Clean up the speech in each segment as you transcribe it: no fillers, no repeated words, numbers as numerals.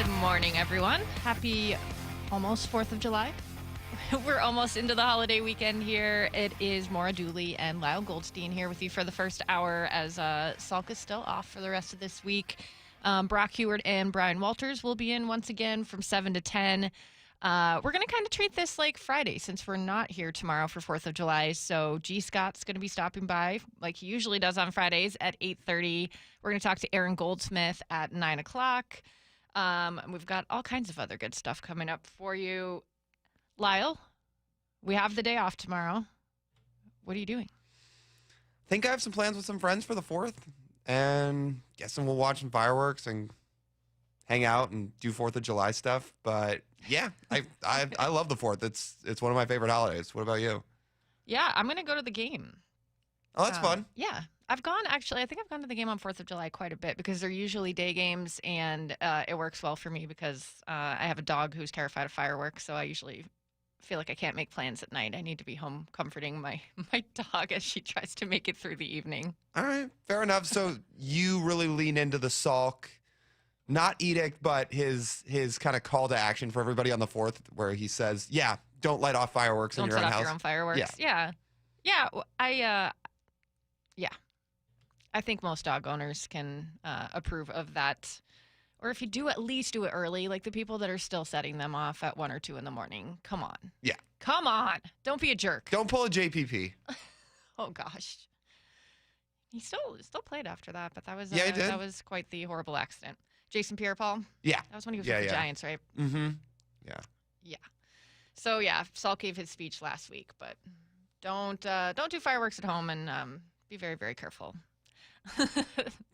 Good morning, everyone. Happy almost 4th of July. We're almost into the holiday weekend here. It is Maura Dooley and Lyle Goldstein here with you for the first hour as Salk is still off for the rest of this week. Brock Heward and Brian Walters will be in once again from 7 to 10. We're going to kind of treat this like Friday since we're not here tomorrow for 4th of July. So G. Scott's going to be stopping by like he usually does on Fridays at 8:30. We're going to talk to Aaron Goldsmith at 9 o'clock. We've got all kinds of other good stuff coming up for you. Lyle, we have the day off tomorrow. What are you doing? Think I have some plans with some friends for the 4th, and guessing we'll watch some fireworks and hang out and do 4th of July stuff. But yeah, I love the 4th. It's one of my favorite holidays. What about you? Yeah, I'm going to go to the game. Oh, that's fun. Yeah. I think I've gone to the game on 4th of July quite a bit because they're usually day games, and it works well for me because I have a dog who's terrified of fireworks, so I usually feel like I can't make plans at night. I need to be home comforting my dog as she tries to make it through the evening. All right, fair enough. So you really lean into the Salk, not edict, but his kind of call to action for everybody on the 4th, where he says, "Yeah, don't light off fireworks in your own house. Don't set off your own fireworks." Yeah. I think most dog owners can approve of that. Or if you do, at least do it early. Like the people that are still setting them off at 1 or 2 in the morning. Come on. Yeah. Come on. Don't be a jerk. Don't pull a JPP. Oh, gosh. He still played after that, but that was he did. That was quite the horrible accident. Jason Pierre-Paul? Yeah. That was when he was with the Giants, right? Mm-hmm. Yeah. Yeah. So, yeah, Salk gave his speech last week, but don't do fireworks at home and be very, very careful.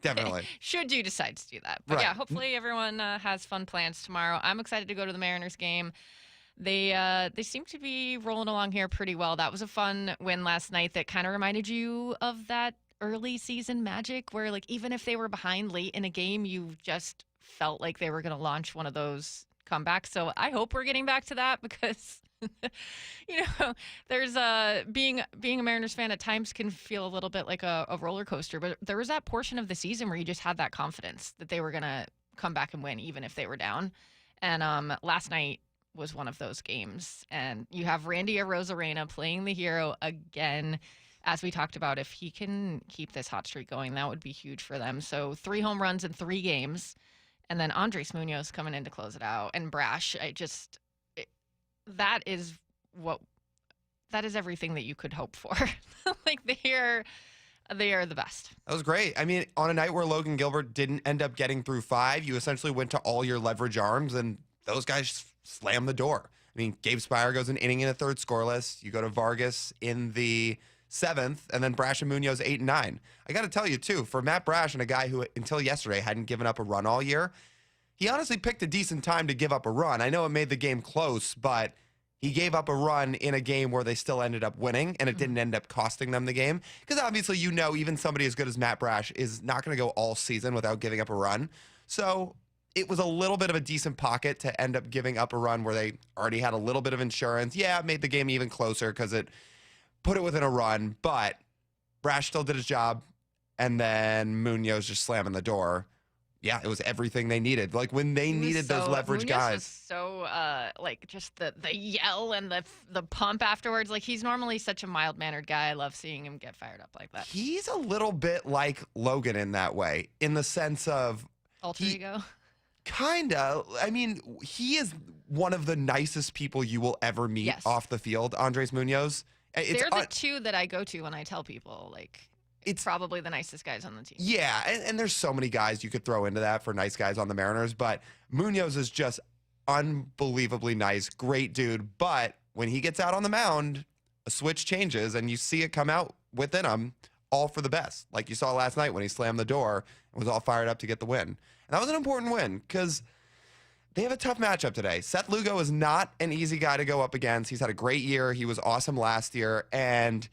Definitely. Should you decide to do that. But right. Yeah, hopefully everyone has fun plans tomorrow. I'm excited to go to the Mariners game. They seem to be rolling along here pretty well. That was a fun win last night that kind of reminded you of that early season magic where like even if they were behind late in a game, you just felt like they were going to launch one of those comebacks. So I hope we're getting back to that because there's being a Mariners fan at times can feel a little bit like a roller coaster, but there was that portion of the season where you just had that confidence that they were going to come back and win even if they were down. And last night was one of those games. And you have Randy Arozarena playing the hero again. As we talked about, if he can keep this hot streak going, that would be huge for them. So 3 home runs in 3 games. And then Andres Munoz coming in to close it out. And Brash, that is everything that you could hope for. Like they are the best. That was great. I mean, on a night where Logan Gilbert didn't end up getting through 5, you essentially went to all your leverage arms, and those guys slammed the door. I mean, Gabe Spire goes an inning in a 3rd scoreless. You go to Vargas in the 7th, and then Brash and Munoz 8 and 9. I got to tell you, too, for Matt Brash and a guy who until yesterday hadn't given up a run all year, he honestly picked a decent time to give up a run. I know it made the game close, but he gave up a run in a game where they still ended up winning, and it didn't end up costing them the game. Because obviously, even somebody as good as Matt Brash is not going to go all season without giving up a run. So it was a little bit of a decent pocket to end up giving up a run where they already had a little bit of insurance. Yeah, it made the game even closer because it put it within a run, but Brash still did his job, and then Munoz just slamming the door. Yeah, it was everything they needed. Like when they needed those leverage Munoz guys. Was so like just the yell and the pump afterwards. Like he's normally such a mild-mannered guy. I love seeing him get fired up like that. He's a little bit like Logan in that way, in the sense of alter ego. Kinda. I mean, he is one of the nicest people you will ever meet off the field, Andres Munoz. They're the two that I go to when I tell people, like, it's probably the nicest guys on the team. Yeah, and there's so many guys you could throw into that for nice guys on the Mariners, but Munoz is just unbelievably nice, great dude. But when he gets out on the mound, a switch changes, and you see it come out within him, all for the best. Like you saw last night when he slammed the door and was all fired up to get the win. And that was an important win because they have a tough matchup today. Seth Lugo is not an easy guy to go up against. He's had a great year. He was awesome last year. And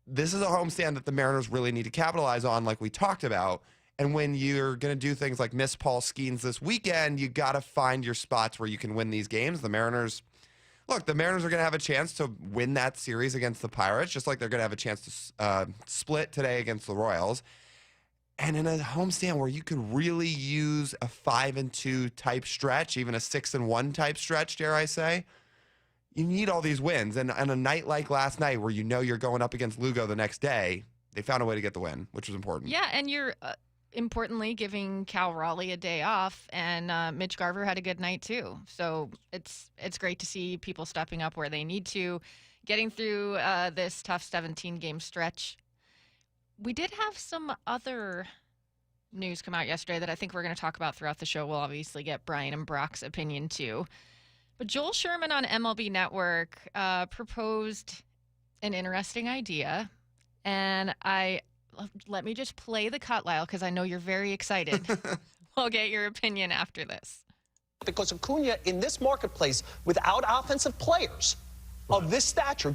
this is a homestand that the Mariners really need to capitalize on, like we talked about. And when you're going to do things like miss Paul Skeens this weekend, you got to find your spots where you can win these games. The Mariners are going to have a chance to win that series against the Pirates, just like they're going to have a chance to split today against the Royals. And in a homestand where you could really use a 5-2 type stretch, even a 6-1 type stretch, dare I say, you need all these wins. And on a night like last night where you know you're going up against Lugo the next day, they found a way to get the win, which was important. Yeah, and you're importantly giving Cal Raleigh a day off, and Mitch Garver had a good night too. So it's great to see people stepping up where they need to, getting through this tough 17-game stretch. We did have some other news come out yesterday that I think we're going to talk about throughout the show. We'll obviously get Brian and Brock's opinion too. But Joel Sherman on MLB Network proposed an interesting idea. And let me just play the cut, Lyle, because I know you're very excited. We'll get your opinion after this. Because Acuna, in this marketplace, without offensive players of this stature,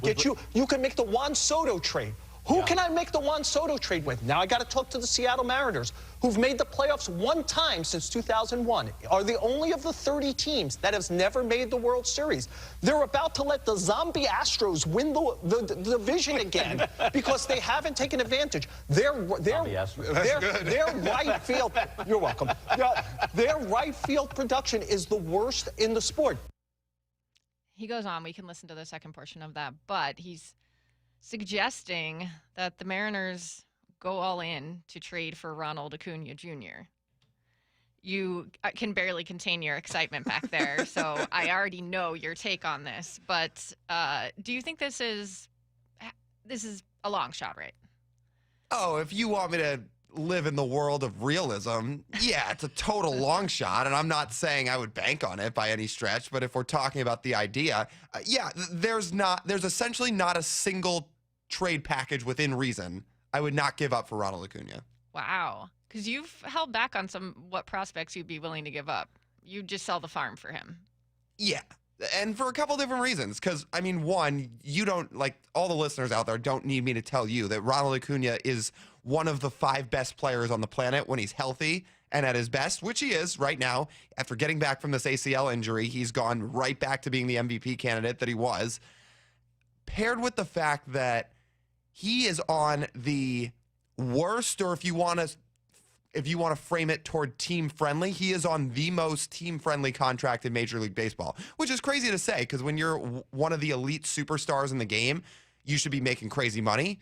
you can make the Juan Soto trade. Who can I make the Juan Soto trade with? Now I got to talk to the Seattle Mariners, who've made the playoffs one time since 2001. Are the only of the 30 teams that has never made the World Series. They're about to let the zombie Astros win the division again because they haven't taken advantage. Their right field. You're welcome. Their right field production is the worst in the sport. He goes on. We can listen to the second portion of that, but he's suggesting that the Mariners go all in to trade for Ronald Acuna Jr. You can barely contain your excitement back there, so I already know your take on this. But do you think this is a long shot, right? Oh, if you want me to live in the world of realism, yeah, it's a total long shot, and I'm not saying I would bank on it by any stretch, but if we're talking about the idea, yeah, there's essentially not a single trade package within reason I would not give up for Ronald Acuna. Wow. Because you've held back on what prospects you'd be willing to give up. You'd just sell the farm for him. Yeah. And for a couple different reasons. Because, I mean, one, you don't, like, all the listeners out there don't need me to tell you that Ronald Acuna is one of the 5 best players on the planet when he's healthy and at his best, which he is right now. After getting back from this ACL injury, he's gone right back to being the MVP candidate that he was. Paired with the fact that he is on the worst, or if you want to frame it toward team friendly, he is on the most team friendly contract in Major League Baseball, which is crazy to say because when you're one of the elite superstars in the game, you should be making crazy money.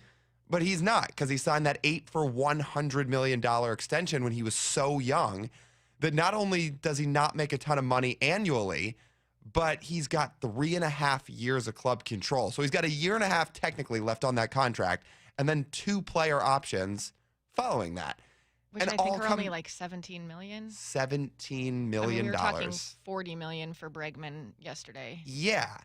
But he's not, because he signed that $8 for $100 million extension when he was so young that not only does he not make a ton of money annually, but he's got 3.5 years of club control. So he's got 1.5 years technically left on that contract, and then 2 player options following that. Which and I think are only like $17 million. $17 million. I mean, we were talking $40 million for Bregman yesterday. Yeah.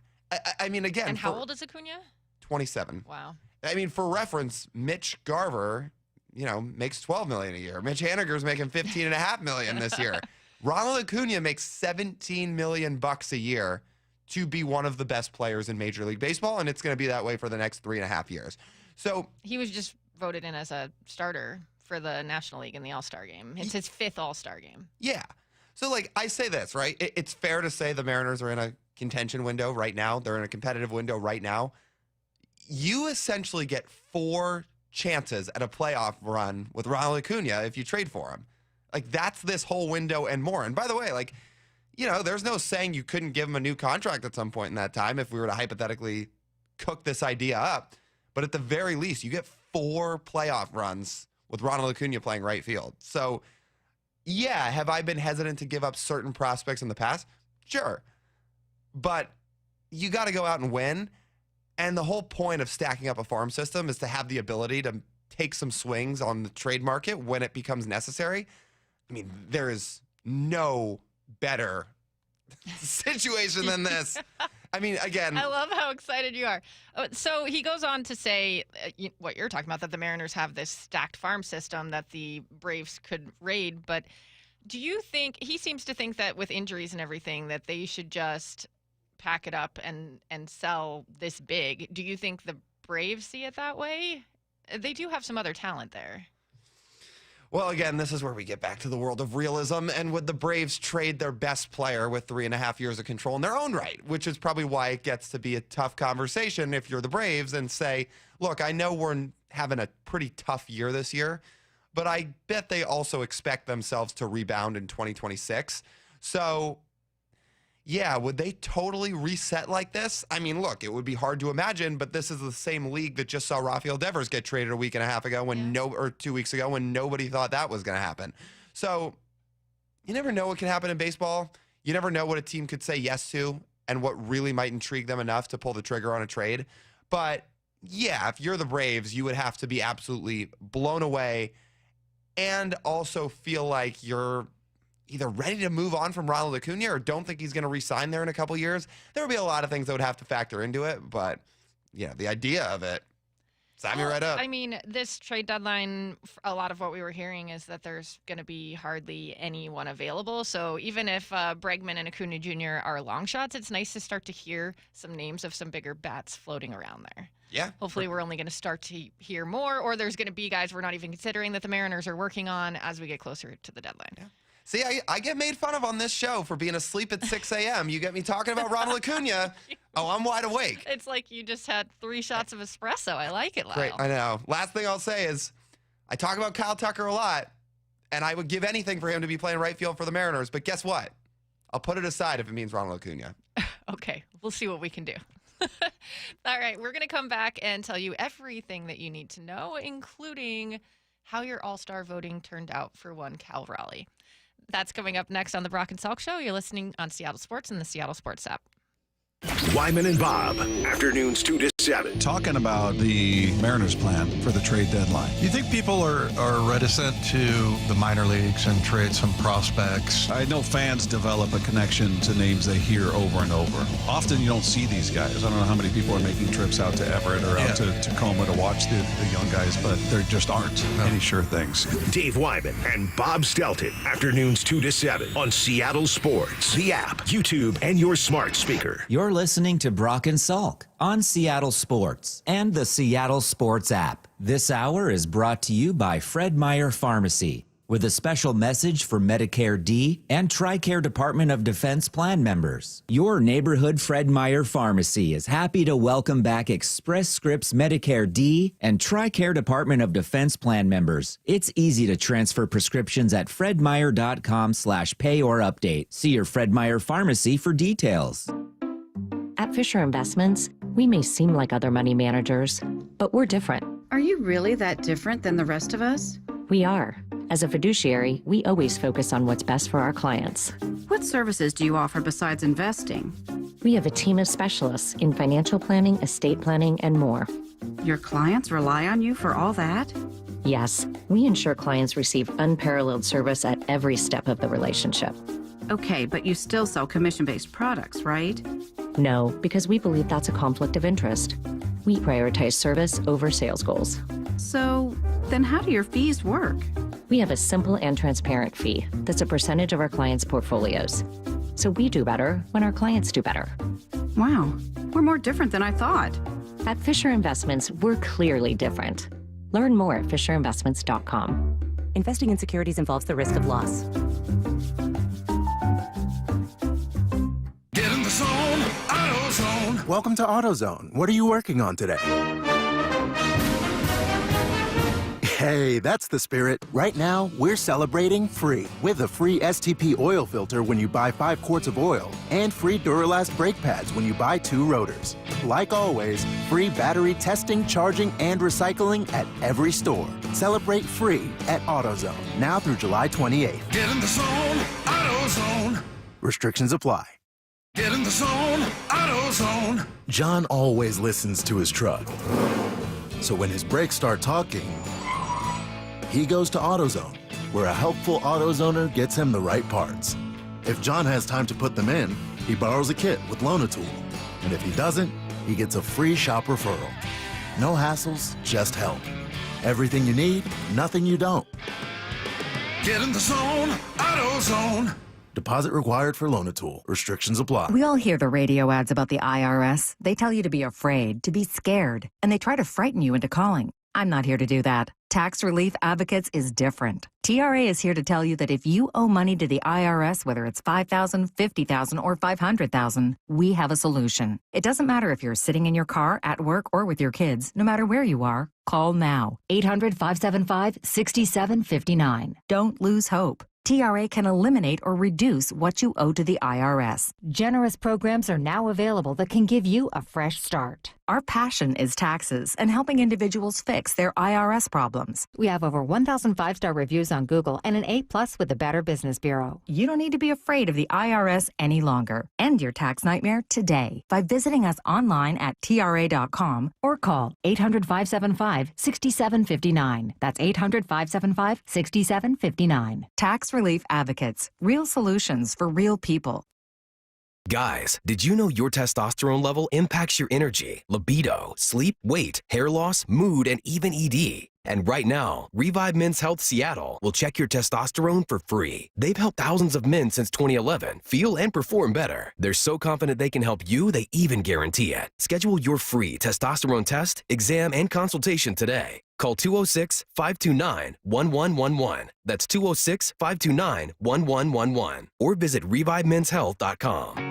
I mean, again. And how old is Acuna? 27. Wow. I mean, for reference, Mitch Garver, makes $12 million a year. Mitch Haniger's making $15.5 million this year. Ronald Acuna makes $17 million a year to be one of the best players in Major League Baseball, and it's going to be that way for the next 3.5 years. So he was just voted in as a starter for the National League in the All-Star game. It's his 5th All-Star game. Yeah. So, I say this, right? It's fair to say the Mariners are in a contention window right now. They're in a competitive window right now. You essentially get 4 chances at a playoff run with Ronald Acuna if you trade for him. That's this whole window and more. And by the way, there's no saying you couldn't give him a new contract at some point in that time if we were to hypothetically cook this idea up. But at the very least, you get 4 playoff runs with Ronald Acuna playing right field. So, yeah, have I been hesitant to give up certain prospects in the past? Sure. But you got to go out and win. And the whole point of stacking up a farm system is to have the ability to take some swings on the trade market when it becomes necessary. I mean, there is no better situation than this. I mean, again. I love how excited you are. So he goes on to say what you're talking about, that the Mariners have this stacked farm system that the Braves could raid. But do you think, he seems to think that with injuries and everything, that they should just pack it up and sell this big. Do you think the Braves see it that way? They do have some other talent there. Well, again, this is where we get back to the world of realism. And would the Braves trade their best player with 3.5 years of control in their own right, which is probably why it gets to be a tough conversation if you're the Braves and say, look, I know we're having a pretty tough year this year, but I bet they also expect themselves to rebound in 2026. So, yeah, would they totally reset like this? I mean, look, it would be hard to imagine, but this is the same league that just saw Rafael Devers get traded a week and a half ago or 2 weeks ago when nobody thought that was going to happen. So, you never know what can happen in baseball. You never know what a team could say yes to and what really might intrigue them enough to pull the trigger on a trade. But yeah, if you're the Braves, you would have to be absolutely blown away and also feel like you're either ready to move on from Ronald Acuna or don't think he's going to re-sign there in a couple years. There would be a lot of things that would have to factor into it. But yeah, the idea of it, sign me right up. I mean, this trade deadline, a lot of what we were hearing is that there's going to be hardly anyone available. So even if Bregman and Acuna Jr. are long shots, it's nice to start to hear some names of some bigger bats floating around there. Yeah. Hopefully we're only going to start to hear more, or there's going to be guys we're not even considering that the Mariners are working on as we get closer to the deadline. Yeah. See, I get made fun of on this show for being asleep at 6 a.m. You get me talking about Ronald Acuna. Oh, I'm wide awake. It's like you just had 3 shots of espresso. I like it, Lyle. Great, I know. Last thing I'll say is I talk about Kyle Tucker a lot, and I would give anything for him to be playing right field for the Mariners. But guess what? I'll put it aside if it means Ronald Acuna. Okay, we'll see what we can do. All right, we're going to come back and tell you everything that you need to know, including how your all-star voting turned out for one Cal Raleigh. That's coming up next on the Brock and Salk Show. You're listening on Seattle Sports and the Seattle Sports app. Wyman and Bob, afternoons 2 to 7. Talking about the Mariners' plan for the trade deadline. You think people are reticent to the minor leagues and trade some prospects? I know fans develop a connection to names they hear over and over. Often you don't see these guys. I don't know how many people are making trips out to Everett or out to Tacoma to watch the young guys, but there just aren't any sure things. Dave Wyman and Bob Stelton, afternoons 2 to 7 on Seattle Sports, the app, YouTube, and your smart speaker. You're listening to Brock and Salk on Seattle Sports and the Seattle Sports app. This hour is brought to you by Fred Meyer Pharmacy with a special message for Medicare D and TRICARE Department of Defense plan members. Your neighborhood Fred Meyer Pharmacy is happy to welcome back Express Scripts Medicare D and TRICARE Department of Defense plan members. It's easy to transfer prescriptions at fredmeyer.com/pay or update. See your Fred Meyer Pharmacy for details. At Fisher Investments, we may seem like other money managers, but we're different. Are you really that different than the rest of us? We are. As a fiduciary, we always focus on what's best for our clients. What services do you offer besides investing? We have a team of specialists in financial planning, estate planning, and more. Your clients rely on you for all that? Yes, we ensure clients receive unparalleled service at every step of the relationship. Okay, but you still sell commission-based products, right? No, because we believe that's a conflict of interest. We prioritize service over sales goals. So, then how do your fees work? We have a simple and transparent fee that's a percentage of our clients' portfolios. So we do better when our clients do better. Wow, we're more different than I thought. At Fisher Investments, we're clearly different. Learn more at fisherinvestments.com. Investing in securities involves the risk of loss. Get in the zone, AutoZone. Welcome to AutoZone. What are you working on today? Hey, that's the spirit. Right now, we're celebrating free with a free STP oil filter when you buy 5 quarts of oil and free Duralast brake pads when you buy 2 rotors. Like always, free battery testing, charging, and recycling at every store. Celebrate free at AutoZone now through July 28th. Get in the zone, AutoZone. Restrictions apply. Get in the zone, AutoZone. John always listens to his truck. So when his brakes start talking, he goes to AutoZone, where a helpful AutoZoner gets him the right parts. If John has time to put them in, he borrows a kit with Loan-A-Tool. And if he doesn't, he gets a free shop referral. No hassles, just help. Everything you need, nothing you don't. Get in the zone, AutoZone. Deposit required for Loan-A-Tool. Restrictions apply. We all hear the radio ads about the IRS. They tell you to be afraid, to be scared, and they try to frighten you into calling. I'm not here to do that. Tax Relief Advocates is different. TRA is here to tell you that if you owe money to the IRS, whether it's $5,000, $50,000, or $500,000, we have a solution. It doesn't matter if you're sitting in your car, at work, or with your kids. No matter where you are, call now. 800-575-6759. Don't lose hope. TRA can eliminate or reduce what you owe to the IRS. Generous programs are now available that can give you a fresh start. Our passion is taxes and helping individuals fix their IRS problems. We have over 1,000 5-star reviews on Google and an A+ with the Better Business Bureau. You don't need to be afraid of the IRS any longer. End your tax nightmare today by visiting us online at TRA.com or call 800-575-6759. That's 800-575-6759. Tax Relief Advocates. Real solutions for real people. Guys, did you know your testosterone level impacts your energy, libido, sleep, weight, hair loss, mood, and even ED? And right now, Revive Men's Health Seattle will check your testosterone for free. They've helped thousands of men since 2011 feel and perform better. They're so confident they can help you, they even guarantee it. Schedule your free testosterone test, exam, and consultation today. Call 206-529-1111. That's 206-529-1111. Or visit ReviveMen'sHealth.com.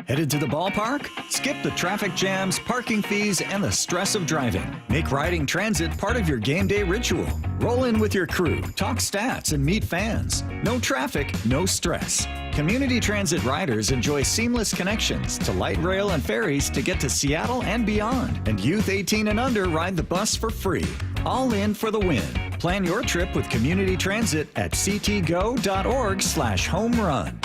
Headed to the ballpark? Skip the traffic jams, parking fees, and the stress of driving. Make riding transit part of your game day ritual. Roll in with your crew, talk stats, and meet fans. No traffic, no stress. Community Transit riders enjoy seamless connections to light rail and ferries to get to Seattle and beyond. And youth 18 and under ride the bus for free. All in for the win. Plan your trip with Community Transit at ctgo.org/homerun.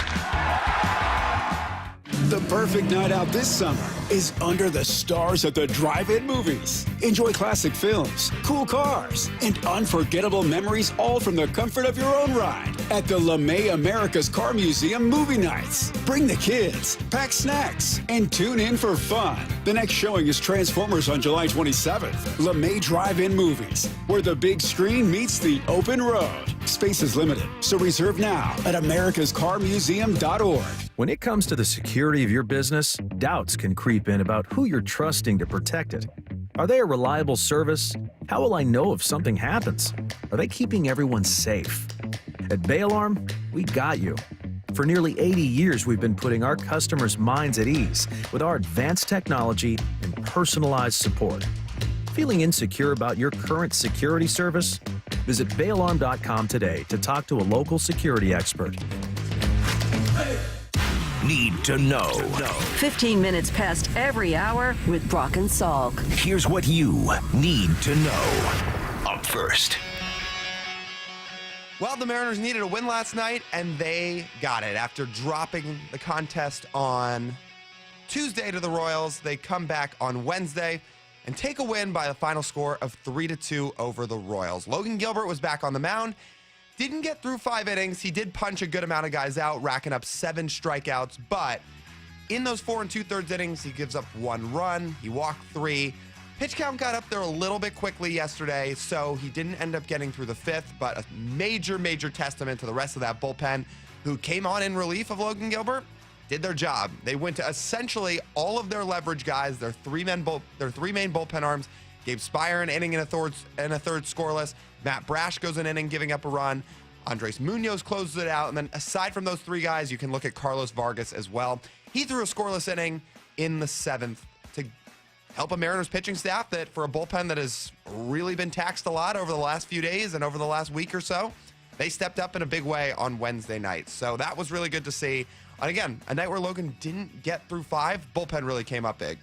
The perfect night out this summer is under the stars at the drive-in movies. Enjoy classic films, cool cars, and unforgettable memories, all from the comfort of your own ride at the LeMay America's Car Museum Movie Nights. Bring the kids, pack snacks, and tune in for fun. The next showing is Transformers on July 27th. LeMay Drive-In Movies, where the big screen meets the open road. Space is limited, so reserve now at americascarmuseum.org. When it comes to the security of your business, doubts can creep in about who you're trusting to protect it. Are they a reliable service? How will I know if something happens? Are they keeping everyone safe? At Bay Alarm, we got you. For nearly 80 years, we've been putting our customers' minds at ease with our advanced technology and personalized support. Feeling insecure about your current security service? Visit bayalarm.com today to talk to a local security expert. Need to know. 15 minutes past every hour with Brock and Salk. Here's what you need to know. Up first. Well, the Mariners needed a win last night, and they got it. After dropping the contest on Tuesday to the Royals, they come back on Wednesday and take a win by the final score of 3-2 over the Royals. Logan Gilbert was back on the mound. Didn't get through 5 innings. He did punch a good amount of guys out, racking up 7 strikeouts. But in those 4 2/3 innings, he gives up 1 run. He walked 3. Pitch count got up there a little bit quickly yesterday, so he didn't end up getting through the 5th. But a major, major testament to the rest of that bullpen, who came on in relief of Logan Gilbert, did their job. They went to essentially all of their leverage guys, their three main bullpen arms. Gave Spire an inning and a third scoreless. Matt Brash goes an inning, giving up a run. Andres Munoz closes it out. And then aside from those 3 guys, you can look at Carlos Vargas as well. He threw a scoreless inning in the 7th to help a Mariners pitching staff that, for a bullpen that has really been taxed a lot over the last few days and over the last week or so, they stepped up in a big way on Wednesday night. So that was really good to see. And again, a night where Logan didn't get through 5, bullpen really came up big.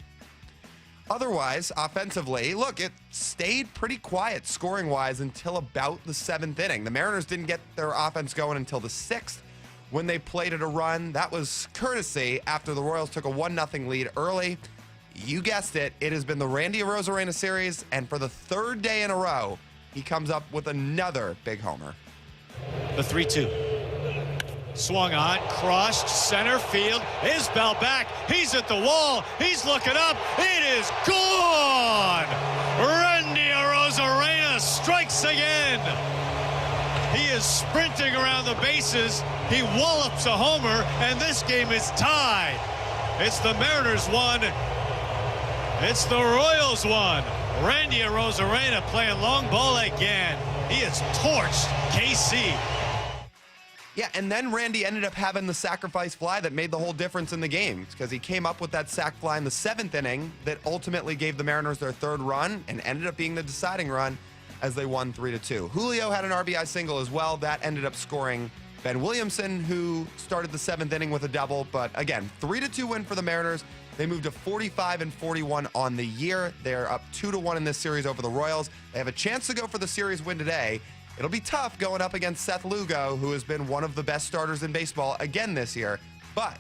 Otherwise, offensively, look, it stayed pretty quiet scoring-wise until about the 7th inning. The Mariners didn't get their offense going until the 6th when they played it a run. That was courtesy after the Royals took a 1-0 lead early. You guessed it, it has been the Randy Arozarena series, and for the 3rd day in a row, he comes up with another big homer. The 3-2. Swung on, crushed, center field. Isbell back. He's at the wall. He's looking up. It is gone. Randy Arozarena strikes again. He is sprinting around the bases. He wallops a homer, and this game is tied. It's the Mariners 1. It's the Royals 1. Randy Arozarena playing long ball again. He has torched KC. Yeah, and then Randy ended up having the sacrifice fly that made the whole difference in the game because he came up with that sac fly in the 7th inning that ultimately gave the Mariners their 3rd run and ended up being the deciding run as they won 3-2. Julio had an RBI single as well. That ended up scoring Ben Williamson, who started the 7th inning with a double. But again, 3-2 win for the Mariners. They moved to 45-41 on the year. They're up 2-1 in this series over the Royals. They have a chance to go for the series win today. It'll be tough going up against Seth Lugo, who has been one of the best starters in baseball again this year. But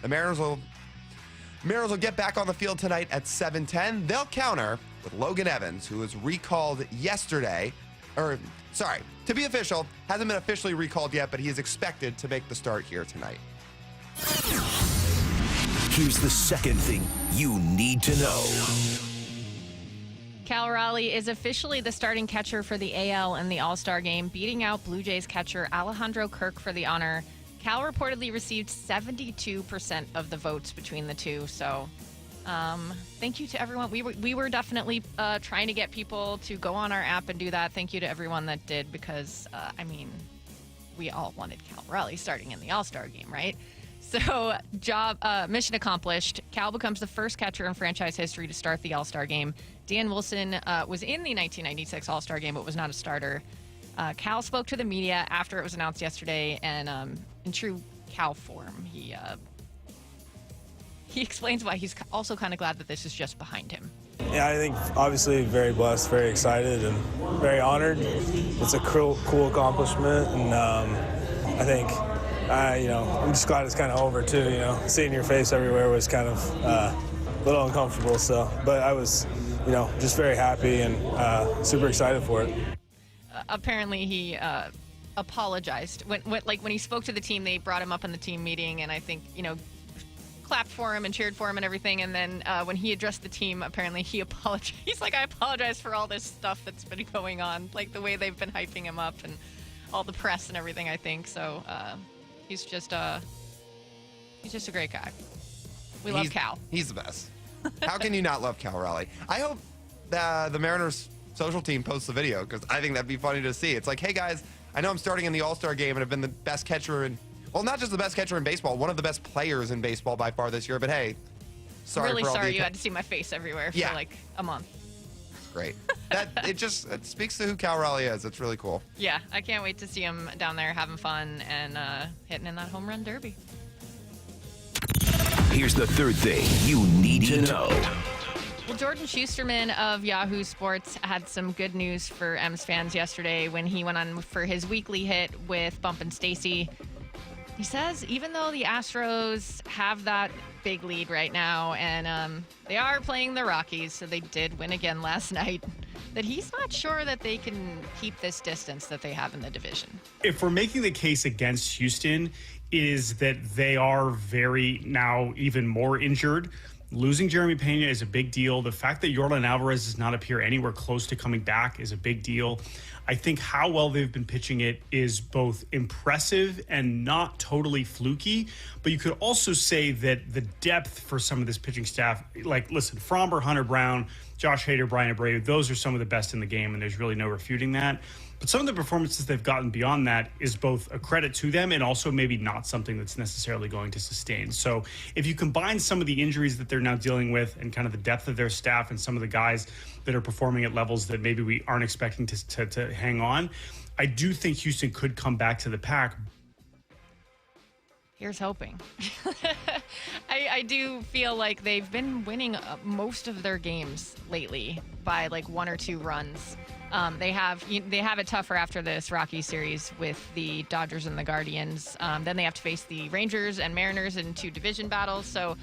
the Mariners will get back on the field tonight at 7:10. They'll counter with Logan Evans, who was recalled yesterday. To be official, hasn't been officially recalled yet, but he is expected to make the start here tonight. Here's the second thing you need to know. Cal Raleigh is officially the starting catcher for the AL in the All-Star game, beating out Blue Jays catcher Alejandro Kirk for the honor. Cal reportedly received 72% of the votes between the two, so thank you to everyone. We were definitely trying to get people to go on our app and do that. Thank you to everyone that did because, we all wanted Cal Raleigh starting in the All-Star game, right? So, mission accomplished. Cal becomes the first catcher in franchise history to start the All-Star game. Dan Wilson was in the 1996 All-Star game, but was not a starter. Cal spoke to the media after it was announced yesterday, and in true Cal form, he explains why he's also kind of glad that this is just behind him. Yeah, I think obviously very blessed, very excited, and very honored. It's a cool accomplishment, and I think, I'm just glad it's kind of over too. Seeing your face everywhere was kind of a little uncomfortable. So, but I was, just very happy and super excited for it. Apparently, he apologized when he spoke to the team. They brought him up in the team meeting, and I think clapped for him and cheered for him and everything. And then when he addressed the team, apparently he apologized. He's like, I apologize for all this stuff that's been going on, like the way they've been hyping him up and all the press and everything. I think so. He's just a great guy. We love Cal. He's the best. How can you not love Cal Raleigh? I hope the Mariners social team posts the video because I think that'd be funny to see. It's like, hey guys, I know I'm starting in the All-Star game and I've been the best catcher not just the best catcher in baseball, one of the best players in baseball by far this year. But hey, sorry you had to see my face everywhere for like a month. Great. It speaks to who Cal Raleigh is. It's really cool. Yeah, I can't wait to see him down there having fun and hitting in that home run derby. Here's the third thing you need to know. Well, Jordan Schusterman of Yahoo Sports had some good news for M's fans yesterday when he went on for his weekly hit with Bumpin' Stacy. He says even though the Astros have that big lead right now and they are playing the Rockies, so they did win again last night, that he's not sure that they can keep this distance that they have in the division. If we're making the case against Houston, is that they are now even more injured. Losing Jeremy Pena is a big deal. The fact that Yordan Alvarez does not appear anywhere close to coming back is a big deal. I think how well they've been pitching it is both impressive and not totally fluky, but you could also say that the depth for some of this pitching staff, listen, Fromber, Hunter Brown, Josh Hader, Brian Abreu, those are some of the best in the game, and there's really no refuting that. But some of the performances they've gotten beyond that is both a credit to them and also maybe not something that's necessarily going to sustain. So if you combine some of the injuries that they're now dealing with and kind of the depth of their staff and some of the guys that are performing at levels that maybe we aren't expecting to hang on, I do think Houston could come back to the pack. Here's hoping. I do feel like they've been winning most of their games lately by like 1 or 2 runs. They have it tougher after this Rockies series with the Dodgers and the Guardians. Then they have to face the Rangers and Mariners in 2 division battles. So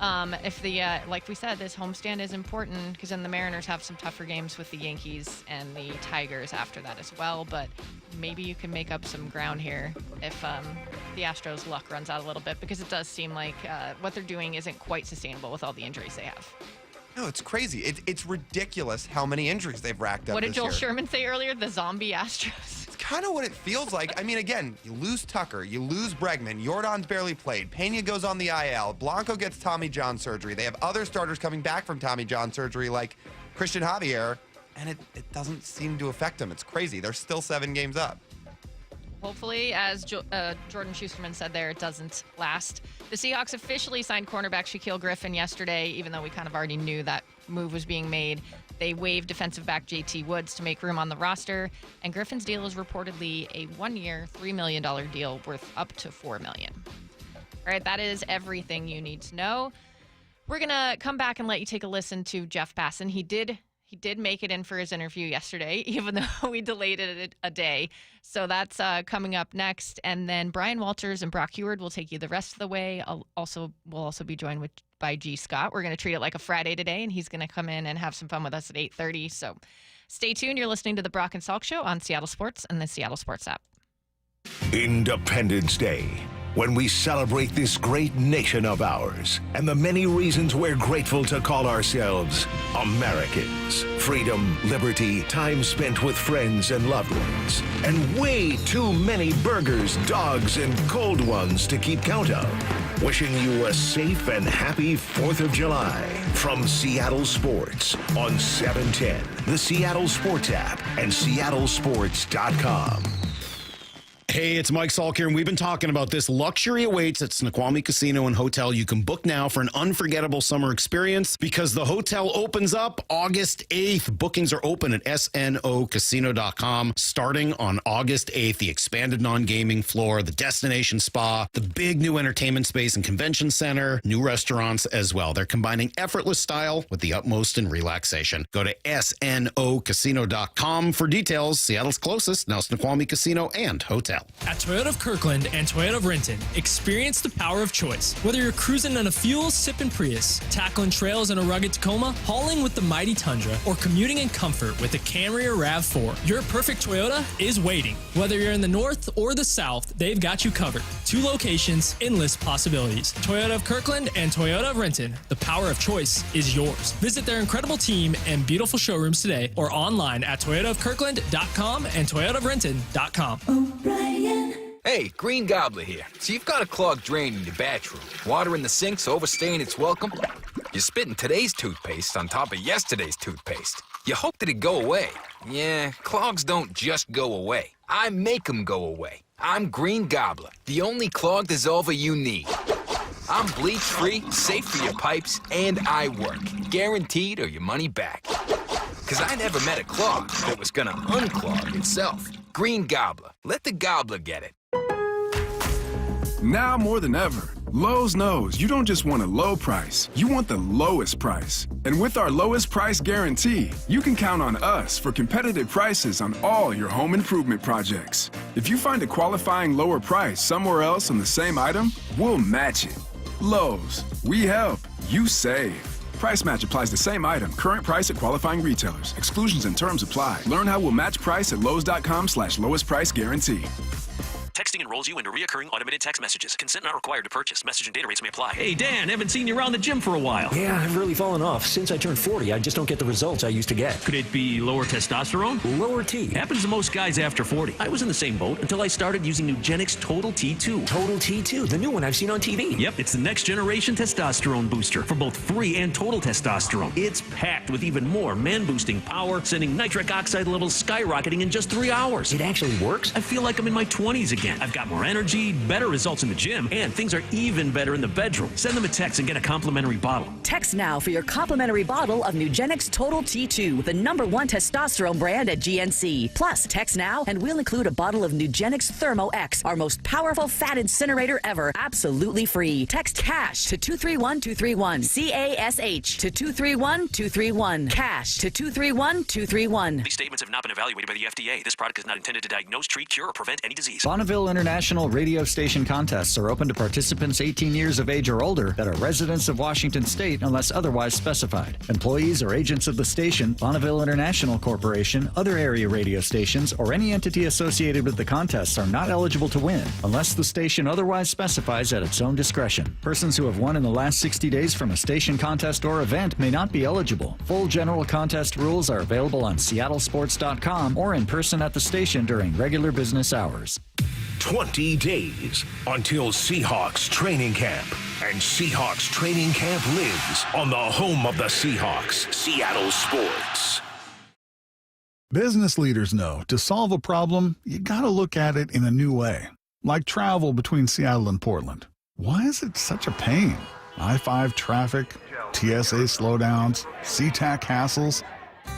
if like we said, this homestand is important because then the Mariners have some tougher games with the Yankees and the Tigers after that as well. But maybe you can make up some ground here if the Astros' luck runs out a little bit, because it does seem like what they're doing isn't quite sustainable with all the injuries they have. No, it's crazy. It's ridiculous how many injuries they've racked up. What did this Joel year. Sherman say earlier? The zombie Astros. kind of what it feels like. I mean, again, you lose Tucker, you lose Bregman, Jordan's barely played, Pena goes on the IL, Blanco gets Tommy John surgery. They have other starters coming back from Tommy John surgery like Christian Javier, and it doesn't seem to affect them. It's crazy. They're still 7 games up. Hopefully, as Jordan Schusterman said there, it doesn't last. The Seahawks officially signed cornerback Shaquille Griffin yesterday, even though we kind of already knew that move was being made. They waived defensive back JT Woods to make room on the roster, and Griffin's deal is reportedly a 1-year, $3 million deal worth up to $4 million. All right, that is everything you need to know. We're going to come back and let you take a listen to Jeff Passan. He did make it in for his interview yesterday, even though we delayed it a day. So that's coming up next. And then Brian Walters and Brock Heward will take you the rest of the way. We'll also be joined by G. Scott. We're going to treat it like a Friday today, and he's going to come in and have some fun with us at 8:30. So stay tuned. You're listening to the Brock and Salk Show on Seattle Sports and the Seattle Sports app. Independence Day, when we celebrate this great nation of ours and the many reasons we're grateful to call ourselves Americans. Freedom, liberty, time spent with friends and loved ones, and way too many burgers, dogs, and cold ones to keep count of. Wishing you a safe and happy 4th of July from Seattle Sports on 710, the Seattle Sports app, and seattlesports.com. Hey, it's Mike Salk here, and we've been talking about this. Luxury awaits at Snoqualmie Casino and Hotel. You can book now for an unforgettable summer experience because the hotel opens up August 8th. Bookings are open at snocasino.com starting on August 8th. The expanded non-gaming floor, the destination spa, the big new entertainment space and convention center, new restaurants as well. They're combining effortless style with the utmost in relaxation. Go to snocasino.com for details. Seattle's closest, now Snoqualmie Casino and Hotel. At Toyota of Kirkland and Toyota of Renton, experience the power of choice. Whether you're cruising in a fuel-sipping Prius, tackling trails in a rugged Tacoma, hauling with the mighty Tundra, or commuting in comfort with the Camry or RAV4, your perfect Toyota is waiting. Whether you're in the north or the south, they've got you covered. 2 locations, endless possibilities. Toyota of Kirkland and Toyota of Renton, the power of choice is yours. Visit their incredible team and beautiful showrooms today or online at toyotaofkirkland.com and toyotaofrenton.com. Hey, Green Gobbler here. So you've got a clogged drain in your bathroom. Water in the sink's overstaying its welcome. You're spitting today's toothpaste on top of yesterday's toothpaste. You hope that it go away. Yeah, clogs don't just go away. I make them go away. I'm Green Gobbler, the only clog dissolver you need. I'm bleach-free, safe for your pipes, and I work. Guaranteed or your money back. Because I never met a clog that was gonna unclog itself. Green Gobbler. Let the gobbler get it. Now more than ever, Lowe's knows you don't just want a low price, you want the lowest price. And with our lowest price guarantee, you can count on us for competitive prices on all your home improvement projects. If you find a qualifying lower price somewhere else on the same item, we'll match it. Lowe's, we help, you save. Price match applies to same item. Current price at qualifying retailers. Exclusions and terms apply. Learn how we'll match price at lowes.com/lowest price guarantee. Texting enrolls you into reoccurring automated text messages. Consent not required to purchase. Message and data rates may apply. Hey, Dan, haven't seen you around the gym for a while. Yeah, I've really fallen off. Since I turned 40, I just don't get the results I used to get. Could it be lower testosterone? Lower T. Happens to most guys after 40. I was in the same boat until I started using Nugenix Total T2. Total T2, the new one I've seen on TV. Yep, it's the next generation testosterone booster for both free and total testosterone. It's packed with even more man-boosting power, sending nitric oxide levels skyrocketing in just 3 hours. It actually works? I feel like I'm in my 20s again. I've got more energy, better results in the gym, and things are even better in the bedroom. Send them a text and get a complimentary bottle. Text now for your complimentary bottle of Nugenix Total T2, the #1 testosterone brand at GNC. Plus, text now and we'll include a bottle of Nugenix Thermo X, our most powerful fat incinerator ever, absolutely free. Text CASH to 231-231. CASH to 231-231. CASH to 231-231. These statements have not been evaluated by the FDA. This product is not intended to diagnose, treat, cure, or prevent any disease. Bonneville Bonneville International radio station contests are open to participants 18 years of age or older that are residents of Washington State unless otherwise specified. Employees or agents of the station, Bonneville International Corporation, other area radio stations, or any entity associated with the contests are not eligible to win unless the station otherwise specifies at its own discretion. Persons who have won in the last 60 days from a station contest or event may not be eligible. Full general contest rules are available on seattlesports.com or in person at the station during regular business hours. 20 days until Seahawks training camp. And Seahawks training camp lives on the home of the Seahawks, Seattle Sports. Business leaders know to solve a problem, you gotta look at it in a new way. Like travel between Seattle and Portland. Why is it such a pain? I-5 traffic, TSA slowdowns, SeaTac hassles.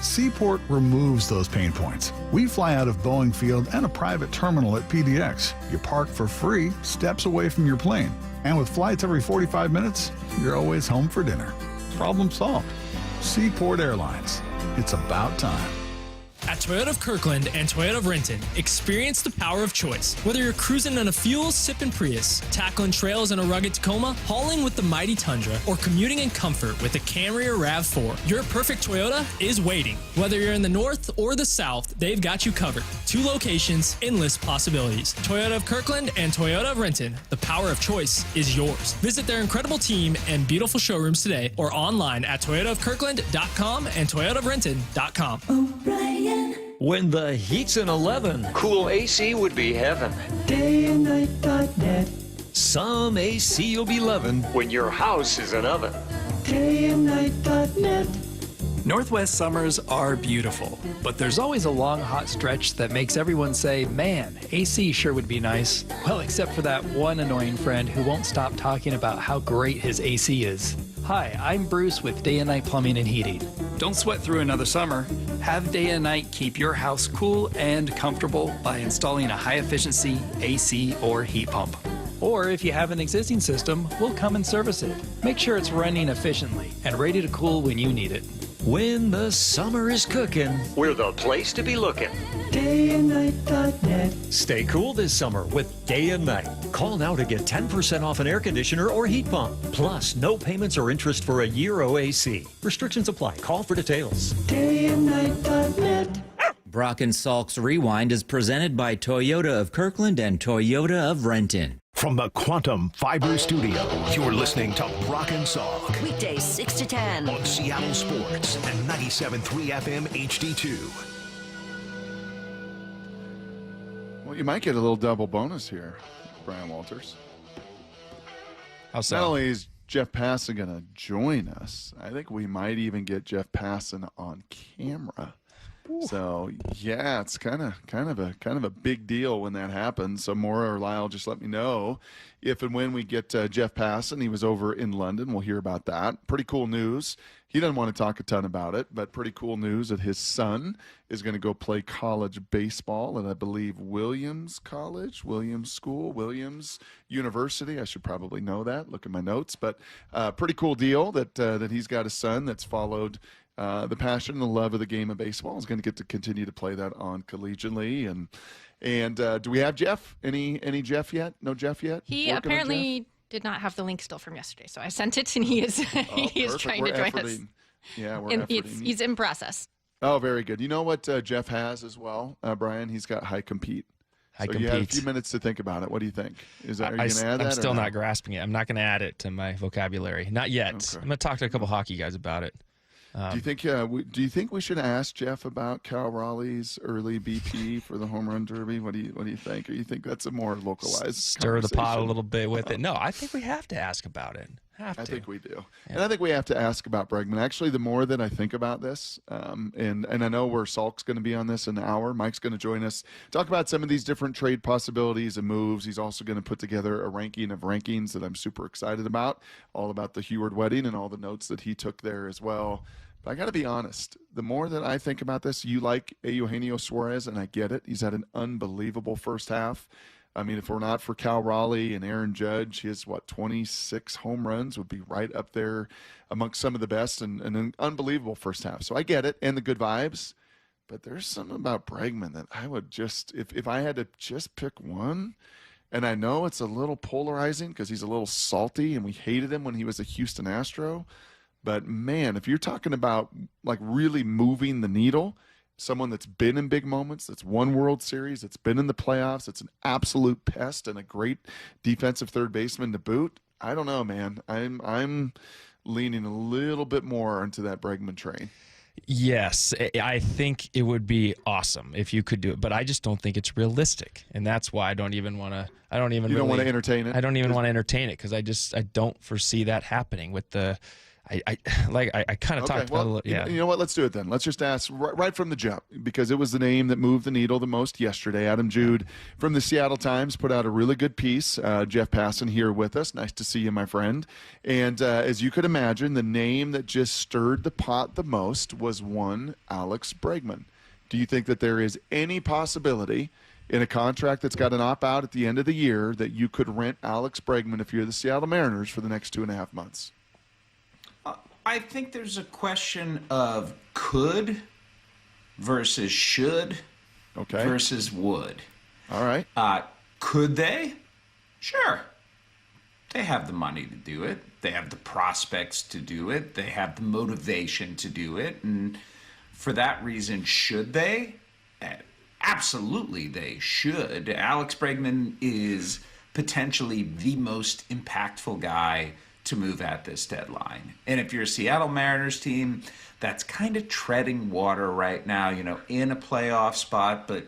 Seaport removes those pain points. We fly out of Boeing Field and a private terminal at PDX. You park for free, steps away from your plane. And with flights every 45 minutes, you're always home for dinner. Problem solved. Seaport Airlines. It's about time. At Toyota of Kirkland and Toyota of Renton, experience the power of choice. Whether you're cruising in a fuel-sipping Prius, tackling trails in a rugged Tacoma, hauling with the mighty Tundra, or commuting in comfort with the Camry or RAV4, your perfect Toyota is waiting. Whether you're in the north or the south, they've got you covered. 2 locations, endless possibilities. Toyota of Kirkland and Toyota of Renton, the power of choice is yours. Visit their incredible team and beautiful showrooms today or online at toyotaofkirkland.com and toyotaofrenton.com. O'Brien. When the heat's an 11, cool AC would be heaven. Dayandnight.net. Some AC you'll be loving when your house is an oven. Dayandnight.net. Northwest summers are beautiful, but there's always a long hot stretch that makes everyone say, man, AC sure would be nice. Well, except for that one annoying friend who won't stop talking about how great his AC is. Hi, I'm Bruce with Day and Night Plumbing and Heating. Don't sweat through another summer. Have Day and Night keep your house cool and comfortable by installing a high-efficiency AC or heat pump. Or if you have an existing system, we'll come and service it. Make sure it's running efficiently and ready to cool when you need it. When the summer is cooking, we're the place to be looking. Dayandnight.net. Stay cool this summer with Day and Night. Call now to get 10% off an air conditioner or heat pump. Plus, no payments or interest for a year OAC. Restrictions apply. Call for details. Dayandnight.net. Brock and Salk's Rewind is presented by Toyota of Kirkland and Toyota of Renton. From the Quantum Fiber Studio, you're listening to Brock and Salk. Weekdays 6 to 10. On Seattle Sports and 97.3 FM HD2. Well, you might get a little double bonus here, Brian Walters. How so? Not only is Jeff Passan going to join us, I think we might even get Jeff Passan on camera. So yeah, it's kind of a big deal when that happens. So Maura or Lyle, just let me know if and when we get Jeff Passan. He was over in London. We'll hear about that. Pretty cool news. He doesn't want to talk a ton about it, but pretty cool news that his son is going to go play college baseball at, I believe, Williams College, Williams School, Williams University. I should probably know that. Look at my notes, but pretty cool deal that he's got a son that's followed the passion and the love of the game of baseball. Is going to get to continue to play that on collegially. And do we have Jeff? Any Jeff yet? No Jeff yet? He apparently did not have the link still from yesterday, so I sent it, and he is he is trying to join us. Yeah, we're efforting. He's in process. Oh, very good. You know what Jeff has as well, Brian? He's got high compete. So you have a few minutes to think about it. What do you think? Are you going to add that? I'm still not grasping it. I'm not going to add it to my vocabulary. Not yet. Okay. I'm going to talk to a couple hockey guys about it. Do you think we should ask Jeff about Cal Raleigh's early BP for the home run derby? What do you think? Or you think that's a more localized stir the pot a little bit with it? No, I think we have to ask about it. I think we do. Yeah. And I think we have to ask about Bregman. Actually, the more that I think about this, and I know where Salk's going to be on this in an hour. Mike's going to join us, talk about some of these different trade possibilities and moves. He's also going to put together a ranking of rankings that I'm super excited about, all about the Heward wedding and all the notes that he took there as well. But I got to be honest, the more that I think about this, you like Eugenio Suarez, and I get it. He's had an unbelievable first half. I mean, if we're not for Cal Raleigh and Aaron Judge, his, 26 home runs would be right up there amongst some of the best, and an unbelievable first half. So I get it, and the good vibes. but there's something about Bregman that I would just, if I had to just pick one, and I know it's a little polarizing because he's a little salty and we hated him when he was a Houston Astro. But man, if you're talking about like really moving the needle, someone that's been in big moments, that's won World Series, that's been in the playoffs, it's an absolute pest and a great defensive third baseman to boot. I don't know, man. I'm leaning a little bit more into that Bregman train. Yes, I think it would be awesome if you could do it, but I just don't think it's realistic, and that's why I don't even want to. I don't even. You don't really, want to entertain it. I don't even want to entertain it because I don't foresee that happening with the. I kind of talked about it a little, yeah. You know what? Let's do it then. Let's just ask right from the jump, because it was the name that moved the needle the most yesterday. Adam Jude from the Seattle Times put out a really good piece. Jeff Passan here with us. Nice to see you, my friend. And as you could imagine, the name that just stirred the pot the most was one Alex Bregman. Do you think that there is any possibility in a contract that's got an opt-out at the end of the year that you could rent Alex Bregman if you're the Seattle Mariners for the next 2.5 months? I think there's a question of could versus should versus would. All right. Could they? Sure. They have the money to do it. They have the prospects to do it. They have the motivation to do it. And for that reason, should they? Absolutely, they should. Alex Bregman is potentially the most impactful guy to move at this deadline. And if you're a Seattle Mariners team that's kind of treading water right now, in a playoff spot, but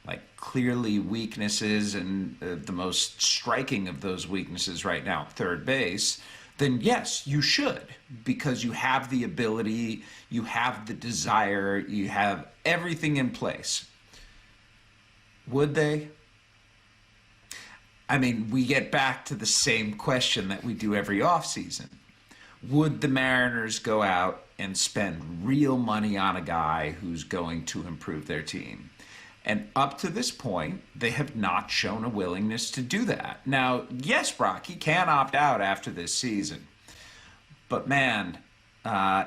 like clearly weaknesses, and the most striking of those weaknesses right now, third base, then yes, you should, because you have the ability, you have the desire, you have everything in place. Would they? I mean, we get back to the same question that we do every offseason. Would the Mariners go out and spend real money on a guy who's going to improve their team? And up to this point, they have not shown a willingness to do that. Now, yes, Brock, he can opt out after this season. But man,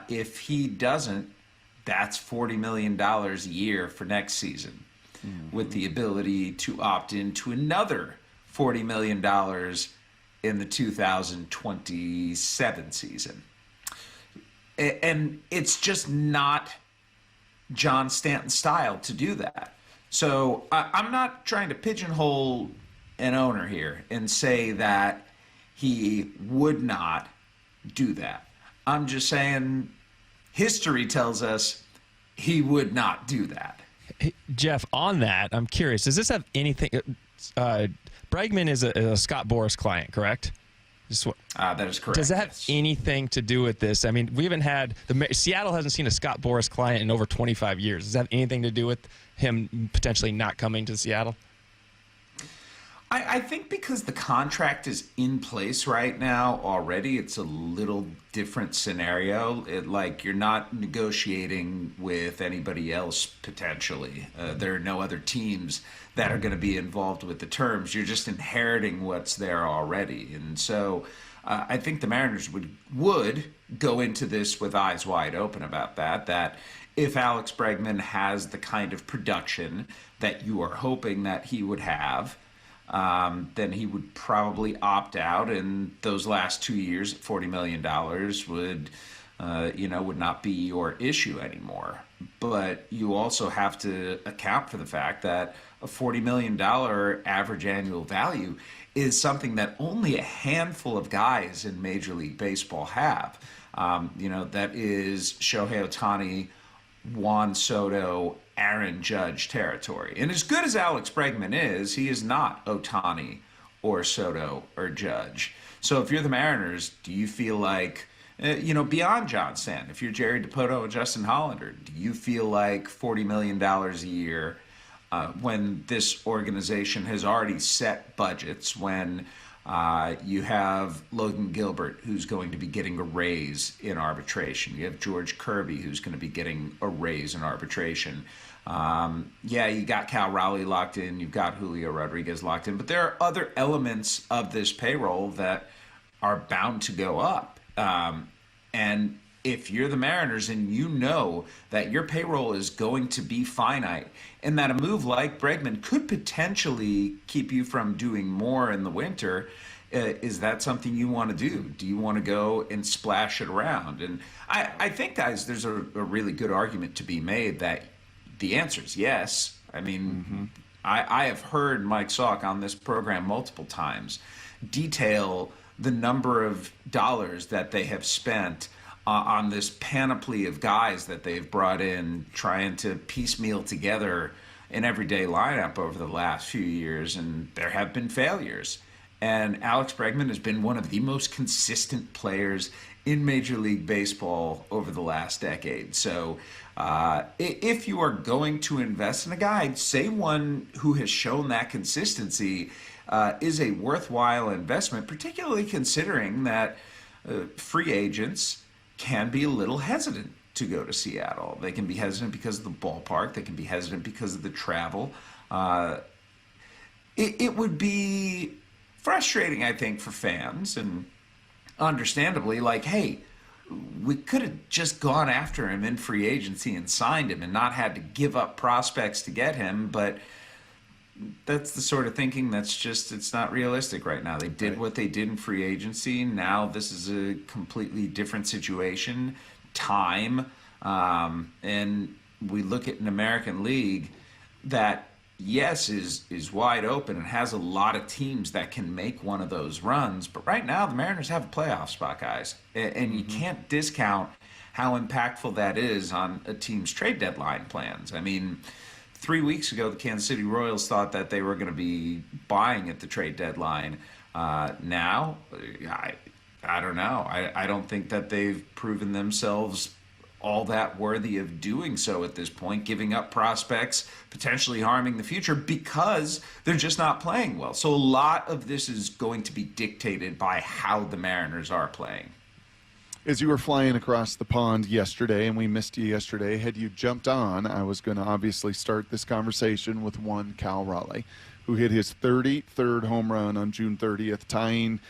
if he doesn't, that's $40 million a year for next season, with the ability to opt into another $40 million in the 2027 season. And it's just not John Stanton's style to do that. So I'm not trying to pigeonhole an owner here and say that he would not do that. I'm just saying history tells us he would not do that. Hey, Jeff, on that, I'm curious, does this have anything... Bregman is a Scott Boras client, correct? That is correct. Does that have anything to do with this? I mean, we haven't had Seattle hasn't seen a Scott Boras client in over 25 years. Does that have anything to do with him potentially not coming to Seattle? I think because the contract is in place right now already, it's a little different scenario. You're not negotiating with anybody else potentially. There are no other teams that are going to be involved with the terms. You're just inheriting what's there already. And so I think the Mariners would go into this with eyes wide open about that if Alex Bregman has the kind of production that you are hoping that he would have, then he would probably opt out, and those last 2 years at $40 million would not be your issue anymore. But you also have to account for the fact that a $40 million average annual value is something that only a handful of guys in Major League Baseball have. That is Shohei Ohtani, Juan Soto, Aaron Judge territory. And as good as Alex Bregman is, he is not Ohtani or Soto or Judge. So if you're the Mariners, do you feel like, beyond John Stanton, if you're Jerry Dipoto and Justin Hollander, do you feel like $40 million a year when this organization has already set budgets, when you have Logan Gilbert, who's going to be getting a raise in arbitration. You have George Kirby, who's going to be getting a raise in arbitration. You got Cal Raleigh locked in. You've got Julio Rodriguez locked in. But there are other elements of this payroll that are bound to go up. And if you're the Mariners and you know that your payroll is going to be finite and that a move like Bregman could potentially keep you from doing more in the winter, is that something you want to do? Do you want to go and splash it around? And I think, guys, there's a really good argument to be made that the answer is yes. I mean, I have heard Mike Salk on this program multiple times detail the number of dollars that they have spent on this panoply of guys that they've brought in, trying to piecemeal together an everyday lineup over the last few years, and there have been failures. And Alex Bregman has been one of the most consistent players in Major League Baseball over the last decade. So if you are going to invest in a guy, say one who has shown that consistency is a worthwhile investment, particularly considering that free agents can be a little hesitant to go to Seattle. They can be hesitant because of the ballpark. They can be hesitant because of the travel. It would be frustrating, I think, for fans, and understandably, like, hey, we could have just gone after him in free agency and signed him and not had to give up prospects to get him, but that's the sort of thinking that's just, it's not realistic right now. They did what they did in free agency. Now this is a completely different situation, time, and we look at an American League that, yes, is wide open and has a lot of teams that can make one of those runs. But right now, the Mariners have a playoff spot, guys. And you can't discount how impactful that is on a team's trade deadline plans. I mean, 3 weeks ago, the Kansas City Royals thought that they were going to be buying at the trade deadline. Now, I don't know. I don't think that they've proven themselves all that worthy of doing so at this point, giving up prospects, potentially harming the future because they're just not playing well. So a lot of this is going to be dictated by how the Mariners are playing. As you were flying across the pond yesterday, and we missed you yesterday, had you jumped on, I was going to obviously start this conversation with one Cal Raleigh, who hit his 33rd home run on June 30th, tying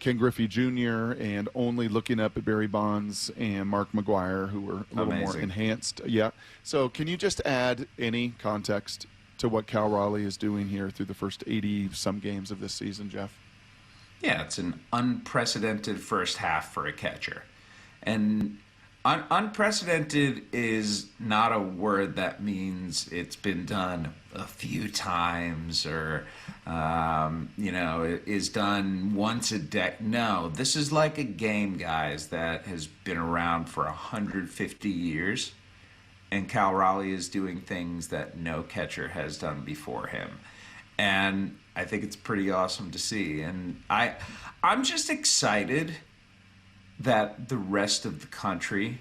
Ken Griffey Jr. and only looking up at Barry Bonds and Mark McGwire, who were a little more enhanced. Yeah. So can you just add any context to what Cal Raleigh is doing here through the first 80-some games of this season, Jeff? Yeah, it's an unprecedented first half for a catcher. And unprecedented is not a word that means it's been done a few times or, is done once a decade. No, this is like a game, guys, that has been around for 150 years. And Cal Raleigh is doing things that no catcher has done before him. And I think it's pretty awesome to see. And I'm just excited that the rest of the country,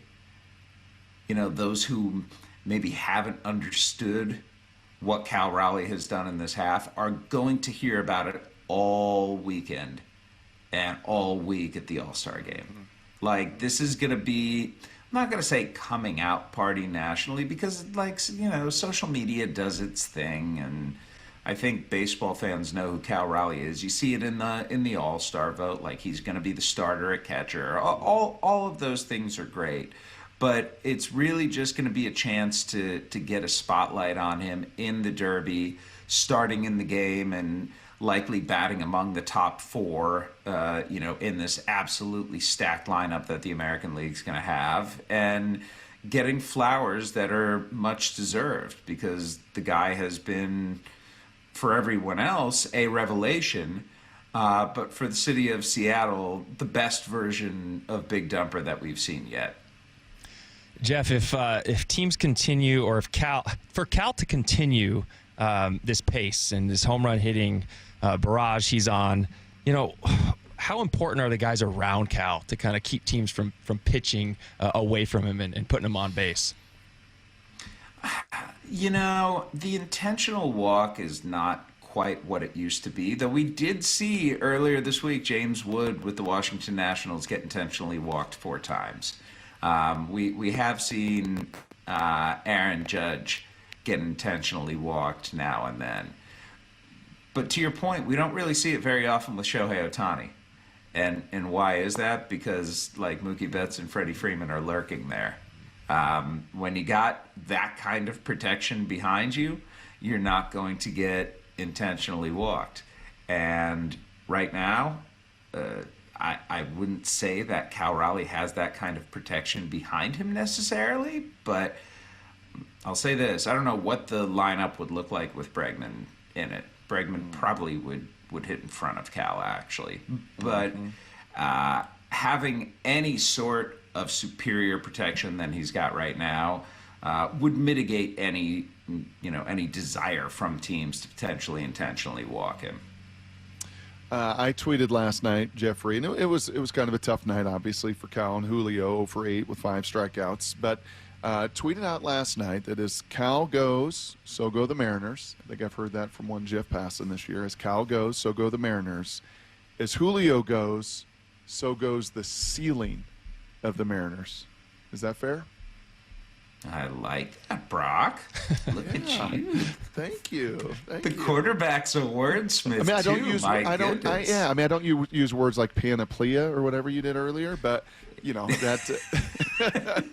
those who maybe haven't understood what Cal Raleigh has done in this half are going to hear about it all weekend and all week at the All-Star game. Like, this is going to be, I'm not going to say coming out party nationally because, social media does its thing, and I think baseball fans know who Cal Raleigh is. You see it in the All-Star vote, like he's going to be the starter at catcher. All of those things are great, but it's really just going to be a chance to get a spotlight on him in the Derby, starting in the game and likely batting among the top four, in this absolutely stacked lineup that the American League's going to have, and getting flowers that are much deserved because the guy has been, for everyone else, a revelation, but for the city of Seattle, the best version of Big Dumper that we've seen yet. Jeff, if teams continue, or if Cal to continue this pace and this home run hitting barrage he's on, how important are the guys around Cal to kind of keep teams from pitching away from him and putting him on base? The intentional walk is not quite what it used to be, though we did see earlier this week James Wood with the Washington Nationals get intentionally walked 4 times. We have seen Aaron Judge get intentionally walked now and then. But to your point, we don't really see it very often with Shohei Ohtani. And why is that? Because like Mookie Betts and Freddie Freeman are lurking there. When you got that kind of protection behind you, you're not going to get intentionally walked. And right now, I wouldn't say that Cal Raleigh has that kind of protection behind him necessarily, but I'll say this. I don't know what the lineup would look like with Bregman in it. Bregman probably would hit in front of Cal, actually. But having any sort of superior protection than he's got right now would mitigate any desire from teams to potentially intentionally walk him. I tweeted last night, Jeffrey, and it was kind of a tough night, obviously, for Cal and Julio, 0 for 8 with 5 strikeouts. But tweeted out last night that as Cal goes, so go the Mariners. I think I've heard that from one Jeff Passan this year. As Cal goes, so go the Mariners. As Julio goes, so goes the ceiling of the Mariners. Is that fair? I like that, Brock. Look at you. Thank you. The quarterback's a wordsmith. I don't too. use. My I don't. goodness. I don't use words like panoplia or whatever you did earlier. But that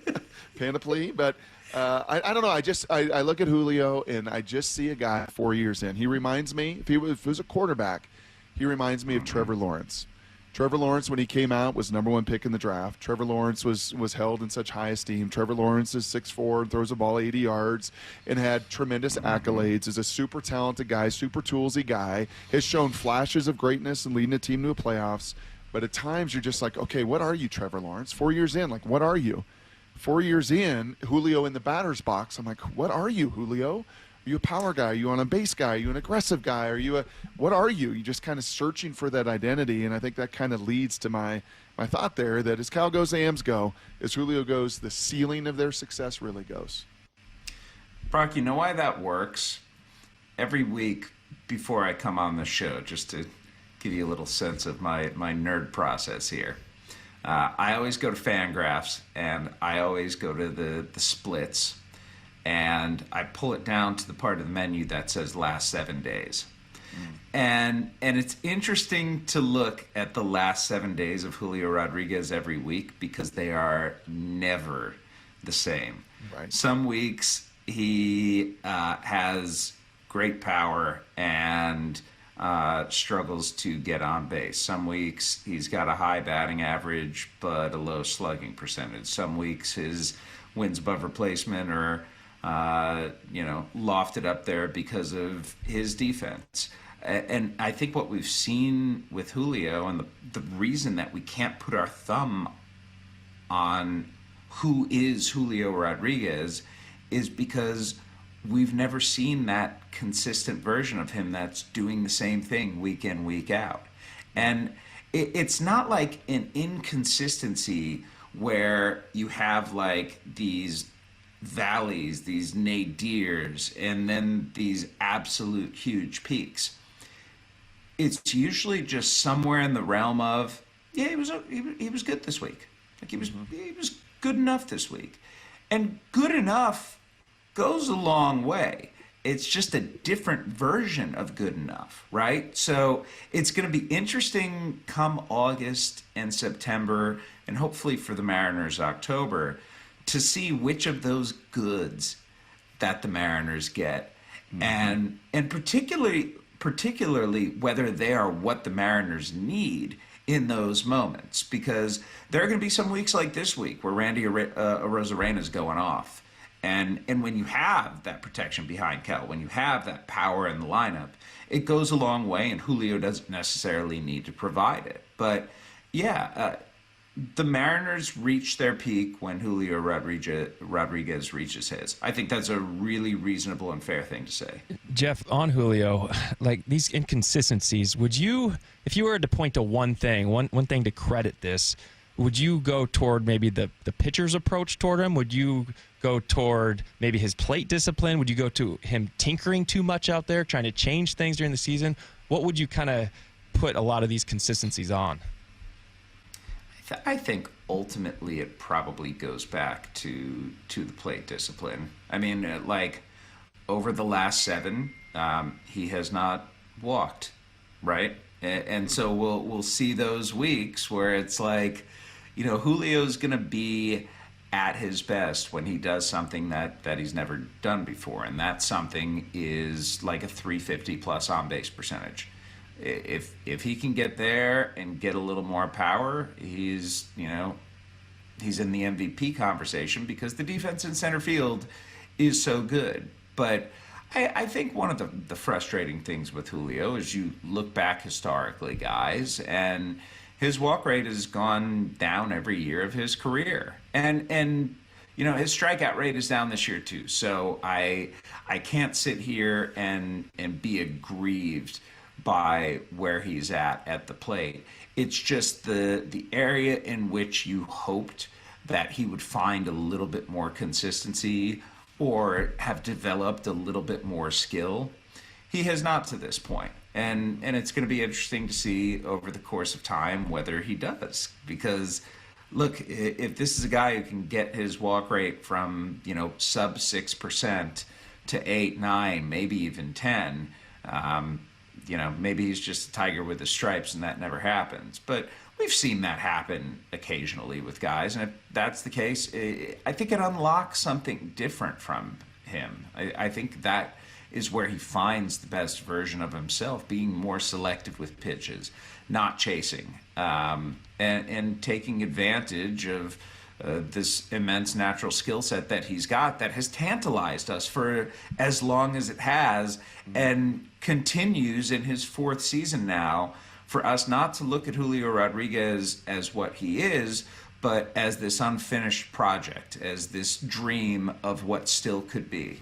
panoply. But I don't know. I look at Julio and I just see a guy 4 years in. He reminds me. If he was a quarterback, he reminds me of Trevor Lawrence. Trevor Lawrence, when he came out, was #1 pick in the draft. Trevor Lawrence was held in such high esteem. Trevor Lawrence is 6'4", and throws a ball 80 yards, and had tremendous accolades. Is a super talented guy, super toolsy guy. Has shown flashes of greatness and leading a team to a playoffs. But at times, you're just like, okay, what are you, Trevor Lawrence? 4 years in, like, what are you? 4 years in, Julio in the batter's box. I'm like, what are you, Julio? Are you a power guy? Are you on a base guy? Are you an aggressive guy? What are you? You're just kind of searching for that identity, and I think that kind of leads to my thought there that as Cal goes, the Ams go. As Julio goes, the ceiling of their success really goes. Brock, you know why that works? Every week before I come on the show, just to give you a little sense of my nerd process here, I always go to Fangraphs, and I always go to the splits, and I pull it down to the part of the menu that says last 7 days. And it's interesting to look at the last 7 days of Julio Rodriguez every week because they are never the same. Right. Some weeks he has great power and struggles to get on base. Some weeks he's got a high batting average but a low slugging percentage. Some weeks his wins above replacement or lofted up there because of his defense. And I think what we've seen with Julio, and the reason that we can't put our thumb on who is Julio Rodriguez is because we've never seen that consistent version of him that's doing the same thing week in, week out. And it's not like an inconsistency where you have like these valleys, these nadirs, and then these absolute huge peaks. It's usually just somewhere in the realm of, he was good this week. Like he was good enough this week. And good enough goes a long way. It's just a different version of good enough, right? So it's going to be interesting come August and September, and hopefully for the Mariners October, to see which of those goods that the Mariners get, and particularly whether they are what the Mariners need in those moments, because there are going to be some weeks like this week where Randy Arozarena is going off, and when you have that protection behind Cal, when you have that power in the lineup, it goes a long way, and Julio doesn't necessarily need to provide it. But the Mariners reach their peak when Julio Rodriguez reaches his. I think that's a really reasonable and fair thing to say. Jeff, on Julio, like these inconsistencies, would you, if you were to point to one thing to credit this, would you go toward maybe the pitcher's approach toward him? Would you go toward maybe his plate discipline? Would you go to him tinkering too much out there, trying to change things during the season? What would you kind of put a lot of these consistencies on? I think ultimately it probably goes back to the plate discipline. I mean, like over the last 7, he has not walked, right? And so we'll see those weeks where it's like, Julio's going to be at his best when he does something that he's never done before. And that something is like a 350 plus on base percentage. If he can get there and get a little more power, he's in the MVP conversation because the defense in center field is so good. But I think one of the frustrating things with Julio is you look back historically, guys, and his walk rate has gone down every year of his career. And his strikeout rate is down this year too. So I can't sit here and be aggrieved by where he's at the plate. It's just the area in which you hoped that he would find a little bit more consistency or have developed a little bit more skill. He has not to this point. And it's going to be interesting to see over the course of time whether he does. Because, look, if this is a guy who can get his walk rate from, sub 6% to 8, 9, maybe even 10, maybe he's just a tiger with his stripes and that never happens. But we've seen that happen occasionally with guys. And if that's the case, I think it unlocks something different from him. I think that is where he finds the best version of himself, being more selective with pitches, not chasing, and taking advantage of this immense natural skill set that he's got that has tantalized us for as long as it has and continues in his 4th season now for us not to look at Julio Rodriguez as what he is, but as this unfinished project, as this dream of what still could be.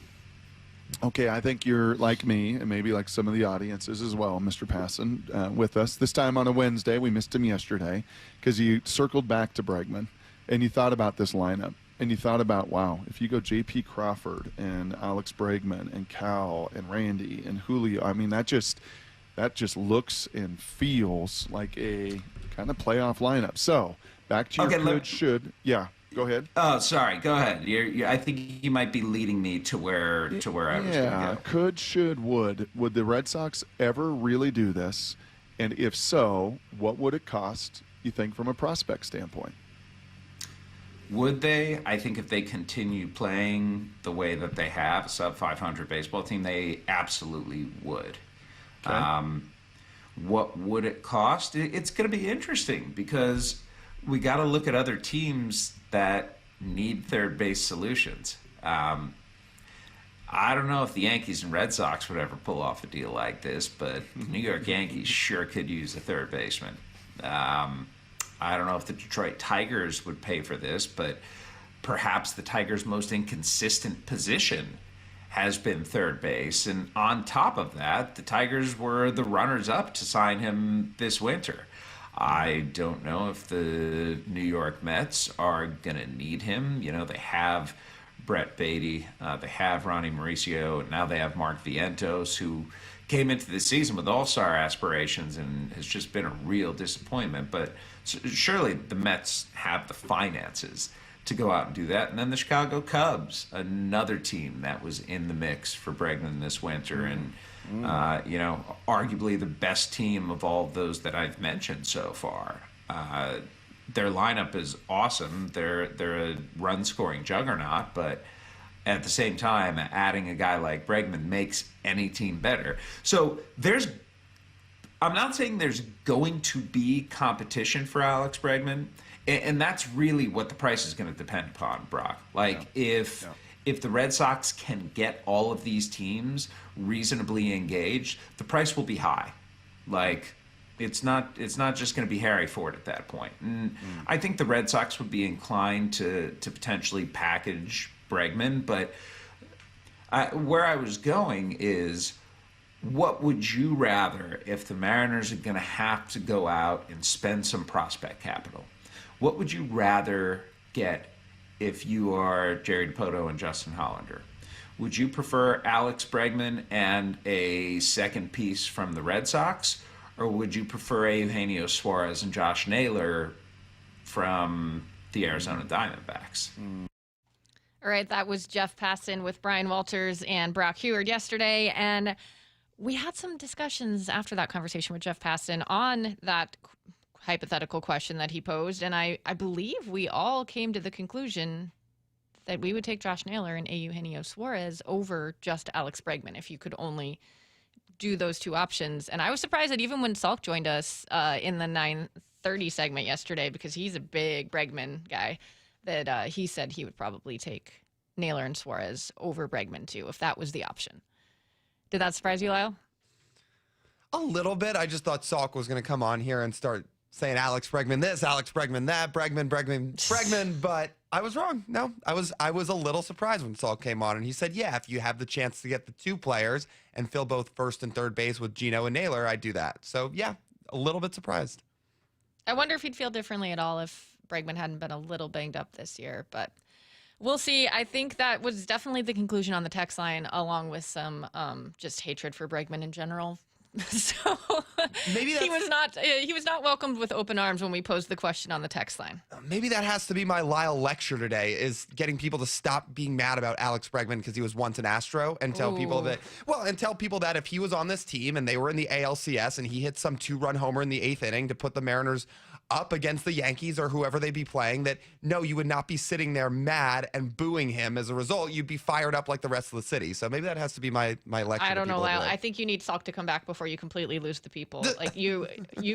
Okay, I think you're like me, and maybe like some of the audiences as well, Mr. Passan, with us. This time on a Wednesday. We missed him yesterday because you circled back to Bregman, and you thought about this lineup, and you thought about, wow, if you go J.P. Crawford and Alex Bregman and Cal and Randy and Julio, I mean, that just looks and feels like a kind of playoff lineup. So back to your should. Yeah. Go ahead. Oh, sorry. Go ahead. I think you might be leading me to where I was going to go. Could, should, would. Would the Red Sox ever really do this? And if so, what would it cost, you think, from a prospect standpoint? Would they? I think if they continue playing the way that they have, a sub-500 baseball team, they absolutely would. Okay. What would it cost? It's going to be interesting because we got to look at other teams that need third base solutions. I don't know if the Yankees and Red Sox would ever pull off a deal like this, but the New York Yankees sure could use a third baseman. I don't know if the Detroit Tigers would pay for this, but perhaps the Tigers' most inconsistent position has been third base. And on top of that, the Tigers were the runners-up to sign him this winter. I don't know if the New York Mets are going to need him. They have Brett Beatty, they have Ronnie Mauricio, and now they have Mark Vientos, who came into the season with all-star aspirations and has just been a real disappointment. But surely the Mets have the finances to go out and do that. And then the Chicago Cubs, another team that was in the mix for Bregman this winter. And arguably the best team of all of those that I've mentioned so far. Their lineup is awesome. They're a run-scoring juggernaut, but at the same time, adding a guy like Bregman makes any team better. So I'm not saying there's going to be competition for Alex Bregman, and that's really what the price is going to depend upon, Brock. If the Red Sox can get all of these teams reasonably engaged, the price will be high. It's not just going to be Harry Ford at that point. And I think the Red Sox would be inclined to potentially package Bregman, but where I was going is, what would you rather if the Mariners are going to have to go out and spend some prospect capital? What would you rather get if you are Jerry Dipoto and Justin Hollander? Would you prefer Alex Bregman and a second piece from the Red Sox, or would you prefer Eugenio Suarez and Josh Naylor from the Arizona Diamondbacks? All right, that was Jeff Passan with Brian Walters and Brock Heward yesterday. And We had some discussions after that conversation with Jeff Passan on that hypothetical question that he posed, and I believe we all came to the conclusion that we would take Josh Naylor and Eugenio Suarez over just Alex Bregman if you could only do those two options. And I was surprised that even when Salk joined us in the 9:30 segment yesterday, because he's a big Bregman guy, that he said he would probably take Naylor and Suarez over Bregman too, if that was the option. Did that surprise you, Lyle? A little bit. I just thought Salk was going to come on here and start saying Alex Bregman this, Alex Bregman that, Bregman, but I was wrong. No, I was a little surprised when Salk came on and he said, yeah, if you have the chance to get the two players and fill both first and third base with Gino and Naylor, I'd do that. So yeah, a little bit surprised. I wonder if he'd feel differently at all if Bregman hadn't been a little banged up this year, but we'll see. I think that was definitely the conclusion on the text line, along with some just hatred for Bregman in general. So maybe he was not welcomed with open arms when we posed the question on the text line. Maybe that has to be my Lyle lecture today, is getting people to stop being mad about Alex Bregman because he was once an Astro, and tell people that if he was on this team and they were in the ALCS and he hit some 2-run homer in the 8th inning to put the Mariners up against the Yankees or whoever they be playing, that no, you would not be sitting there mad and booing him as a result. You'd be fired up like the rest of the city. So maybe that has to be my lecture. I don't know, Lyle. I think you need Salk to come back before you completely lose the people. Like you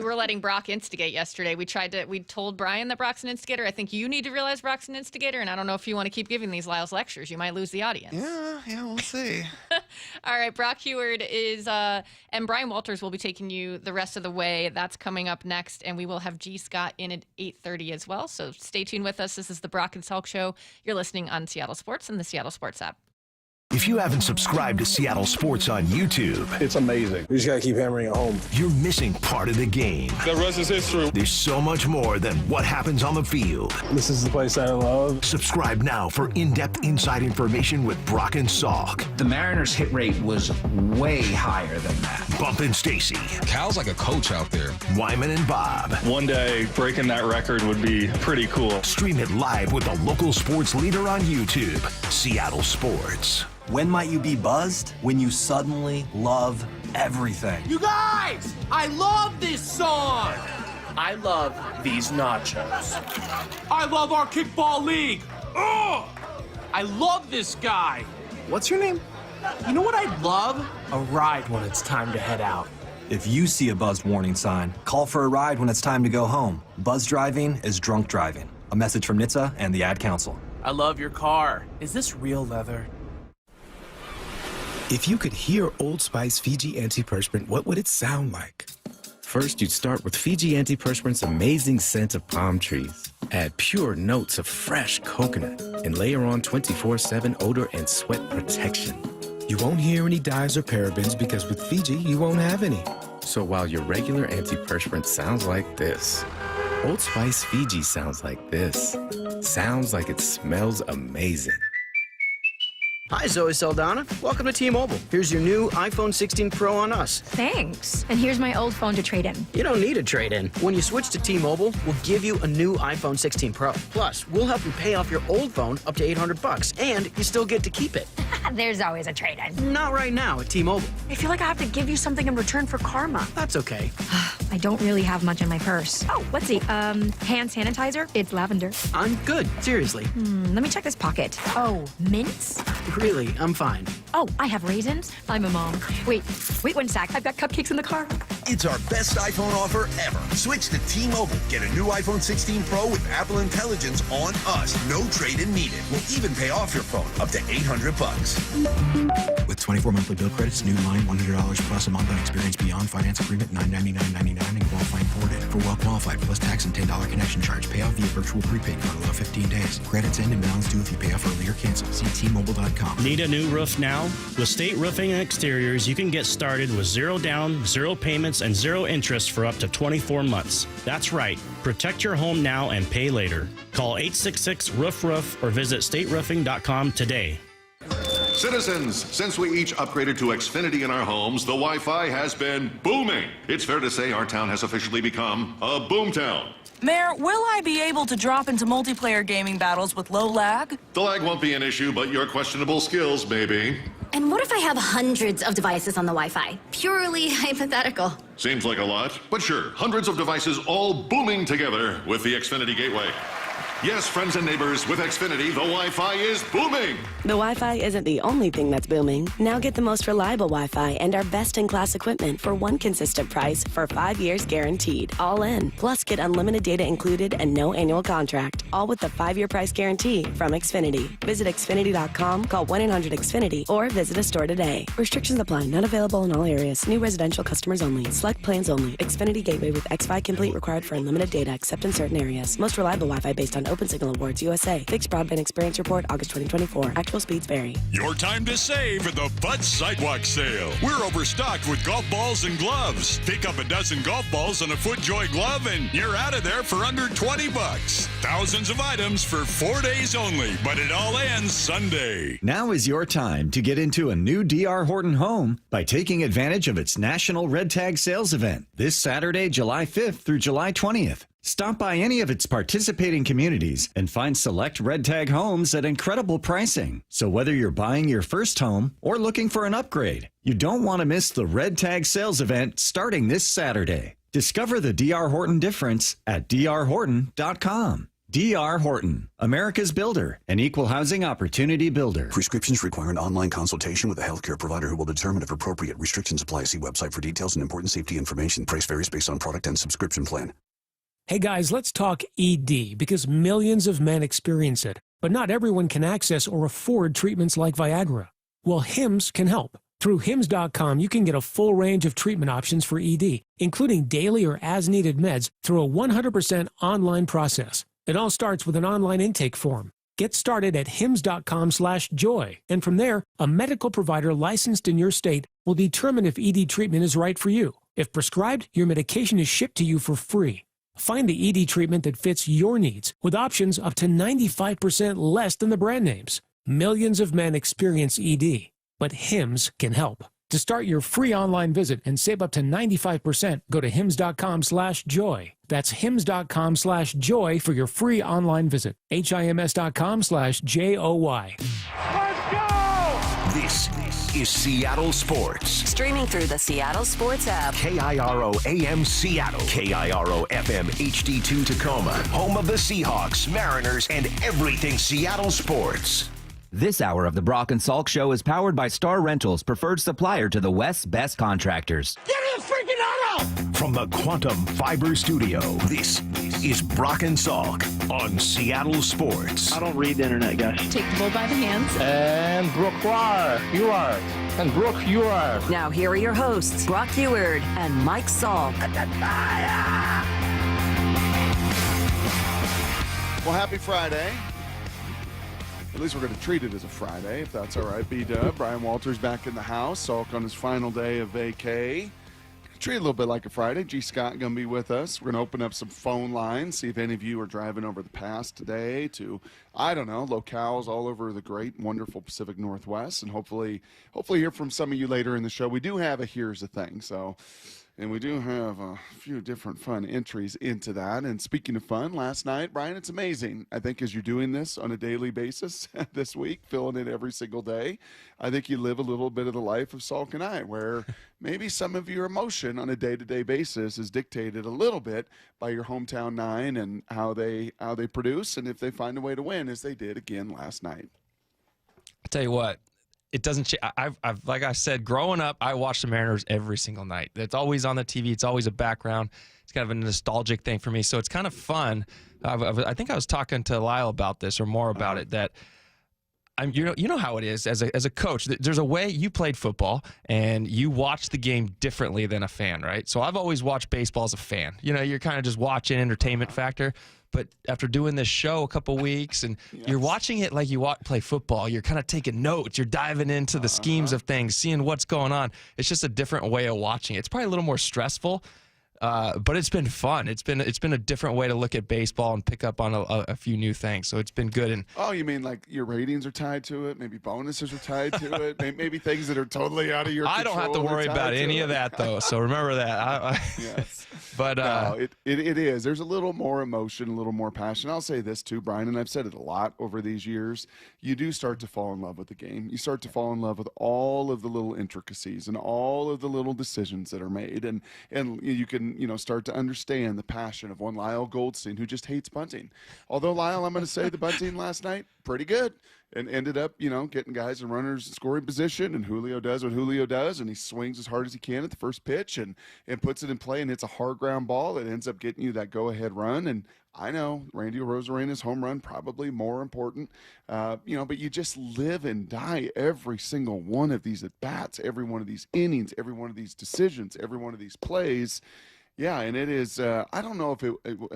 were letting Brock instigate yesterday. We told Brian that Brock's an instigator. I think you need to realize Brock's an instigator, and I don't know if you want to keep giving these Lyle's lectures. You might lose the audience. Yeah, we'll see. All right, Brock Heward is, and Brian Walters will be taking you the rest of the way. That's coming up next, and we will have G. Scott in at 8:30 as well. So stay tuned with us. This is the Brock and Salk Show. You're listening on Seattle Sports and the Seattle Sports app. If you haven't subscribed to Seattle Sports on YouTube, it's amazing. You just got to keep hammering it home. You're missing part of the game. The rest is history. There's so much more than what happens on the field. This is the place I love. Subscribe now for in-depth inside information with Brock and Salk. The Mariners' hit rate was way higher than that. Bump and Stacy. Cal's like a coach out there. Wyman and Bob. One day, breaking that record would be pretty cool. Stream it live with the local sports leader on YouTube, Seattle Sports. When might you be buzzed? When you suddenly love everything. You guys, I love this song. I love these nachos. I love our kickball league. Ugh! I love this guy. What's your name? You know what I'd love? A ride when it's time to head out. If you see a buzzed warning sign, call for a ride when it's time to go home. Buzz driving is drunk driving. A message from NHTSA and the Ad Council. I love your car. Is this real leather? If you could hear Old Spice Fiji Antiperspirant, what would it sound like? First, you'd start with Fiji Antiperspirant's amazing scent of palm trees. Add pure notes of fresh coconut and layer on 24/7 odor and sweat protection. You won't hear any dyes or parabens because with Fiji, you won't have any. So while your regular antiperspirant sounds like this, Old Spice Fiji sounds like this. Sounds like it smells amazing. Hi, Zoe Saldana. Welcome to T-Mobile. Here's your new iPhone 16 Pro on us. Thanks. And here's my old phone to trade in. You don't need a trade-in. When you switch to T-Mobile, we'll give you a new iPhone 16 Pro. Plus, we'll help you pay off your old phone up to $800, and you still get to keep it. There's always a trade-in. Not right now at T-Mobile. I feel like I have to give you something in return for karma. That's okay. I don't really have much in my purse. Oh, let's see. Hand sanitizer. It's lavender. I'm good. Seriously. Let me check this pocket. Oh, mints? Really, I'm fine. Oh, I have raisins. I'm a mom. Wait 1 sec. I've got cupcakes in the car. It's our best iPhone offer ever. Switch to T-Mobile. Get a new iPhone 16 Pro with Apple Intelligence on us. No trade-in needed. We'll even pay off your phone up to $800. With 24 monthly bill credits, new line $100 plus a month on experience beyond finance agreement $999.99 and qualifying ported. For well qualified plus tax and $10 connection charge. Pay off via virtual prepaid card. Allow 15 days. Credits end and balance due if you pay off early or cancel. See T-Mobile.com. Need a new roof now? With State Roofing and Exteriors, you can get started with 0 down, 0 payments, and 0 interest for up to 24 months. That's right. Protect your home now and pay later. Call 866-ROOF-ROOF or visit stateroofing.com today. Citizens, since we each upgraded to Xfinity in our homes, the Wi-Fi has been booming. It's fair to say our town has officially become a boomtown. Mayor, will I be able to drop into multiplayer gaming battles with low lag? The lag won't be an issue, but your questionable skills may be. And what if I have hundreds of devices on the Wi-Fi? Purely hypothetical. Seems like a lot, but sure, hundreds of devices all booming together with the Xfinity Gateway. Yes, friends and neighbors, with Xfinity, the Wi-Fi is booming. The Wi-Fi isn't the only thing that's booming. Now get the most reliable Wi-Fi and our best-in-class equipment for one consistent price for 5 years guaranteed. All in. Plus, get unlimited data included and no annual contract. All with the 5-year price guarantee from Xfinity. Visit Xfinity.com, call 1-800-XFINITY, or visit a store today. Restrictions apply. Not available in all areas. New residential customers only. Select plans only. Xfinity Gateway with XFi Complete required for unlimited data except in certain areas. Most reliable Wi-Fi based on Open Signal Awards USA. Fixed Broadband Experience Report, August 2024. Actual speeds vary. Your time to save at the Bud Sidewalk Sale. We're overstocked with golf balls and gloves. Pick up a dozen golf balls and a FootJoy glove and you're out of there for under $20. Thousands of items for 4 days only, but it all ends Sunday. Now is your time to get into a new D.R. Horton home by taking advantage of its National Red Tag Sales Event this Saturday, July 5th through July 20th. Stop by any of its participating communities and find select Red Tag homes at incredible pricing. So whether you're buying your first home or looking for an upgrade, you don't want to miss the Red Tag Sales Event starting this Saturday. Discover the D.R. Horton difference at drhorton.com. D.R. Horton, America's builder, an equal housing opportunity builder. Prescriptions require an online consultation with a healthcare provider who will determine if appropriate. Restrictions apply. See website for details and important safety information. Price varies based on product and subscription plan. Hey guys, let's talk ED because millions of men experience it, but not everyone can access or afford treatments like Viagra. Well, Hims can help. Through Hims.com, you can get a full range of treatment options for ED, including daily or as-needed meds through a 100% online process. It all starts with an online intake form. Get started at hims.com/joy, and from there, a medical provider licensed in your state will determine if ED treatment is right for you. If prescribed, your medication is shipped to you for free. Find the ED treatment that fits your needs with options up to 95% less than the brand names. Millions of men experience ED, but Hims can help. To start your free online visit and save up to 95%, go to hims.com/joy. That's hims.com/joy for your free online visit. HIMS.com/JOY. This is Seattle Sports. Streaming through the Seattle Sports app. KIRO AM Seattle. KIRO FM HD2 Tacoma. Home of the Seahawks, Mariners, and everything Seattle sports. This hour of the Brock and Salk Show is powered by Star Rentals, preferred supplier to the West's best contractors. Get in the freaking auto! From the Quantum Fiber Studio, this is Brock and Salk on Seattle Sports. I don't read the internet, guys. Take the bull by the hands. And Brooke, you are. And Brooke, you are. Now here are your hosts, Brock Heward and Mike Salk. Well, happy Friday. At least we're going to treat it as a Friday, if that's all right. B-Dub, Brian Walters back in the house. Salk on his final day of vacay. Treat it a little bit like a Friday. G. Scott going to be with us. We're going to open up some phone lines, see if any of you are driving over the pass today to, I don't know, locales all over the great, wonderful Pacific Northwest, and hopefully hear from some of you later in the show. We do have a Here's the Thing, and we do have a few different fun entries into that. And speaking of fun, last night, Brian, it's amazing. I think as you're doing this on a daily basis this week, filling it every single day, I think you live a little bit of the life of Salk and I, where maybe some of your emotion on a day-to-day basis is dictated a little bit by your hometown nine and how they produce and if they find a way to win, as they did again last night. I'll tell you what. It doesn't. I've like I said, growing up, I watched the Mariners every single night. It's always on the TV. It's always a background. It's kind of a nostalgic thing for me. So it's kind of fun. I think I was talking to Lyle about this or more about it. That you know how it is as a coach. There's a way you played football and you watch the game differently than a fan, right? So I've always watched baseball as a fan. You know, you're kind of just watching entertainment factor. But after doing this show a couple weeks and you're watching it like you play football, you're kind of taking notes. You're diving into the schemes of things, seeing what's going on. It's just a different way of watching it. It's probably a little more stressful But it's been fun. It's been a different way to look at baseball and pick up on a few new things. So it's been good. And oh, you mean like your ratings are tied to it? Maybe bonuses are tied to it? Maybe things that are totally out of your control. I don't have to worry about any of that, though. So remember that. Yes. But no, it is. There's a little more emotion, a little more passion. I'll say this too, Brian, and I've said it a lot over these years. You do start to fall in love with the game. You start to fall in love with all of the little intricacies and all of the little decisions that are made, and you can start to understand the passion of one Lyle Goldstein who just hates bunting. Although Lyle, I'm going to say the bunting last night pretty good, and ended up getting guys and runners in scoring position, and Julio does what Julio does, and he swings as hard as he can at the first pitch and puts it in play and hits a hard ground ball that ends up getting you that go-ahead run. And I know Randy Arozarena's home run probably more important, but you just live and die every single one of these at-bats, every one of these innings, every one of these decisions, every one of these plays. Yeah, and it is, I don't know if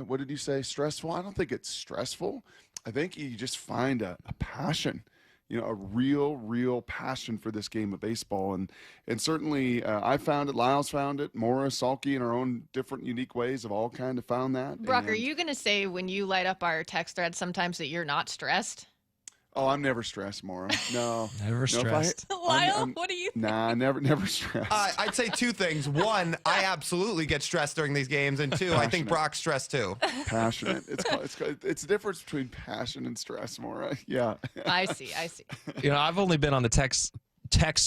what did you say, stressful? I don't think it's stressful. I think you just find a passion, a real passion for this game of baseball. And certainly I found it, Lyle's found it, Morris, Salky in our own different, unique ways have all kind of found that. Brock, are you going to say when you light up our text thread sometimes that you're not stressed? Oh, I'm never stressed, Maura. No. Never stressed. Lyle, what do you think? Nah, never stressed. I'd say two things. One, I absolutely get stressed during these games. And two, I think Brock's stressed too. Passionate. It's the difference between passion and stress, Maura. Yeah. I see. I've only been on the text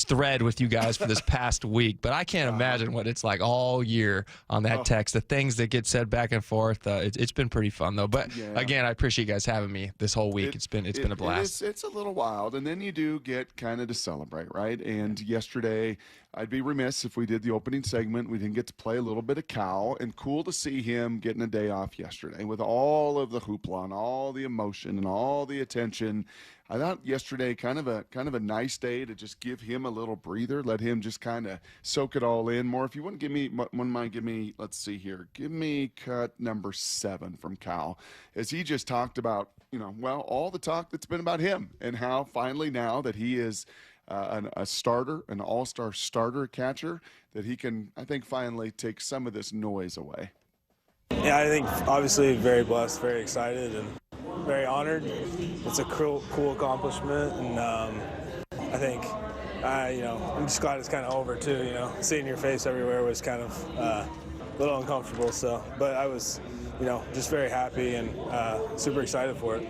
thread with you guys for this past week, but I can't imagine what it's like all year on that text. The things that get said back and forth. It's been pretty fun though. But again, I appreciate you guys having me this whole week. It's been a blast. It's a little wild, and then you do get kind of to celebrate, right? And yesterday, I'd be remiss if we did the opening segment. We didn't get to play a little bit of Cal, and cool to see him getting a day off yesterday with all of the hoopla and all the emotion and all the attention. I thought yesterday kind of a nice day to just give him a little breather, let him just kind of soak it all in more. If you want to give me, let's see here, give me cut number 7 from Cal, as he just talked about, all the talk that's been about him and how finally now that he is a starter, an all-star starter catcher, that he can, I think, finally take some of this noise away. Yeah, I think obviously very blessed, very excited, and very honored. It's a cool accomplishment, and I think I'm just glad it's kind of over too. Seeing your face everywhere was kind of a little uncomfortable. So, but I was, just very happy and super excited for it.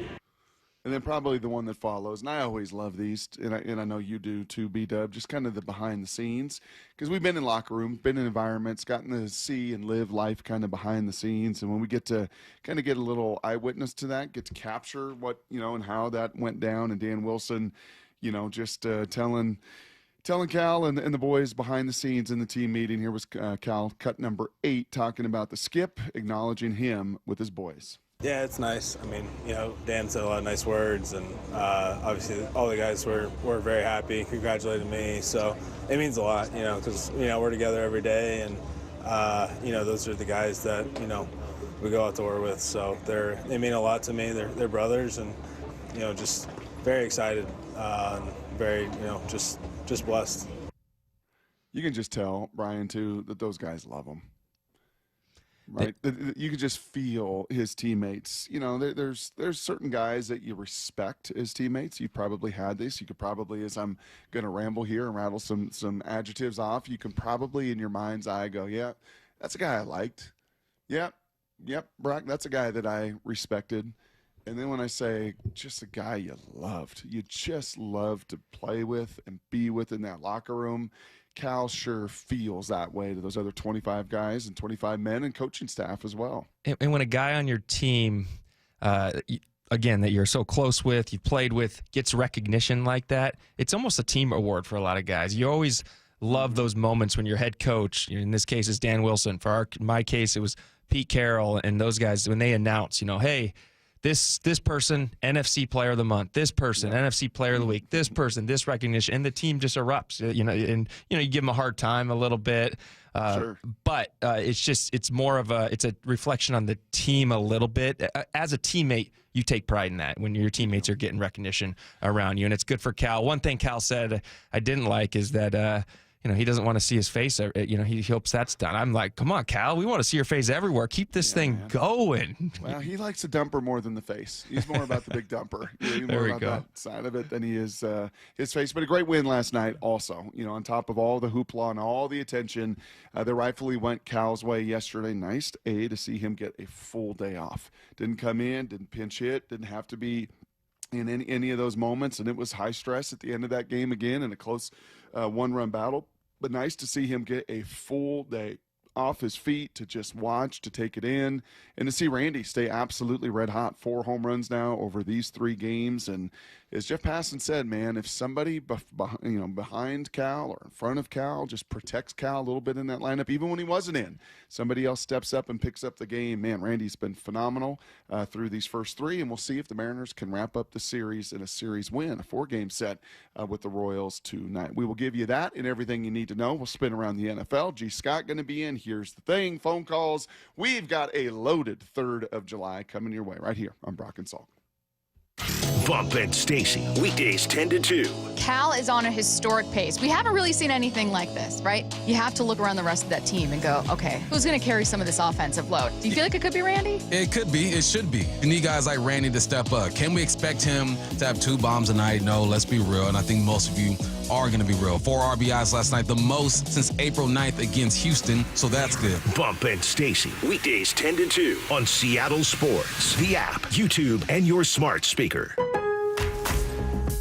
And then probably the one that follows, and I always love these, and I know you do too, B-Dub, just kind of the behind the scenes, because we've been in locker rooms, been in environments, gotten to see and live life kind of behind the scenes, and when we get to kind of get a little eyewitness to that, get to capture what, and how that went down, and Dan Wilson, just telling Cal and the boys behind the scenes in the team meeting. Here was Cal, cut number 8, talking about the skip, acknowledging him with his boys. Yeah, it's nice. I mean, Dan said a lot of nice words, and obviously all the guys were very happy, congratulated me. So it means a lot, because, we're together every day, and, those are the guys that, we go out the door with. So they mean a lot to me. They're brothers, and, just very excited, and very, just blessed. You can just tell, Brian, too, that those guys love him. Right, you could just feel his teammates. There's certain guys that you respect as teammates. You probably had this. You could probably, as I'm going to ramble here and rattle some adjectives off, you can probably in your mind's eye go, yeah, that's a guy I liked. Yep, Brock, that's a guy that I respected. And then when I say just a guy you loved, you just loved to play with and be with in that locker room, Cal sure feels that way to those other 25 guys and 25 men and coaching staff as well. And when a guy on your team, again, that you're so close with, you've played with, gets recognition like that, it's almost a team award for a lot of guys. You always love those moments when your head coach, in this case is Dan Wilson. For my case, it was Pete Carroll and those guys, when they announce, hey, this person, NFC Player of the Month, this person, NFC Player of the Week, this person, this recognition, and the team just erupts, and you give them a hard time a little bit, sure. But it's more of it's a reflection on the team a little bit. As a teammate, you take pride in that when your teammates are getting recognition around you, and it's good for Cal. One thing Cal said I didn't like is that he doesn't want to see his face. He hopes that's done. I'm like, come on, Cal, we want to see your face everywhere. Keep this thing going. Well, he likes the dumper more than the face. He's more about the big dumper. He's more about that side of it than he is his face. But a great win last night also. On top of all the hoopla and all the attention that rightfully went Cal's way yesterday. Nice to see him get a full day off. Didn't come in, didn't pinch hit, didn't have to be in any of those moments, and it was high stress at the end of that game again in a close one-run battle. But nice to see him get a full day off his feet to just watch, to take it in, and to see Randy stay absolutely red hot. 4 home runs now over these 3 games. And as Jeff Passan said, man, if somebody behind Cal or in front of Cal just protects Cal a little bit in that lineup, even when he wasn't in, somebody else steps up and picks up the game. Man, Randy's been phenomenal through these first 3, and we'll see if the Mariners can wrap up the series in a series win, a 4-game set with the Royals tonight. We will give you that and everything you need to know. We'll spin around the NFL. G. Scott going to be in. Here's the thing, phone calls. We've got a loaded 3rd of July coming your way right here on Brock and Salk. Bump and Stacy, weekdays 10 to 2. Cal is on a historic pace. We haven't really seen anything like this, right? You have to look around the rest of that team and go, okay, who's going to carry some of this offensive load? Do you feel like it could be Randy? It could be. It should be. You need guys like Randy to step up. Can we expect him to have 2 bombs a night? No, let's be real. And I think most of you are going to be real. 4 RBIs last night, the most since April 9th against Houston, so that's good. Bump and Stacy, weekdays 10 to 2 on Seattle Sports, the app, YouTube, and your smart speaker.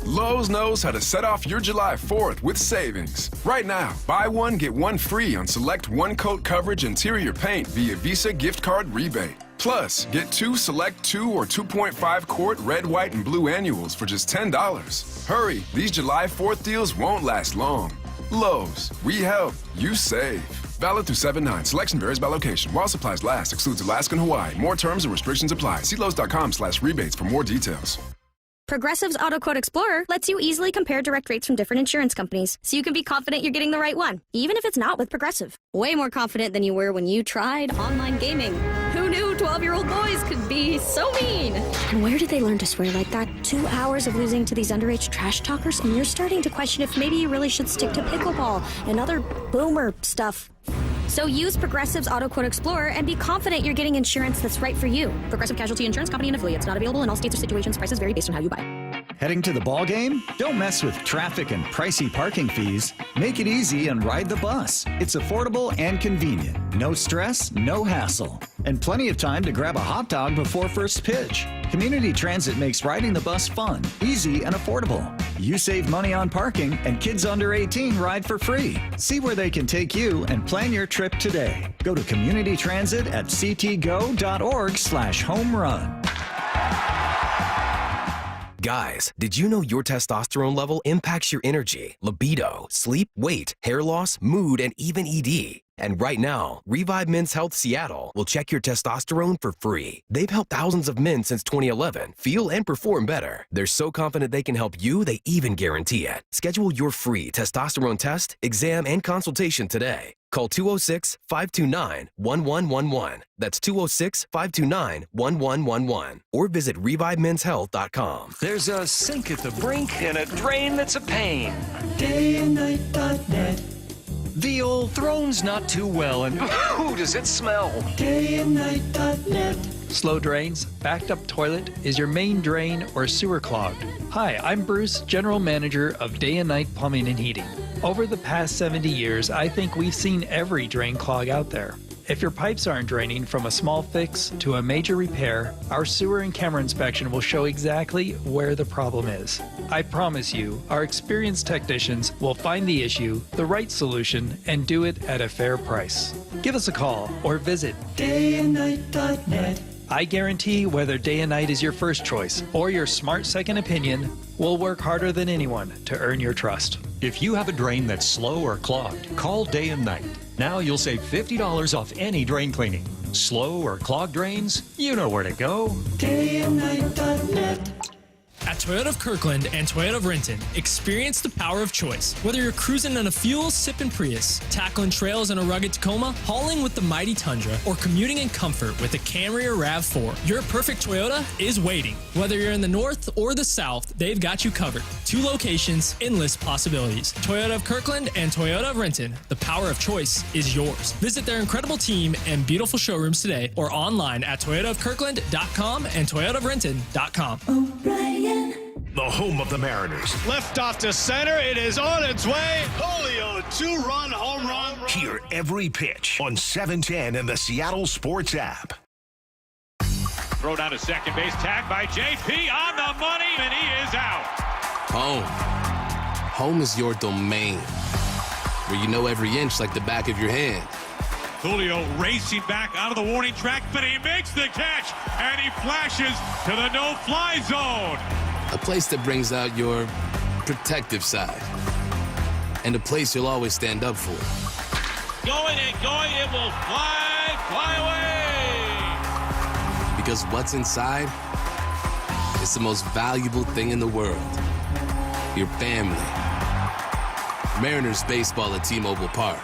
Lowe's knows how to set off your July 4th with savings. Right now, buy one, get one free on select one-coat coverage interior paint via Visa gift card rebate. Plus, get 2 select 2 or 2.5 quart red, white, and blue annuals for just $10. Hurry, these July 4th deals won't last long. Lowe's, we help, you save. Valid through 7/9. Selection varies by location. While supplies last, excludes Alaska and Hawaii. More terms and restrictions apply. See Lowe's.com/rebates for more details. Progressive's Auto Quote Explorer lets you easily compare direct rates from different insurance companies, so you can be confident you're getting the right one, even if it's not with Progressive. Way more confident than you were when you tried online gaming. Who knew 12-year-old boys could be so mean? And where did they learn to swear like that? 2 hours of losing to these underage trash talkers, and you're starting to question if maybe you really should stick to pickleball and other boomer stuff. So use Progressive's Auto Quote Explorer and be confident you're getting insurance that's right for you. Progressive Casualty Insurance Company and affiliates. Not available in all states or situations. Prices vary based on how you buy. Heading to the ball game? Don't mess with traffic and pricey parking fees. Make it easy and ride the bus. It's affordable and convenient. No stress, no hassle. And plenty of time to grab a hot dog before first pitch. Community Transit makes riding the bus fun, easy, and affordable. You save money on parking, and kids under 18 ride for free. See where they can take you and plan your trip today. Go to Community Transit at ctgo.org/homerun. Guys, did you know your testosterone level impacts your energy, libido, sleep, weight, hair loss, mood, and even ED? And right now, Revive Men's Health Seattle will check your testosterone for free. They've helped thousands of men since 2011 feel and perform better. They're so confident they can help you, they even guarantee it. Schedule your free testosterone test, exam, and consultation today. Call 206-529-1111. That's 206-529-1111. Or visit ReviveMen'sHealth.com. There's a sink at the brink and a drain that's a pain. Dayandnight.net. The old throne's not too well, and ooh, does it smell? Dayandnight.net. Slow drains, backed up toilet, is your main drain or sewer clogged? Hi, I'm Bruce, General Manager of Day and Night Plumbing and Heating. Over the past 70 years, I think we've seen every drain clog out there. If your pipes aren't draining from a small fix to a major repair, our sewer and camera inspection will show exactly where the problem is. I promise you, our experienced technicians will find the issue, the right solution, and do it at a fair price. Give us a call or visit dayandnight.net. I guarantee whether Day and Night is your first choice or your smart second opinion, we'll work harder than anyone to earn your trust. If you have a drain that's slow or clogged, call Day and Night. Now you'll save $50 off any drain cleaning. Slow or clogged drains? You know where to go. Dayandnight.net. At Toyota of Kirkland and Toyota of Renton, experience the power of choice. Whether you're cruising in a fuel-sipping Prius, tackling trails in a rugged Tacoma, hauling with the mighty Tundra, or commuting in comfort with the Camry or RAV4, your perfect Toyota is waiting. Whether you're in the north or the south, they've got you covered. 2 locations, endless possibilities. Toyota of Kirkland and Toyota of Renton, the power of choice is yours. Visit their incredible team and beautiful showrooms today or online at toyotaofkirkland.com and toyotaofrenton.com. The home of the Mariners. Left off to center. It is on its way. Julio, 2-run home run. Hear every pitch on 710 and the Seattle Sports app. Throw down to second base, tagged by JP on the money, and he is out. Home. Home is your domain, where you know every inch like the back of your hand. Julio racing back out of the warning track, but he makes the catch, and he flashes to the no-fly zone. A place that brings out your protective side, and a place you'll always stand up for. Going, it will fly away. Because what's inside is the most valuable thing in the world. Your family. Mariners baseball at T-Mobile Park.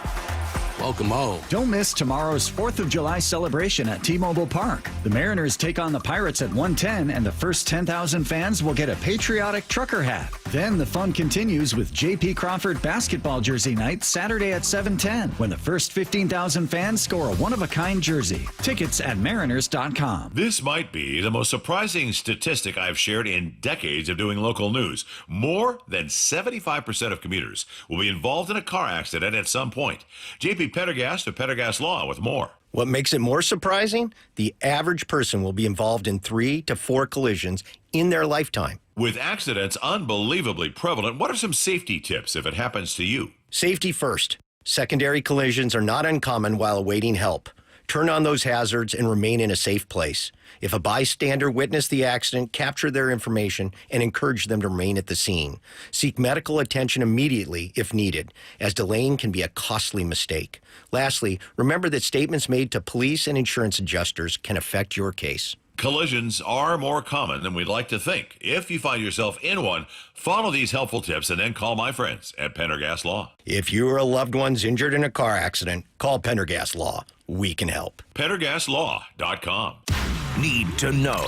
Welcome home. Don't miss tomorrow's 4th of July celebration at T-Mobile Park. The Mariners take on the Pirates at 1:10, and the first 10,000 fans will get a patriotic trucker hat. Then the fun continues with J.P. Crawford basketball jersey night Saturday at 7:10, when the first 15,000 fans score a one-of-a-kind jersey. Tickets at mariners.com. This might be the most surprising statistic I've shared in decades of doing local news. More than 75% of commuters will be involved in a car accident at some point. J.P. Pendergast of Pendergast Law with more. What makes it more surprising? The average person will be involved in 3 to 4 collisions in their lifetime. With accidents unbelievably prevalent, what are some safety tips if it happens to you? Safety first. Secondary collisions are not uncommon while awaiting help. Turn on those hazards and remain in a safe place. If a bystander witnessed the accident, capture their information and encourage them to remain at the scene. Seek medical attention immediately if needed, as delaying can be a costly mistake. Lastly, remember that statements made to police and insurance adjusters can affect your case. Collisions are more common than we'd like to think. If you find yourself in one, follow these helpful tips and then call my friends at Pendergast Law. If you or a loved one's injured in a car accident, call Pendergast Law. We can help. PendergastLaw.com. Need to know.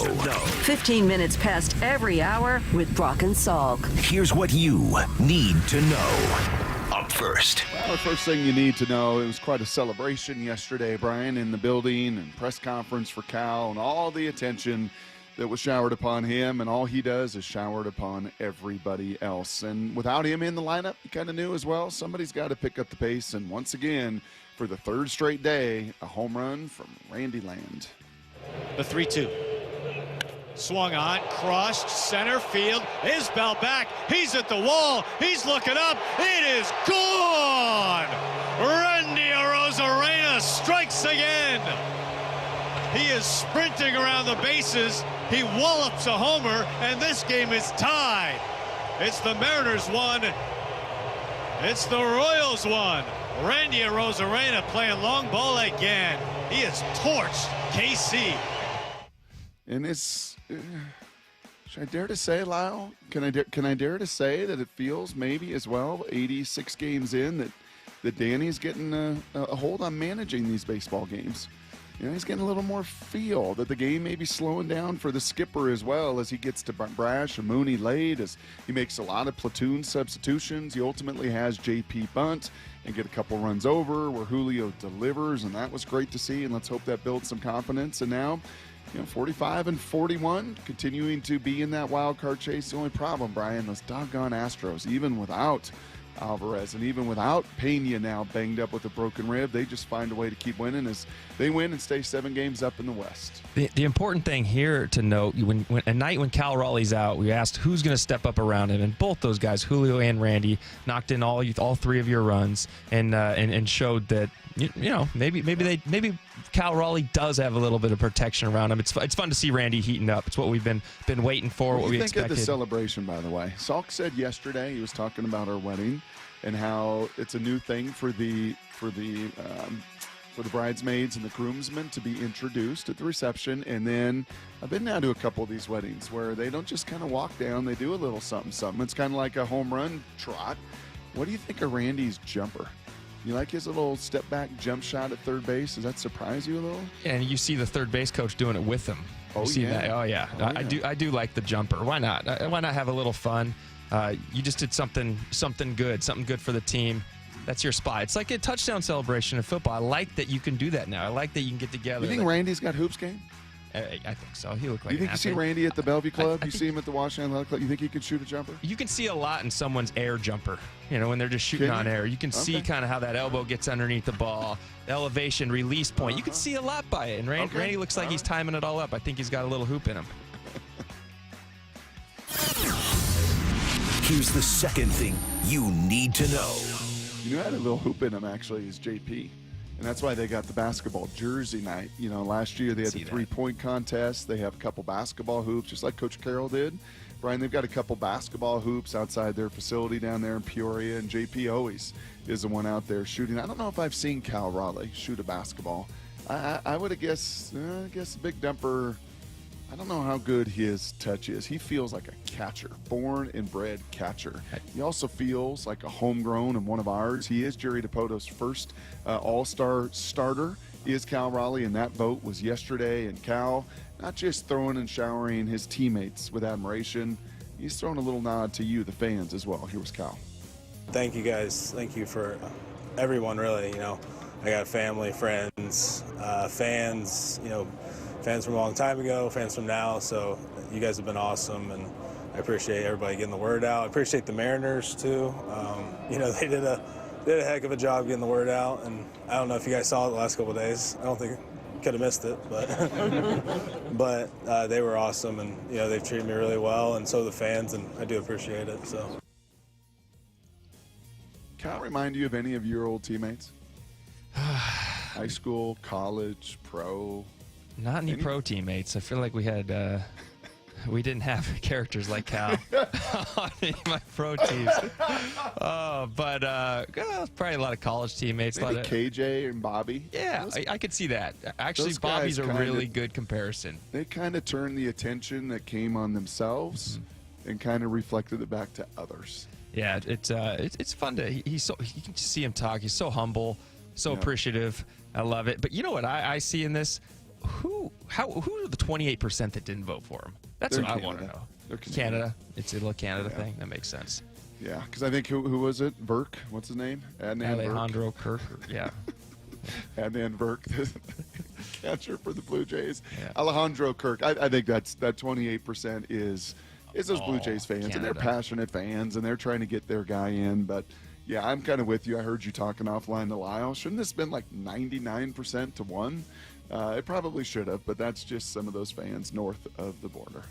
15 minutes past every hour with Brock and Salk. Here's what you need to know. Up first. Well, the first thing you need to know, it was quite a celebration yesterday, Brian, in the building and press conference for Cal, and all the attention that was showered upon him, and all he does is showered upon everybody else. And without him in the lineup, you kind of knew as well, somebody's got to pick up the pace. And once again, for the 3rd straight day, a home run from Randy Land. The 3-2. Swung on, crushed, center field. Isbell back. He's at the wall. He's looking up. It is gone. Randy Arozarena strikes again. He is sprinting around the bases. He wallops a homer, and this game is tied. It's the Mariners 1. It's the Royals 1. Randy Arozarena playing long ball again. He has torched KC. And it's, should I dare to say, Lyle? Can I dare to say that it feels maybe as well, 86 games in, that Danny's getting a hold on managing these baseball games. You know, he's getting a little more feel that the game may be slowing down for the skipper as well as he gets to Brash and Mooney late, as he makes a lot of platoon substitutions. He ultimately has JP bunt and get a couple runs over where Julio delivers, and that was great to see, and let's hope that builds some confidence. And now, 45 and 41, continuing to be in that wild card chase. The only problem, Brian, those doggone Astros, even without Alvarez and even without Pena now banged up with a broken rib, they just find a way to keep winning as they win and stay 7 games up in the West. The important thing here to note, when a night when Cal Raleigh's out, we asked who's going to step up around him, and both those guys, Julio and Randy, knocked in all 3 of your runs and showed that maybe Cal Raleigh does have a little bit of protection around him. It's fun to see Randy heating up. It's what we've been waiting for. What we expected. Think of the celebration, by the way. Salk said yesterday, he was talking about our wedding and how it's a new thing for the for the bridesmaids and the groomsmen to be introduced at the reception. And then I've been now to a couple of these weddings where they don't just kind of walk down, they do a little something, something. It's kind of like a home run trot. What do you think of Randy's jumper? You like his little step back jump shot at third base? Does that surprise you a little? Yeah, and you see the third base coach doing it with him. You see that? Oh yeah. I do like the jumper. Why not? Why not have a little fun? You just did something good for the team. That's your spot. It's like a touchdown celebration in football. I like that you can do that now. I like that you can get together. You think Randy's got hoops game? I think so. He looked like. You think you see Randy at the Bellevue Club? You see him at the Washington Athletic Club? You think he can shoot a jumper? You can see a lot in someone's air jumper. You know, when they're just shooting on air, you can see kind of how that elbow gets underneath the ball, the elevation, release point. You can see a lot by it. And Randy looks like he's timing it all up. I think he's got a little hoop in him. Here's the second thing you need to know. You know, had a little hoop in him, actually, is JP. And that's why they got the basketball jersey night. You know, last year they had the three-point contest. They have a couple basketball hoops, just like Coach Carroll did. Brian, they've got a couple basketball hoops outside their facility down there in Peoria, and JP always is the one out there shooting. I don't know if I've seen Cal Raleigh shoot a basketball. I would have guessed, Big Dumper, I don't know how good his touch is. He feels like a catcher, born and bred catcher. He also feels like a homegrown and one of ours. He is Jerry DiPoto's first all-star starter, is Cal Raleigh, and that vote was yesterday. And Cal, not just throwing and showering his teammates with admiration, he's throwing a little nod to you, the fans, as well. Here was Cal. Thank you, guys. Thank you for everyone, really. You know, I got family, friends, fans, you know, fans from a long time ago, fans from now, so you guys have been awesome, and I appreciate everybody getting the word out. I appreciate the Mariners, too. You know, they did a heck of a job getting the word out, and I don't know if you guys saw it the last couple of days. I don't think could have missed it, but they were awesome, and, you know, they've treated me really well, and so the fans, and I do appreciate it. So, Can I remind you of any of your old teammates? High school, college, pro? Not any pro teammates. I feel like we had, we didn't have characters like Cal on any of my pro teams. But probably a lot of college teammates. Maybe KJ and Bobby. Yeah, I could see that. Actually, Bobby's a really good comparison. They kind of turned the attention that came on themselves and kind of reflected it back to others. Yeah, it's fun to. You can just see him talk. He's so humble, so appreciative. I love it. But you know what I see in this? Who are the 28% that didn't vote for him? That's what I want to know. Canada. It's a little Canada thing. That makes sense. Yeah, because I think who was it? Burke. What's his name? Alejandro Kirk. Yeah. Adnan Burke, the catcher for the Blue Jays. Yeah. Alejandro Kirk. I think that 28% is those Blue Jays fans, Canada. And they're passionate fans, and they're trying to get their guy in. But yeah, I'm kind of with you. I heard you talking offline to Lyle. Shouldn't this have been like 99% to 1? It probably should have, but that's just some of those fans north of the border.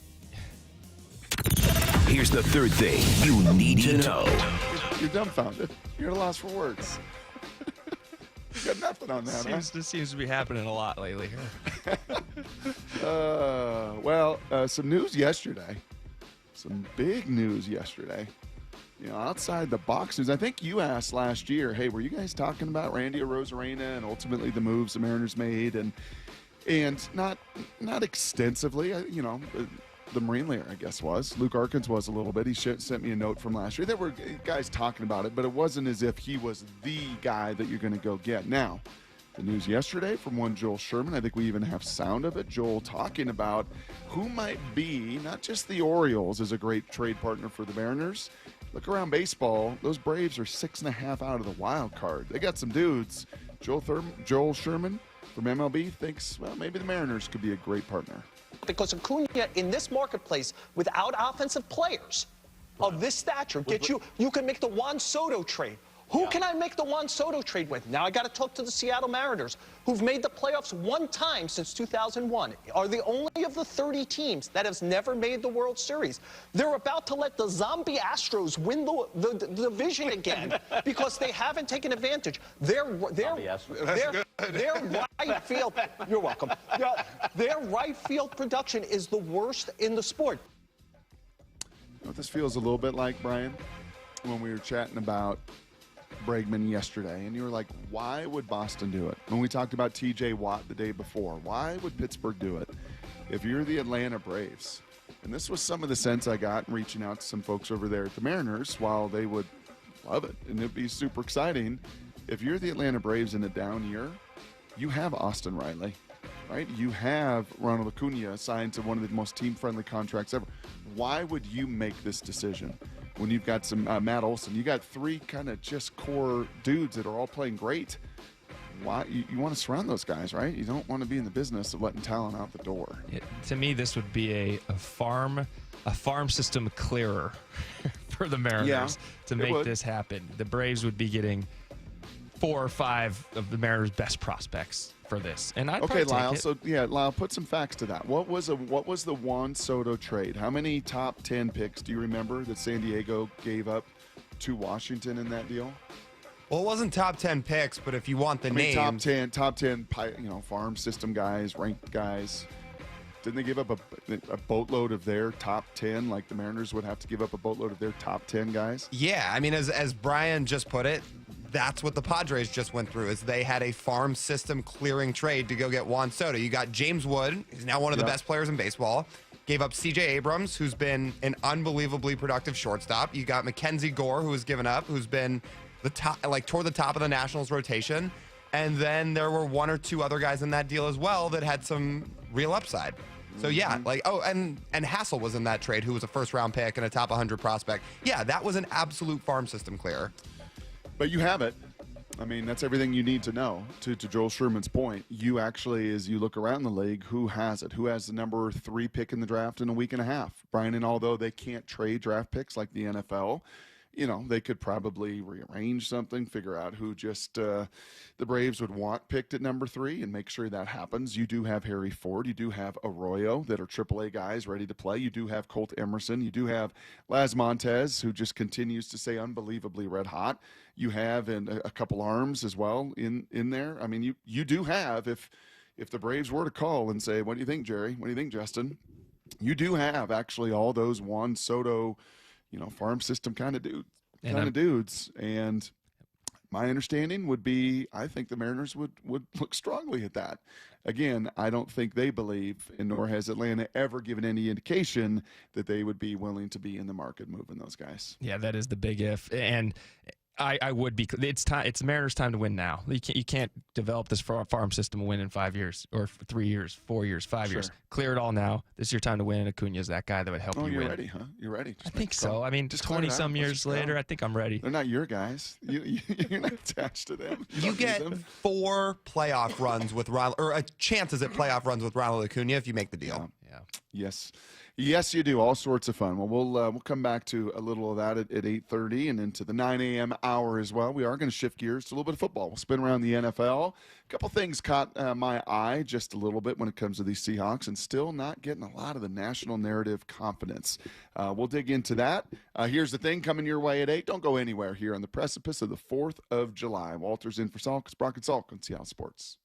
Here's the third thing you need to know. You're dumbfounded. You're at a loss for words. You got nothing on that, This seems to be happening a lot lately here. Some news yesterday. Some big news yesterday. You know, outside the box news, I think you asked last year, hey, were you guys talking about Randy Arozarena and ultimately the moves the Mariners made? And not extensively, you know, the Marine Leader, I guess, was. Luke Arkins was a little bit. He sent me a note from last year. There were guys talking about it, but it wasn't as if he was the guy that you're going to go get. Now, the news yesterday from one Joel Sherman, I think we even have sound of it, Joel talking about who might be, not just the Orioles as a great trade partner for the Mariners. Look around baseball, those Braves are 6.5 out of the wild card. They got some dudes. Joel Sherman from MLB thinks, well, maybe the Mariners could be a great partner. Because Acuna in this marketplace, without offensive players of this stature, you can make the Juan Soto trade. Who can I make the Juan Soto trade with? Now I got to talk to the Seattle Mariners, who've made the playoffs one time since 2001, are the only of the 30 teams that has never made the World Series. They're about to let the zombie Astros win the division again because they haven't taken advantage. Their right field, you're welcome. Their right field production is the worst in the sport. You know what this feels a little bit like, Brian? When we were chatting about Bregman yesterday, and you were like, why would Boston do it? When we talked about TJ Watt the day before, why would Pittsburgh do it? If you're the Atlanta Braves, and this was some of the sense I got in reaching out to some folks over there at the Mariners, while they would love it and it'd be super exciting, if you're the Atlanta Braves in a down year, you have Austin Riley, right? You have Ronald Acuna signed to one of the most team-friendly contracts ever. Why would you make this decision when you've got some Matt Olson? You got three kind of just core dudes that are all playing great. Why you want to surround those guys, right? You don't want to be in the business of letting talent out the door. To me, this would be a farm system clearer for the Mariners to make this happen. The Braves would be getting 4 or 5 of the Mariners' best prospects for this, and I'd okay, Lyle. Take it. So Lyle, put some facts to that. What was the Juan Soto trade? How many top 10 picks do you remember that San Diego gave up to Washington in that deal? Well, it wasn't top 10 picks, but if you want the names, top 10, farm system guys, ranked guys. Didn't they give up a boatload of their top 10? Like the Mariners would have to give up a boatload of their top 10 guys? Yeah, I mean, as Brian just put it, that's what the Padres just went through, is they had a farm system clearing trade to go get Juan Soto. You got James Wood, who's now one of the best players in baseball. Gave up C.J. Abrams, who's been an unbelievably productive shortstop. You got Mackenzie Gore, who was given up, who's been the top, toward the top of the Nationals rotation. And then there were 1 or 2 other guys in that deal as well that had some real upside. So yeah, and Hassel was in that trade, who was a first-round pick and a top 100 prospect. Yeah, that was an absolute farm system clear. But you have it. I mean, that's everything you need to know. To Joel Sherman's point, you actually, as you look around the league, who has it? Who has the number 3 pick in the draft in a week and a half? Brian, and although they can't trade draft picks like the NFL, they could probably rearrange something, figure out who just the Braves would want picked at number 3 and make sure that happens. You do have Harry Ford. You do have Arroyo that are AAA guys ready to play. You do have Colt Emerson. You do have Las Montez, who just continues to stay unbelievably red hot. You have a couple arms as well in there. I mean, you do have, if the Braves were to call and say, what do you think, Jerry? What do you think, Justin? You do have actually all those Juan Soto, farm system kind of dudes. And my understanding would be, I think the Mariners would look strongly at that. Again, I don't think they believe, and nor has Atlanta ever given any indication that they would be willing to be in the market moving those guys. Yeah, that is the big if. And I would be. It's time. It's the Mariners' time to win now. You can't develop this farm system and win in 5 years or 3 years, 4 years, 5 years. Clear it all now. This is your time to win. And Acuna's that guy that would help you win. You're ready, huh? You're ready. I think so. I mean, just 20-some years later, I think I'm ready. They're not your guys. You're not attached to them. You get 4 playoff runs with Ronald, or chances at playoff runs with Ronald Acuna if you make the deal. Yeah. Yes, you do. All sorts of fun. Well, we'll come back to a little of that at 8:30 and into the 9 a.m. hour as well. We are going to shift gears to a little bit of football. We'll spin around the NFL. A couple things caught my eye just a little bit when it comes to these Seahawks, and still not getting a lot of the national narrative confidence. We'll dig into that. Here's the thing coming your way at 8. Don't go anywhere here on the precipice of the 4th of July. Walter's in for Salk. It's Brock and Salk on Seattle Sports.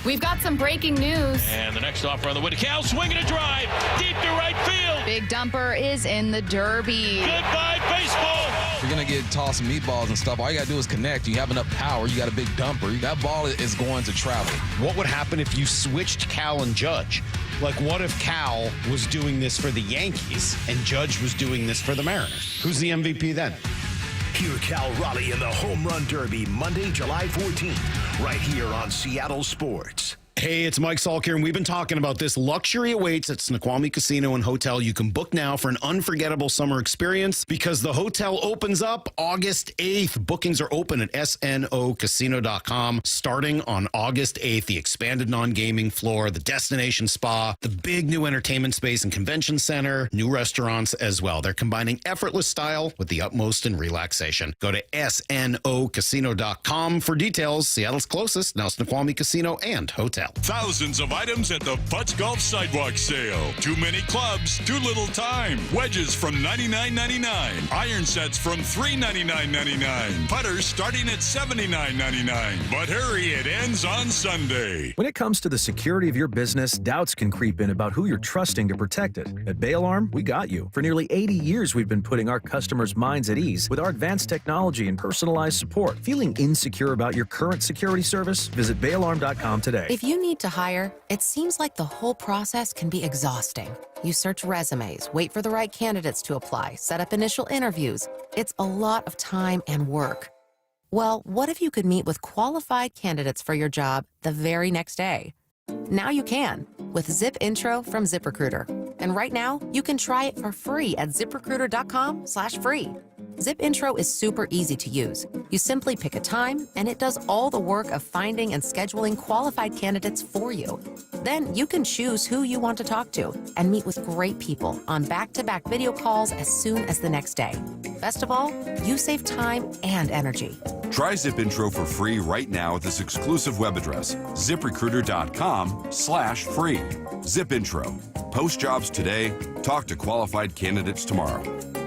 We've got some breaking news. And the next offer on the way to Cal, swinging a drive, deep to right field. Big Dumper is in the Derby. Goodbye, baseball. If you're going to get tossing meatballs and stuff, all you got to do is connect. You have enough power. You got a big dumper. That ball is going to travel. What would happen if you switched Cal and Judge? Like, what if Cal was doing this for the Yankees and Judge was doing this for the Mariners? Who's the MVP then? Hear Cal Raleigh in the Home Run Derby Monday, July 14th, right here on Seattle Sports. Hey, it's Mike Salk here, and we've been talking about this. Luxury awaits at Snoqualmie Casino and Hotel. You can book now for an unforgettable summer experience because the hotel opens up August 8th. Bookings are open at snocasino.com starting on August 8th. The expanded non-gaming floor, the destination spa, the big new entertainment space and convention center, new restaurants as well. They're combining effortless style with the utmost in relaxation. Go to snocasino.com for details. Seattle's closest, now Snoqualmie Casino and Hotel. Thousands of items at the Putz Golf Sidewalk Sale. Too many clubs, too little time. Wedges from $99.99. Iron sets from $399.99. Putters starting at $79.99. But hurry, it ends on Sunday. When it comes to the security of your business, doubts can creep in about who you're trusting to protect it. At Bail Arm, we got you. For nearly 80 years, we've been putting our customers' minds at ease with our advanced technology and personalized support. Feeling insecure about your current security service? Visit bailarm.com today. If you need to hire, it seems like the whole process can be exhausting. You search resumes, wait for the right candidates to apply, set up initial interviews. It's a lot of time and work. Well, what if you could meet with qualified candidates for your job the very next day? Now you can with Zip Intro from ZipRecruiter. And right now, you can try it for free at ziprecruiter.com/free. Zip Intro is super easy to use. You simply pick a time, and it does all the work of finding and scheduling qualified candidates for you. Then you can choose who you want to talk to and meet with great people on back-to-back video calls as soon as the next day. Best of all, you save time and energy. Try Zip Intro for free right now at this exclusive web address, ziprecruiter.com/free. Zip Intro. Post jobs today. Talk to qualified candidates tomorrow.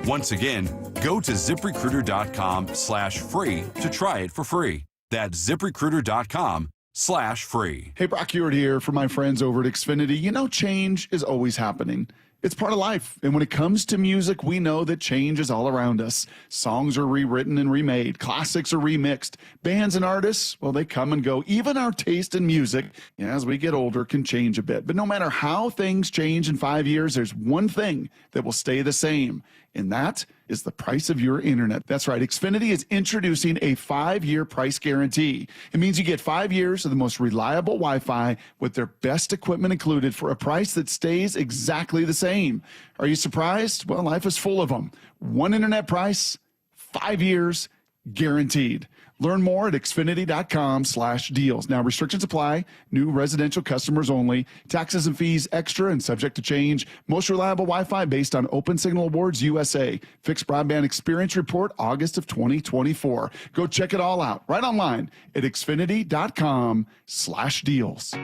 Once again, go to ziprecruiter.com/free to try it for free. That's ziprecruiter.com/free. Hey, Brock Ewart here for my friends over at Xfinity. You know, change is always happening. It's part of life. And when it comes to music, we know that change is all around us. Songs are rewritten and remade. Classics are remixed. Bands and artists, well, they come and go. Even our taste in music, as we get older, can change a bit. But no matter how things change in 5 years, there's one thing that will stay the same. And that is the price of your internet. That's right. Xfinity is introducing a 5-year price guarantee. It means you get 5 years of the most reliable Wi-Fi with their best equipment included for a price that stays exactly the same. Are you surprised? Well, life is full of them. One internet price, 5 years, guaranteed. Learn more at Xfinity.com/deals. Now, restrictions apply. New residential customers only. Taxes and fees extra and subject to change. Most reliable Wi-Fi based on Open Signal Awards USA. Fixed Broadband Experience Report, August of 2024. Go check it all out right online at Xfinity.com/deals.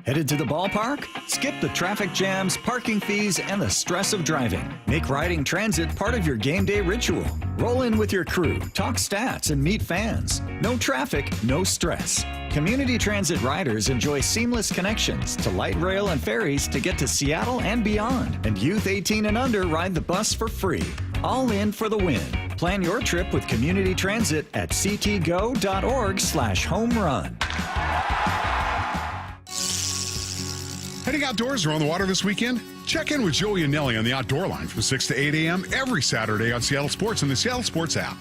Headed to the ballpark? Skip the traffic jams, parking fees, and the stress of driving. Make riding transit part of your game day ritual. Roll in with your crew, talk stats, and meet fans. No traffic, no stress. Community Transit riders enjoy seamless connections to light rail and ferries to get to Seattle and beyond. And youth 18 and under ride the bus for free. All in for the win. Plan your trip with Community Transit at ctgo.org/home run. Heading outdoors or on the water this weekend? Check in with Joey and Nelly on the Outdoor Line from 6 to 8 a.m. every Saturday on Seattle Sports and the Seattle Sports app.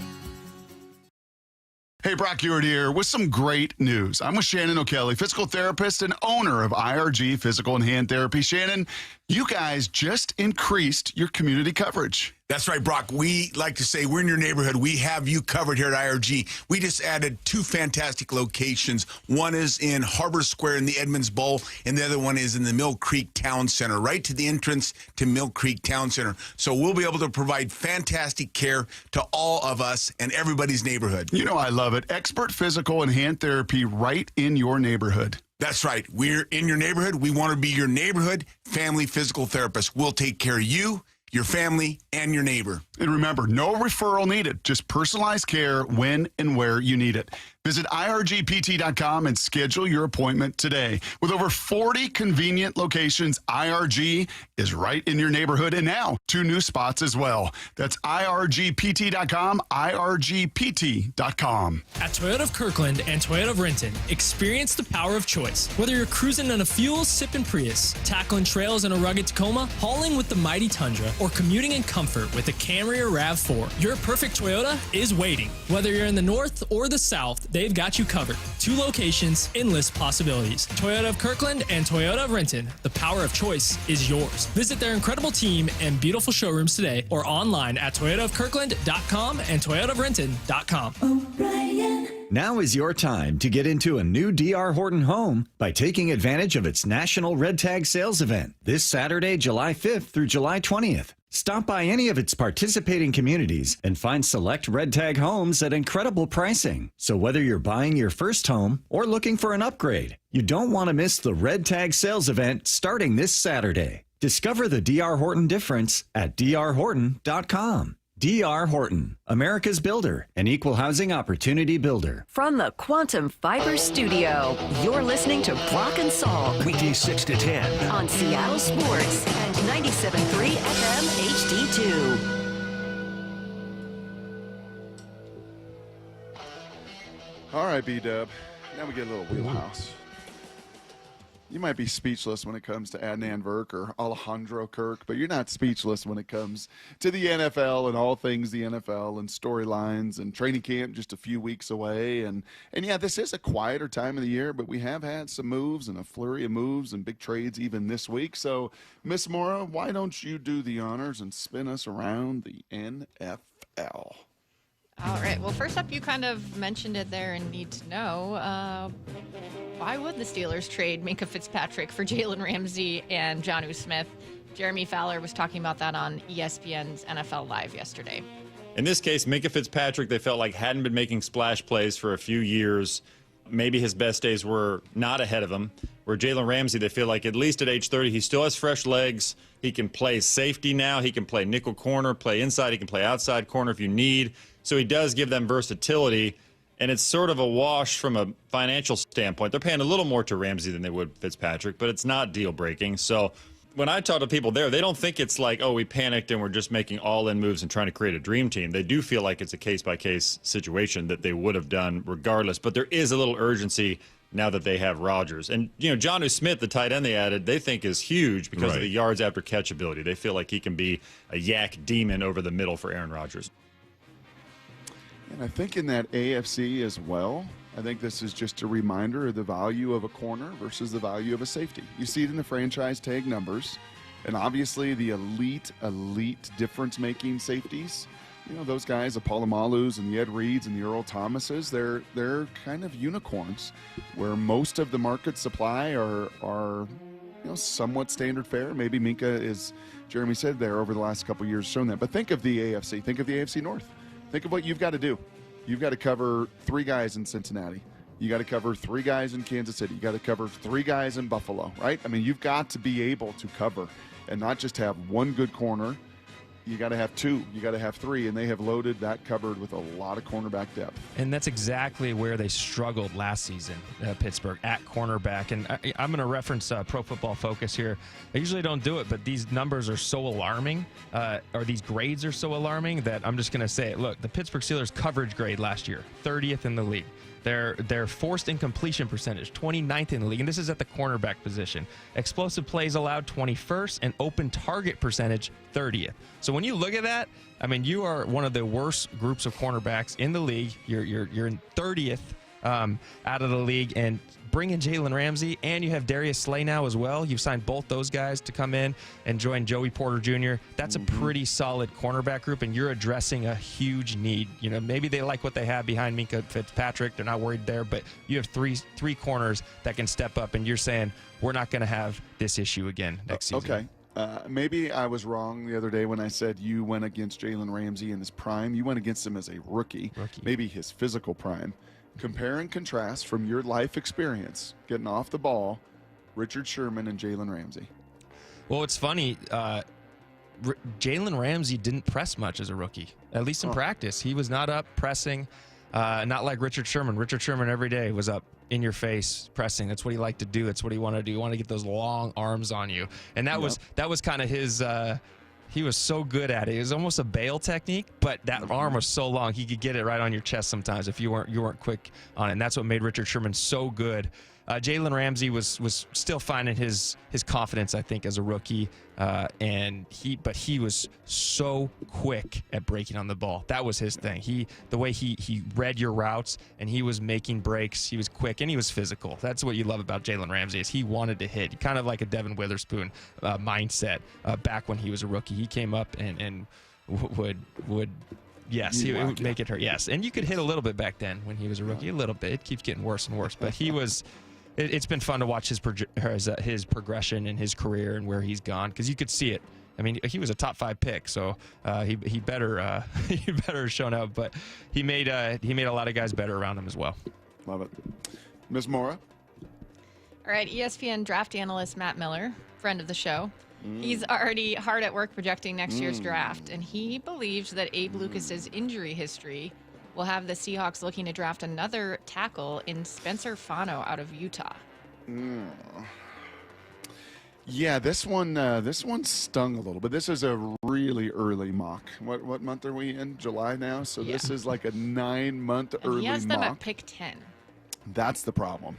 Hey, Brock Ewart here with some great news. I'm with Shannon O'Kelly, physical therapist and owner of IRG Physical and Hand Therapy. Shannon, you guys just increased your community coverage. That's right, Brock. We like to say we're in your neighborhood. We have you covered here at IRG. We just added 2 fantastic locations. One is in Harbor Square in the Edmonds Bowl, and the other one is in the Mill Creek Town Center, right to the entrance to Mill Creek Town Center. So we'll be able to provide fantastic care to all of us and everybody's neighborhood. You know I love it. Expert physical and hand therapy right in your neighborhood. That's right. We're in your neighborhood. We want to be your neighborhood family physical therapist. We'll take care of you, your family, and your neighbor. And remember, no referral needed. Just personalized care when and where you need it. Visit irgpt.com and schedule your appointment today. With over 40 convenient locations, IRG is right in your neighborhood, and now 2 new spots as well. That's irgpt.com, irgpt.com. At Toyota of Kirkland and Toyota of Renton, experience the power of choice. Whether you're cruising in a fuel-sipping Prius, tackling trails in a rugged Tacoma, hauling with the mighty Tundra, or commuting in comfort with the Camry or RAV4, your perfect Toyota is waiting. Whether you're in the north or the south, they've got you covered. 2 locations, endless possibilities. Toyota of Kirkland and Toyota of Renton. The power of choice is yours. Visit their incredible team and beautiful showrooms today or online at toyotaofkirkland.com and toyotaofrenton.com. Now is your time to get into a new D.R. Horton home by taking advantage of its National Red Tag Sales Event this Saturday, July 5th through July 20th. Stop by any of its participating communities and find select Red Tag homes at incredible pricing. So whether you're buying your first home or looking for an upgrade, you don't want to miss the Red Tag sales event starting this Saturday. Discover the D.R. Horton difference at drhorton.com. D.R. Horton, America's builder and equal housing opportunity builder. From the Quantum Fiber Studio, you're listening to Brock and Salk. Weekdays 6 to 10. On Seattle Sports and 97.3 FM HD2. All right, B-Dub. Now we get a little wheelhouse. You might be speechless when it comes to Adnan Virk or Alejandro Kirk, but you're not speechless when it comes to the NFL and all things the NFL and storylines and training camp just a few weeks away. And yeah, this is a quieter time of the year, but we have had some moves and a flurry of moves and big trades even this week. So, Miss Mora, why don't you do the honors and spin us around the NFL? All right. Well, first up, you kind of mentioned it there and need to know. Why would the Steelers trade Minkah Fitzpatrick for Jalen Ramsey and Jonnu Smith? Jeremy Fowler was talking about that on ESPN's NFL Live yesterday. In this case, Minkah Fitzpatrick, they felt like hadn't been making splash plays for a few years. Maybe his best days were not ahead of him. Where Jalen Ramsey, they feel like at least at age 30, he still has fresh legs. He can play safety now. He can play nickel corner, play inside. He can play outside corner if you need. So he does give them versatility, and it's sort of a wash from a financial standpoint. They're paying a little more to Ramsey than they would Fitzpatrick, but it's not deal-breaking. So when I talk to people there, they don't think it's like, oh, we panicked and we're just making all-in moves and trying to create a dream team. They do feel like it's a case-by-case situation that they would have done regardless, but there is a little urgency now that they have Rodgers. And, you know, Jonnu Smith, the tight end they added, they think is huge because of the yards after catch ability. They feel like he can be a yak demon over the middle for Aaron Rodgers. And I think in that AFC as well, I think this is just a reminder of the value of a corner versus the value of a safety. You see it in the franchise tag numbers, and obviously the elite difference-making safeties. You know, those guys, the Palomalus and the Ed Reeds and the Earl Thomases, they're kind of unicorns where most of the market supply are somewhat standard fare. Maybe Minkah, as Jeremy said there, over the last couple of years shown that. But think of the AFC. Think of the AFC North. Think of what you've got to do. You've got to cover 3 guys in Cincinnati. You got to cover 3 guys in Kansas City. You got to cover 3 guys in Buffalo, right? I mean, you've got to be able to cover and not just have one good corner. You got to have 2. You got to have 3, and they have loaded that cupboard with a lot of cornerback depth. And that's exactly where they struggled last season, Pittsburgh, at cornerback. And I'm going to reference Pro Football Focus here. I usually don't do it, but these numbers are so alarming, or these grades are so alarming that I'm just going to say it. Look, the Pittsburgh Steelers coverage grade last year, 30th in the league. Their forced incompletion percentage, 29th in the league, and this is at the cornerback position. Explosive plays allowed, 21st, and open target percentage, 30th. So when you look at that, I mean, you are one of the worst groups of cornerbacks in the league. You're in 30th out of the league, and bring in Jalen Ramsey, and you have Darius Slay now as well. You've signed both those guys to come in and join Joey Porter Jr. That's a pretty solid cornerback group, and you're addressing a huge need. You know, maybe they like what they have behind Minkah Fitzpatrick. They're not worried there, but you have three corners that can step up, and you're saying we're not going to have this issue again next season. Okay. Maybe I was wrong the other day when I said you went against Jalen Ramsey in his prime. You went against him as a rookie. Maybe his physical prime. Compare and contrast from your life experience, getting off the ball, Richard Sherman and Jalen Ramsey. Well, it's funny. Jalen Ramsey didn't press much as a rookie, at least in practice. He was not up pressing, not like Richard Sherman. Richard Sherman every day was up in your face pressing. That's what he liked to do. That's what he wanted to do. He wanted to get those long arms on you. And that was kind of his he was so good at it. It was almost a bail technique, but that arm was so long he could get it right on your chest sometimes if you weren't quick on it. And that's what made Richard Sherman so good. Jalen Ramsey was still finding his confidence, I think, as a rookie, but he was so quick at breaking on the ball. That was his thing. The way he read your routes, and he was making breaks. He was quick and he was physical. That's what you love about Jalen Ramsey, is he wanted to hit, kind of like a Devin Witherspoon mindset back when he was a rookie. He came up and would. Yes, he would make it hurt. Yes, and you could hit a little bit back then when he was a rookie, a little bit. It keeps getting worse and worse, but he was. It's been fun to watch his progression in his career and where he's gone, because you could see it I mean, he was a top 5 pick, so he better he better have shown up. But he made a lot of guys better around him as well. Love it. Ms. Mora? All right, ESPN draft analyst Matt Miller, friend of the show. He's already hard at work projecting next year's draft, and he believes that Abe Lucas's injury history will have the Seahawks looking to draft another tackle in Spencer Fano out of Utah. Yeah, this one stung a little bit. This is a really early mock. What month are we in? July now? So this is like a 9-month early mock. He has them at pick 10. That's the problem.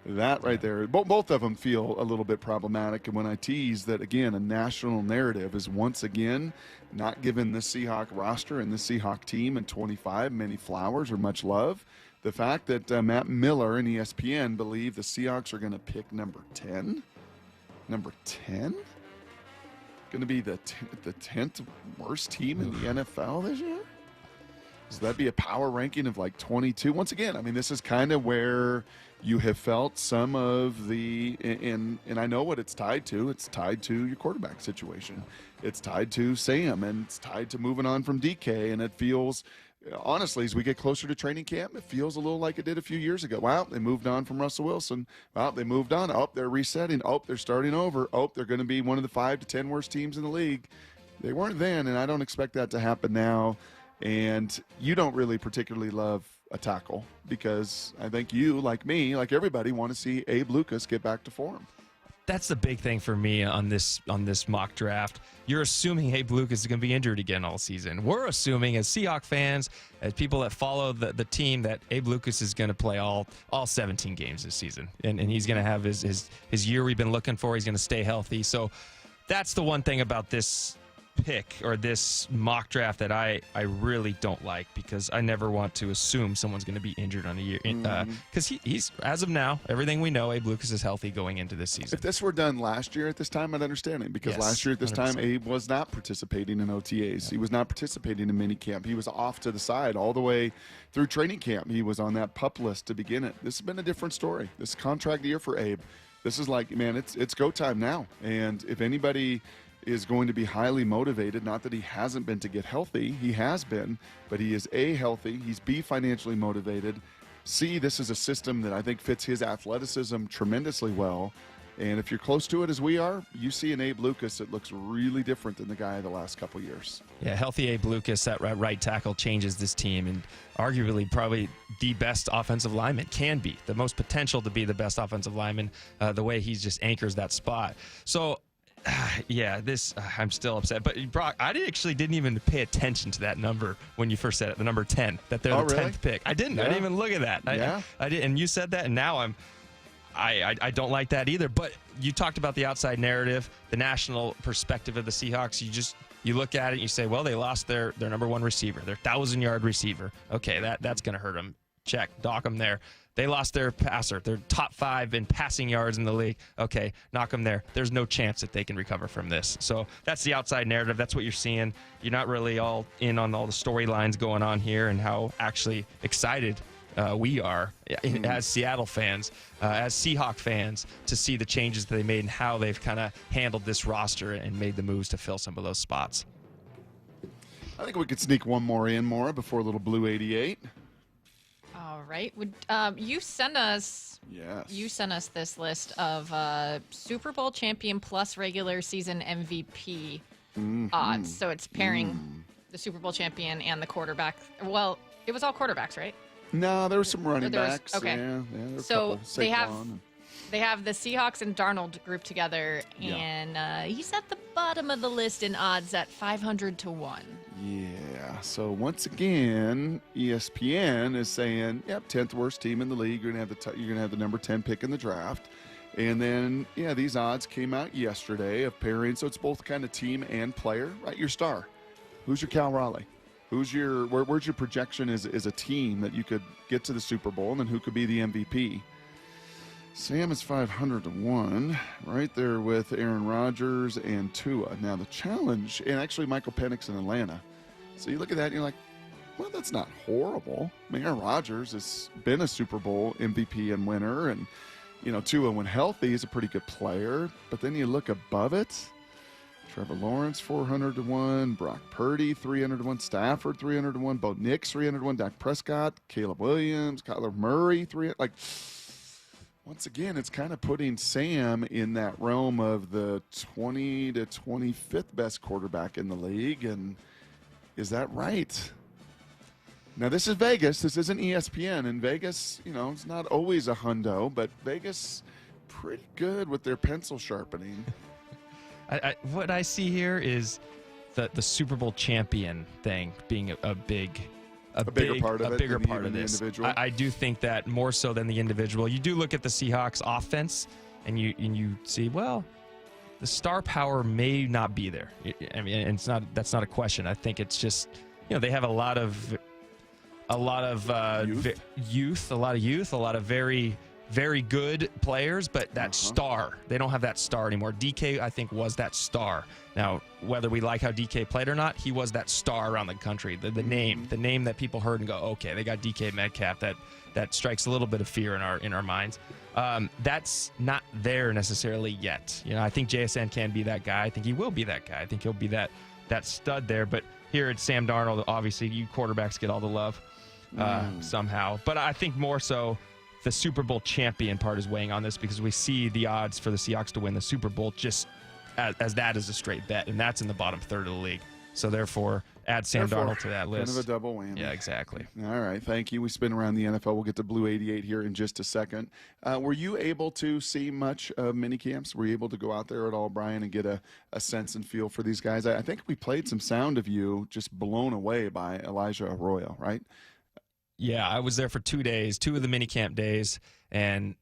That right there. Both of them feel a little bit problematic. And when I tease that, again, a national narrative is once again not giving the Seahawk roster and the Seahawk team in 25 many flowers or much love. The fact that Matt Miller and ESPN believe the Seahawks are going to pick number 10. Number 10? Going to be the 10th worst team in the NFL this year? Does that be a power ranking of like 22? Once again, I mean, this is kind of where you have felt some of the, and I know what it's tied to. It's tied to your quarterback situation. It's tied to Sam, and it's tied to moving on from DK. And it feels, honestly, as we get closer to training camp, it feels a little like it did a few years ago. Wow, they moved on from Russell Wilson. Wow, they moved on. Oh, they're resetting. Oh, they're starting over. Oh, they're going to be one of the 5 to 10 worst teams in the league. They weren't then, and I don't expect that to happen now. And you don't really particularly love a tackle because I think you, like me, like everybody, want to see Abe Lucas get back to form. That's the big thing for me on this mock draft. You're assuming Abe Lucas is going to be injured again all season. We're assuming as Seahawk fans, as people that follow the team, that Abe Lucas is going to play all 17 games this season. And he's going to have his year we've been looking for. He's going to stay healthy. So that's the one thing about this pick or this mock draft that I really don't like, because I never want to assume someone's going to be injured on a year. Because he's, as of now, everything we know, Abe Lucas is healthy going into this season. If this were done last year at this time, I'd understand it, because last year at this 100%. Time, Abe was not participating in OTAs. He was not participating in minicamp. He was off to the side all the way through training camp. He was on that PUP list to begin it. This has been a different story. This contract year for Abe. This is like, man, it's go time now. And if anybody is going to be highly motivated, not that he hasn't been to get healthy, he has been, but he is A, healthy, he's B, financially motivated, C, this is a system that I think fits his athleticism tremendously well, and if you're close to it as we are, you see an Abe Lucas that looks really different than the guy of the last couple years. Yeah, healthy Abe Lucas, that right tackle, changes this team, and arguably probably the best offensive lineman, can be, the most potential to be the best offensive lineman, the way he just anchors that spot. So yeah, I'm still upset. But Brock, I didn't even pay attention to that number when you first said it, the number 10, that they're the 10th pick. I didn't. Yeah. I didn't even look at that. I did, and you said that, and now I don't like that either. But you talked about the outside narrative, the national perspective of the Seahawks. You look at it and you say, well, they lost their number 1 receiver, their 1,000-yard receiver. Okay, that's going to hurt them. Check, dock them there. They lost their passer, their top 5 in passing yards in the league. Okay, knock them there. There's no chance that they can recover from this. So that's the outside narrative. That's what you're seeing. You're not really all in on all the storylines going on here and how actually excited we are as Seattle fans, as Seahawk fans, to see the changes that they made and how they've kind of handled this roster and made the moves to fill some of those spots. I think we could sneak one more in, Maura, before a little Blue 88. All right. You sent us this list of Super Bowl champion plus regular season MVP odds. So it's pairing the Super Bowl champion and the quarterback. Well, it was all quarterbacks, right? No, there were some running backs. Okay. Yeah, there were so they have the Seahawks and Darnold grouped together, and he's at the bottom of the list in odds at 500 to 1. Yeah. So once again, ESPN is saying, yep, 10th worst team in the league. You're gonna have the number 10 pick in the draft, and then these odds came out yesterday of pairing. So it's both kind of team and player, right? Your star. Who's your Cal Raleigh? Where's your projection as a team that you could get to the Super Bowl, and then who could be the MVP? Sam is 500 to 1, right there with Aaron Rodgers and Tua. Now the challenge, and actually Michael Penix in Atlanta. So you look at that and you're like, well, that's not horrible. I mean, Aaron Rodgers has been a Super Bowl MVP and winner, and Tua, when healthy, is a pretty good player. But then you look above it, Trevor Lawrence 400-1, Brock Purdy 300-1, Stafford 300-1, Bo Nix 300-1, Dak Prescott, Caleb Williams, Kyler Murray 300. Like, once again, it's kind of putting Sam in that realm of the 20 to 25th best quarterback in the league. And is that right? Now, this is Vegas. This isn't ESPN. And Vegas, it's not always a hundo, but Vegas pretty good with their pencil sharpening. What I see here is the Super Bowl champion thing being a bigger part of this. I do think that more so than the individual. You do look at the Seahawks offense, and you see, well, the star power may not be there. I mean, that's not a question. I think it's just they have a lot of youth, a lot of very, very good players, but that star, they don't have that star anymore. DK, I think, was that star. Now, whether we like how DK played or not, he was that star around the country. The name that people heard and go, okay, they got DK Metcalf. That strikes a little bit of fear in our minds. That's not there necessarily yet. I think JSN can be that guy. I think he will be that guy. I think he'll be that stud there. But here it's Sam Darnold. Obviously, you quarterbacks get all the love somehow. But I think more so the Super Bowl champion part is weighing on this, because we see the odds for the Seahawks to win the Super Bowl just as that is a straight bet, and that's in the bottom third of the league. So therefore, add Sam Darnold to that list. Kind of a double whammy. Yeah, exactly. All right, thank you. We spin around the NFL. We'll get to Blue 88 here in just a second. Were you able to see much of mini camps? Were you able to go out there at all, Brian, and get a sense and feel for these guys? I think we played some sound of you just blown away by Elijah Arroyo, right? Yeah, I was there for 2 days, 2 of the minicamp days, and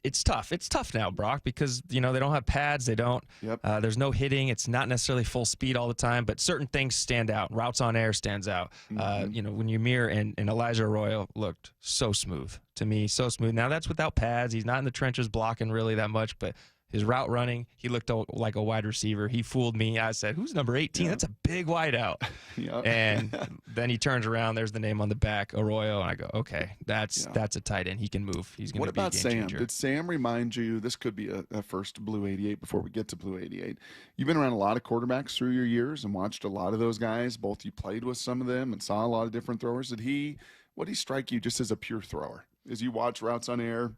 it's tough. It's tough now, Brock, because they don't have pads. They don't. Yep. There's no hitting. It's not necessarily full speed all the time, but certain things stand out. Routes on air stands out. When you mirror and Elijah Arroyo looked so smooth to me, so smooth. Now that's without pads. He's not in the trenches blocking really that much, but his route running, he looked like a wide receiver. He fooled me. I said, who's number 18? That's a big wide out. And then he turns around. There's the name on the back, Arroyo. And I go, okay, that's a tight end. He can move. He's going to be a game changer. What about Sam? Did Sam remind you, this could be a first Blue 88 before we get to Blue 88. You've been around a lot of quarterbacks through your years and watched a lot of those guys. Both you played with some of them and saw a lot of different throwers. What did he strike you just as a pure thrower? As you watch routes on air,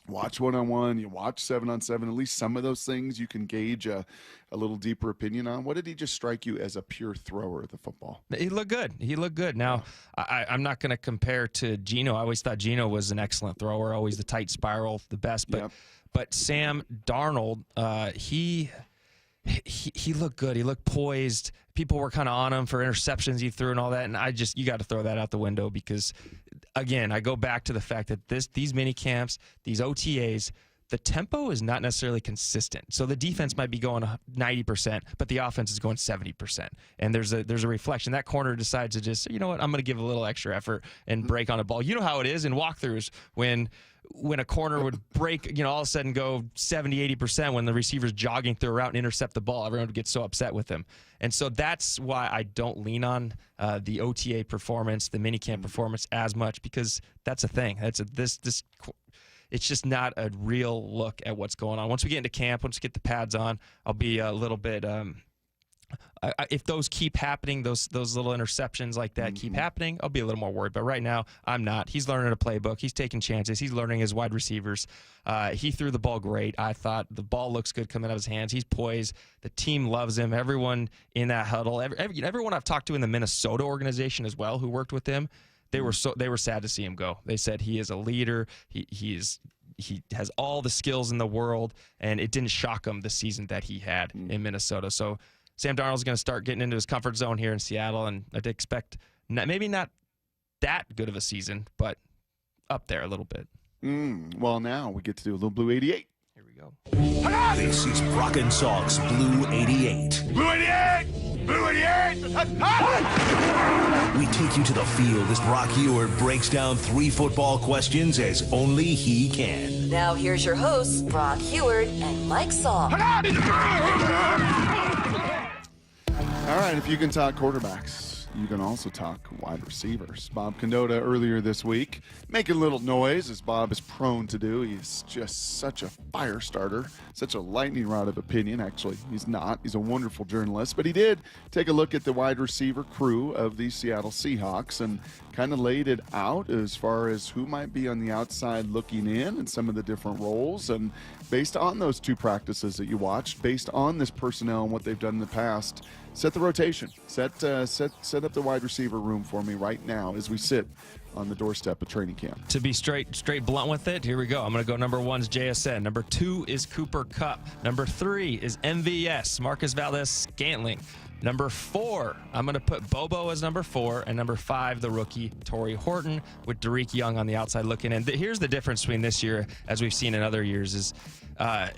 watch one-on-one, you watch 7-on-7, at least some of those things you can gauge a little deeper opinion on. What did he just strike you as a pure thrower of the football? He looked good. Now, I'm not going to compare to Geno. I always thought Geno was an excellent thrower, always the tight spiral, the best. But Sam Darnold, he looked good. He looked poised. People were kind of on him for interceptions he threw and all that. And you got to throw that out the window, because, again, I go back to the fact that these mini camps, these OTAs, the tempo is not necessarily consistent. So the defense might be going 90%, but the offense is going 70%. And there's a reflection. That corner decides to just, you know what, I'm going to give a little extra effort and break on a ball. You know how it is in walkthroughs when a corner would break, all of a sudden go 70, 80% when the receiver's jogging through a route and intercept the ball. Everyone would get so upset with him. And so that's why I don't lean on the OTA performance, the minicamp performance as much, because that's a thing. It's just not a real look at what's going on. Once we get into camp, once we get the pads on, I'll be a little bit if those keep happening, those little interceptions like that keep happening, I'll be a little more worried. But right now, I'm not. He's learning a playbook. He's taking chances. He's learning his wide receivers. He threw the ball great. I thought the ball looks good coming out of his hands. He's poised. The team loves him. Everyone in that huddle, everyone I've talked to in the Minnesota organization as well who worked with him, they were sad to see him go. They said he is a leader. He has all the skills in the world, and it didn't shock him the season that he had in Minnesota. So Sam Darnold's going to start getting into his comfort zone here in Seattle, and I'd expect maybe not that good of a season, but up there a little bit. Well, now we get to do a little Blue 88. Here we go. This is Brock and Salk's Blue 88. Blue 88! Blue 88! We take you to the field as Brock Ewart breaks down 3 football questions as only he can. Now here's your hosts, Brock Ewart and Mike Salk. All right, if you can talk quarterbacks, you can also talk wide receivers. Bob Condotta earlier this week making a little noise, as Bob is prone to do. He's just such a fire starter, such a lightning rod of opinion. Actually, he's not. He's a wonderful journalist. But he did take a look at the wide receiver crew of the Seattle Seahawks and kind of laid it out as far as who might be on the outside looking in and some of the different roles. And based on those 2 practices that you watched, based on this personnel and what they've done in the past, set the rotation. Set up the wide receiver room for me right now as we sit on the doorstep of training camp. To be straight blunt with it, here we go. I'm going to go number 1 is JSN. Number 2 is Cooper Kupp. Number 3 is MVS, Marcus Valdez-Scantling. Number 4, I'm going to put Bobo as number 4, and number 5, the rookie Torrey Horton, with Derek Young on the outside looking in. Here's the difference between this year, as we've seen in other years, is I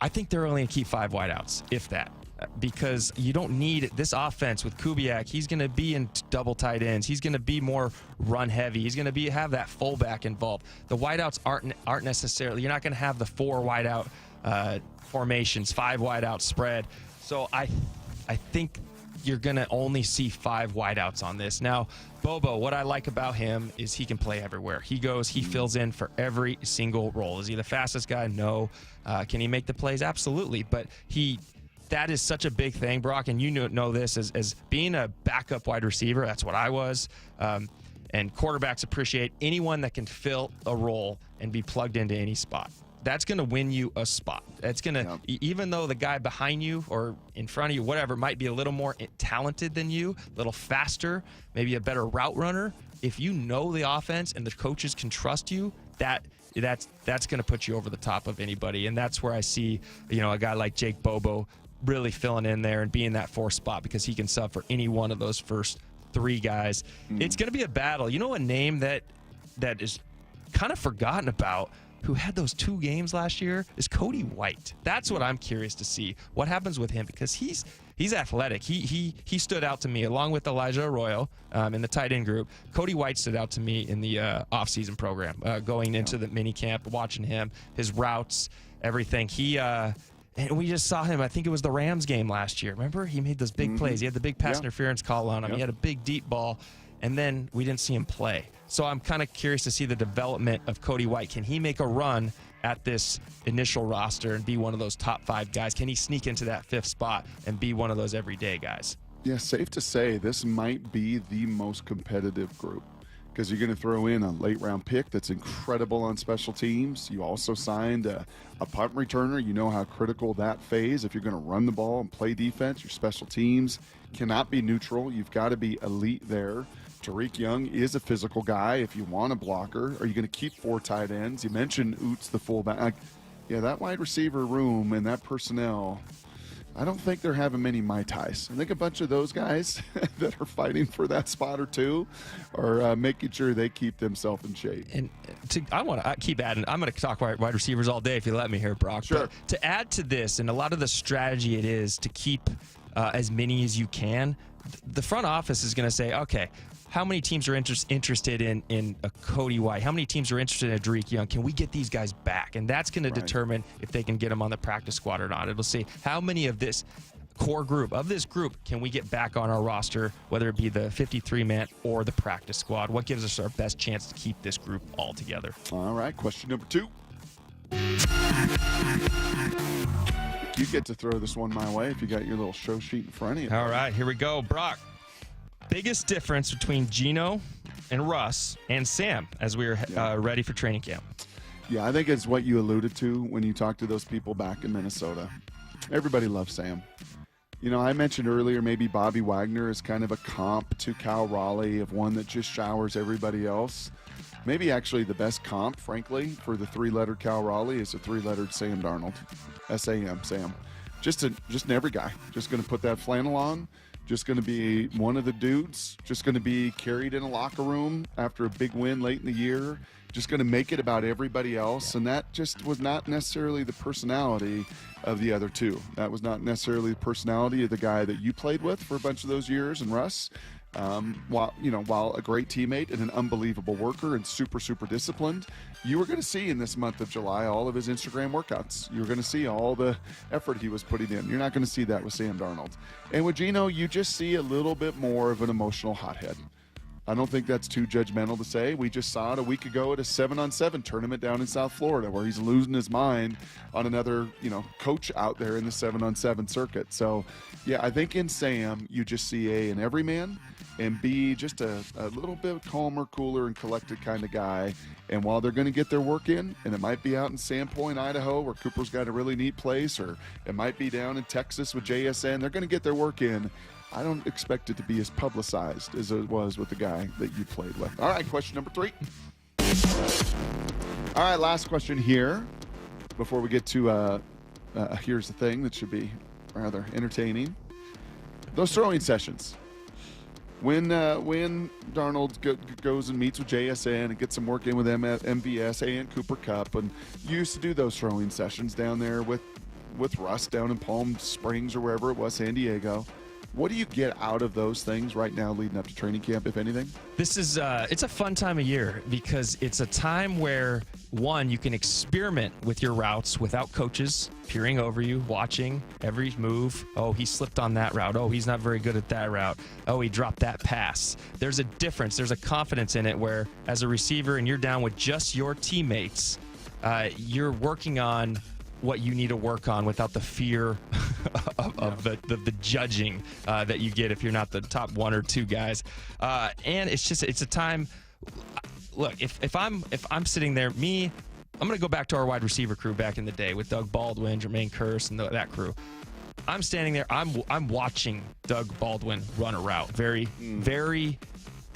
think they're only going to keep 5 wideouts, if that. Because you don't need this offense with Kubiak. He's going to be in double tight ends. He's going to be more run heavy. He's going to have that fullback involved. The wideouts aren't necessarily. You're not going to have the 4 wideout formations, 5 wideout spread. So I think you're going to only see 5 wideouts on this. Now, Bobo, what I like about him is he can play everywhere. He fills in for every single role. Is he the fastest guy? No. Can he make the plays? Absolutely. But that is such a big thing, Brock, and you know this as being a backup wide receiver. That's what I was. And quarterbacks appreciate anyone that can fill a role and be plugged into any spot. That's going to win you a spot. That's going to, even though the guy behind you or in front of you, whatever, might be a little more talented than you, a little faster, maybe a better route runner, if you know the offense and the coaches can trust you, that's going to put you over the top of anybody. And that's where I see, a guy like Jake Bobo really filling in there and being that 4th spot, because he can sub for any one of those first 3 guys. It's going to be a battle. A name that is kind of forgotten about, who had those 2 games last year, is Cody White. That's what I'm curious to see. What happens with him, because he's athletic. He stood out to me along with Elijah Arroyo in the tight end group. Cody White stood out to me in the off-season program, going into the mini camp, watching him, his routes, everything. And we just saw him, I think it was the Rams game last year. Remember? He made those big plays. He had the big pass interference call on him. He had a big deep ball, and then we didn't see him play. So I'm kind of curious to see the development of Cody White. Can he make a run at this initial roster and be one of those top 5 guys? Can he sneak into that 5th spot and be one of those everyday guys? Yeah, safe to say this might be the most competitive group, because you're going to throw in a late-round pick that's incredible on special teams. You also signed a punt returner. You know how critical that phase, if you're going to run the ball and play defense, your special teams cannot be neutral. You've got to be elite there. Derek Young is a physical guy if you want a blocker. Are you going to keep 4 tight ends? You mentioned Oots, the fullback. Yeah, that wide receiver room and that personnel, I don't think they're having many Mai Tais. I think a bunch of those guys that are fighting for that spot or 2 are making sure they keep themselves in shape. And I want to keep adding. I'm going to talk wide receivers all day if you let me here, Brock. Sure. But to add to this, and a lot of the strategy it is to keep as many as you can, the front office is going to say, okay, how many teams are interested in a Cody White? How many teams are interested in a Derek Young? Can we get these guys back? And that's going to determine if they can get them on the practice squad or not. It'll say how many of this core group, can we get back on our roster, whether it be the 53-man or the practice squad? What gives us our best chance to keep this group all together? All right, question number 2. You get to throw this one my way if you got your little show sheet in front of you. All right, here we go. Brock, biggest difference between Gino and Russ and Sam as we're ready for training camp? Yeah, I think it's what you alluded to when you talked to those people back in Minnesota. Everybody loves Sam. I mentioned earlier maybe Bobby Wagner is kind of a comp to Cal Raleigh, of one that just showers everybody else. Maybe actually the best comp, frankly, for the 3-lettered Cal Raleigh is a 3-lettered Sam Darnold. S-A-M, Sam. Just an every guy. Just going to put that flannel on. Just going to be one of the dudes. Just going to be carried in a locker room after a big win late in the year. Just going to make it about everybody else. And that just was not necessarily the personality of the other 2. That was not necessarily the personality of the guy that you played with for a bunch of those years, and Russ. While a great teammate and an unbelievable worker and super, super disciplined, you were going to see in this month of July all of his Instagram workouts. You're going to see all the effort he was putting in. You're not going to see that with Sam Darnold. And with Geno, you just see a little bit more of an emotional hothead. I don't think that's too judgmental to say. We just saw it a week ago at a 7-on-7 tournament down in South Florida where he's losing his mind on another, coach out there in the 7-on-7 circuit. So, yeah, I think in Sam, you just see A, an everyman, and B, just a little bit calmer, cooler, and collected kind of guy. And while they're going to get their work in, and it might be out in Sandpoint, Idaho, where Cooper's got a really neat place, or it might be down in Texas with JSN, they're going to get their work in. I don't expect it to be as publicized as it was with the guy that you played with. All right, question number 3. All right, last question here before we get to here's the thing that should be rather entertaining. Those throwing sessions. When Darnold goes and meets with JSN and gets some work in with MVS and Cooper Kupp, and you used to do those throwing sessions down there with Russ down in Palm Springs or wherever it was, San Diego. What do you get out of those things right now leading up to training camp, if anything? This is it's a fun time of year because it's a time where, one, you can experiment with your routes without coaches peering over you, watching every move. Oh, he slipped on that route. Oh, he's not very good at that route. Oh, he dropped that pass. There's a difference. There's a confidence in it where, as a receiver and you're down with just your teammates, you're working on what you need to work on without the fear of the judging that you get if you're not the top 1 or 2 guys. And it's a time. Look, if I'm sitting there, I'm going to go back to our wide receiver crew back in the day with Doug Baldwin, Jermaine Kearse, and that crew. I'm standing there. I'm watching Doug Baldwin run a route. Very, very.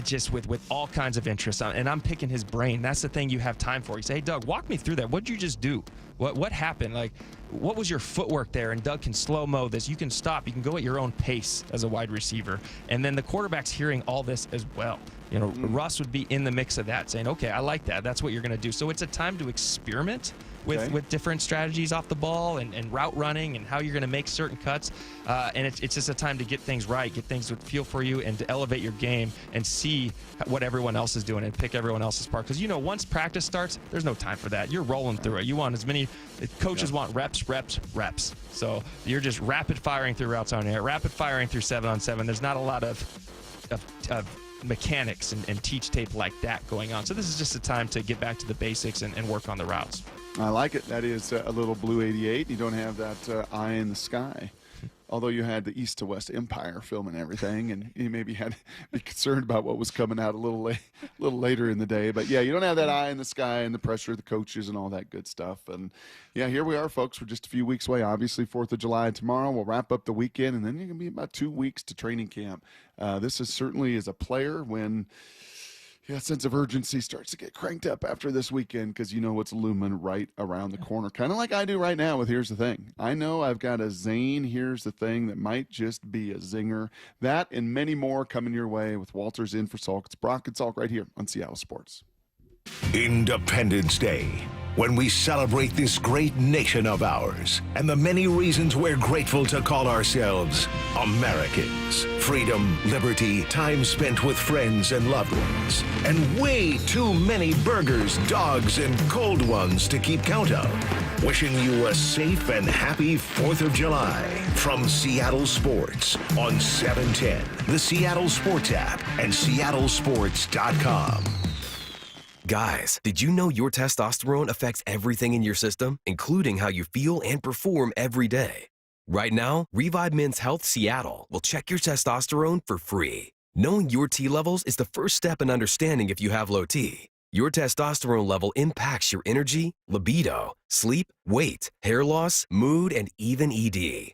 Just with all kinds of interest, and I'm picking his brain. That's the thing you have time for. You say, hey, Doug, walk me through that. What did you just do? What happened? Like, what was your footwork there? And Doug can slow-mo this. You can stop. You can go at your own pace as a wide receiver. And then the quarterback's hearing all this as well. Russ would be in the mix of that, saying, okay, I like that. That's what you're going to do. So it's a time to experiment with different strategies off the ball and route running and how you're going to make certain cuts. And it's just a time to get things right, get things that feel for you, and to elevate your game and see what everyone else is doing and pick everyone else's part. Because, once practice starts, there's no time for that. You're rolling through it. You want as many coaches want reps. So you're just rapid firing through routes on air, rapid firing through 7-on-7. There's not a lot of mechanics and teach tape like that going on. So this is just a time to get back to the basics and work on the routes. I like it. That is a little blue 88. You don't have that eye in the sky. Although you had the East to West Empire film and everything, and you maybe had to be concerned about what was coming out a little later in the day. But, yeah, you don't have that eye in the sky and the pressure of the coaches and all that good stuff. And, yeah, here we are, folks. We're just a few weeks away. Obviously, 4th of July tomorrow. We'll wrap up the weekend, and then you're going to be about 2 weeks to training camp. This is certainly as a player when – sense of urgency starts to get cranked up after this weekend because you know what's looming right around the corner. Kind of like I do right now with Here's the Thing. I know I've got a zane Here's the Thing that might just be a zinger. That and many more coming your way with Walters in for Salk. It's Brock and Salk right here on Seattle Sports. Independence Day, when we celebrate this great nation of ours and the many reasons we're grateful to call ourselves Americans. Freedom, liberty, time spent with friends and loved ones, and way too many burgers, dogs, and cold ones to keep count of. Wishing you a safe and happy 4th of July from Seattle Sports on 710, the Seattle Sports app, and seattlesports.com. Guys, did you know your testosterone affects everything in your system, including how you feel and perform every day? Right now, Revive Men's Health Seattle will check your testosterone for free. Knowing your T levels is the first step in understanding if you have low T. Your testosterone level impacts your energy, libido, sleep, weight, hair loss, mood, and even ED.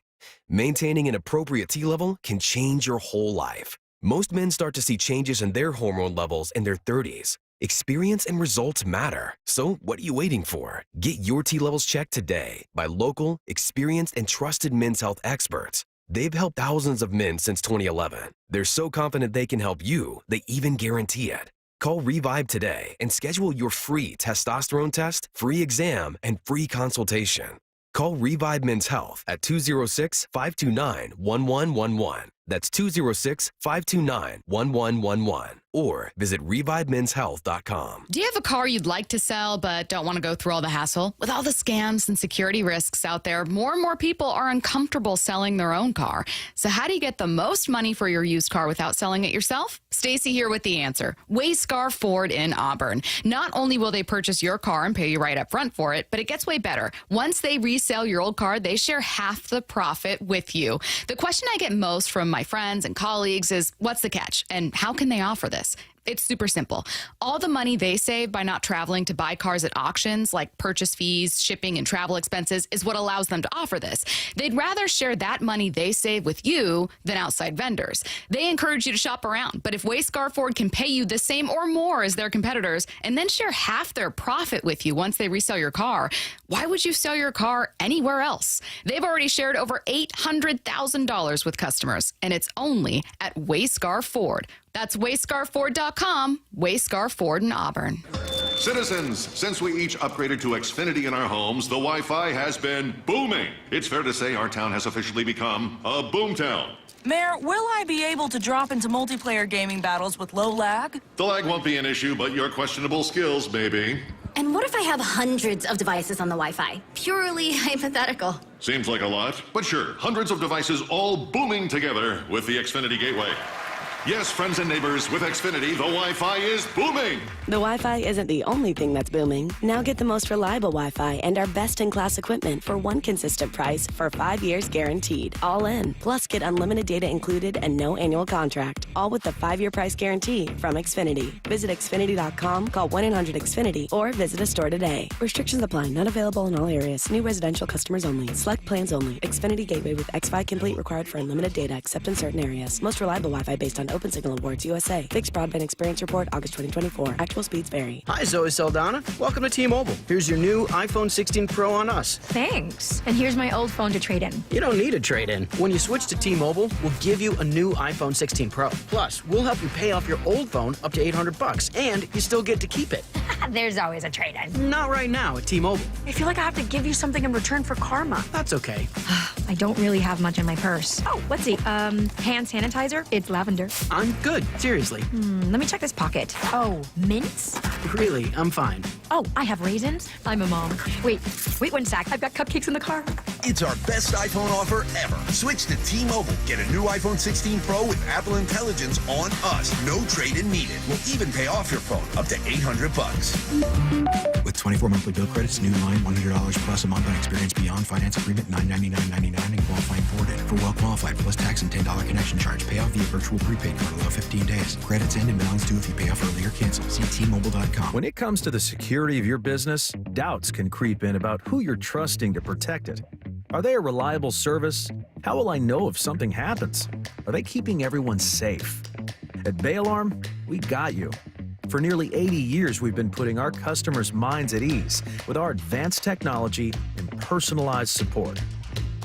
Maintaining an appropriate T level can change your whole life. Most men start to see changes in their hormone levels in their 30s. Experience and results matter. So what are you waiting for? Get your T levels checked today by local, experienced, and trusted men's health experts. They've helped thousands of men since 2011. They're so confident they can help you, they even guarantee it. Call Revive today and schedule your free testosterone test, free exam, and free consultation. Call Revive Men's Health at 206-529-1111. That's 206-529-1111. Or visit revivemenshealth.com. Do you have a car you'd like to sell but don't want to go through all the hassle? With all the scams and security risks out there, more and more people are uncomfortable selling their own car. So how do you get the most money for your used car without selling it yourself? Stacy here with the answer. Wayscar Ford in Auburn. Not only will they purchase your car and pay you right up front for it, but it gets way better. Once they resell your old car, they share half the profit with you. The question I get most from my friends and colleagues is, what's the catch? And how can they offer this? It's super simple. All the money they save by not traveling to buy cars at auctions, like purchase fees, shipping, and travel expenses, is what allows them to offer this. They'd rather share that money they save with you than outside vendors. They encourage you to shop around, but if Wayscar Ford can pay you the same or more as their competitors and then share half their profit with you once they resell your car, why would you sell your car anywhere else? They've already shared over $800,000 with customers, and it's only at Wayscar Ford. That's wayscarford.com, Wayscar Ford in Auburn. Citizens, since we each upgraded to Xfinity in our homes, the Wi-Fi has been booming. It's fair to say our town has officially become a boomtown. Mayor, will I be able to drop into multiplayer gaming battles with low lag? The lag won't be an issue, but your questionable skills may be. And what if I have hundreds of devices on the Wi-Fi? Purely hypothetical. Seems like a lot, but sure, hundreds of devices all booming together with the Xfinity Gateway. Yes, friends and neighbors, with Xfinity, the Wi-Fi is booming. The Wi-Fi isn't the only thing that's booming. Now get the most reliable Wi-Fi and our best-in-class equipment for one consistent price for 5 years guaranteed. All in. Plus, get unlimited data included and no annual contract. All with the 5-year price guarantee from Xfinity. Visit Xfinity.com, call 1-800-XFINITY, or visit a store today. Restrictions apply. Not available in all areas. New residential customers only. Select plans only. Xfinity Gateway with Xfi Complete required for unlimited data except in certain areas. Most reliable Wi-Fi based on Open Signal Awards USA. Fixed Broadband Experience Report, August 2024. Actual speeds vary. Hi, Zoe Saldana. Welcome to T-Mobile. Here's your new iPhone 16 Pro on us. Thanks. And here's my old phone to trade in. You don't need a trade-in. When you switch to T-Mobile, we'll give you a new iPhone 16 Pro. Plus, we'll help you pay off your old phone up to $800, and you still get to keep it. There's always a trade-in. Not right now at T-Mobile. I feel like I have to give you something in return for karma. That's okay. I don't really have much in my purse. Oh, let's see. Hand sanitizer. It's lavender. I'm good. Seriously. Let me check this pocket. Oh, mints? Really, I'm fine. Oh, I have raisins. I'm a mom. Wait 1 sec. I've got cupcakes in the car. It's our best iPhone offer ever. Switch to T-Mobile. Get a new iPhone 16 Pro with Apple Intelligence on us. No trade-in needed. We'll even pay off your phone up to $800. With 24 monthly bill credits, new line $100 plus a month on experience beyond finance agreement $999.99 and qualifying for it. For well qualified plus tax and $10 connection charge. Pay off via virtual prepaid card below 15 days. Credits end and balance due if you pay off early or cancel. See T-Mobile.com. When it comes to the security of your business, doubts can creep in about who you're trusting to protect it. Are they a reliable service? How will I know if something happens? Are they keeping everyone safe? At Bay Alarm, we got you. For nearly 80 years, we've been putting our customers' minds at ease with our advanced technology and personalized support.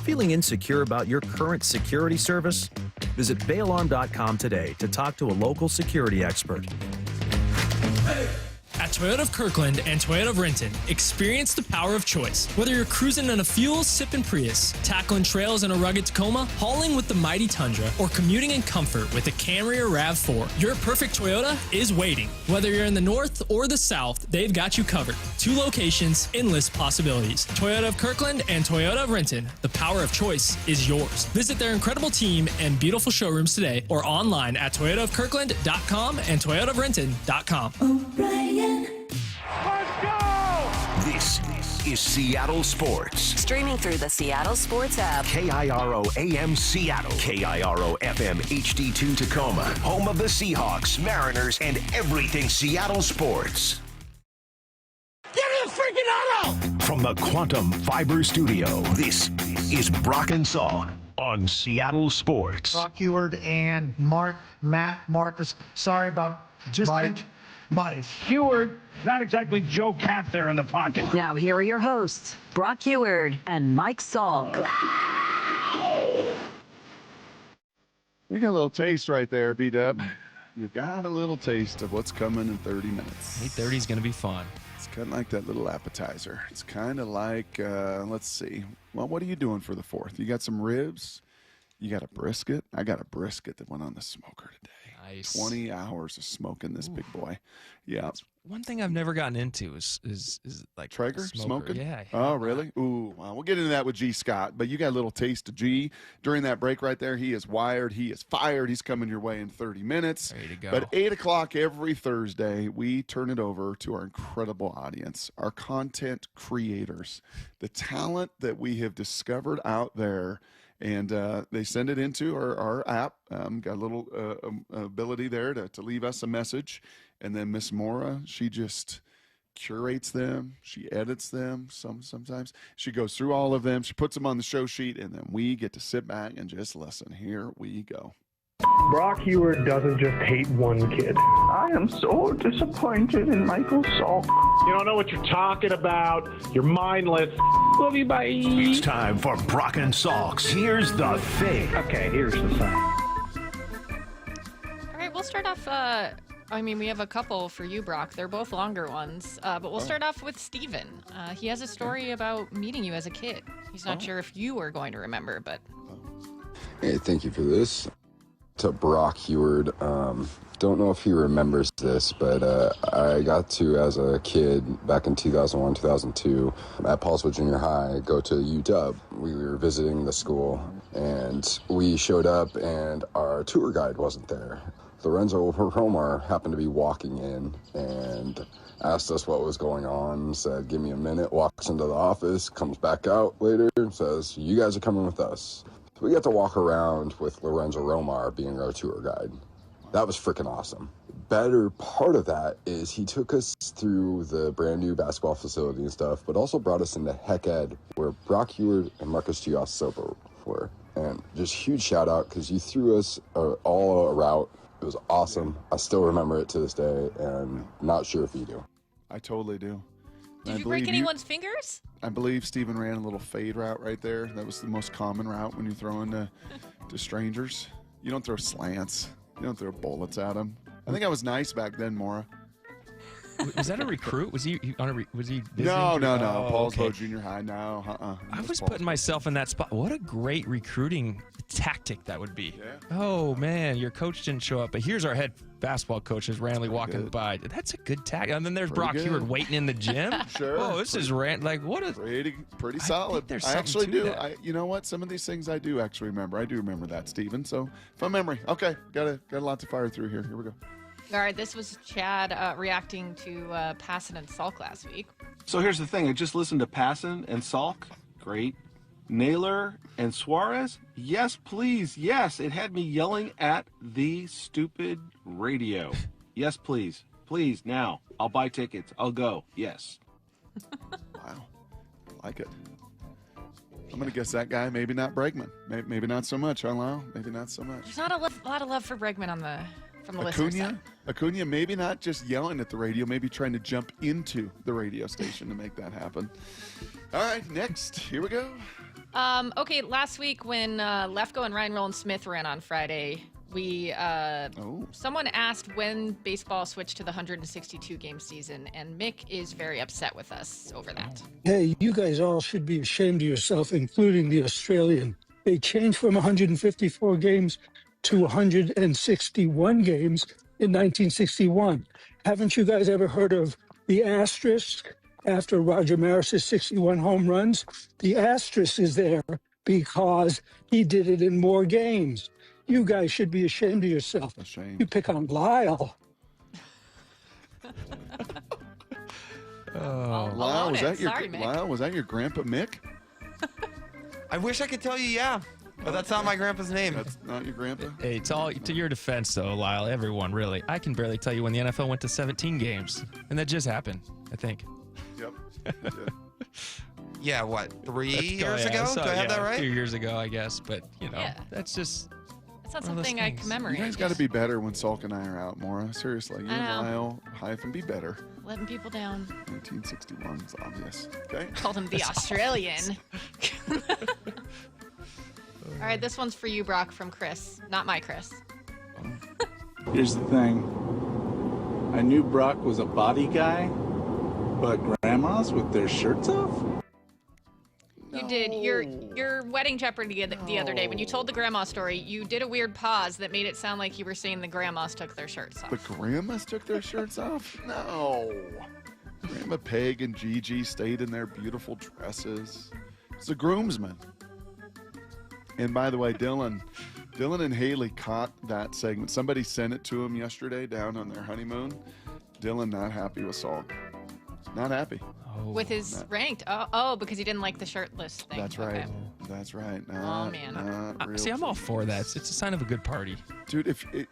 Feeling insecure about your current security service? Visit bayalarm.com today to talk to a local security expert. At Toyota of Kirkland and Toyota of Renton, experience the power of choice. Whether you're cruising in a fuel-sipping Prius, tackling trails in a rugged Tacoma, hauling with the mighty Tundra, or commuting in comfort with a Camry or RAV4, your perfect Toyota is waiting. Whether you're in the north or the south, they've got you covered. 2 locations, endless possibilities. Toyota of Kirkland and Toyota of Renton, the power of choice is yours. Visit their incredible team and beautiful showrooms today or online at toyotaofkirkland.com and toyotaofrenton.com. O'Brien. Let's go! This is Seattle Sports. Streaming through the Seattle Sports app. KIRO AM Seattle. KIRO FM HD2 Tacoma. Home of the Seahawks, Mariners, and everything Seattle sports. Get in the freaking auto! From the Quantum Fiber Studio, this is Brock and Salk on Seattle Sports. Brock Heward and Matt Marcus. Sorry about just Mike Heward. Not exactly Joe Cat there in the pocket. Now here are your hosts, Brock Heward and Mike Salk. You got a little taste right there, B-Dub. you've got a little taste of what's coming in 30 minutes. 8:30 is going to be fun. It's kind of like that little appetizer. It's kind of like, let's see. Well, what are you doing for the 4th? You got some ribs? You got a brisket? I got a brisket that went on the smoker today. Nice. 20 hours of smoking this big boy. Yeah. One thing I've never gotten into is like Traeger smoking? Yeah. Oh, really? Ooh, well, we'll get into that with G. Scott, but you got a little taste of G during that break right there. He is wired. He is fired. He's coming your way in 30 minutes. Ready to go. But 8 o'clock every Thursday, we turn it over to our incredible audience, our content creators, the talent that we have discovered out there. And they send it into our app. Got a little ability there to leave us a message. And then Miss Mora, she just curates them. She edits them sometimes. She goes through all of them. She puts them on the show sheet. And then we get to sit back and just listen. Here we go. Brock Heward doesn't just hate one kid. I am so disappointed in Michael Salk. You don't know what you're talking about. You're mindless. Love you, bye. It's time for Brock and Salk's Here's the Thing. Okay, here's the thing. All right, we'll start off. We have a couple for you, Brock. They're both longer ones. But we'll start off with Steven. He has a story about meeting you as a kid. He's not sure if you are going to remember, but. Hey, thank you for this. To Brock Heward, don't know if he remembers this, but I got to, as a kid back in 2001, 2002, at Paulsville Junior High, go to UW. We were visiting the school, and we showed up, and our tour guide wasn't there. Lorenzo Romar happened to be walking in and asked us what was going on, said, give me a minute, walks into the office, comes back out later, and says, you guys are coming with us. We got to walk around with Lorenzo Romar being our tour guide. That was freaking awesome. Better part of that is he took us through the brand new basketball facility and stuff, but also brought us into Heck Ed, where Brock Heward and Marcus Giacomo were. And just huge shout out, because you threw us all a route. It was awesome. I still remember it to this day, and not sure if you do. I totally do. Did you break anyone's fingers? I believe Steven ran a little fade route right there. That was the most common route when you're throwing to strangers. You don't throw slants. You don't throw bullets at them. I think I was nice back then, Maura. Was that a recruit? Was he on a? Was he? No. Oh, Paulsville Junior High. No. I was putting myself in that spot. What a great recruiting tactic that would be. Yeah. Oh man, your coach didn't show up, but here's our head basketball coach is randomly walking by. That's a good tactic. And then there's Brock Heward waiting in the gym. Sure. Oh, this is like what a pretty solid. There's I actually something to do. that. You know what? Some of these things I do actually remember. I do remember that, Steven. So fun memory. Okay, got a lot to fire through here. Here we go. All right, this was Chad reacting to Passan and Salk last week. So here's the thing. I just listened to Passan and Salk. Great. Naylor and Suarez. Yes, please. Yes. It had me yelling at the stupid radio. Yes, please. Please, now. I'll buy tickets. I'll go. Yes. Wow. I like it. I'm going to guess that guy, maybe not Bregman. Maybe not so much, huh, Lyle? Maybe not so much. There's not a lot of love for Bregman from the listeners side. Acuna, maybe not just yelling at the radio, maybe trying to jump into the radio station to make that happen. All right, next. Here we go. Okay, last week when Lefko and Ryan Roland Smith ran on Friday, someone asked when baseball switched to the 162-game season, and Mick is very upset with us over that. Hey, you guys all should be ashamed of yourself, including the Australian. They changed from 154 games to 161 games in 1961. Haven't you guys ever heard of the asterisk after Roger Maris's 61 home runs? The asterisk is there because he did it in more games. You guys should be ashamed of yourself. You pick on Lyle. Lyle, was that your grandpa Mick? I wish I could tell you, yeah. But that's not my grandpa's name. That's not your grandpa? Hey, it's all to your defense, though, Lyle. Everyone, really. I can barely tell you when the NFL went to 17 games. And that just happened, I think. Yep. Yeah, what, 3 years ago? Do I have that right? 2 years ago, I guess. But, that's just... It's not something I commemorate. You guys got to be better when Salk and I are out, Maura. Seriously. You and Lyle, Hyphen, be better. Letting people down. 1961 is obvious. Okay? Called him the Australian. All right, this one's for you, Brock, from Chris. Not my Chris. Here's the thing. I knew Brock was a body guy, but grandmas with their shirts off? You did your wedding Jeopardy the other day. When you told the grandma story, you did a weird pause that made it sound like you were saying the grandmas took their shirts off. The grandmas took their shirts off? No. Grandma Peg and Gigi stayed in their beautiful dresses. It's a groomsman. And by the way, Dylan and Haley caught that segment. Somebody sent it to him yesterday down on their honeymoon. Dylan not happy with Salk. Not happy. With his ranked. Oh, because he didn't like the shirtless thing. That's right. Okay. That's right. Oh, man. See, I'm all for that. It's a sign of a good party. Dude,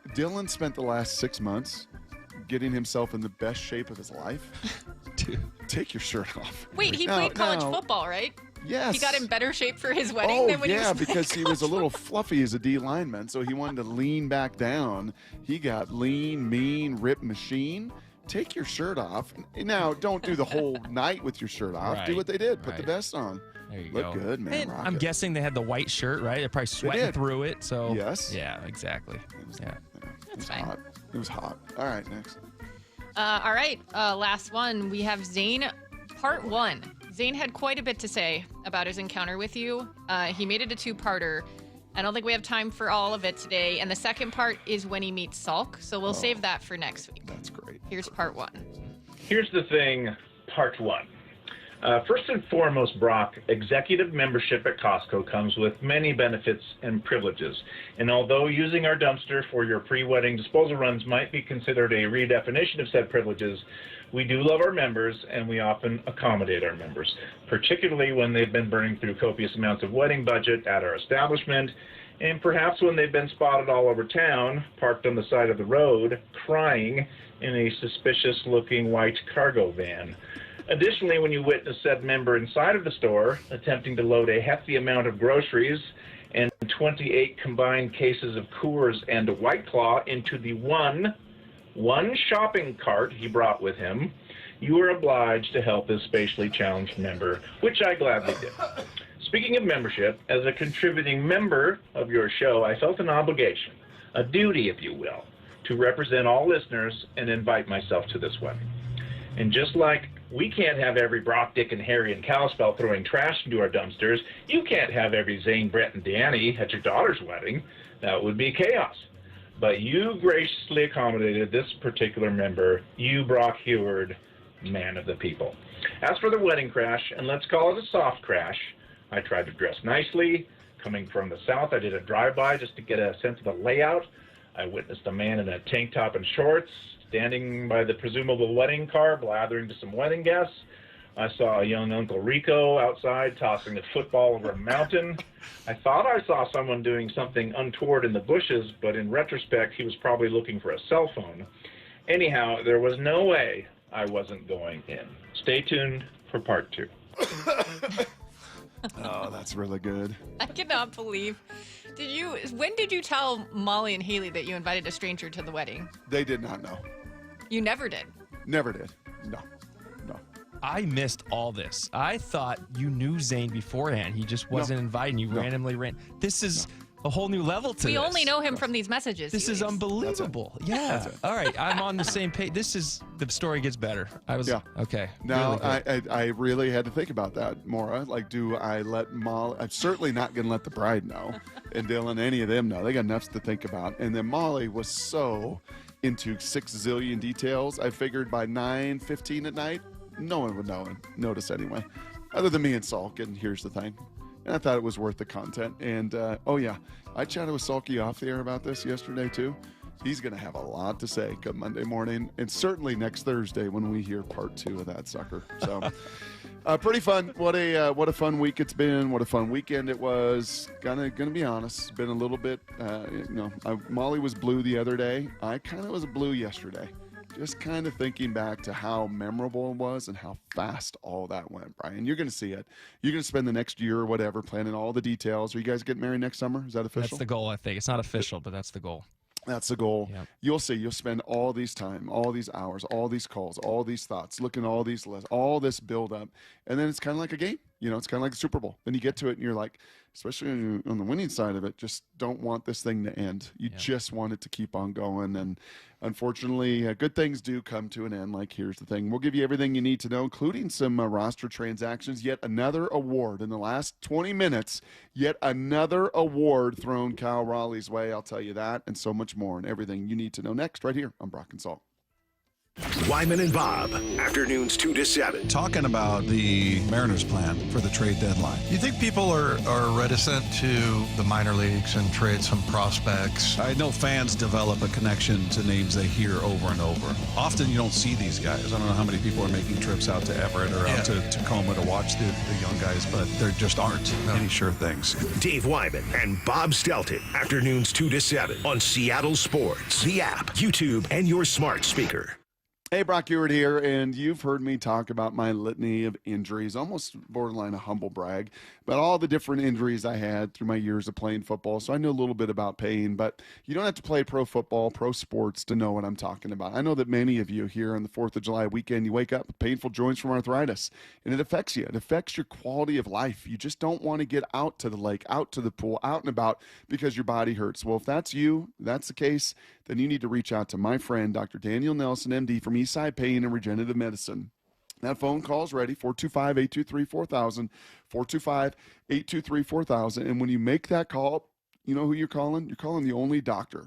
Dylan spent the last 6 months getting himself in the best shape of his life, dude, take your shirt off. Wait, he played college football, right? Yes. He got in better shape for his wedding than when he was playing because he was a little fluffy as a D lineman, so he wanted to lean back down. He got lean, mean, ripped machine. Take your shirt off. Now, don't do the whole night with your shirt off. Do what they did. Put the vest on. There you Look go. good, man. And I'm guessing they had the white shirt, right? They're probably sweating through it. So yes. Yeah, exactly. That's fine. Hot. It was hot. All right, next. All right, last one. We have Zane, part 1. Zane had quite a bit to say about his encounter with you. He made it a 2-parter. I don't think we have time for all of it today. And the second part is when he meets Salk. So we'll save that for next week. That's great. Here's part 1. Here's the thing, part 1. First and foremost, Brock, executive membership at Costco comes with many benefits and privileges. And although using our dumpster for your pre-wedding disposal runs might be considered a redefinition of said privileges, we do love our members, and we often accommodate our members, particularly when they've been burning through copious amounts of wedding budget at our establishment, and perhaps when they've been spotted all over town, parked on the side of the road, crying in a suspicious-looking white cargo van. Additionally, when you witness said member inside of the store attempting to load a hefty amount of groceries and 28 combined cases of Coors and a White Claw into the one shopping cart he brought with him, you are obliged to help this spatially challenged member, which I gladly did. Speaking of membership, as a contributing member of your show, I felt an obligation, a duty, if you will, to represent all listeners and invite myself to this wedding. And just like we can't have every Brock, Dick, and Harry and Kalispell throwing trash into our dumpsters, you can't have every Zane, Brett, and Danny at your daughter's wedding. That would be chaos. But you graciously accommodated this particular member, you, Brock Heward, man of the people. As for the wedding crash, and let's call it a soft crash, I tried to dress nicely. Coming from the south, I did a drive-by just to get a sense of the layout. I witnessed a man in a tank top and shorts standing by the presumable wedding car, blathering to some wedding guests. I saw a young Uncle Rico outside tossing a football over a mountain. I thought I saw someone doing something untoward in the bushes, but in retrospect, he was probably looking for a cell phone. Anyhow, there was no way I wasn't going in. Stay tuned for part 2. Oh, that's really good. I cannot believe. When did you tell Molly and Haley that you invited a stranger to the wedding? They did not know. You never did. Never did. No. I missed all this. I thought you knew Zane beforehand. He just wasn't inviting you. Randomly ran. This is a whole new level to this. We only know him from these messages. This is unbelievable. Yeah. All right. I'm on the same page. The story gets better. Okay. Now, really I really had to think about that, Maura. Like, do I let Molly? I'm certainly not going to let the bride know, and Dylan, any of them know. They got enough to think about. And then Molly was so into 6 zillion details. I figured by 9:15 at night, no one would know and notice anyway, other than me and Salk. And here's the thing. And I thought it was worth the content. And, I chatted with Salky off the air about this yesterday, too. He's going to have a lot to say come Monday morning, and certainly next Thursday when we hear part 2 of that sucker. So, pretty fun. What a fun week it's been. What a fun weekend it was. Gonna be honest, it's been a little bit, Molly was blue the other day. I kind of was blue yesterday. Just kind of thinking back to how memorable it was and how fast all that went, Brian. You're going to see it. You're going to spend the next year or whatever planning all the details. Are you guys getting married next summer? Is that official? That's the goal, I think. It's not official, but that's the goal. That's the goal. Yep. You'll see. You'll spend all these time, all these hours, all these calls, all these thoughts, looking at all these lists, all this build up. And then it's kind of like a game. You know, it's kind of like the Super Bowl. Then you get to it and you're like, especially on the winning side of it, just don't want this thing to end. You just want it to keep on going. And unfortunately, good things do come to an end. Like, here's the thing. We'll give you everything you need to know, including some roster transactions. Yet another award in the last 20 minutes. Yet another award thrown Cal Raleigh's way. I'll tell you that and so much more, and everything you need to know next right here on Brock and Salk. Wyman and Bob, afternoons 2 to 7. Talking about the Mariners' plan for the trade deadline. You think people are reticent to the minor leagues and trade some prospects? I know fans develop a connection to names they hear over and over. Often you don't see these guys. I don't know how many people are making trips out to Everett or out to Tacoma to watch the young guys, but there just aren't any sure things. Dave Wyman and Bob Stelton, afternoons 2 to 7 on Seattle Sports, the app, YouTube, and your smart speaker. Hey, Brock Ewart here, and you've heard me talk about my litany of injuries, almost borderline a humble brag, but all the different injuries I had through my years of playing football, so I know a little bit about pain, but you don't have to play pro football, pro sports to know what I'm talking about. I know that many of you here on the 4th of July weekend, you wake up with painful joints from arthritis, and it affects you. It affects your quality of life. You just don't want to get out to the lake, out to the pool, out and about because your body hurts. Well, if that's you, that's the case, then you need to reach out to my friend, Dr. Daniel Nelson, MD, from Eastside Pain and Regenerative Medicine. That phone call is ready, 425-823-4000, 425-823-4000. And when you make that call, you know who you're calling? You're calling the only doctor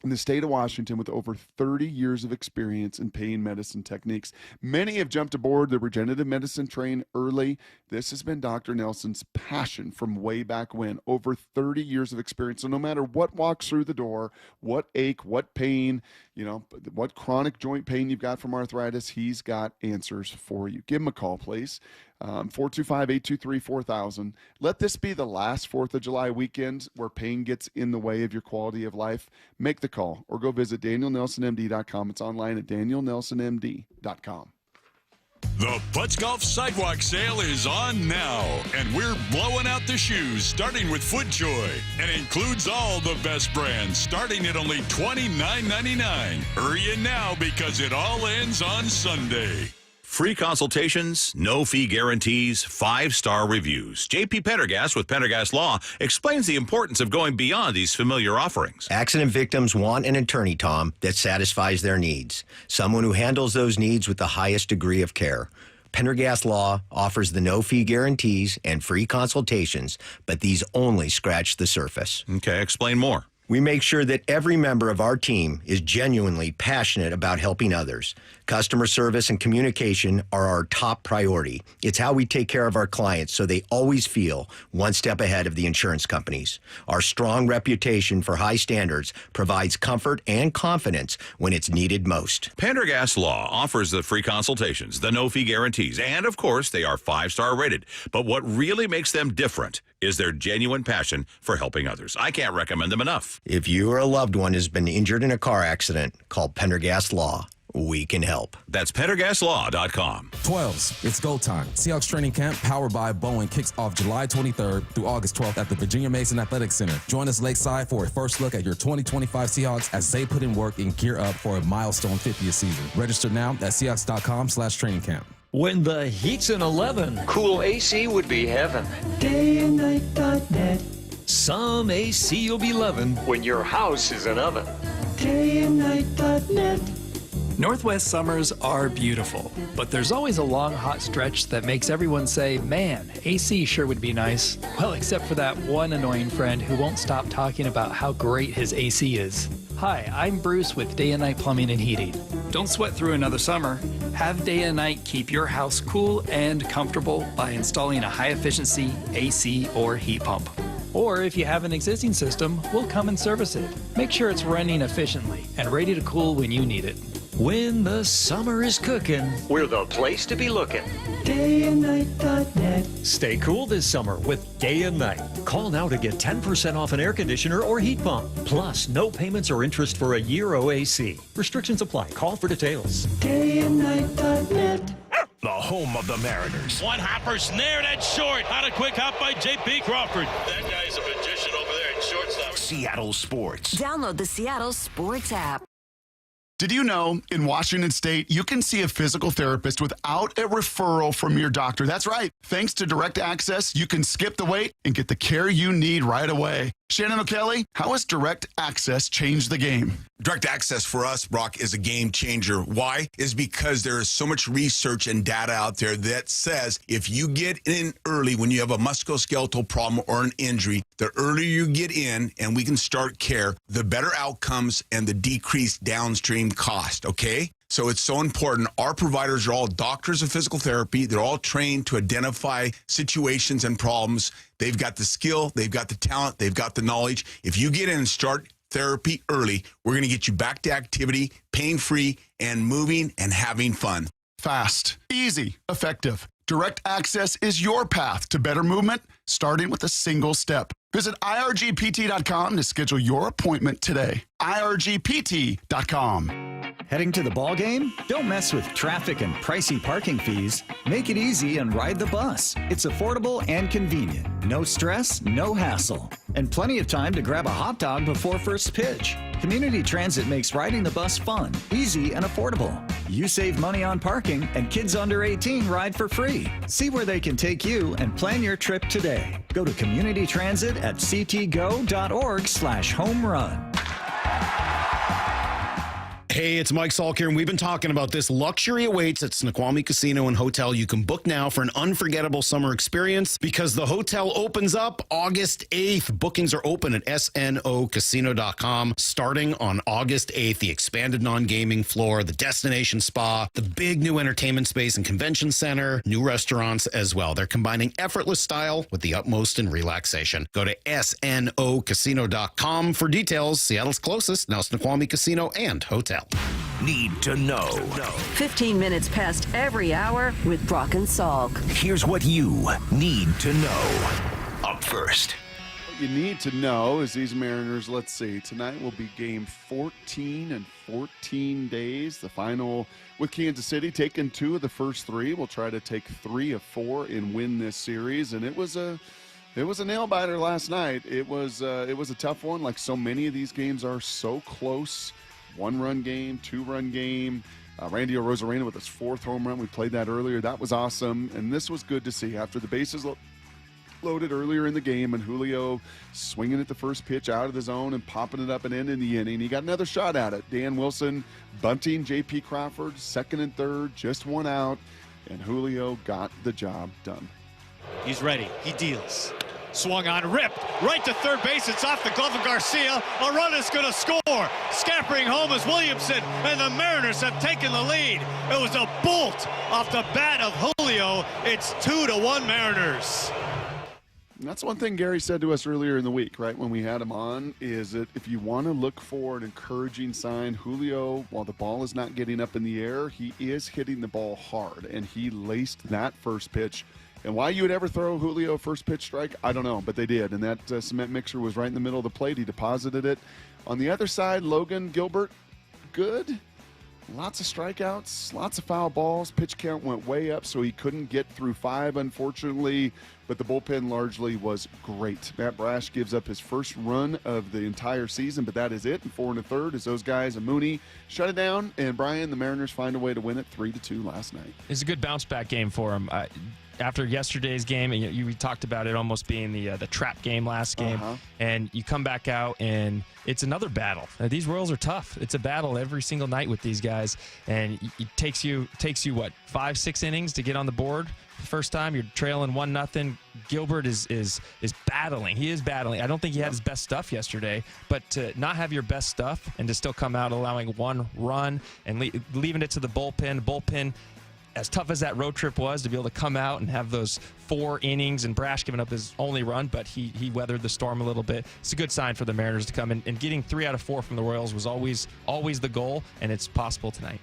in the state of Washington with over 30 years of experience in pain medicine techniques. Many have jumped aboard the regenerative medicine train early. This has been Dr. Nelson's passion from way back when. Over 30 years of experience. So no matter what walks through the door, what ache, what pain, you know, what chronic joint pain you've got from arthritis, he's got answers for you. Give him a call, please. 425-823-4000. Let this be the last 4th of July weekend where pain gets in the way of your quality of life. Make the call or go visit DanielNelsonMD.com. It's online at DanielNelsonMD.com. The Putz Golf Sidewalk Sale is on now, and we're blowing out the shoes, starting with FootJoy, and includes all the best brands, starting at only $29.99. Hurry in now because it all ends on Sunday. Free consultations, no fee guarantees, 5-star reviews. J.P. Pendergast with Pendergast Law explains the importance of going beyond these familiar offerings. Accident victims want an attorney, Tom, that satisfies their needs. Someone who handles those needs with the highest degree of care. Pendergast Law offers the no-fee guarantees and free consultations, but these only scratch the surface. Okay, explain more. We make sure that every member of our team is genuinely passionate about helping others. Customer service and communication are our top priority. It's how we take care of our clients so they always feel one step ahead of the insurance companies. Our strong reputation for high standards provides comfort and confidence when it's needed most. Pendergast Law offers the free consultations, the no-fee guarantees, and of course, they are 5-star rated. But what really makes them different is their genuine passion for helping others. I can't recommend them enough. If you or a loved one has been injured in a car accident, call Pendergast Law. We can help. That's PendergastLaw.com. 12s, it's go time. Seahawks training camp powered by Boeing kicks off July 23rd through August 12th at the Virginia Mason Athletic Center. Join us lakeside for a first look at your 2025 Seahawks as they put in work and gear up for a milestone 50th season. Register now at Seahawks.com/training camp. When the heat's in 11, cool AC would be heaven. DayandNight.net. Some AC you'll be loving when your house is an oven. DayandNight.net. Northwest summers are beautiful, but there's always a long, hot stretch that makes everyone say, man, AC sure would be nice. Well, except for that one annoying friend who won't stop talking about how great his AC is. Hi, I'm Bruce with Day and Night Plumbing and Heating. Don't sweat through another summer. Have Day and Night keep your house cool and comfortable by installing a high-efficiency AC or heat pump. Or if you have an existing system, we'll come and service it. Make sure it's running efficiently and ready to cool when you need it. When the summer is cooking, we're the place to be looking. DayandNight.net. Stay cool this summer with Day and Night. Call now to get 10% off an air conditioner or heat pump. Plus, no payments or interest for a year OAC. Restrictions apply. Call for details. DayandNight.net. The home of the Mariners. One hopper snared at short. Not a quick hop by J.P. Crawford. That guy's a magician over there at shortstop. Seattle Sports. Download the Seattle Sports app. Did you know in Washington State, you can see a physical therapist without a referral from your doctor? That's right. Thanks to Direct Access, you can skip the wait and get the care you need right away. Shannon O'Kelly, how has Direct Access changed the game? Direct Access for us, Brock, is a game changer. Why? Is because there is so much research and data out there that says if you get in early when you have a musculoskeletal problem or an injury, the earlier you get in and we can start care, the better outcomes and the decreased downstream cost, okay? So it's so important. Our providers are all doctors of physical therapy. They're all trained to identify situations and problems. They've got the skill, they've got the talent, they've got the knowledge. If you get in and start therapy early, we're going to get you back to activity, pain-free, and moving and having fun. Fast, easy, effective. Direct Access is your path to better movement, starting with a single step. Visit irgpt.com to schedule your appointment today. irgpt.com. Heading to the ball game? Don't mess with traffic and pricey parking fees. Make it easy and ride the bus. It's affordable and convenient. No stress, no hassle. And plenty of time to grab a hot dog before first pitch. Community Transit makes riding the bus fun, easy, and affordable. You save money on parking, and kids under 18 ride for free. See where they can take you and plan your trip today. Go to Community Transit at ctgo.org/home run. Hey, it's Mike Salk here, and we've been talking about this. Luxury awaits at Snoqualmie Casino and Hotel. You can book now for an unforgettable summer experience because the hotel opens up August 8th. Bookings are open at snocasino.com starting on August 8th. The expanded non-gaming floor, the destination spa, the big new entertainment space and convention center, new restaurants as well. They're combining effortless style with the utmost in relaxation. Go to snocasino.com for details. Seattle's closest, now Snoqualmie Casino and Hotel. Need to know. 15 minutes past every hour with Brock and Salk. Here's what you need to know. Up first. What you need to know is these Mariners, let's see, tonight will be game 14 in 14 days. The final with Kansas City taking 2 of the first 3. We'll try to take 3 of 4 and win this series. And it was a nail biter last night. It was a tough one. Like so many of these games are so close. 1-run game, 2-run game. Randy Arozarena with his 4th home run. We played that earlier. That was awesome. And this was good to see. After the bases loaded earlier in the game and Julio swinging at the first pitch out of the zone and popping it up and ending the inning, he got another shot at it. Dan Wilson bunting J.P. Crawford, 2nd and 3rd, just 1 out, and Julio got the job done. He's ready. He deals. Swung on, ripped, right to third base. It's off the glove of Garcia. A run is going to score. Scampering home is Williamson, and the Mariners have taken the lead. It was a bolt off the bat of Julio. It's 2-1 Mariners. And that's one thing Gary said to us earlier in the week, right, when we had him on, is that if you want to look for an encouraging sign, Julio, while the ball is not getting up in the air, he is hitting the ball hard, and he laced that first pitch. And why you would ever throw Julio a first pitch strike, I don't know, but they did. And that cement mixer was right in the middle of the plate. He deposited it. On the other side, Logan Gilbert, good. Lots of strikeouts, lots of foul balls. Pitch count went way up, so he couldn't get through 5, unfortunately. But the bullpen largely was great. Matt Brash gives up his first run of the entire season, but that is it. And 4 1/3 as those guys and Mooney shut it down. And Brian, the Mariners find a way to win it 3-2 last night. It's a good bounce back game for him. After yesterday's game, and you talked about it almost being the trap game last game, and you come back out and it's another battle. These Royals are tough. It's a battle every single night with these guys, and it takes you what 5-6 innings to get on the board. The first time you're trailing 1-0. Gilbert is battling. He is battling. I don't think he had his best stuff yesterday, but to not have your best stuff and to still come out allowing 1 run and leaving it to the bullpen. As tough as that road trip was, to be able to come out and have those 4 innings and Brash giving up his only run, but he weathered the storm a little bit. It's a good sign for the Mariners to come in, and getting 3 out of 4 from the Royals was always the goal, and it's possible tonight.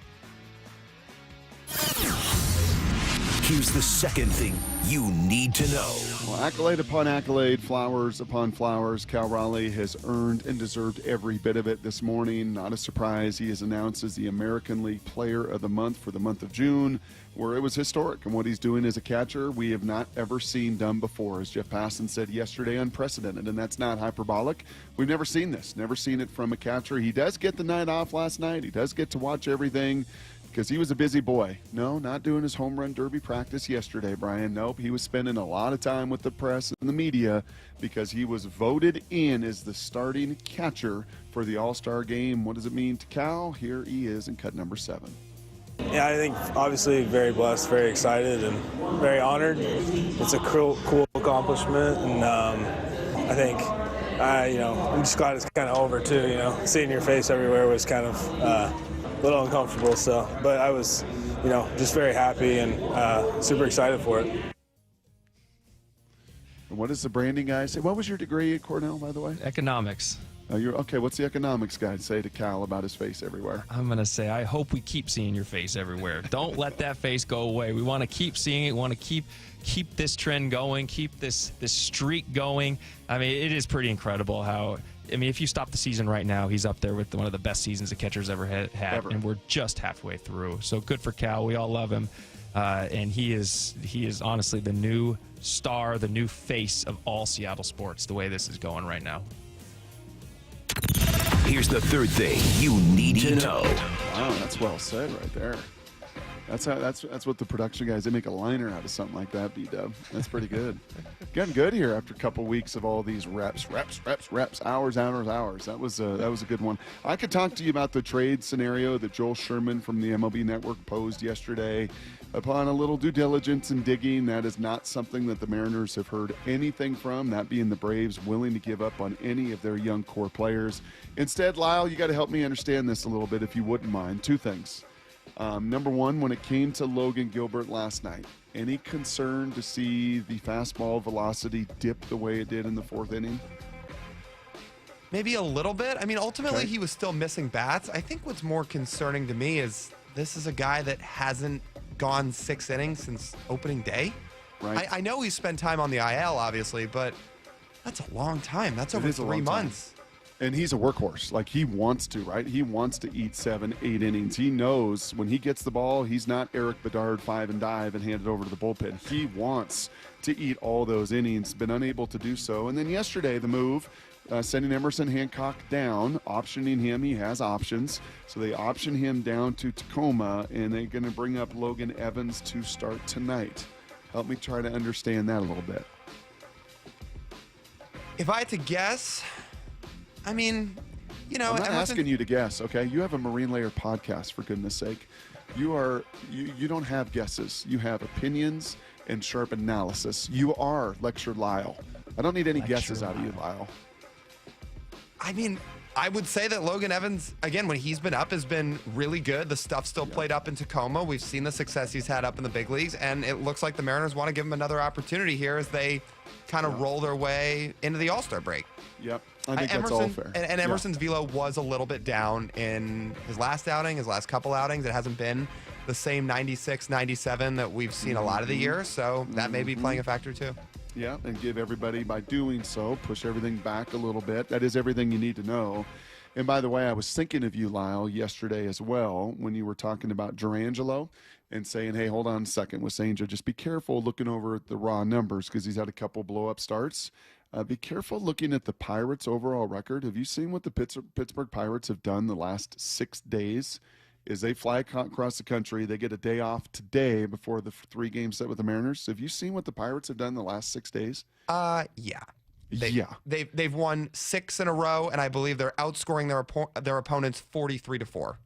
Here's the second thing you need to know. Well, accolade upon accolade, flowers upon flowers. Cal Raleigh has earned and deserved every bit of it this morning. Not a surprise. He is announced as the American League Player of the Month for the month of June, where it was historic. And what he's doing as a catcher, we have not ever seen done before. As Jeff Passan said yesterday, unprecedented. And that's not hyperbolic. We've never seen this. Never seen it from a catcher. He does get the night off last night. He does get to watch everything, because he was a busy boy. No, not doing his home run derby practice yesterday, Brian. Nope, he was spending a lot of time with the press and the media because he was voted in as the starting catcher for the All-Star game. What does it mean to Cal? Here he is in cut number 7. Yeah, I think obviously very blessed, very excited, and very honored. It's a cool accomplishment, and I think, I'm just glad it's kind of over too. Seeing your face everywhere was kind of a little uncomfortable. So, but I was, just very happy and super excited for it. And what does the branding guy say? What was your degree at Cornell, by the way? Economics. Okay, what's the economics guy say to Cal about his face everywhere? I'm going to say, I hope we keep seeing your face everywhere. Don't let that face go away. We want to keep seeing it. We want to keep this trend going, keep this streak going. I mean, it is pretty incredible how, if you stop the season right now, he's up there with one of the best seasons a catcher's ever had. And we're just halfway through. So good for Cal. We all love him. And he is honestly the new star, the new face of all Seattle sports, the way this is going right now. Here's the third thing you need to know. Wow, that's well said right there. That's what the production guys, they make a liner out of something like that, B-Dub. That's pretty good. Getting good here after a couple weeks of all these reps, hours. That was a good one. I could talk to you about the trade scenario that Joel Sherman from the MLB Network posed yesterday. Upon a little due diligence and digging, that is not something that the Mariners have heard anything from, that being the Braves willing to give up on any of their young core players. Instead, Lyle, you got to help me understand this a little bit if you wouldn't mind. Two things. Number one, when it came to Logan Gilbert last night, any concern to see the fastball velocity dip the way it did in the 4th inning? Maybe a little bit. Ultimately, He was still missing bats. I think what's more concerning to me is this is a guy that hasn't gone 6 innings since opening day. Right. I know he's spent time on the IL, obviously, but that's a long time. That's over 3 months. And he's a workhorse. Like, he wants to, right? He wants to eat 7, 8 innings. He knows when he gets the ball, he's not Eric Bedard 5 and dive and hand it over to the bullpen. He wants to eat all those innings, been unable to do so. And then yesterday, the move, sending Emerson Hancock down, optioning him. He has options. So they option him down to Tacoma, and they're going to bring up Logan Evans to start tonight. Help me try to understand that a little bit. If I had to guess, I'm not asking you to guess, okay? You have a Marine Layer podcast, for goodness sake. You don't have guesses. You have opinions and sharp analysis. You are Lecture Lyle. I don't need any guesses out of you, Lyle. I would say that Logan Evans, again, when he's been up, has been really good. The stuff still played up in Tacoma. We've seen the success he's had up in the big leagues, and it looks like the Mariners want to give him another opportunity here as they kind of roll their way into the All-Star break. Yep. I think that's all fair. And Emerson's velo was a little bit down in his last outing, his last couple outings. It hasn't been the same 96, 97 that we've seen a lot of the year, so that may be playing a factor too. Yeah, and give everybody, by doing so, push everything back a little bit. That is everything you need to know. And by the way, I was thinking of you, Lyle, yesterday as well, when you were talking about Durangelo and saying, hey, hold on a second with Sanger. Just be careful looking over at the raw numbers because he's had a couple blow-up starts. Be careful looking at the Pirates' overall record. Have you seen what the Pittsburgh Pirates have done the last 6 days? Is they fly across the country. They get a day off today before the 3-game set with the Mariners. Have you seen what the Pirates have done the last 6 days? Yeah. They've won 6 in a row, and I believe they're outscoring their opponents 43-4.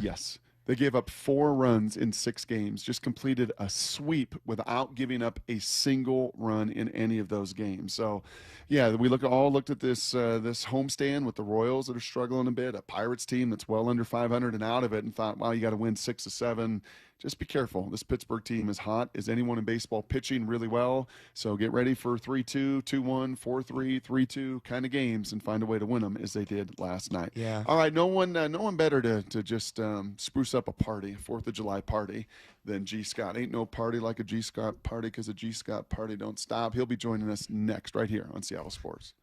Yes. They gave up 4 runs in 6 games, just completed a sweep without giving up a single run in any of those games. So, yeah, we looked at this homestand with the Royals that are struggling a bit, a Pirates team that's well under 500 and out of it, and thought, wow, you got to win 6 of 7. just be careful. This Pittsburgh team is hot as anyone in baseball, pitching really well. So get ready for 3-2, 2-1, 4-3, 3-2 kind of games and find a way to win them as they did last night. Yeah. All right, no one better to just spruce up a party, 4th of July party, than G. Scott. Ain't no party like a G. Scott party because a G. Scott party don't stop. He'll be joining us next right here on Seattle Sports.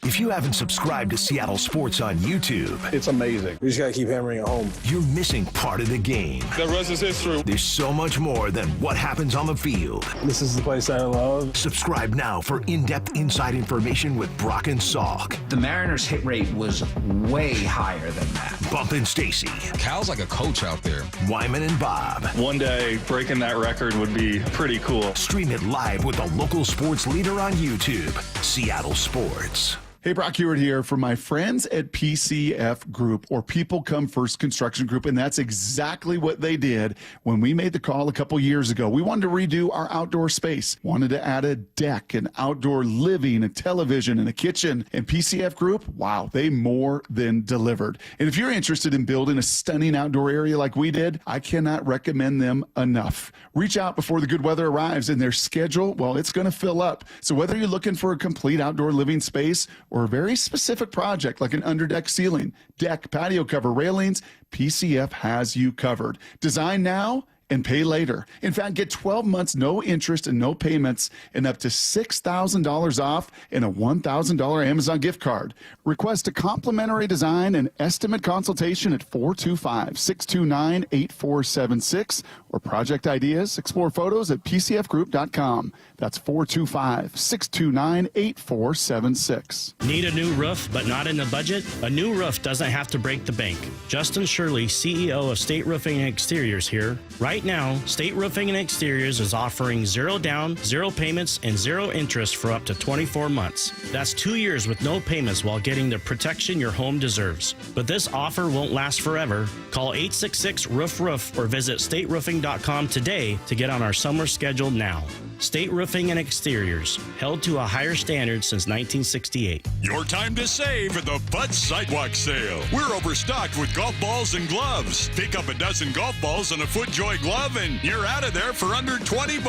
If you haven't subscribed to Seattle Sports on YouTube, It's amazing. We just got to keep hammering it home. you're missing part of the game. The rest is history. There's so much more than what happens on the field. This is the place I love. Subscribe now for in-depth inside information with Brock and Salk. The Mariners' hit rate was way higher than that. Bump and Stacy. Cal's like a coach out there. Wyman and Bob. One day, breaking that record would be pretty cool. Stream it live with the local sports leader on YouTube, Seattle Sports. Hey, Brock Hewitt here from my friends at PCF Group, or People Come First Construction Group, and that's exactly what they did when we made the call a couple years ago. We wanted to redo our outdoor space, wanted to add a deck, an outdoor living, a television, and a kitchen. And PCF Group, wow, they more than delivered. And if you're interested in building a stunning outdoor area like we did, I cannot recommend them enough. Reach out before the good weather arrives, and their schedule, well, it's going to fill up. So whether you're looking for a complete outdoor living space or a very specific project like an underdeck ceiling, deck, patio cover, railings, PCF has you covered. Design now and pay later. In fact, get 12 months, no interest and no payments, and up to $6,000 off and a $1,000 Amazon gift card. Request a complimentary design and estimate consultation at 425-629-8476 or project ideas. Explore photos at pcfgroup.com. That's 425-629-8476. Need a new roof but not in the budget? A new roof doesn't have to break the bank. Justin Shirley, CEO of State Roofing and Exteriors here. Right now, State Roofing and Exteriors is offering 0 down, 0 payments, and 0 interest for up to 24 months. That's 2 years with no payments while getting the protection your home deserves. But this offer won't last forever. Call 866-ROOF-ROOF or visit stateroofing.com today to get on our summer schedule now. State Roofing and Exteriors, held to a higher standard since 1968. Your time to save at the Bud Sidewalk Sale. We're overstocked with golf balls and gloves. Pick up a dozen golf balls and a FootJoy glove and you're out of there for under $20.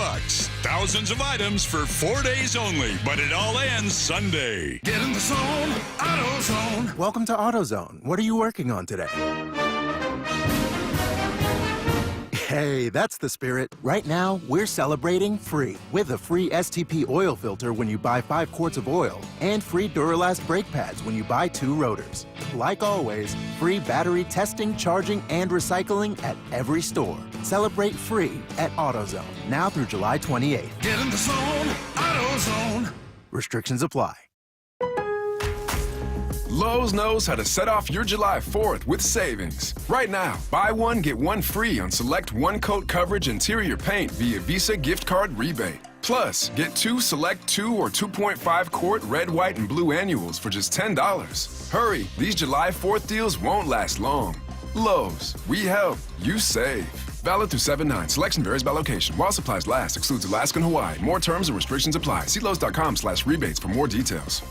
Thousands of items for 4 days only, but it all ends Sunday. Get in the zone, AutoZone. Welcome to AutoZone. What are you working on today? Hey, that's the spirit. Right now, we're celebrating free with a free STP oil filter when you buy 5 quarts of oil and free Duralast brake pads when you buy 2 rotors. Like always, free battery testing, charging, and recycling at every store. Celebrate free at AutoZone, now through July 28th. Get in the zone, AutoZone. Restrictions apply. Lowe's knows how to set off your July 4th with savings. Right now, buy one, get one free on select one-coat coverage interior paint via Visa gift card rebate. Plus, get 2 select 2 or 2.5 quart red, white, and blue annuals for just $10. Hurry, these July 4th deals won't last long. Lowe's, we help, you save. Valid through 7/9. Selection varies by location. While supplies last, excludes Alaska and Hawaii. More terms and restrictions apply. See Lowe's.com/rebates for more details.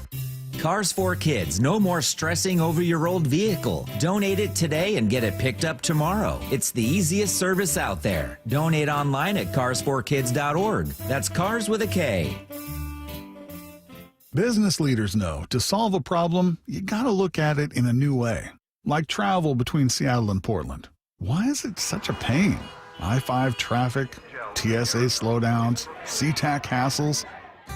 Cars for Kids. No more stressing over your old vehicle. Donate it today and get it picked up tomorrow. It's the easiest service out there. Donate online at carsforkids.org. That's cars with a K. Business leaders know to solve a problem, you gotta look at it in a new way. Like travel between Seattle and Portland. Why is it such a pain? I-5 traffic, TSA slowdowns, SeaTac hassles.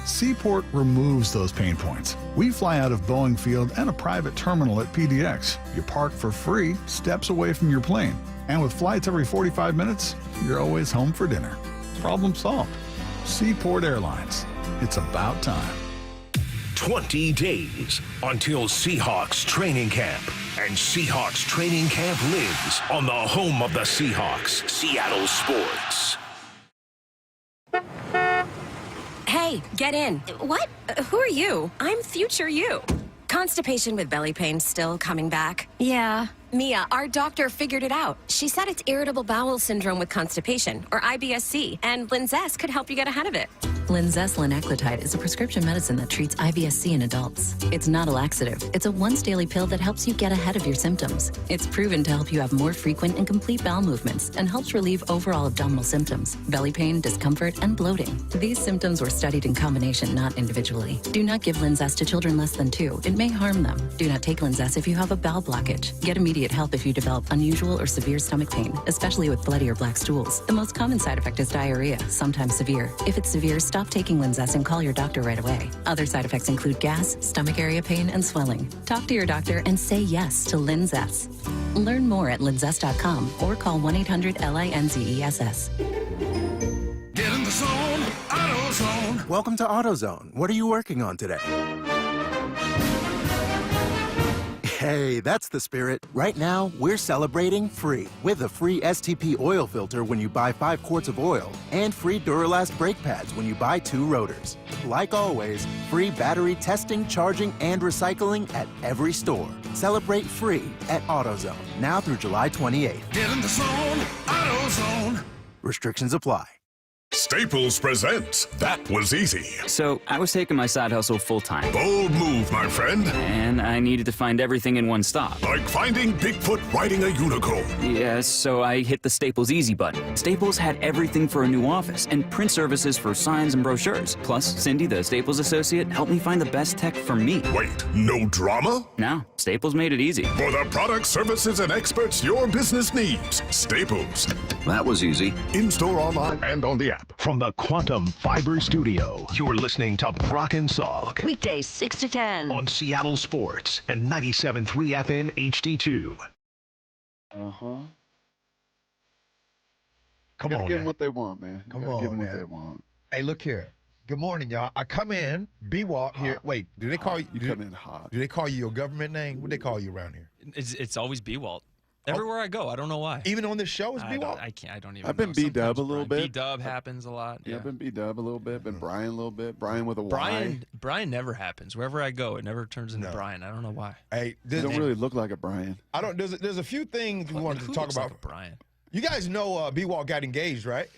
Seaport removes those pain points. We fly out of Boeing Field and a private terminal at PDX. You park for free, steps away from your plane. And with flights every 45 minutes, you're always home for dinner. Problem solved. Seaport Airlines. It's about time. 20 days until Seahawks training camp. And Seahawks training camp lives on the home of the Seahawks, Seattle Sports. Hey, get in. What? Who are you? I'm future you. Constipation with belly pain still coming back? Yeah. Mia, our doctor figured it out. She said it's irritable bowel syndrome with constipation, or IBS-C, and Linzess could help you get ahead of it. Linzess linaclotide is a prescription medicine that treats IBS-C in adults. It's not a laxative. It's a once-daily pill that helps you get ahead of your symptoms. It's proven to help you have more frequent and complete bowel movements and helps relieve overall abdominal symptoms, belly pain, discomfort, and bloating. These symptoms were studied in combination, not individually. Do not give Linzess to children less than 2. It may harm them. Do not take Linzess if you have a bowel blockage. Get immediate help if you develop unusual or severe stomach pain, especially with bloody or black stools. The most common side effect is diarrhea, sometimes severe. If it's severe, stop taking Linzess and call your doctor right away. Other side effects include gas, stomach area pain, and swelling. Talk to your doctor and say yes to Linzess. Learn more at linzess.com or call 1-800-LINZESS. Get in the zone, AutoZone. Welcome to AutoZone. What are you working on today? Hey, that's the spirit. Right now, we're celebrating free with a free STP oil filter when you buy 5 quarts of oil and free Duralast brake pads when you buy 2 rotors. Like always, free battery testing, charging, and recycling at every store. Celebrate free at AutoZone, now through July 28th. Get in the zone, AutoZone. Restrictions apply. Staples presents That Was Easy. So, I was taking my side hustle full-time. Bold move, my friend. And I needed to find everything in one stop. Like finding Bigfoot riding a unicorn. Yes, so I hit the Staples Easy button. Staples had everything for a new office and print services for signs and brochures. Plus, Cindy, the Staples associate, helped me find the best tech for me. Wait, no drama? No, Staples made it easy. For the products, services, and experts your business needs. Staples. That was easy. In-store, online, and on the app. From the Quantum Fiber Studio, you're listening to Brock and Salk. Weekdays 6 to 10. On Seattle Sports and 97.3 FM HD2. Come on, give them what they want, man. Come Give on, them what man. they want. Hey, look here. Good morning, y'all. I come in, B-Walk here. Wait, do they call you? You come in hot. Do they call you your government name? What do they call you around here? It's always B-Walt. Everywhere I go, I don't know why. Even on this show, it's B-Walt? I don't even I've been know. B-Dub Sometimes a little bit. B-Dub happens a lot. Yeah, I've been B-Dub a little bit. Been Brian a little bit. Brian with a Y. Brian never happens. Wherever I go, it never turns into Brian. I don't know why. Hey, You don't really look like a Brian. I don't. There's a few things we wanted to talk about. Like a Brian. You guys know B-Walt got engaged, right?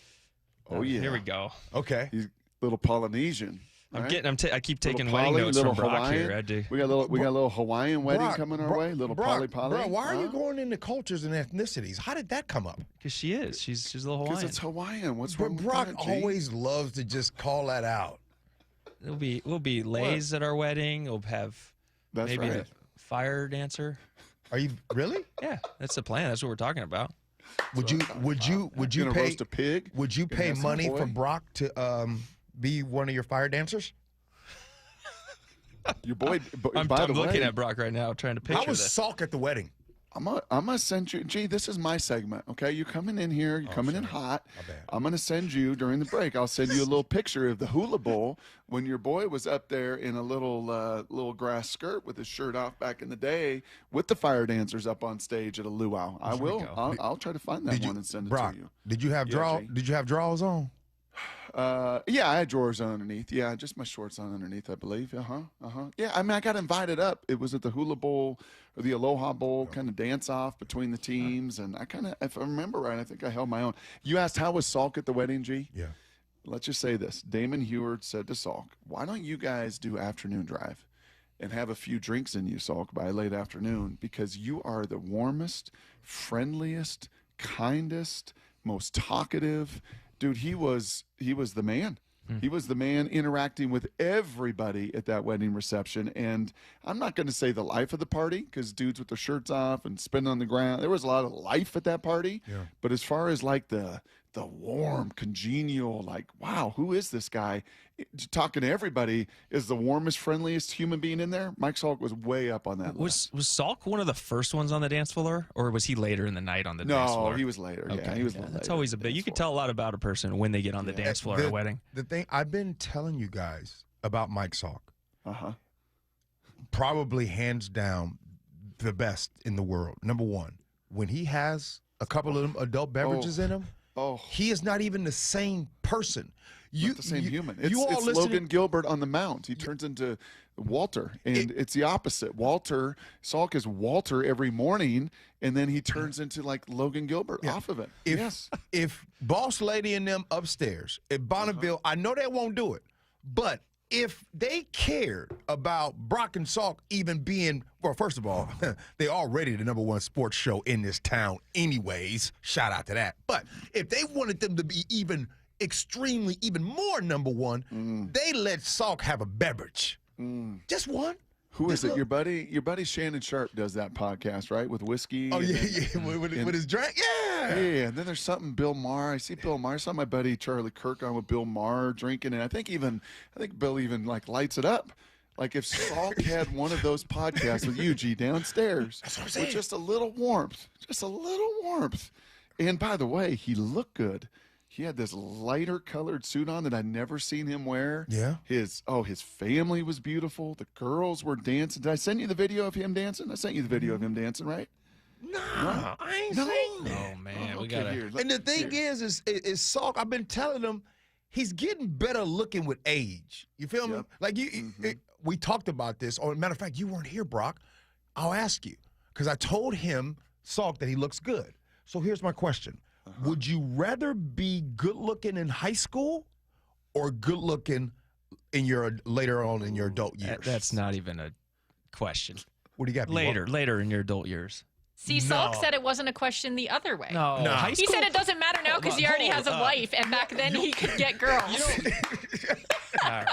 Oh yeah. Here we go. Okay. He's little Polynesian. Right? I keep taking Little wedding Poly, notes little from Brock Hawaiian. here. I do. We got a little Hawaiian wedding Brock, coming our Brock, way. Little Brock, poly. Bro, why are you going into cultures and ethnicities? How did that come up? Because she is. She's a little Hawaiian. Because it's Hawaiian. What's But wrong with Brock that, G? always loves to just call that out. We'll be lays at our wedding. We'll have maybe right. a fire dancer. Are you really? Yeah, that's the plan. That's what we're talking about. Would you Gonna pay roast a pig? Would you and pay have some money for boy? Brock to be one of your fire dancers? Your boy. I'm by the looking way, at Brock right now, trying to picture How was this. Salk at the wedding? I'm gonna send you. Gee, this is my segment. Okay, you're coming in here. You're coming in hot. I'm gonna send you during the break. I'll send you a little picture of the hula bowl when your boy was up there in a little grass skirt with his shirt off back in the day with the fire dancers up on stage at a luau. I will. I'll try to find that one and send it Brock, to you. did you have Did you have drawers on? Yeah, I had drawers on underneath. Yeah, just my shorts on underneath, I believe. Yeah, I mean, I got invited up. It was at the Hula Bowl or the Aloha Bowl kind of dance off between the teams, and I kind of, if I remember right, I think I held my own. You asked how was Salk at the wedding, G? Yeah. Let's just say this: Damon Heward said to Salk, "Why don't you guys do afternoon drive and have a few drinks in you, Salk, by late afternoon? Because you are the warmest, friendliest, kindest, most talkative." Dude, he was the man. He was the man interacting with everybody at that wedding reception. And I'm not going to say the life of the party because dudes with their shirts off and spinning on the ground, there was a lot of life at that party. Yeah. But as far as like the warm, congenial, like, wow, who is this guy? Talking to everybody is the warmest, friendliest human being in there. Mike Salk was way up on that list. Was Salk one of the first ones on the dance floor, or was he later in the night on the dance floor? No, he was later. Okay. Yeah, he was a little That's later always a bit. You can tell a lot about a person when they get on the dance floor at a wedding. The thing I've been telling you guys about Mike Salk, Uh-huh. probably hands down the best in the world. Number one, when he has a couple of them adult beverages in him, he is not even the same person. not the same human. It's all Logan Gilbert on the mound. He turns into Walter, and it's the opposite. Salk is Walter every morning, and then he turns into like Logan Gilbert off of it. If Boss Lady and them upstairs at Bonneville, I know they won't do it, but if they cared about Brock and Salk even being, well, first of all, they already the #1 sports show in this town anyways. Shout out to that. But if they wanted them to be even more #1, they let Salk have a beverage. Just one. Who is it? Your buddy Shannon Sharp does that podcast, right? With whiskey. Oh, with his drink? Yeah. Yeah, and then there's something Bill Maher. I see Bill Maher. I saw my buddy Charlie Kirk on with Bill Maher drinking, and I think Bill even like lights it up. Like if Salk had one of those podcasts with you, G, downstairs, with just a little warmth. And by the way, he looked good. He had this lighter colored suit on that I'd never seen him wear. Yeah. His family was beautiful. The girls were dancing. Did I send you the video of him dancing? I sent you the video of him dancing, right? No, I ain't seen that. Oh man, we okay, gotta. here, And the thing is Salk, I've been telling him he's getting better looking with age. You feel me? Like we talked about this. Or matter of fact, you weren't here, Brock. I'll ask you because I told him Salk that he looks good. So here's my question. Would you rather be good looking in high school or good looking in your later on in your adult years? That's not even a question. What do you got? Later in your adult years. See, Salk said it wasn't a question the other way. No. He said it doesn't matter now because he already has a wife, and back then he could get girls. All right.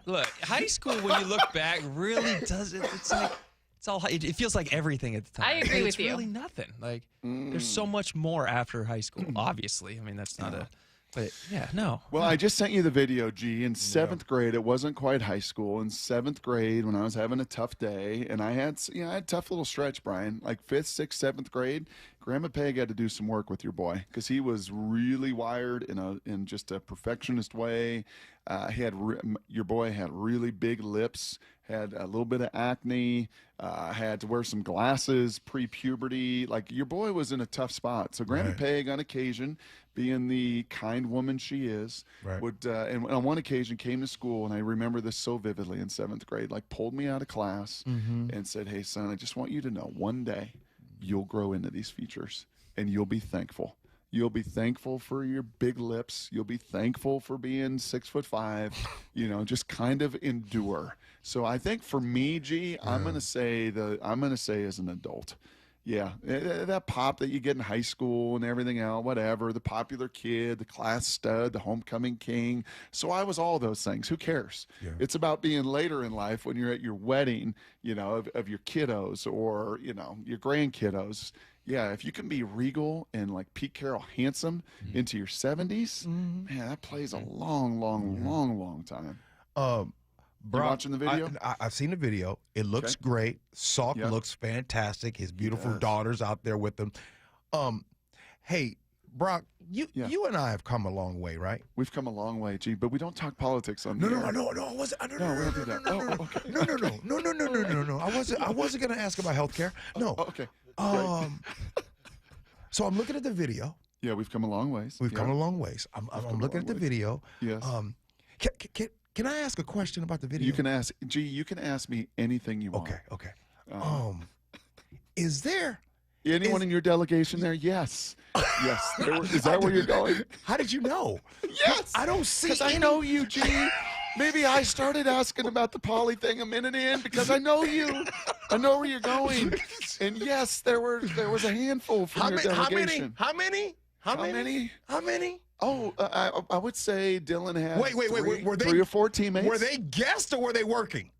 Look, high school, when you look back, really doesn't. It's like it feels like everything at the time. I agree with you. It's really nothing. Like there's so much more after high school. Obviously, I mean that's not a. But yeah, no. Well, I just sent you the video, G. In 7th grade, it wasn't quite high school. In 7th grade, when I was having a tough day, and I had a tough little stretch, Brian. Like 5th, 6th, 7th grade, Grandma Peg had to do some work with your boy because he was really wired in just a perfectionist way. Your boy had really big lips, had a little bit of acne, had to wear some glasses pre-puberty. Like your boy was in a tough spot. So Grandma Peg, on occasion, being the kind woman she is, would and on one occasion came to school, and I remember this so vividly in 7th grade, like pulled me out of class and said, "Hey son, I just want you to know one day you'll grow into these features and you'll be thankful. You'll be thankful for your big lips. You'll be thankful for being 6'5". Just kind of endure." So I think for me, G, I'm gonna say as an adult. Yeah, that pop that you get in high school and everything else, whatever, the popular kid, the class stud, the homecoming king. So I was all those things. Who cares? Yeah. It's about being later in life when you're at your wedding, of your kiddos or, your grandkiddos. Yeah, if you can be regal and like Pete Carroll handsome into your 70s, man, that plays a long time. Bro, you watching the video? I've seen the video. It looks great. Salk looks fantastic. His beautiful daughter's out there with him. Hey, Brock, you and I have come a long way, right? We've come a long way, G, but we don't talk politics on No, the we don't do that. No. I wasn't gonna ask about healthcare. No. Okay. So I'm looking at the video. Yeah, we've come a long ways. We've come a long ways. I'm looking at the video. Yes. Can I ask a question about the video? You can ask, G. You can ask me anything you want. Okay. Is there anyone in your delegation there? Yes. Yes. Is that where you're going? How did you know? Yes. I don't see. Because I know you, G. Maybe I started asking about the poly thing a minute in because I know you. I know where you're going. And yes, there was a handful from your delegation. How many? Oh, I would say Dylan had wait. Were they 3 or 4 teammates? Were they guests or were they working?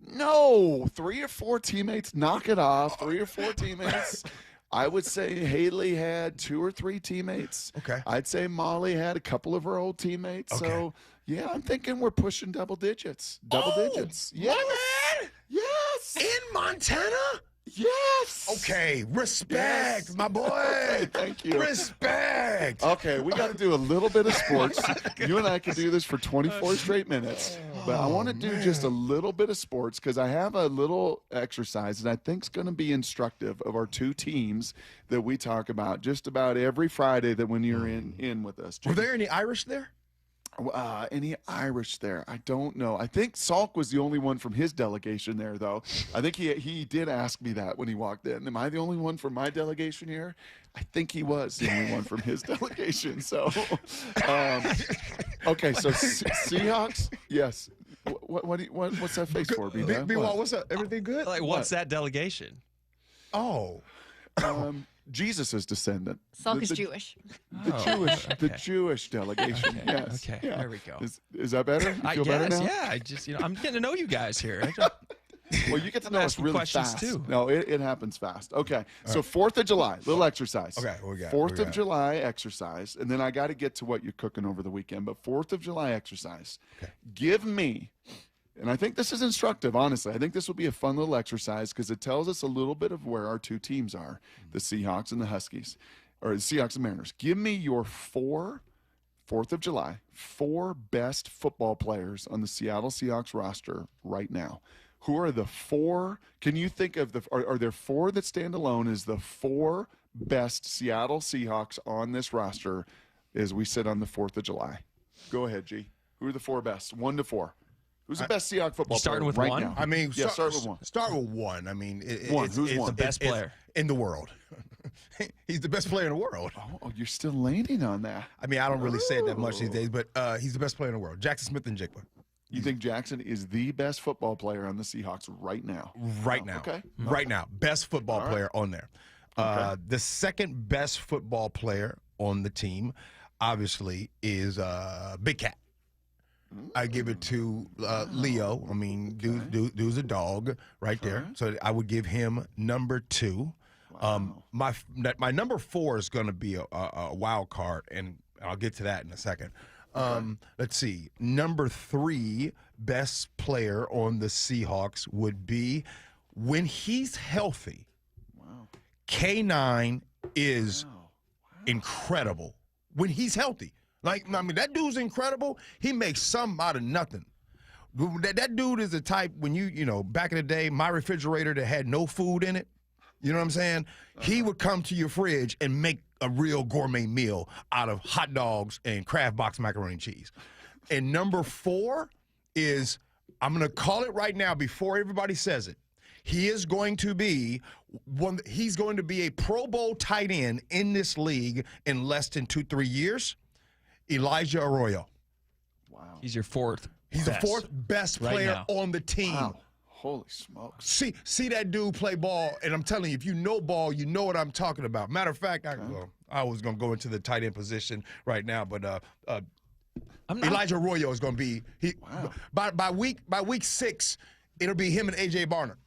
No, 3 or 4 teammates. Knock it off. 3 or 4 teammates. I would say Haley had 2 or 3 teammates. Okay. I'd say Molly had a couple of her old teammates. Okay. So yeah, I'm thinking we're pushing double digits. Double digits. Yes. My man. Yes. In Montana? Yes. Okay. Respect, my boy. Thank you. Respect. Okay, we got to do a little bit of sports. You and I could do this for 24 straight minutes. But I want to do just a little bit of sports because I have a little exercise that I think is going to be instructive of our 2 teams that we talk about just about every Friday that when you're in with us. Were there any Irish there? Any Irish there? I don't know. I think Salk was the only one from his delegation there, though. I think he did ask me that when he walked in. Am I the only one from my delegation here? I think he was the only one from his delegation. So, okay. So Seahawks, yes. What's that face for, B-Dub? Meanwhile, what's up? Everything good? Like, what's that delegation? Oh. Jesus' descendant. Salk is Jewish. The Jewish delegation. Okay, Yes. okay, Yeah. there we go. Is that better? You I feel better guess, now? yeah. I just, I'm getting to know you guys here. Well, you get to know us asking really questions, fast. too. No, it happens fast. Okay, so 4th of July, little exercise. Okay, what we got? 4th of July exercise, and then I got to get to what you're cooking over the weekend, but 4th of July exercise. Okay. Give me, and I think this is instructive, honestly. I think this will be a fun little exercise because it tells us a little bit of where our two teams are, the Seahawks and the Huskies, or the Seahawks and Mariners. Give me your 4th of July, 4 best football players on the Seattle Seahawks roster right now. Who are the 4? Can you think of are there 4 that stand alone as the 4 best Seattle Seahawks on this roster as we sit on the 4th of July? Go ahead, G. Who are the 4 best? 1 to 4. Who's the best Seahawks football player with right one? now? I mean, yeah, start with 1. Start with 1. I mean, Who's the best player in the world? He's the best player in the world. Oh, you're still landing on that. I mean, I don't really say it that much these days, but he's the best player in the world. Jackson Smith-Njigba. You think Jackson is the best football player on the Seahawks right now? Right now. Okay. Right now. Best football player on there. The second best football player on the team, obviously, is Big Cat. I give it to Leo. I mean, dude's a dog right there. So I would give him number 2. Wow. My number 4 is going to be a wild card, and I'll get to that in a second. Let's see. Number 3 best player on the Seahawks would be, when he's healthy, K9 is incredible. When he's healthy. Like, I mean, that dude's incredible. He makes something out of nothing. That dude is the type, when you know, back in the day, my refrigerator that had no food in it, you know what I'm saying? He would come to your fridge and make a real gourmet meal out of hot dogs and Kraft box macaroni and cheese. And number 4 is, I'm going to call it right now before everybody says it. He is going to be he's going to be a Pro Bowl tight end in this league in less than 2-3 years. Elijah Arroyo. Wow. He's your 4th. He's the 4th best player on the team. Wow. Holy smokes. See that dude play ball, and I'm telling you, if you know ball, you know what I'm talking about. Matter of fact, I was going to go into the tight end position right now, but Elijah Arroyo is going to be by week 6, it'll be him and A.J. Barner.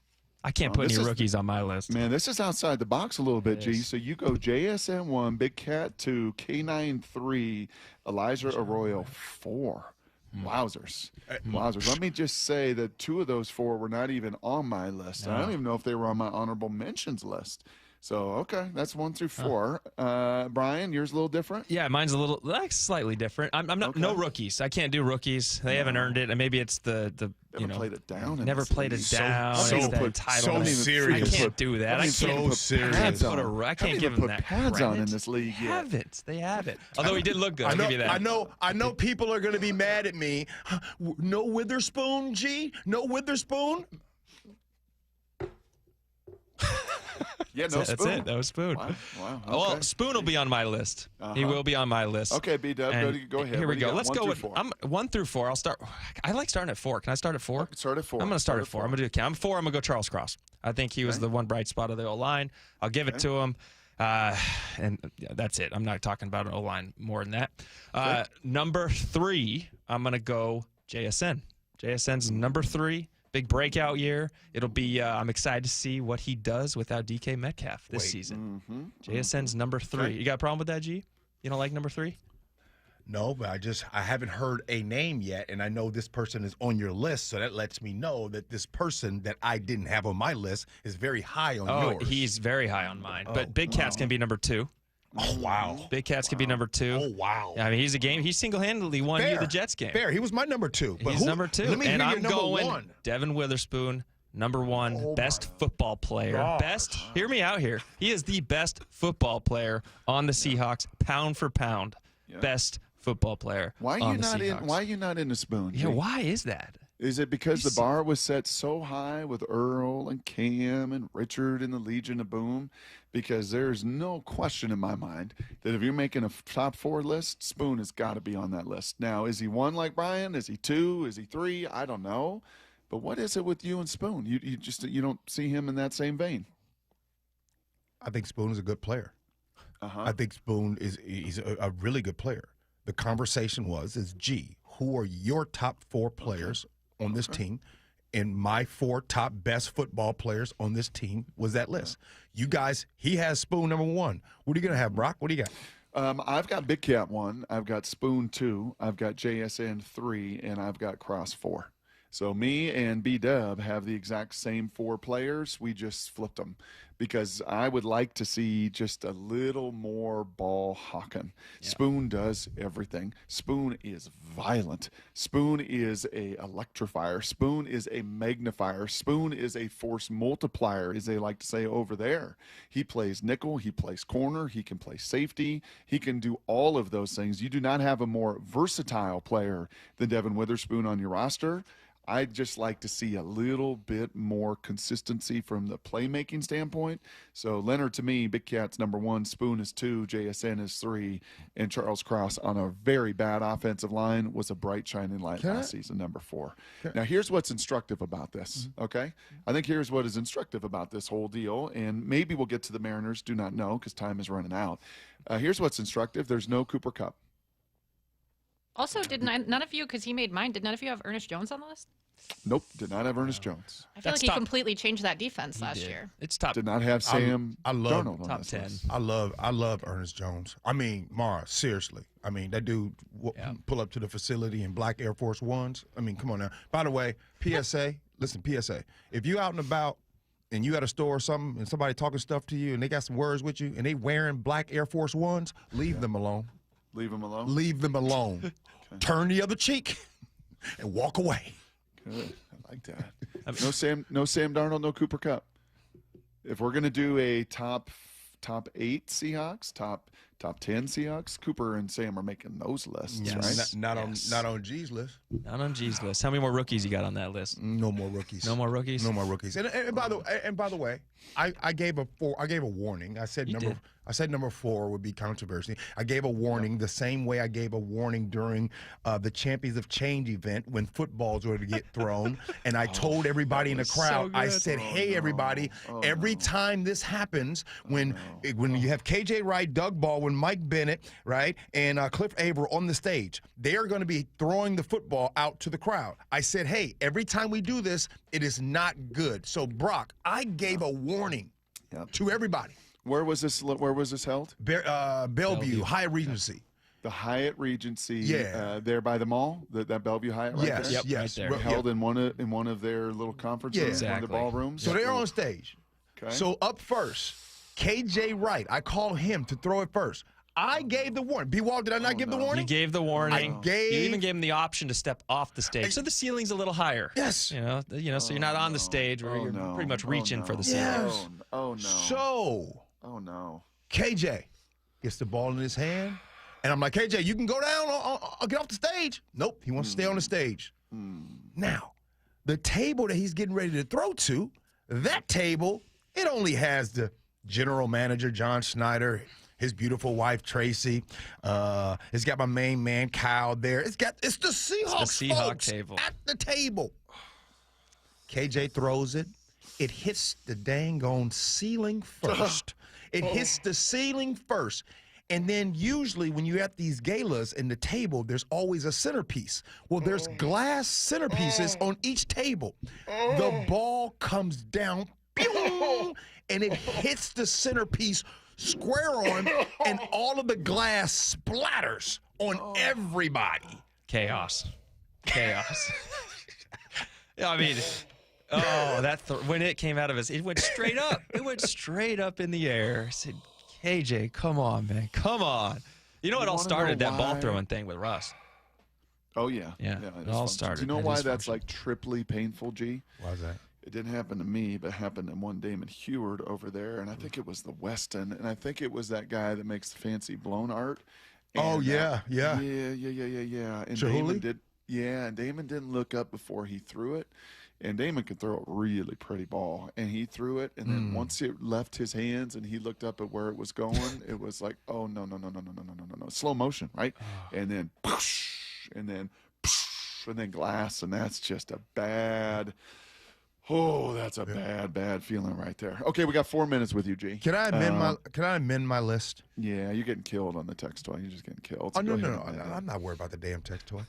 I can't put any rookies on my list. Man, this is outside the box a little bit, G. So you go JSN 1, Big Cat 2, K9 3, Elijah Arroyo 4. Wowzers. Let me just say that 2 of those 4 were not even on my list. I don't even know if they were on my honorable mentions list. So, okay, that's 1 through 4. Brian, yours a little different? Yeah, mine's a little slightly different. I'm not no rookies. I can't do rookies. They haven't earned it, and maybe it's the never played it down. Never played it down. So serious. I can't do that. I can't serious. I can't give them that pads on in this league. They have it. Although he did look good. I'll give you that. I know people are going to be mad at me. No Witherspoon, G? No Witherspoon? Yeah, no That's Spoon. it. That was Spoon. Wow. Okay. Well, Spoon will be on my list. He will be on my list. Okay, B-Dub, go ahead. Here we What do you go. got? Let's 1 go through with 4. 1 through 4. I'll start. I like starting at 4. Can I start at 4? Start at 4. I'm going to start at 4. I'm going to do a count. I'm 4. I'm going to go Charles Cross. I think he was the one bright spot of the O-line. I'll give it to him. And that's it. I'm not talking about an O-line more than that. Number 3, I'm going to go JSN. JSN's number 3. Big breakout year. It'll be. I'm excited to see what he does without DK Metcalf this season. JSN's number 3. You got a problem with that, G? You don't like number 3? No, but I haven't heard a name yet, and I know this person is on your list, so that lets me know that this person that I didn't have on my list is very high on yours. Oh, he's very high on mine. But Big Cat's can be number 2. Oh, wow. Big Cats could be number 2. Oh, wow. I mean, he single-handedly won you the Jets game. Fair. He was my number 2. But He's number 2. Let me and hear I'm your number going 1. Devin Witherspoon, number 1, best football player. Hear me out here. He is the best football player on the Seahawks, pound for pound. Best football player. Why are you not into Spoon? Yeah, why is that? Is it because the bar was set so high with Earl and Cam and Richard and the Legion of Boom? Because there's no question in my mind that if you're making a top 4 list, Spoon has got to be on that list. Now, is he 1 like Brian? Is he 2? Is he 3? I don't know. But what is it with you and Spoon? You don't see him in that same vein. I think Spoon is a good player. I think Spoon he's a really good player. The conversation is, who are your top 4 players on this team? And my 4 top best football players on this team was that list. You guys, he has Spoon number 1. What are you going to have, Brock? What do you got? I've got Big Cat 1. I've got Spoon 2. I've got JSN 3. And I've got Cross 4. So me and B-Dub have the exact same 4 players. We just flipped them because I would like to see just a little more ball hawking. Yeah. Spoon does everything. Spoon is violent. Spoon is a electrifier. Spoon is a magnifier. Spoon is a force multiplier, as they like to say over there. He plays nickel. He plays corner. He can play safety. He can do all of those things. You do not have a more versatile player than Devin Witherspoon on your roster. I'd just like to see a little bit more consistency from the playmaking standpoint. So Leonard, to me, Big Cat's number 1, Spoon is 2, JSN is 3, and Charles Cross on a very bad offensive line was a bright shining light last season, number 4. Now, here's what's instructive about this, okay? I think here's what is instructive about this whole deal, and maybe we'll get to the Mariners, do not know, because time is running out. Here's what's instructive. There's no Cooper Kupp. Also, none of you, because he made mine, did none of you have Ernest Jones on the list? Nope, did not have Ernest Jones. I feel like he completely changed that defense last year. It's top. Did not have Sam Darnold on top this 10. list. I love Ernest Jones. I mean, Mara, seriously. I mean, that dude pull up to the facility in black Air Force Ones. I mean, come on now. By the way, PSA, listen, PSA. If you out and about and you at a store or something and somebody talking stuff to you and they got some words with you and they wearing black Air Force Ones, leave them alone. Leave them alone? Leave them alone. Okay. Turn the other cheek and walk away. Good. I like that. No Sam Darnold, no Cooper Kupp. If we're gonna do a top 8 Seahawks, top 10 Seahawks, Cooper and Sam are making those lists, right? Not on G's list. Not on G's list. How many more rookies you got on that list? No more rookies. No more rookies. No more rookies. And by the way, I gave a warning. I said number 4 would be controversy. I gave a warning the same way I gave a warning during the Champions of Change event when footballs were to get thrown. And I told everybody in the crowd, I said, hey, everybody, every time this happens, when you have KJ Wright, Doug Baldwin, Mike Bennett, right, and Cliff Averill on the stage, they are going to be throwing the football out to the crowd. I said, hey, every time we do this, it is not good. So, Brock, I gave a warning to everybody. Where was this held? Bellevue, Hyatt Regency. The Hyatt Regency, there by the mall, that Bellevue Hyatt, right yes, there. Yes, right there. Held in one of their little conference rooms, one of the ballrooms. So they're on stage. Okay. So up first, KJ Wright. I called him to throw it first. I gave the warning. B-Wall, did I not give the warning? You gave the warning. You even gave him the option to step off the stage. So the ceiling's a little higher. Yes. You know, so you're not on the stage where you're pretty much reaching for the ceiling. Yes. Oh, no. So. Oh, no. KJ gets the ball in his hand, and I'm like, KJ, you can go down. I'll get off the stage. Nope, he wants to stay on the stage. Now, the table that he's getting ready to throw to, that table, it only has the general manager, John Schneider, his beautiful wife, Tracy. It's got my main man, Kyle, there. It's the Seahawks it's the Seahawk folks table. At the table. KJ throws it. It hits the dang on ceiling first. It hits the ceiling first. And then usually when you have these galas in the table, there's always a centerpiece. Well, there's glass centerpieces on each table. The ball comes down, pew, and it hits the centerpiece square on, and all of the glass splatters on everybody. Chaos. I mean... Oh, when it came out of us, it went straight up. It went straight up in the air. I said, KJ, come on, man. Come on. You know, it all started, that ball throwing thing with Russ. Oh, yeah. Yeah, it all started. Do you know why that's like triply painful, G? Why is that? It didn't happen to me, but it happened to one Damon Heward over there, and I think it was the Weston, and I think it was that guy that makes the fancy blown art. Oh, yeah. Yeah. And Chihuly? Damon didn't look up before he threw it. And Damon can throw a really pretty ball. And he threw it, and then once it left his hands and he looked up at where it was going, it was like, oh, no. Slow motion, right? And then and then glass, and that's just a bad – that's a bad feeling right there. Okay, we got 4 minutes with you, G. Can I amend my list? Yeah, you're getting killed on the text toy. You're just getting killed. So no. I'm not worried about the damn text toy.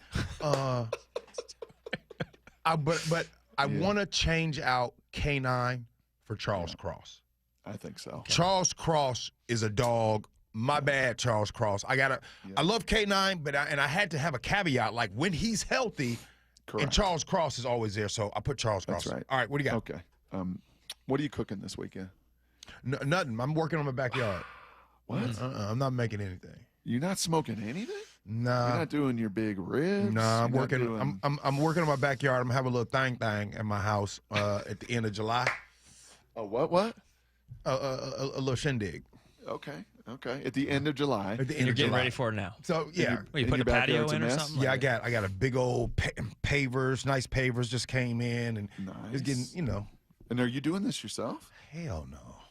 But I want to change out K9 for Charles Cross. I think so. Okay. Charles Cross is a dog. My bad, Charles Cross. I love K9, but I had to have a caveat, like when he's healthy. Correct. And Charles Cross is always there, so I put Charles Cross. That's right. All right, what do you got? Okay. What are you cooking this weekend? Nothing. I'm working on my backyard. What? I'm not making anything. You're not smoking anything? Nah. You're not doing your big ribs? Nah, I'm working. I'm working on my backyard. I'm gonna have a little thing at my house at the end of July. A what? A little shindig. Okay. At the end of July. You're getting ready for it now. So yeah. You put a patio in or something? Yeah, I got a big old pavers, nice pavers just came in, and it's getting, And are you doing this yourself? Hell no.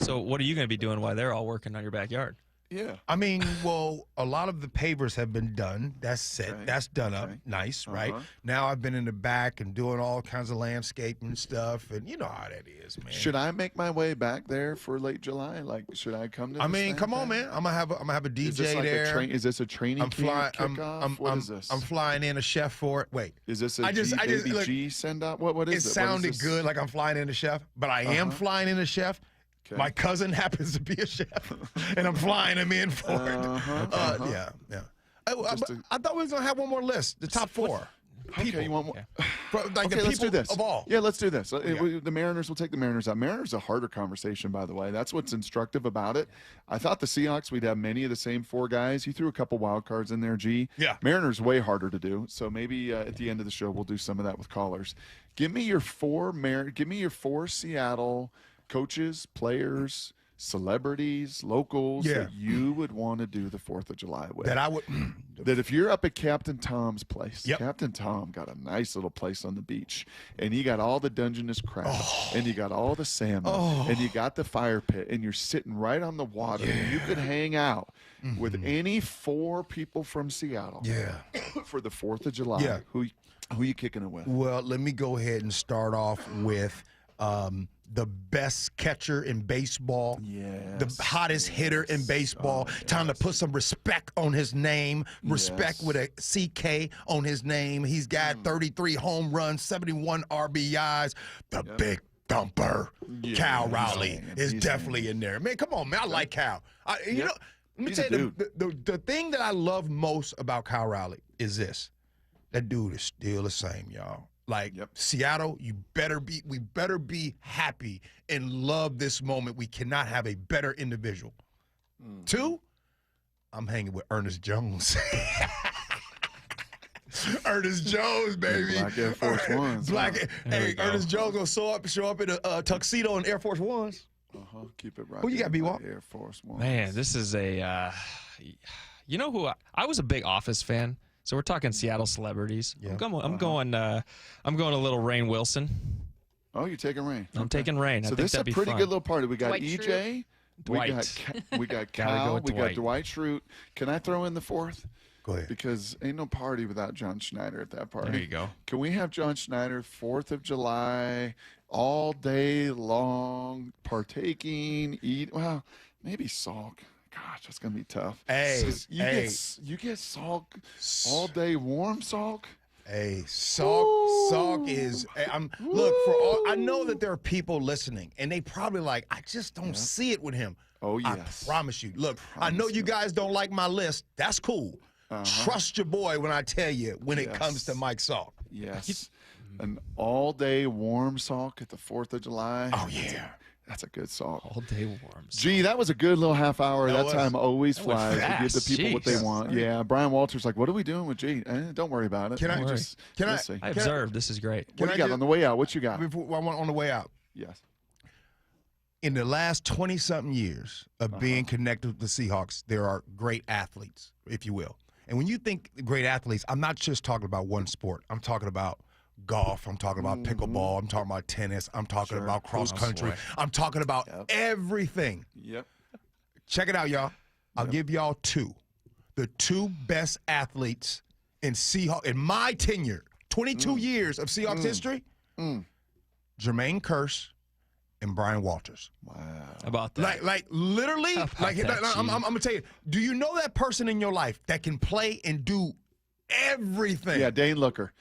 So what are you going to be doing while they're all working on your backyard? Yeah. I mean, well, a lot of the pavers have been done. That's set. Okay. That's done up. Nice, right? Now I've been in the back and doing all kinds of landscaping stuff, and you know how that is, man. Should I make my way back there for late July? Like, should I come to? Come on, man. I'm gonna have a DJ there. Is this a training camp kickoff? What is this? I'm flying in a chef for it. Wait. Is this a G send out? What is it? It sounded good, like I'm flying in a chef, but I am flying in a chef. Okay. My cousin happens to be a chef, and I'm flying him in for it. Yeah. I thought we was going to have one more list, the top 4. Okay, you want more? Let's do this. Of all. Yeah, let's do this. The Mariners, we'll take the Mariners out. Mariners a harder conversation, by the way. That's what's instructive about it. I thought the Seahawks, we'd have many of the same 4 guys. You threw a couple wild cards in there, G. Yeah. Mariners way harder to do. So maybe at the end of the show, we'll do some of that with callers. Give me your 4 Seattle coaches, players, celebrities, locals that you would want to do the 4th of July with. That I would. That if you're up at Captain Tom's place, Captain Tom got a nice little place on the beach, and you got all the Dungeness crab, and you got all the salmon, and you got the fire pit, and you're sitting right on the water, and you could hang out with any 4 people from Seattle for the 4th of July. Yeah. Who you kicking it with? Well, let me go ahead and start off with the best catcher in baseball, the hottest hitter in baseball. Time to put some respect on his name, respect with a CK on his name. He's got 33 home runs, 71 RBIs. The big thumper, Cal Raleigh, is definitely in there. Man, come on, man. I like Cal. Let me tell you, the thing that I love most about Cal Raleigh is this. That dude is still the same, y'all. Like, Seattle, we better be happy and love this moment. We cannot have a better individual. 2, I'm hanging with Ernest Jones. Ernest Jones, baby. Black Air Force Ones. Ernest Jones gonna show up in a tuxedo and Air Force Ones. Keep it right. Who you got, B-Wall? Air Force Ones. Man, this is a you know who I was a big Office fan. So we're talking Seattle celebrities. Yeah. I'm going a little Rainn Wilson. Oh, you're taking Rainn. I'm taking Rainn. So this is a pretty good little party. We got Dwight EJ. Dwight. We got Cal. We got Dwight Schrute. Can I throw in the 4th? Go ahead. Because ain't no party without John Schneider at that party. There you go. Can we have John Schneider 4th of July all day long, partaking, eat? Well, maybe Salk. Gosh, that's gonna be tough. You get Salk all day warm, Salk. Hey, Salk is. Look, for all I know that there are people listening, and they probably like, I just don't see it with him. Oh yes, I promise you. Look, I know you guys don't like my list. That's cool. Trust your boy when I tell you when it comes to Mike Salk. Yes, an all day warm Salk at the 4th of July. Oh yeah. That's a good Salk. All day warm. Gee, that was a good little half hour. That time always flies. We give the people what they want. Yeah, Brian Walters like, what are we doing with G? Don't worry about it. I observed. This is great. What do you got on the way out? What you got? On the way out. Yes. in the last 20-something years of being connected with the Seahawks, there are great athletes, if you will. And when you think great athletes, I'm not just talking about one sport. I'm talking about golf. I'm talking about pickleball. I'm talking about tennis. I'm talking about cross country. I'm talking about everything. Yep. Check it out, y'all. I'll give y'all two. The two best athletes in my tenure, 22 years of Seahawks history, Jermaine Kearse and Brian Walters. Wow. How about that? Like literally, I'm gonna tell you, do you know that person in your life that can play and do everything? Yeah, Dane Looker.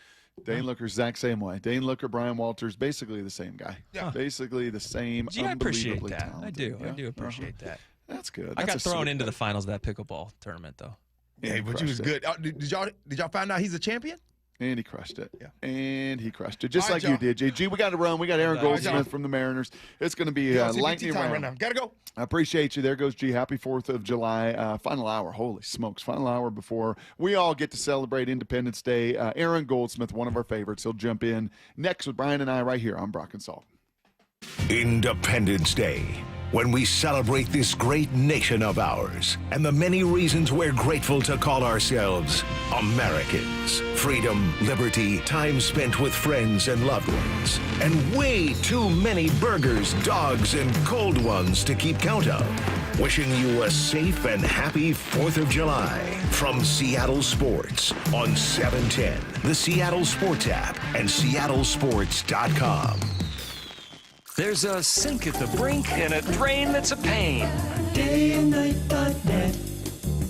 Dane Looker's exact same way. Dane Looker, Brian Walters, basically the same guy. Yeah. Basically the same. Gee, I appreciate unbelievably that. talented. I do appreciate that. That's good. I got That's a thrown sweet into the thing. finals of that pickleball tournament, though. Yeah, but you was good. Did y'all find out he's a champion? And he crushed it. Yeah. And he crushed it. Just All right, like you did, JG. We got to run. We got Aaron All right, Goldsmith y'all. from the Mariners. It's going to be CBT lightning time round. right now. Gotta go. I appreciate you. There goes G. Happy 4th of July. Final hour. Holy smokes. Final hour before we all get to celebrate Independence Day. Aaron Goldsmith, one of our favorites. He'll jump in next with Brian and I right here on Brock and Salk. Independence Day, when we celebrate this great nation of ours and the many reasons we're grateful to call ourselves Americans. Freedom, liberty, time spent with friends and loved ones, and way too many burgers, dogs, and cold ones to keep count of. Wishing you a safe and happy 4th of July from Seattle Sports on 710, the Seattle Sports app, and seattlesports.com. There's a sink at the brink and a drain that's a pain. DayandNight.net.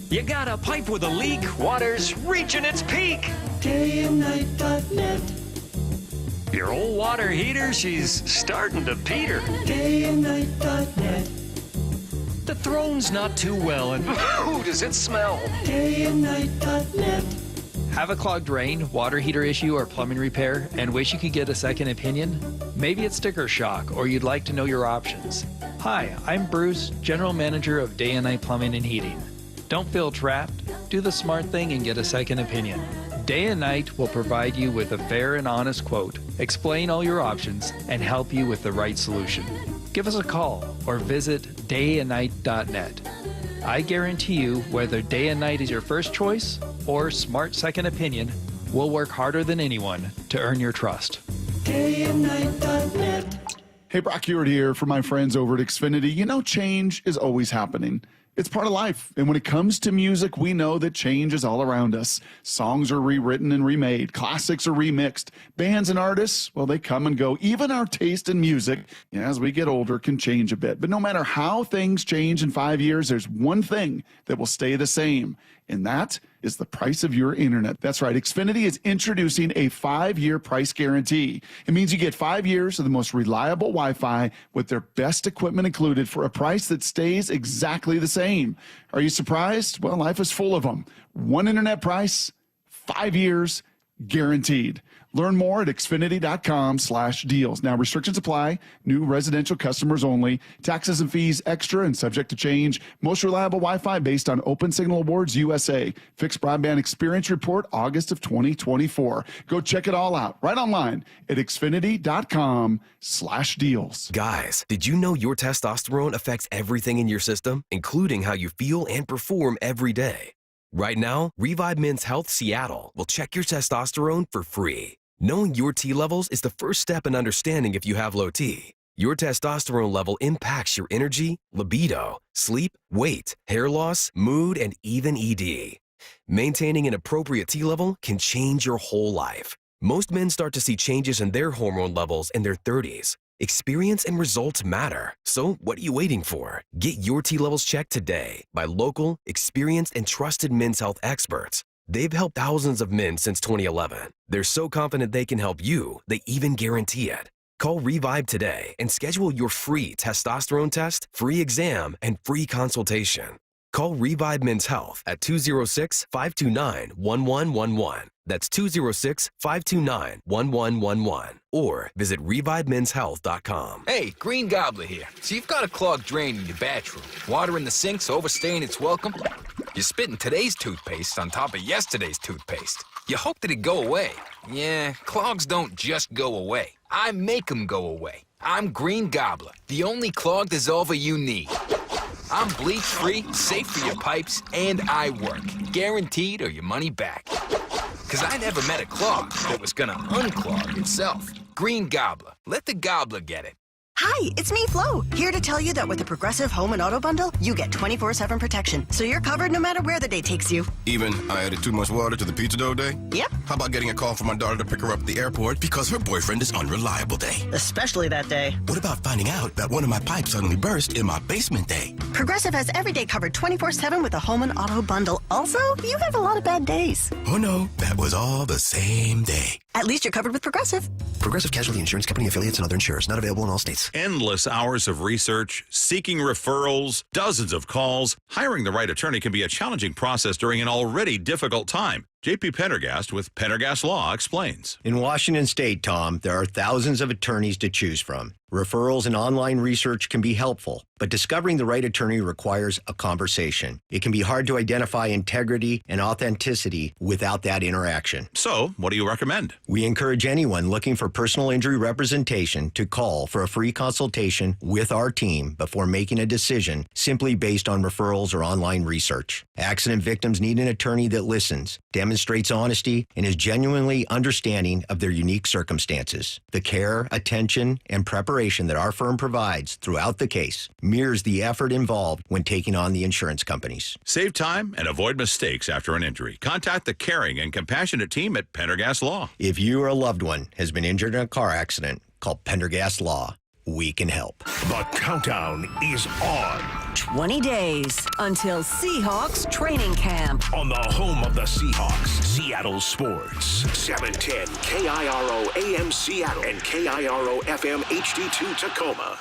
You got a pipe with a leak, water's reaching its peak. DayandNight.net. Your old water heater, she's starting to peter. DayandNight.net. The throne's not too well, and ooh, does it smell? DayandNight.net. Have a clogged drain, water heater issue, or plumbing repair, and wish you could get a second opinion? Maybe it's sticker shock, or you'd like to know your options. Hi, I'm Bruce, General Manager of Day and Night Plumbing and Heating. Don't feel trapped. Do the smart thing and get a second opinion. Day and Night will provide you with a fair and honest quote, explain all your options, and help you with the right solution. Give us a call or visit dayandnight.net. I guarantee you, whether Day and Night is your first choice or smart second opinion, we'll work harder than anyone to earn your trust. DayandNight.net. Hey, Brock Hewitt here for my friends over at Xfinity. You know, change is always happening. It's part of life. And when it comes to music, we know that change is all around us. Songs are rewritten and remade. Classics are remixed. Bands and artists, well, they come and go. Even our taste in music, as we get older, can change a bit. But no matter how things change in 5 years, there's one thing that will stay the same. And that is the price of your internet. That's right. Xfinity is introducing a 5-year price guarantee. It means you get 5 years of the most reliable Wi-Fi with their best equipment included for a price that stays exactly the same. Are you surprised? Well, life is full of them. One internet price, 5 years, guaranteed. Learn more at Xfinity.com/deals. Now, restrictions apply. New residential customers only. Taxes and fees extra and subject to change. Most reliable Wi-Fi based on Open Signal Awards USA. Fixed Broadband Experience Report, August of 2024. Go check it all out right online at Xfinity.com/deals. Guys, did you know your testosterone affects everything in your system, including how you feel and perform every day? Right now, Revive Men's Health Seattle will check your testosterone for free. Knowing your T levels is the first step in understanding if you have low T. Your testosterone level impacts your energy, libido, sleep, weight, hair loss, mood, and even ED. Maintaining an appropriate T level can change your whole life. Most men start to see changes in their hormone levels in their 30s. Experience and results matter. So what are you waiting for? Get your T levels checked today by local, experienced, and trusted men's health experts. They've helped thousands of men since 2011. They're so confident they can help you, they even guarantee it. Call Revive today and schedule your free testosterone test, free exam, and free consultation. Call Revive Men's Health at 206-529-1111. That's 206-529-1111. Or visit ReviveMen'sHealth.com. Hey, Green Gobbler here. So you've got a clogged drain in your bathroom. Water in the sink's overstaying its welcome. You're spitting today's toothpaste on top of yesterday's toothpaste. You hope that it go away. Yeah, clogs don't just go away. I make them go away. I'm Green Gobbler, the only clog dissolver you need. I'm bleach-free, safe for your pipes, and I work. Guaranteed or your money back. Because I never met a clog that was going to unclog itself. Green Gobbler. Let the gobbler get it. Hi, it's me, Flo, here to tell you that with the Progressive Home and Auto Bundle, you get 24/7 protection, so you're covered no matter where the day takes you. Even I added too much water to the pizza dough day? Yep. How about getting a call from my daughter to pick her up at the airport because her boyfriend is unreliable day? Especially that day. What about finding out that one of my pipes suddenly burst in my basement day? Progressive has every day covered 24/7 with the Home and Auto Bundle. Also, you have a lot of bad days. Oh no, that was all the same day. At least you're covered with Progressive. Progressive Casualty Insurance Company affiliates and other insurers. Not available in all states. Endless hours of research, seeking referrals, dozens of calls. Hiring the right attorney can be a challenging process during an already difficult time. J.P. Pendergast with Pendergast Law explains. In Washington State, Tom, there are thousands of attorneys to choose from. Referrals and online research can be helpful, but discovering the right attorney requires a conversation. It can be hard to identify integrity and authenticity without that interaction. So, what do you recommend? We encourage anyone looking for personal injury representation to call for a free consultation with our team before making a decision simply based on referrals or online research. Accident victims need an attorney that listens, demonstrates honesty, and is genuinely understanding of their unique circumstances. The care, attention, and preparation that our firm provides throughout the case mirrors the effort involved when taking on the insurance companies. Save time and avoid mistakes after an injury. Contact the caring and compassionate team at Pendergast Law. If you or a loved one has been injured in a car accident, call Pendergast Law. We can help. The countdown is on. 20 days until Seahawks training camp. On the home of the Seahawks, Seattle Sports. 710 KIRO AM Seattle and KIRO FM HD2 Tacoma.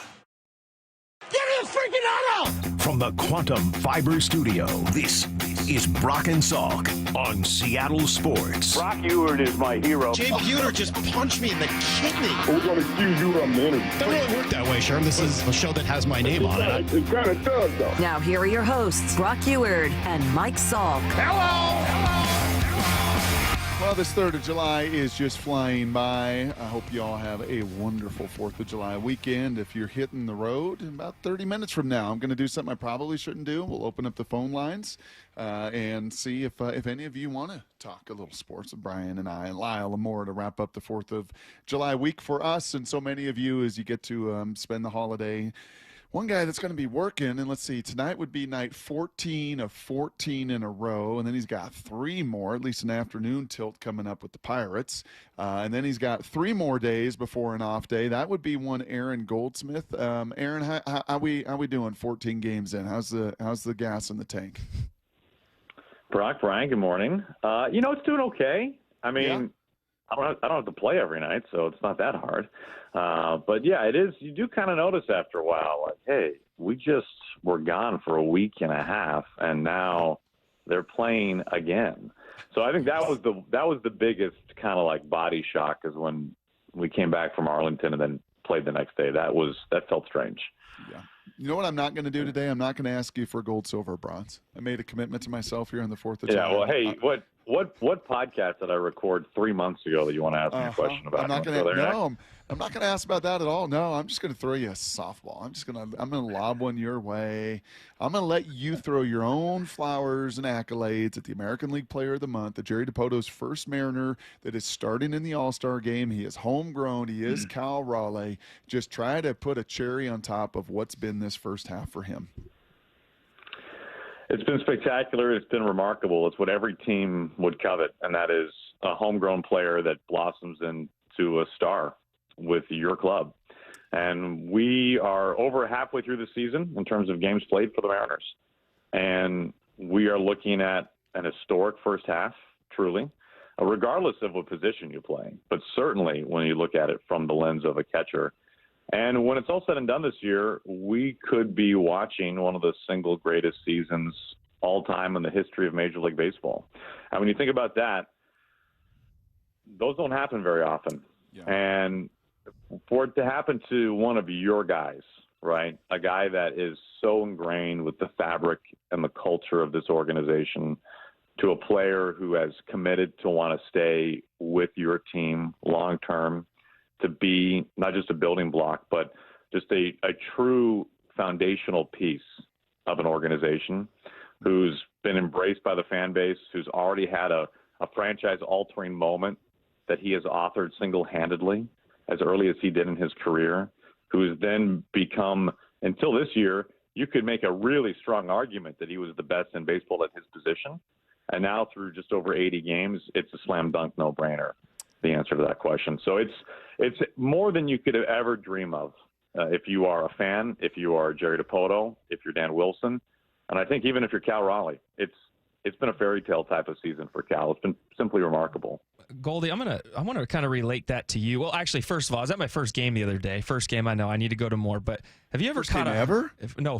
Give me a freaking auto! From the Quantum Fiber Studio, this is Brock and Salk on Seattle Sports. Brock Ewert is my hero. Jay Buhner just punched me in the kidney. We're going to accuse you of murder. Doesn't really work that way, Sherman. This is a show that has my name on it. It kind of does, though. Now here are your hosts, Brock Ewert and Mike Salk. Well, this 3rd of July is just flying by. I hope you all have a wonderful 4th of July weekend. If you're hitting the road, in about 30 minutes from now, I'm going to do something I probably shouldn't do. We'll open up the phone lines and see if any of you want to talk a little sports with Brian and I and Lyle and more to wrap up the 4th of July week for us and so many of you as you get to spend the holiday. One guy that's going to be working, and let's see, tonight would be night 14 of 14 in a row, and then he's got 3 more, at least an afternoon tilt coming up with the Pirates, and then he's got 3 more days before an off day. That would be one Aaron Goldsmith. Aaron, how we doing 14 games in? How's the gas in the tank? Brock, Brian, good morning. It's doing okay. I mean, Yeah. I don't have to play every night, so it's not that hard. But yeah, it is. You do kind of notice after a while, like, hey, we just were gone for a week and a half, and now they're playing again. So I think that was the biggest kind of like body shock, is when we came back from Arlington and then played the next day. That felt strange. Yeah. You know what I'm not going to do today? I'm not going to ask you for gold, silver, or bronze. I made a commitment to myself here on the 4th of July. Yeah, well, hey, what podcast did I record 3 months ago that you want to ask me a question about? I'm not going to ask about that at all. No, I'm just going to throw you a softball. I'm going to lob one your way. I'm going to let you throw your own flowers and accolades at the American League Player of the Month, the Jerry DiPoto's first Mariner that is starting in the All-Star game. He is homegrown. He is Cal Raleigh. Just try to put a cherry on top of what's been this first half for him. It's been spectacular. It's been remarkable. It's what every team would covet, and that is a homegrown player that blossoms into a star with your club. And we are over halfway through the season in terms of games played for the Mariners. And we are looking at an historic first half, truly, regardless of what position you play. But certainly when you look at it from the lens of a catcher. And when it's all said and done this year, we could be watching one of the single greatest seasons all time in the history of Major League Baseball. And when you think about that, those don't happen very often. Yeah. And for it to happen to one of your guys, right, a guy that is so ingrained with the fabric and the culture of this organization, to a player who has committed to want to stay with your team long term, to be not just a building block, but just a true foundational piece of an organization, who's been embraced by the fan base, who's already had a franchise-altering moment that he has authored single-handedly as early as he did in his career, who has then become, until this year, you could make a really strong argument that he was the best in baseball at his position. And now through just over 80 games, it's a slam dunk no-brainer, the answer to that question. So it's more than you could ever dream of if you are a fan, if you are Jerry DiPoto, if you're Dan Wilson. And I think even if you're Cal Raleigh, it's been a fairy tale type of season for Cal. It's been simply remarkable. Goldie, I want to kind of relate that to you. Well, actually, first of all, I was at my first game the other day. First game, I know I need to go to more, but have you ever caught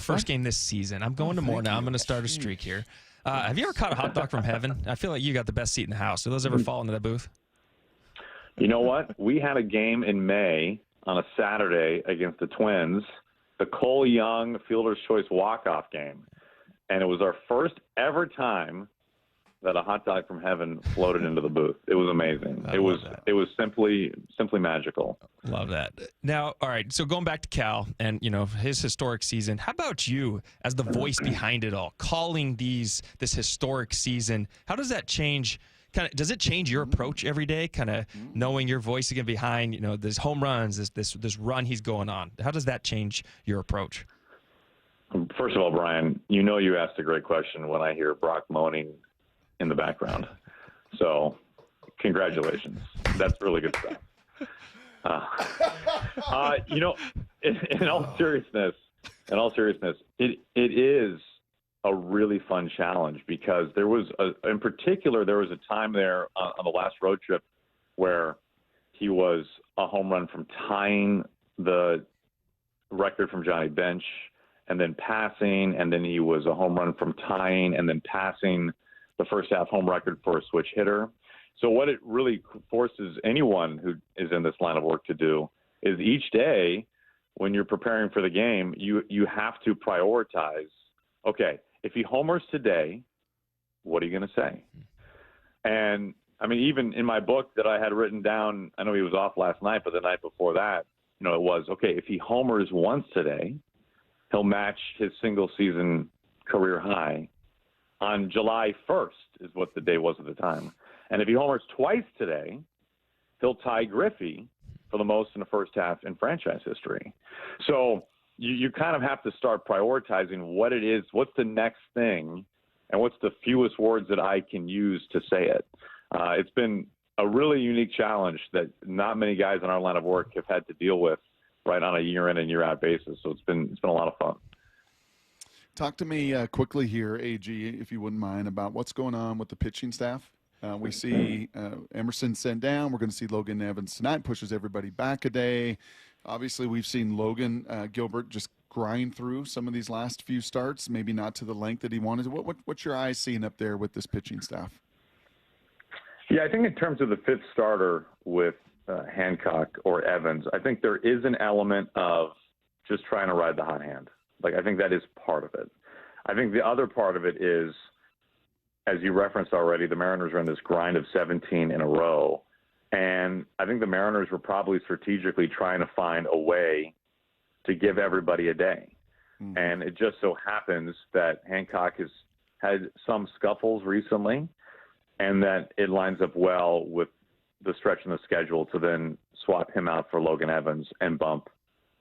first game this season? I'm going to more now. I'm going to start a streak here. Have you ever caught a hot dog from heaven? I feel like you got the best seat in the house. Do those ever fall into that booth? You know what? We had a game in May on a Saturday against the Twins, the Cole Young Fielder's Choice walk-off game. And it was our first ever time that a hot dog from heaven floated into the booth. It was amazing. It was simply magical. Love that. Now, all right, so going back to Cal and, his historic season, how about you as the voice behind it all, calling this historic season? How does that change? Does it change your approach every day, kind of knowing your voice again behind, this home runs, this run he's going on? How does that change your approach? First of all, Brian, you asked a great question when I hear Brock moaning in the background. So congratulations. That's really good stuff. In all seriousness, it is a really fun challenge, because there was a time there on the last road trip where he was a home run from tying the record from Johnny Bench, and then passing, and then he was a home run from tying and then passing the first half home record for a switch hitter. So what it really forces anyone who is in this line of work to do is each day when you're preparing for the game, you have to prioritize, okay, if he homers today, what are you going to say? And I mean, even in my book that I had written down, I know he was off last night, but the night before that, it was, okay, if he homers once today, he'll match his single season career high on July 1st is what the day was at the time. And if he homers twice today, he'll tie Griffey for the most in the first half in franchise history. So you kind of have to start prioritizing what it is, what's the next thing, and what's the fewest words that I can use to say it. It's been a really unique challenge that not many guys in our line of work have had to deal with right on a year in and year out basis. So it's been a lot of fun. Talk to me quickly here, AG, if you wouldn't mind, about what's going on with the pitching staff. We see Emerson sent down. We're going to see Logan Evans tonight, pushes everybody back a day. Obviously, we've seen Logan Gilbert just grind through some of these last few starts, maybe not to the length that he wanted. What's your eyes seeing up there with this pitching staff? Yeah, I think in terms of the fifth starter with Hancock or Evans, I think there is an element of just trying to ride the hot hand. I think that is part of it. I think the other part of it is, as you referenced already, the Mariners are in this grind of 17 in a row. And I think the Mariners were probably strategically trying to find a way to give everybody a day. Mm-hmm. And it just so happens that Hancock has had some scuffles recently, and that it lines up well with the stretch in the schedule to then swap him out for Logan Evans and bump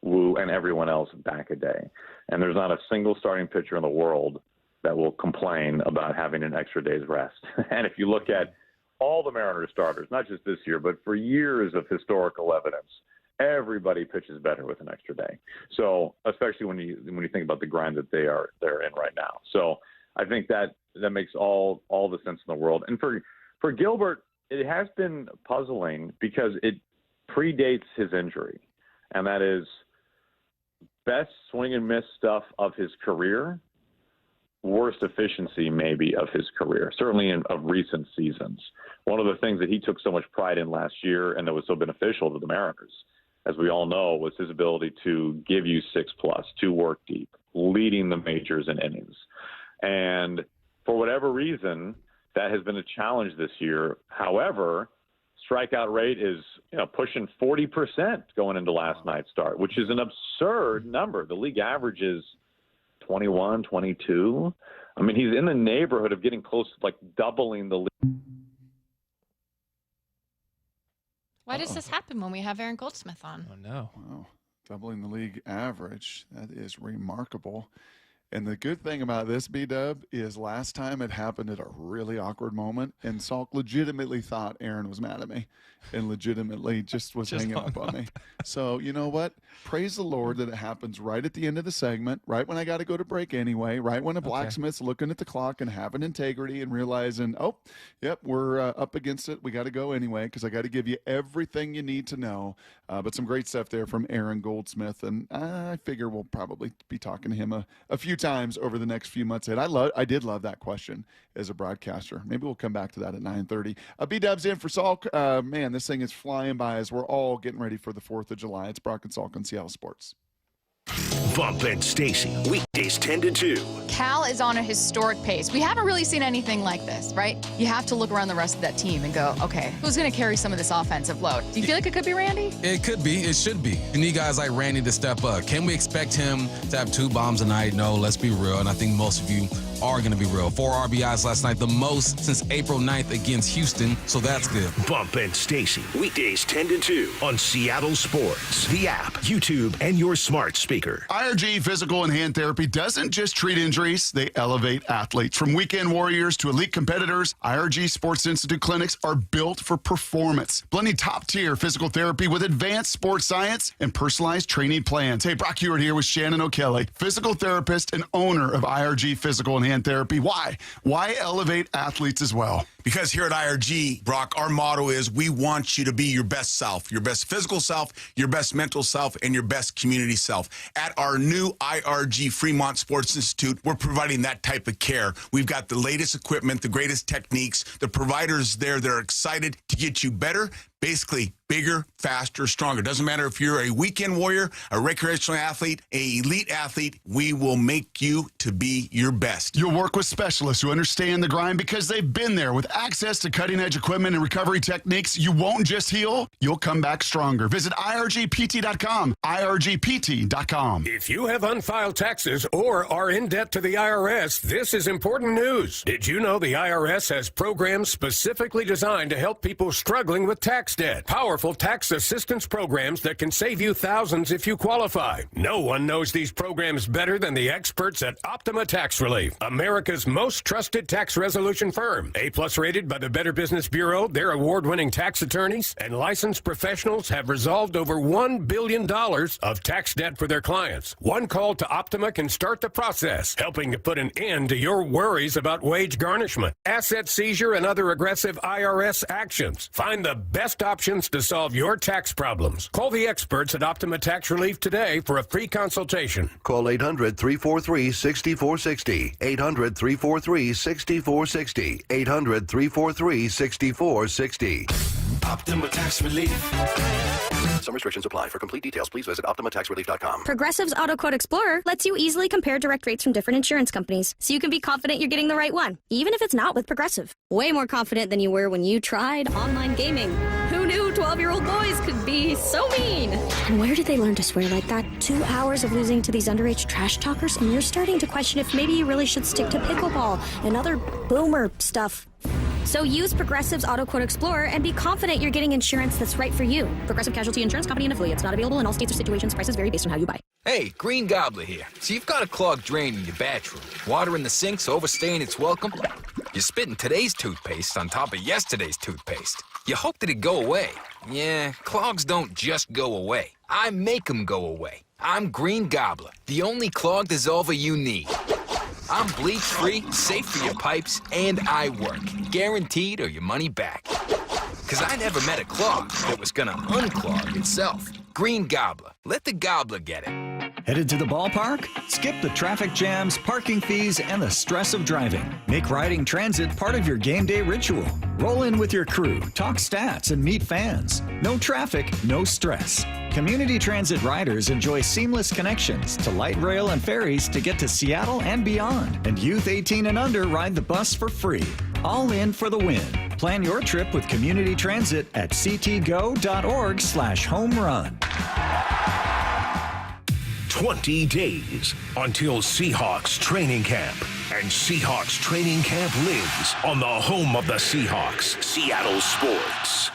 Wu and everyone else back a day. And there's not a single starting pitcher in the world that will complain about having an extra day's rest. And if you look at all the Mariners starters, not just this year, but for years of historical evidence, everybody pitches better with an extra day. So especially when you think about the grind that they're in right now. So I think that makes all the sense in the world. And for Gilbert, it has been puzzling because it predates his injury, and that is best swing and miss stuff of his career worst efficiency maybe of his career, certainly of recent seasons. One of the things that he took so much pride in last year and that was so beneficial to the Mariners, as we all know, was his ability to give you 6+, to work deep, leading the majors in innings. And for whatever reason, that has been a challenge this year. However, strikeout rate is pushing 40% going into last night's start, which is an absurd number. The league average is 21, 22. I mean, he's in the neighborhood of getting close to like doubling the league. Why does this happen when we have Aaron Goldsmith on? Oh, no. Wow. Doubling the league average. That is remarkable. And the good thing about this, B-Dub, is last time it happened at a really awkward moment, and Salk legitimately thought Aaron was mad at me and legitimately just was hanging up on me. So, you know what? Praise the Lord that it happens right at the end of the segment, right when I got to go to break anyway, right when a blacksmith's looking at the clock and having integrity and realizing, oh, yep, we're up against it. We got to go anyway because I got to give you everything you need to know. But some great stuff there from Aaron Goldsmith, and I figure we'll probably be talking to him a few times over the next few months. And I did love that question as a broadcaster. Maybe we'll come back to that at 9:30. B-Dub's in for Salk. Man, this thing is flying by as we're all getting ready for the 4th of July. It's Brock and Salk on Seattle Sports. Bump and Stacy, weekdays 10 to 2. Cal is on a historic pace. We haven't really seen anything like this, right? You have to look around the rest of that team and go, okay, who's going to carry some of this offensive load? Do you feel like it could be Randy? It could be. It should be. You need guys like Randy to step up. Can we expect him to have 2 bombs a night? No, let's be real. And I think most of you are going to be real. 4 RBIs last night, the most since April 9th against Houston, so that's good. Bump and Stacy, weekdays 10 to 2 on Seattle Sports, the app, YouTube, and your smart speaker. IRG Physical and Hand Therapy doesn't just treat injuries, they elevate athletes. From weekend warriors to elite competitors, IRG Sports Institute clinics are built for performance, blending top-tier physical therapy with advanced sports science and personalized training plans. Hey, Brock Hewitt here with Shannon O'Kelly, physical therapist and owner of IRG Physical and Hand Therapy. Why? Why elevate athletes as well? Because here at IRG, Brock, our motto is we want you to be your best self, your best physical self, your best mental self, and your best community self. At our new IRG Fremont Sports Institute, we're providing that type of care. We've got the latest equipment, the greatest techniques, the providers there that are excited to get you better, basically bigger, faster, stronger. Doesn't matter if you're a weekend warrior, a recreational athlete, an elite athlete, we will make you to be your best. You'll work with specialists who understand the grind because they've been there. With access to cutting-edge equipment and recovery techniques, you won't just heal, you'll come back stronger. Visit irgpt.com, irgpt.com. If you have unfiled taxes or are in debt to the IRS, this is important news. Did you know the IRS has programs specifically designed to help people struggling with tax debt? Powerful tax assistance programs that can save you thousands if you qualify. No one knows these programs better than the experts at Optima Tax Relief, America's most trusted tax resolution firm. A-plus rated by the Better Business Bureau, their award-winning tax attorneys and licensed professionals have resolved over $1 billion of tax debt for their clients. One call to Optima can start the process, helping to put an end to your worries about wage garnishment, asset seizure, and other aggressive IRS actions. Find the best options to solve your tax problems. Call the experts at Optima Tax Relief today for a free consultation. Call 800-343-6460. 800-343-6460. 800-343-6460. Optima Tax Relief. Some restrictions apply. For complete details, please visit OptimaTaxRelief.com. Progressive's Auto Quote Explorer lets you easily compare direct rates from different insurance companies, so you can be confident you're getting the right one, even if it's not with Progressive. Way more confident than you were when you tried online gaming. Who knew 12-year-old boys could be so mean? And where did they learn to swear like that? 2 hours of losing to these underage trash talkers, and you're starting to question if maybe you really should stick to pickleball and other boomer stuff. So use Progressive's Auto Quote Explorer and be confident you're getting insurance that's right for you. Progressive Casualty Insurance Company and affiliates. Not available in all states or situations. Prices vary based on how you buy. Hey, Green Gobbler here. So you've got a clogged drain in your bathroom. Water in the sinks overstaying its welcome. You're spitting today's toothpaste on top of yesterday's toothpaste. You hope that it'd go away. Yeah, clogs don't just go away. I make them go away. I'm Green Gobbler, the only clog dissolver you need. I'm bleach-free, safe for your pipes, and I work. Guaranteed or your money back. Because I never met a clog that was going to unclog itself. Green Gobbler. Let the gobbler get it. Headed to the ballpark? Skip the traffic jams, parking fees, and the stress of driving. Make riding transit part of your game day ritual. Roll in with your crew, talk stats, and meet fans. No traffic, no stress. Community Transit riders enjoy seamless connections to light rail and ferries to get to Seattle and beyond. And youth 18 and under ride the bus for free. All in for the win. Plan your trip with Community Transit at ctgo.org/homerun. 20 days until Seahawks training camp. And Seahawks training camp lives on the home of the Seahawks, Seattle Sports.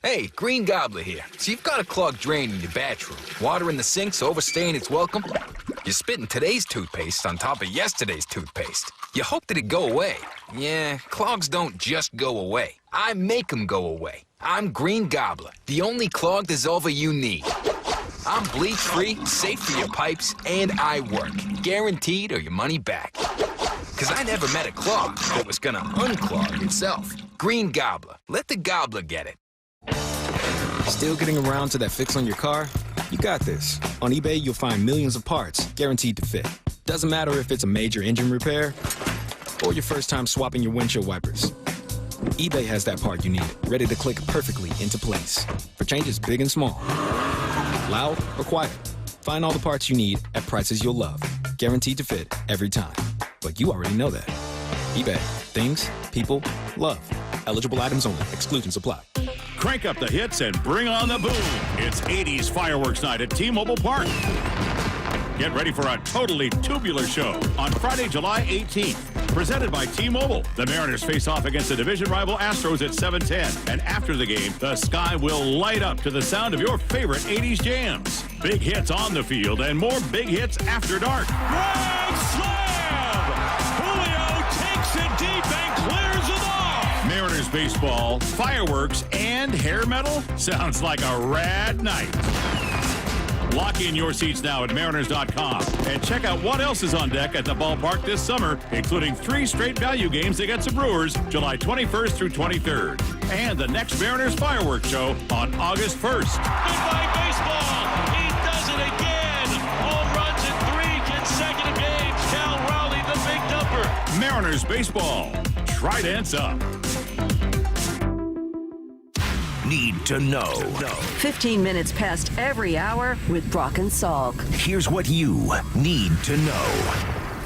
Hey, Green Gobbler here. So you've got a clogged drain in your bathroom. Water in the sink's overstaying its welcome. You're spitting today's toothpaste on top of yesterday's toothpaste. You hope that it go away. Yeah, clogs don't just go away. I make them go away. I'm Green Gobbler, the only clog dissolver you need. I'm bleach-free, safe for your pipes, and I work. Guaranteed or your money back. Because I never met a clog that was gonna unclog itself. Green Gobbler. Let the gobbler get it. Still getting around to that fix on your car? You got this. On eBay, you'll find millions of parts guaranteed to fit. Doesn't matter if it's a major engine repair or your first time swapping your windshield wipers. eBay has that part you need, ready to click perfectly into place for changes big and small. Loud or quiet. Find all the parts you need at prices you'll love. Guaranteed to fit every time. But you already know that. eBay. Things, people, love. Eligible items only. Exclusions apply. Crank up the hits and bring on the boom. It's 80s fireworks night at T-Mobile Park. Get ready for a totally tubular show on Friday, July 18th. Presented by T-Mobile. The Mariners face off against the division rival Astros at 7:10. And after the game, the sky will light up to the sound of your favorite 80s jams. Big hits on the field and more big hits after dark. Grand slam! Julio takes it deep and clears it off. Mariners baseball, fireworks, and hair metal? Sounds like a rad night. Lock in your seats now at Mariners.com and check out what else is on deck at the ballpark this summer, including 3 straight value games against the Brewers, July 21st through 23rd, and the next Mariners fireworks show on August 1st. Goodbye, baseball. He does it again. Home runs in 3 consecutive games. Cal Raleigh, the big dumper. Mariners baseball. Tridents up. Need to know. 15 minutes past every hour with Brock and Salk. Here's what you need to know.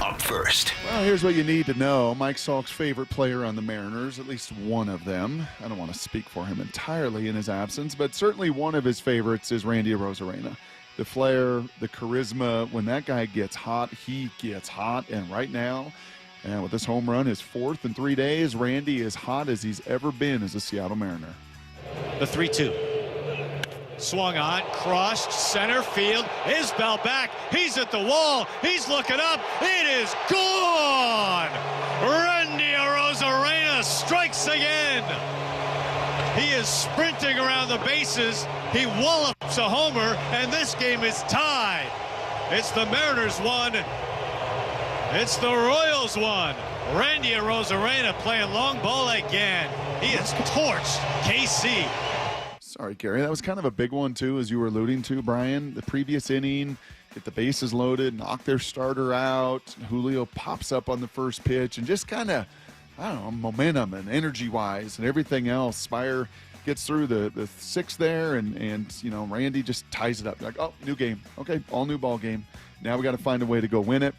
Up first. Well, here's what you need to know. Mike Salk's favorite player on the Mariners, at least one of them. I don't want to speak for him entirely in his absence, but certainly one of his favorites is Randy Arozarena. The flair, the charisma, when that guy gets hot, he gets hot. And right now, and with this home run, his 4th in 3 days, Randy is hot as he's ever been as a Seattle Mariner. The 3-2. Swung on, crossed, center field. Isbell back. He's at the wall. He's looking up. It is gone. Randy Arozarena strikes again. He is sprinting around the bases. He wallops a homer, and this game is tied. It's the Mariners 1. It's the Royals 1. Randy Arozarena playing long ball again. He has torched KC. Sorry, Gary. That was kind of a big one, too, as you were alluding to, Brian. The previous inning, get the bases loaded, knock their starter out. Julio pops up on the first pitch and just kind of, I don't know, momentum and energy-wise and everything else. Spire gets through the 6th there, and you know, Randy just ties it up. Like, oh, new game. Okay, all new ball game. Now we got to find a way to go win it.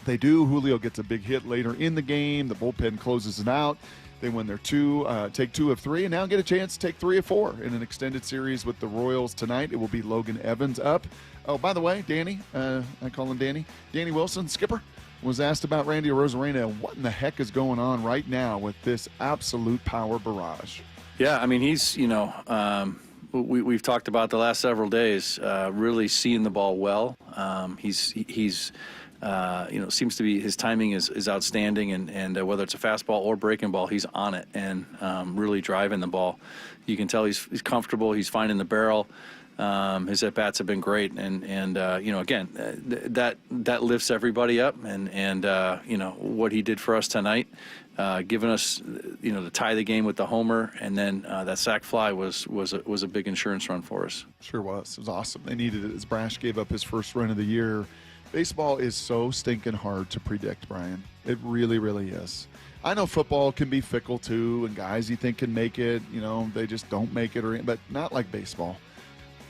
They do. Julio gets a big hit later in the game. The bullpen closes it out. They win their take 2 of 3, and now get a chance to take 3 of 4 in an extended series with the Royals tonight. It will be Logan Evans up. Oh, by the way, Danny, I call him Danny. Danny Wilson, skipper, was asked about Randy Arozarena. What in the heck is going on right now with this absolute power barrage? Yeah, I mean, he's, you know, we've talked about the last several days, really seeing the ball well. He's seems to be his timing is outstanding, and whether it's a fastball or breaking ball, he's on it and really driving the ball. You can tell he's comfortable. He's finding the barrel. His at bats have been great, and again, that lifts everybody up, and what he did for us tonight, giving us to tie the game with the homer, and then that sac fly was a big insurance run for us. Sure was. It was awesome. They needed it as Brash gave up his first run of the year. Baseball is so stinking hard to predict, Brian. It really, really is. I know football can be fickle too, and guys you think can make it, they just don't make it, but not like baseball.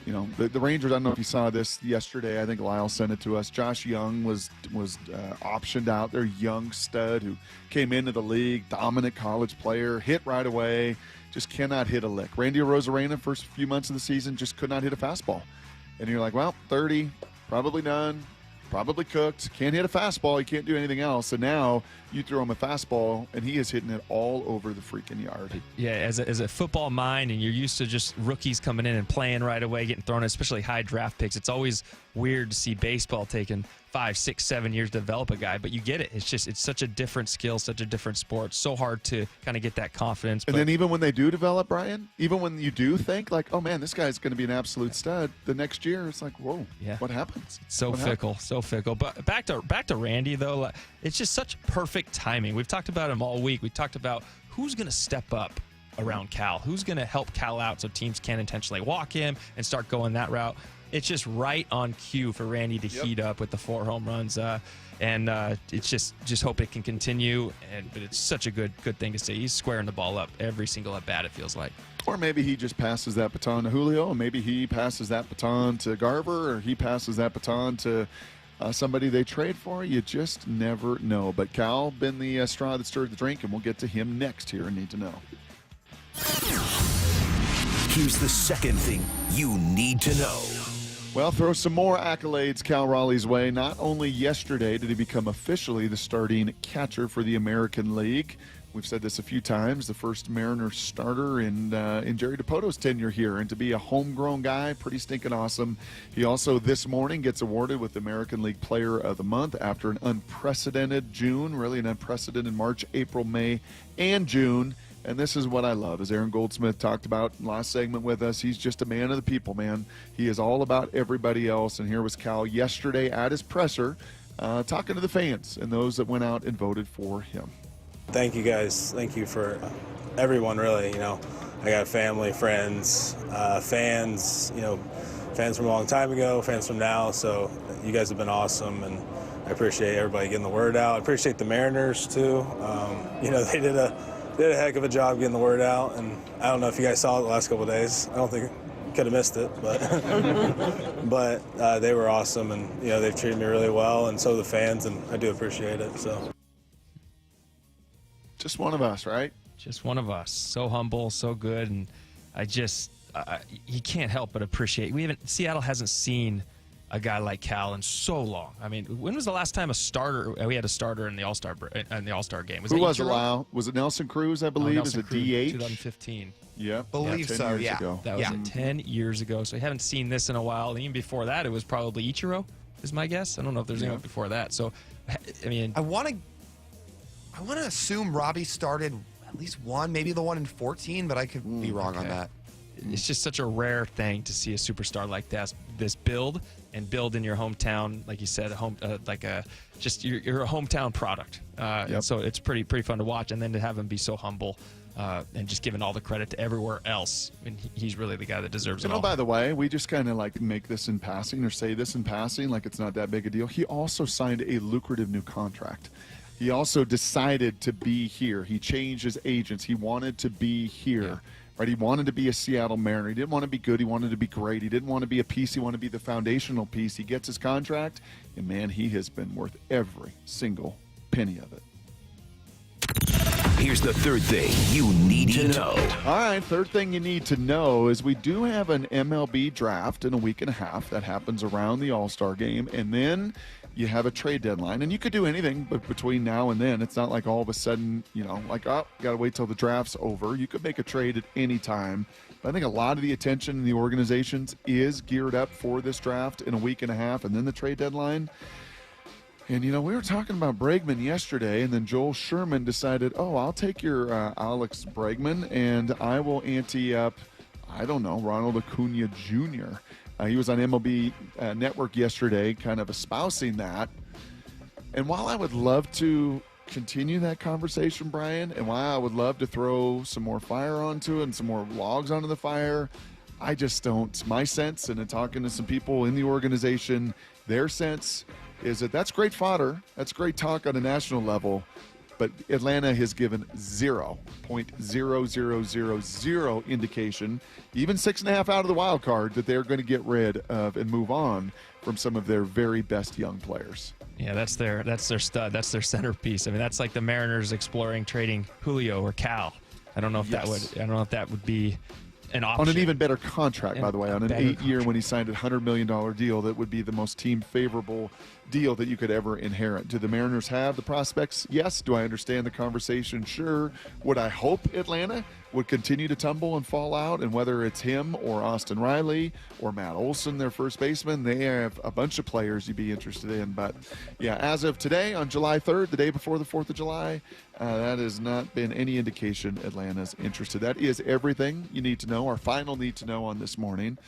The Rangers, I don't know if you saw this yesterday. I think Lyle sent it to us. Josh Young was optioned out. Their young stud who came into the league, dominant college player, hit right away, just cannot hit a lick. Randy Arozarena, first few months of the season, just could not hit a fastball. And you're like, well, 30, probably done. Probably cooked, can't hit a fastball, he can't do anything else. And now you throw him a fastball, and he is hitting it all over the freaking yard. Yeah, as a football mind, and you're used to just rookies coming in and playing right away, getting thrown, especially high draft picks. It's always weird to see baseball taking 5, 6, 7 years to develop a guy, but you get it. It's such a different skill, such a different sport. So hard to kind of get that confidence. And then even when they do develop, Brian, even when you do think like, oh man, this guy's going to be an absolute stud, the next year it's like, whoa, what happens? So fickle. But back to Randy though, it's just such perfect timing. We've talked about him all week. We talked about who's going to step up around Cal, who's going to help Cal out so teams can't intentionally walk him and start going that route. It's just right on cue for Randy to heat up with the 4 home runs, and it's just hope it can continue. But it's such a good thing to see. He's squaring the ball up every single at bat. It feels like. Or maybe he just passes that baton to Julio, and maybe he passes that baton to Garver, or he passes that baton to somebody they trade for. You just never know. But Cal been the straw that stirred the drink, and we'll get to him next here and Need to Know. Here's the second thing you need to know. Well, throw some more accolades Cal Raleigh's way. Not only yesterday did he become officially the starting catcher for the American League. We've said this a few times, the first Mariners starter in Jerry DiPoto's tenure here. And to be a homegrown guy, pretty stinking awesome. He also this morning gets awarded with the American League Player of the Month after an unprecedented June, really an unprecedented March, April, May, and June. And this is what I love, as Aaron Goldsmith talked about in the last segment with us. He's just a man of the people, man. He is all about everybody else. And here was Cal yesterday at his presser talking to the fans and those that went out and voted for him. Thank you, guys. Thank you for everyone, really. I got family, friends, fans, fans from a long time ago, fans from now. So you guys have been awesome, and I appreciate everybody getting the word out. I appreciate the Mariners, too. They did a heck of a job getting the word out, and I don't know if you guys saw it the last couple of days. I don't think could have missed it, but but they were awesome, and they've treated me really well, and so the fans, and I do appreciate it. So just one of us, right? Just one of us. So humble, so good, and I just he can't help but appreciate. Seattle hasn't seen a guy like Cal in so long. I mean, when was the last time we had a starter in the All-Star game? Who was it, Lyle? Was it Nelson Cruz, I believe? Nelson Is it Cruz, DH? 2015. Yeah. Believe 10 so, years yeah. ago. That was 10 years ago. So we haven't seen this in a while. And even before that, it was probably Ichiro, is my guess. I don't know if there's anyone before that. So, I mean, I want to assume Robbie started at least one, maybe the one in 14, but I could be wrong on that. It's just such a rare thing to see a superstar like this build in your hometown, like you said, you're a hometown product. So it's pretty fun to watch, and then to have him be so humble and just giving all the credit to everywhere else. I mean, he's really the guy that deserves it all. By the way, we just kind of like make this in passing or say this in passing like it's not that big a deal. He also signed a lucrative new contract. He also decided to be here. He changed his agents. He wanted to be here. Yeah. Right, he wanted to be a Seattle Mariner. He didn't want to be good. He wanted to be great. He didn't want to be a piece. He wanted to be the foundational piece. He gets his contract, and, man, he has been worth every single penny of it. Here's the third thing you need to know. All right, third thing you need to know is we do have an MLB draft in a week and a half. That happens around the All-Star game, and then you have a trade deadline. And you could do anything but between now and then. It's not like all of a sudden, got to wait till the draft's over. You could make a trade at any time. But I think a lot of the attention in the organizations is geared up for this draft in a week and a half, and then the trade deadline. And, we were talking about Bregman yesterday, and then Joel Sherman decided, I'll take your Alex Bregman, and I will ante up, Ronald Acuna Jr. He was on MLB Network yesterday kind of espousing that. And while I would love to continue that conversation, Brian, and while I would love to throw some more fire onto it and some more logs onto the fire, I just don't. My sense, and in talking to some people in the organization, their sense is that that's great fodder. That's great talk on a national level. But Atlanta has given 0.0000 indication, even 6.5 out of the wild card, that they're going to get rid of and move on from some of their very best young players. Yeah, that's their stud. That's their centerpiece. I mean, that's like the Mariners exploring trading Julio or Cal. I don't know if that would be an option. On an even better contract, by the way, on an 8-year when he signed a $100 million deal, that would be the most team favorable deal that you could ever inherit. Do the Mariners have the prospects? Yes. Do I understand the conversation? Sure. Would I hope Atlanta would continue to tumble and fall out? And whether it's him or Austin Riley or Matt Olson, their first baseman, they have a bunch of players you'd be interested in. But yeah, as of today, on July 3rd, the day before the 4th of July, that has not been any indication Atlanta's interested. That is everything you need to know, our final need to know on this morning.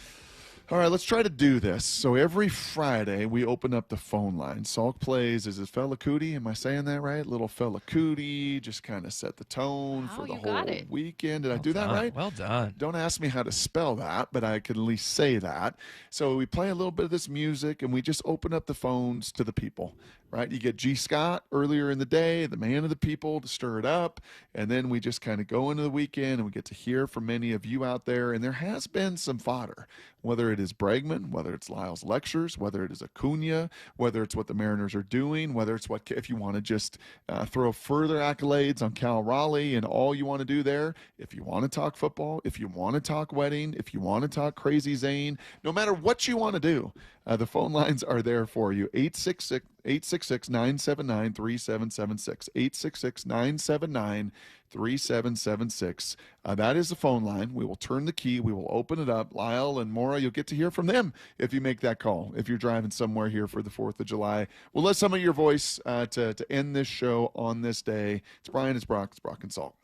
All right, let's try to do this. So every Friday, we open up the phone line. Salk plays, is it Fela Kuti? Am I saying that right? Little Fela Kuti, just kind of set the tone for the whole weekend. Did I do that right? Well done. Don't ask me how to spell that, but I can at least say that. So we play a little bit of this music, and we just open up the phones to the people, right? You get G. Scott earlier in the day, the man of the people, to stir it up, and then we just kind of go into the weekend, and we get to hear from many of you out there, and there has been some fodder, whether it is Bregman, whether it's Lyle's lectures, whether it is Acuna, whether it's what the Mariners are doing, whether it's what, if you want to just throw further accolades on Cal Raleigh and all you want to do there, if you want to talk football, if you want to talk wedding, if you want to talk Crazy Zane, no matter what you want to do, the phone lines are there for you. 866-979-3776. 866-979-3776. That is the phone line. We will turn the key. We will open it up. Lyle and Maura, you'll get to hear from them if you make that call, if you're driving somewhere here for the 4th of July. We'll let some of your voice to end this show on this day. It's Brian, it's Brock and Salk.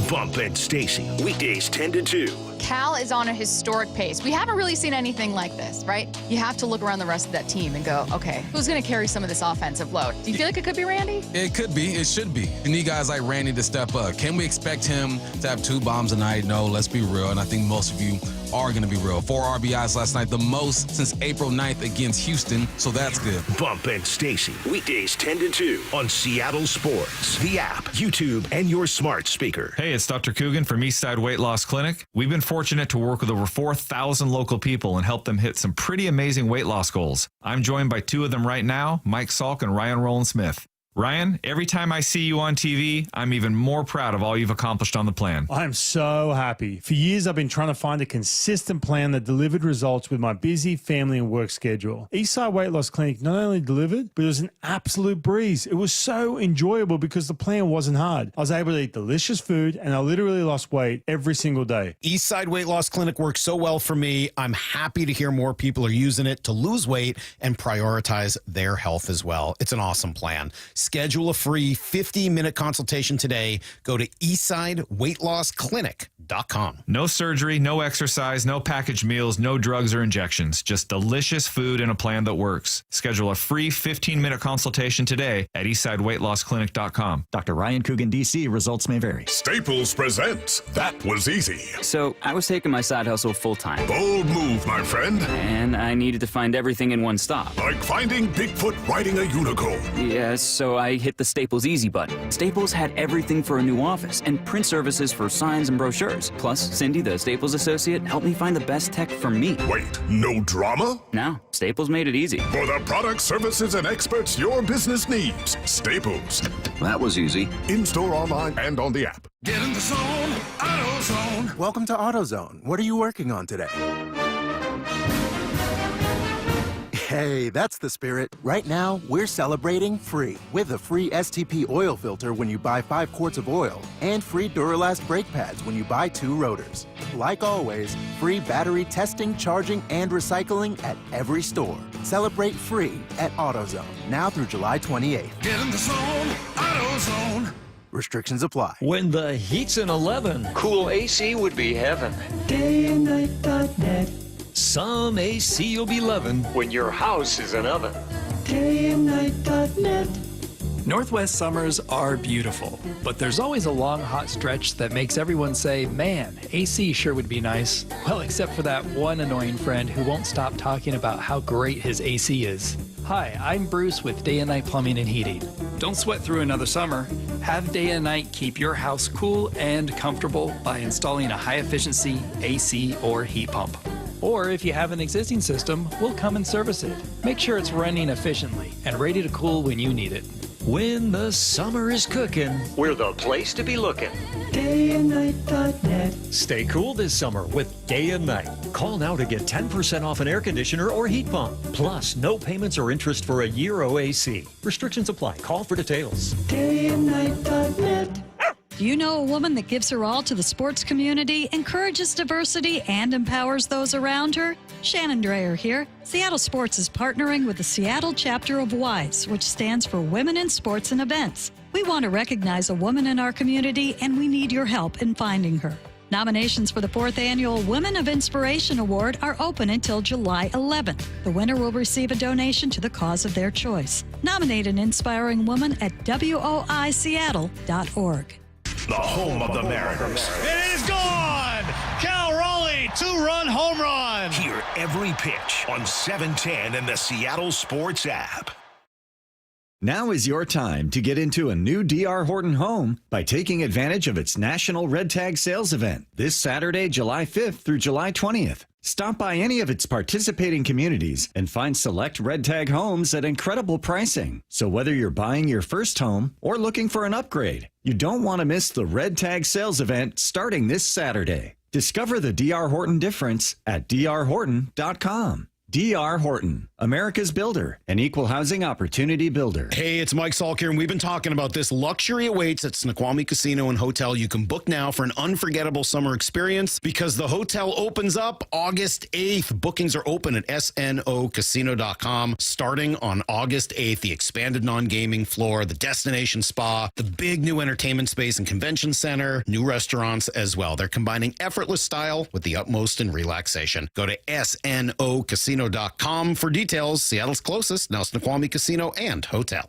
Bump and Stacy, weekdays 10 to 2. Cal is on a historic pace. We haven't really seen anything like this, right? You have to look around the rest of that team and go, okay, who's going to carry some of this offensive load? Do you feel like it could be Randy? It could be. It should be. You need guys like Randy to step up. Can we expect him to have 2 bombs a night? No, let's be real. And I think most of you are going to be real. 4 RBIs last night, the most since April 9th against Houston, so that's good. Bump and Stacy, weekdays 10 to 2 on Seattle Sports, the app, YouTube, and your smart speaker. Hey, it's Dr. Coogan from Eastside Weight Loss Clinic. We've been fortunate to work with over 4,000 local people and help them hit some pretty amazing weight loss goals. I'm joined by 2 of them right now, Mike Salk and Ryan Roland Smith. Ryan, every time I see you on TV, I'm even more proud of all you've accomplished on the plan. I'm so happy. For years, I've been trying to find a consistent plan that delivered results with my busy family and work schedule. Eastside Weight Loss Clinic not only delivered, but it was an absolute breeze. It was so enjoyable because the plan wasn't hard. I was able to eat delicious food, and I literally lost weight every single day. Eastside Weight Loss Clinic works so well for me. I'm happy to hear more people are using it to lose weight and prioritize their health as well. It's an awesome plan. Schedule a free 50-minute consultation today. Go to eastsideweightlossklinic.com. No surgery, no exercise, no packaged meals, no drugs or injections. Just delicious food and a plan that works. Schedule a free 15-minute consultation today at eastsideweightlossklinic.com. Dr. Ryan Coogan, D.C. Results may vary. Staples presents That Was Easy. So I was taking my side hustle full-time. Bold move, my friend. And I needed to find everything in one stop. Like finding Bigfoot riding a unicorn. Yes, so I hit the Staples Easy button. Staples had everything for a new office and print services for signs and brochures. Plus, Cindy, the Staples associate, helped me find the best tech for me. Wait, no drama? No, Staples made it easy. For the products, services, and experts your business needs. Staples. That was easy. In-store, online, and on the app. Get in the zone, AutoZone. Welcome to AutoZone. What are you working on today? Hey, that's the spirit. Right now, we're celebrating free with a free STP oil filter when you buy 5 quarts of oil and free Duralast brake pads when you buy 2 rotors. Like always, free battery testing, charging, and recycling at every store. Celebrate free at AutoZone, now through July 28th. Get in the zone, AutoZone. Restrictions apply. When the heat's in 11, cool AC would be heaven. Dayandnight.net. Some AC you'll be loving when your house is an oven. Dayandnight.net. Northwest summers are beautiful, but there's always a long, hot stretch that makes everyone say, man, AC sure would be nice. Well, except for that one annoying friend who won't stop talking about how great his AC is. Hi, I'm Bruce with Day and Night Plumbing and Heating. Don't sweat through another summer. Have Day and Night keep your house cool and comfortable by installing a high-efficiency AC or heat pump. Or if you have an existing system, we'll come and service it. Make sure it's running efficiently and ready to cool when you need it. When the summer is cooking, we're the place to be looking. Dayandnight.net. Stay cool this summer with Day and Night. Call now to get 10% off an air conditioner or heat pump. Plus, no payments or interest for a year OAC. Restrictions apply. Call for details. Dayandnight.net. Do you know a woman that gives her all to the sports community, encourages diversity, and empowers those around her? Shannon Dreyer here. Seattle Sports is partnering with the Seattle chapter of WISE, which stands for Women in Sports and Events. We want to recognize a woman in our community, and we need your help in finding her. Nominations for the 4th Annual Women of Inspiration Award are open until July 11th. The winner will receive a donation to the cause of their choice. Nominate an inspiring woman at woiseattle.org. The home of the Mariners. It is gone! Cal Raleigh, 2-run home run! Hear every pitch on 710 and the Seattle Sports app. Now is your time to get into a new D.R. Horton home by taking advantage of its National Red Tag Sales Event this Saturday, July 5th through July 20th. Stop by any of its participating communities and find select Red Tag homes at incredible pricing. So whether you're buying your first home or looking for an upgrade, you don't want to miss the Red Tag Sales Event starting this Saturday. Discover the D.R. Horton difference at drhorton.com. D.R. Horton, America's builder, an equal housing opportunity builder. Hey, it's Mike Salk here, and we've been talking about this. Luxury awaits at Snoqualmie Casino and Hotel. You can book now for an unforgettable summer experience because the hotel opens up August 8th. Bookings are open at snocasino.com starting on August 8th. The expanded non-gaming floor, the destination spa, the big new entertainment space and convention center, new restaurants as well. They're combining effortless style with the utmost in relaxation. Go to snocasino.com for details. Seattle's closest, now Snoqualmie Casino and Hotel.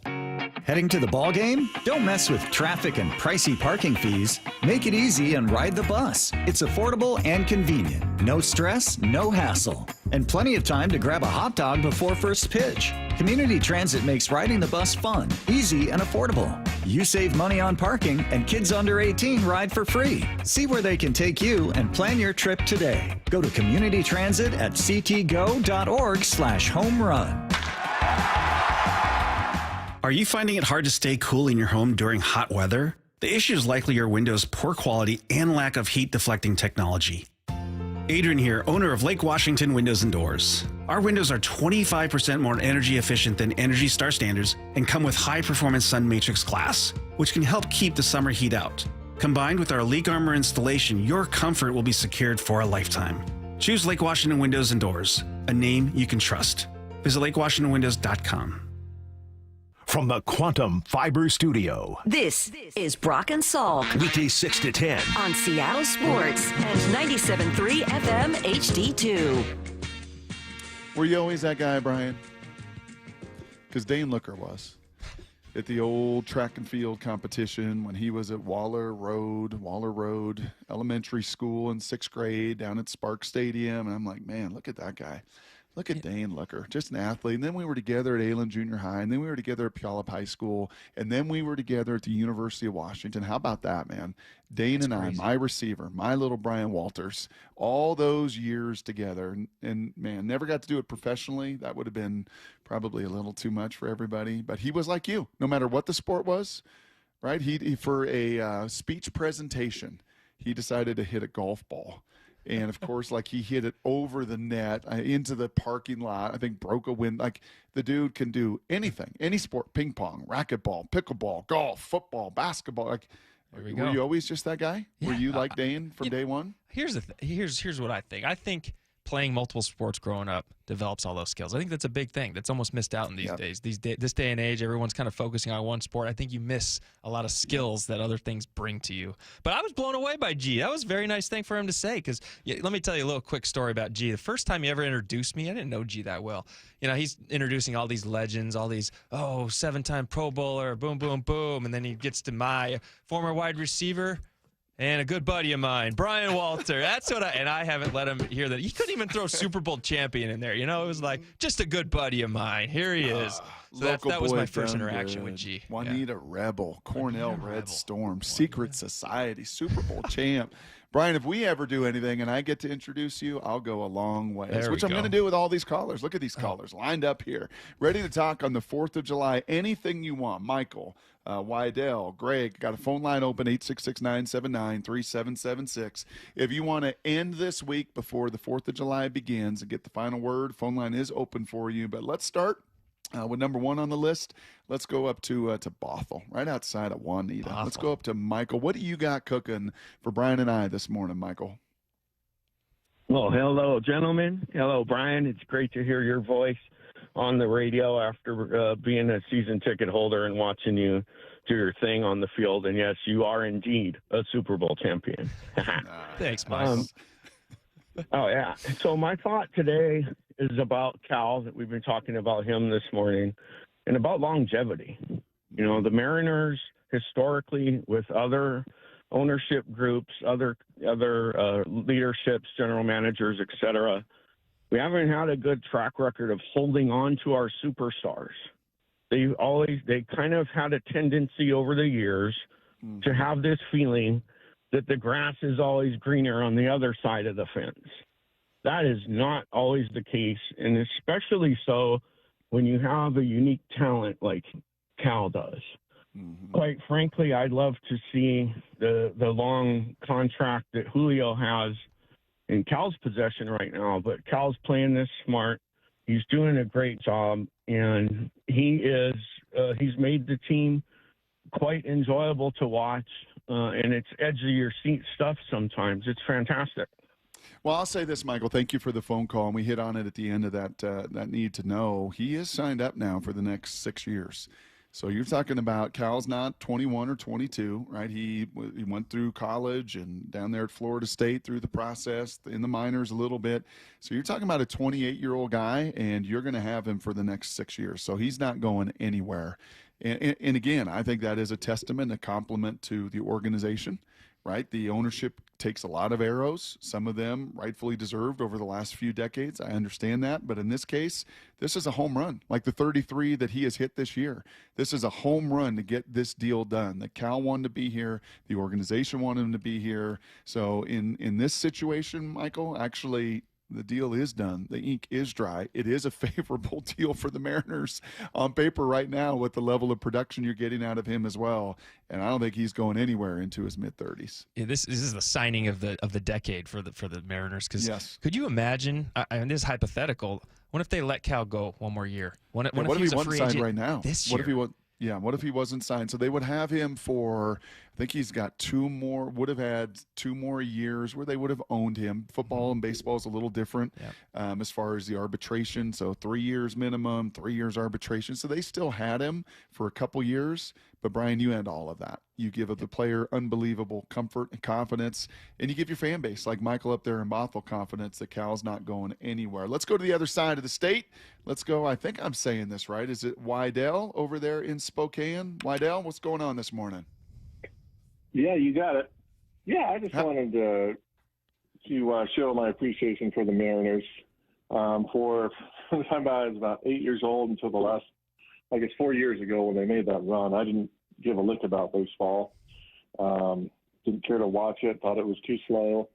Heading to the ball game? Don't mess with traffic and pricey parking fees. Make it easy and ride the bus. It's affordable and convenient. No stress, no hassle. And plenty of time to grab a hot dog before first pitch. Community Transit makes riding the bus fun, easy, and affordable. You save money on parking, and kids under 18 ride for free. See where they can take you and plan your trip today. Go to Community Transit at ctgo.org/home run. Are you finding it hard to stay cool in your home during hot weather? The issue is likely your window's poor quality and lack of heat deflecting technology. Adrian here, owner of Lake Washington Windows and Doors. Our windows are 25% more energy efficient than Energy Star standards and come with high-performance Sun Matrix glass, which can help keep the summer heat out. Combined with our leak armor installation, your comfort will be secured for a lifetime. Choose Lake Washington Windows and Doors, a name you can trust. Visit lakewashingtonwindows.com. From the Quantum Fiber Studio. This is Brock and Salk. Weekdays 6 to 10. On Seattle Sports and 97.3 FM HD2. Were you always that guy, Brian? Because Dane Looker was. At the old track and field competition when he was at Waller Road Elementary School in 6th grade down at Spark Stadium. And I'm like, man, look at that guy. Look at Dane Looker, just an athlete. And then we were together at Aylen Junior High, and then we were together at Puyallup High School, and then we were together at the University of Washington. How about that, man? Dane and I, my receiver, my little Brian Walters, all those years together. And man, never got to do it professionally. That would have been probably a little too much for everybody. But he was like you, no matter what the sport was, right? He for a speech presentation, he decided to hit a golf ball. And, of course, like he hit it over the net, into the parking lot, I think broke a window. Like the dude can do anything, any sport, ping pong, racquetball, pickleball, golf, football, basketball. Like, were you always just that guy? Yeah. Were you like Dane from day one? Here's what I think. I think playing multiple sports growing up develops all those skills. I think that's a big thing that's almost missed out in these days. This day and age, everyone's kind of focusing on one sport. I think you miss a lot of skills that other things bring to you. But I was blown away by G. That was a very nice thing for him to say, because let me tell you a little quick story about G. The first time he ever introduced me, I didn't know G that well. He's introducing all these legends, all these, 7-time Pro Bowler, boom, boom, boom. And then he gets to my former wide receiver and a good buddy of mine, Brian Walter. That's what I haven't let him hear that. He couldn't even throw Super Bowl champion in there. It was like, just a good buddy of mine. Here he is. So that was my first interaction with G. Juanita Rebel, Cornell Red Storm, Secret Society, Super Bowl champ. Brian, if we ever do anything and I get to introduce you, I'll go a long way, which I'm going to do with all these callers. Look at these callers lined up here, ready to talk on the 4th of July. Anything you want. Michael, Wydell, Greg, got a phone line open, 866-979-3776. If you want to end this week before the 4th of July begins and get the final word, phone line is open for you. But let's start with number 1 on the list. Let's go up to Bothell, right outside of Juanita. Let's go up to Michael. What do you got cooking for Brian and I this morning, Michael? Well, hello, gentlemen. Hello, Brian. It's great to hear your voice on the radio after being a season ticket holder and watching you do your thing on the field. And yes, you are indeed a Super Bowl champion. Thanks, Mike. Oh, yeah. So my thought today is about Cal, that we've been talking about him this morning, and about longevity. The Mariners historically, with other ownership groups, other leaderships, general managers, etc., we haven't had a good track record of holding on to our superstars. They kind of had a tendency over the years to have this feeling that the grass is always greener on the other side of the fence. That is not always the case, and especially so when you have a unique talent like Cal does. Quite frankly, I'd love to see the long contract that Julio has in Cal's possession right now, but Cal's playing this smart. He's doing a great job, and he's made the team quite enjoyable to watch, and it's edge of your seat stuff sometimes. It's fantastic. Well, I'll say this, Michael. Thank you for the phone call, and we hit on it at the end of that need to know. He is signed up now for the next 6 years. So you're talking about Cal's not 21 or 22, right? He went through college and down there at Florida State through the process, in the minors a little bit. So you're talking about a 28-year-old guy, and you're going to have him for the next 6 years. So he's not going anywhere. And again, I think that is a testament, a compliment to the organization, right? The ownership takes a lot of arrows, some of them rightfully deserved over the last few decades. I understand that. But in this case, this is a home run, like the 33 that he has hit this year. This is a home run to get this deal done. The Cal wanted to be here. The organization wanted him to be here. So in this situation, Michael, actually, the deal is done. The ink is dry. It is a favorable deal for the Mariners on paper right now with the level of production you're getting out of him as well. And I don't think he's going anywhere into his mid-30s. Yeah, this is the signing of the decade for the Mariners. Because could you imagine? And this is hypothetical. What if they let Cal go one more year? What if he wasn't signed right now? This year? What if he wasn't signed? So they would have him for, I think he's got would have had 2 more years where they would have owned him. Football and baseball is a little different as far as the arbitration. So 3 years minimum, 3 years arbitration. So they still had him for a couple years. But Brian, you end all of that. You give the player unbelievable comfort and confidence, and you give your fan base, like Michael up there in Bothell, confidence that Cal's not going anywhere. Let's go to the other side of the state. Let's go, I think I'm saying this right. Is it Wydell over there in Spokane? Wydell, what's going on this morning? Yeah, you got it. Yeah, I just wanted to show my appreciation for the Mariners. For the time I was about 8 years old until the last, 4 years ago when they made that run, I didn't give a lick about baseball. Didn't care to watch it, thought it was too slow.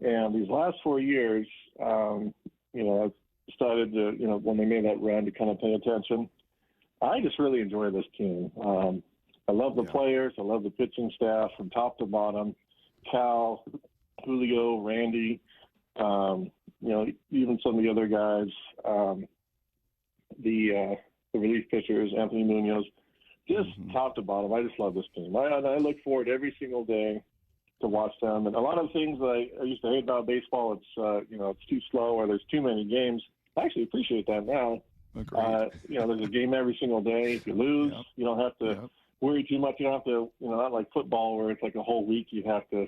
And these last 4 years, I've started to, when they made that run, to kind of pay attention. I just really enjoy this team. I love the players. I love the pitching staff from top to bottom. Cal, Julio, Randy, even some of the other guys, the relief pitchers, Anthony Munoz, just top to bottom. I just love this team. I look forward every single day watch them. And a lot of the things that I used to hate about baseball, it's too slow or there's too many games. I actually appreciate that now. There's a game every single day. If you lose, you don't have to worry too much. You don't have to, not like football where it's like a whole week you have to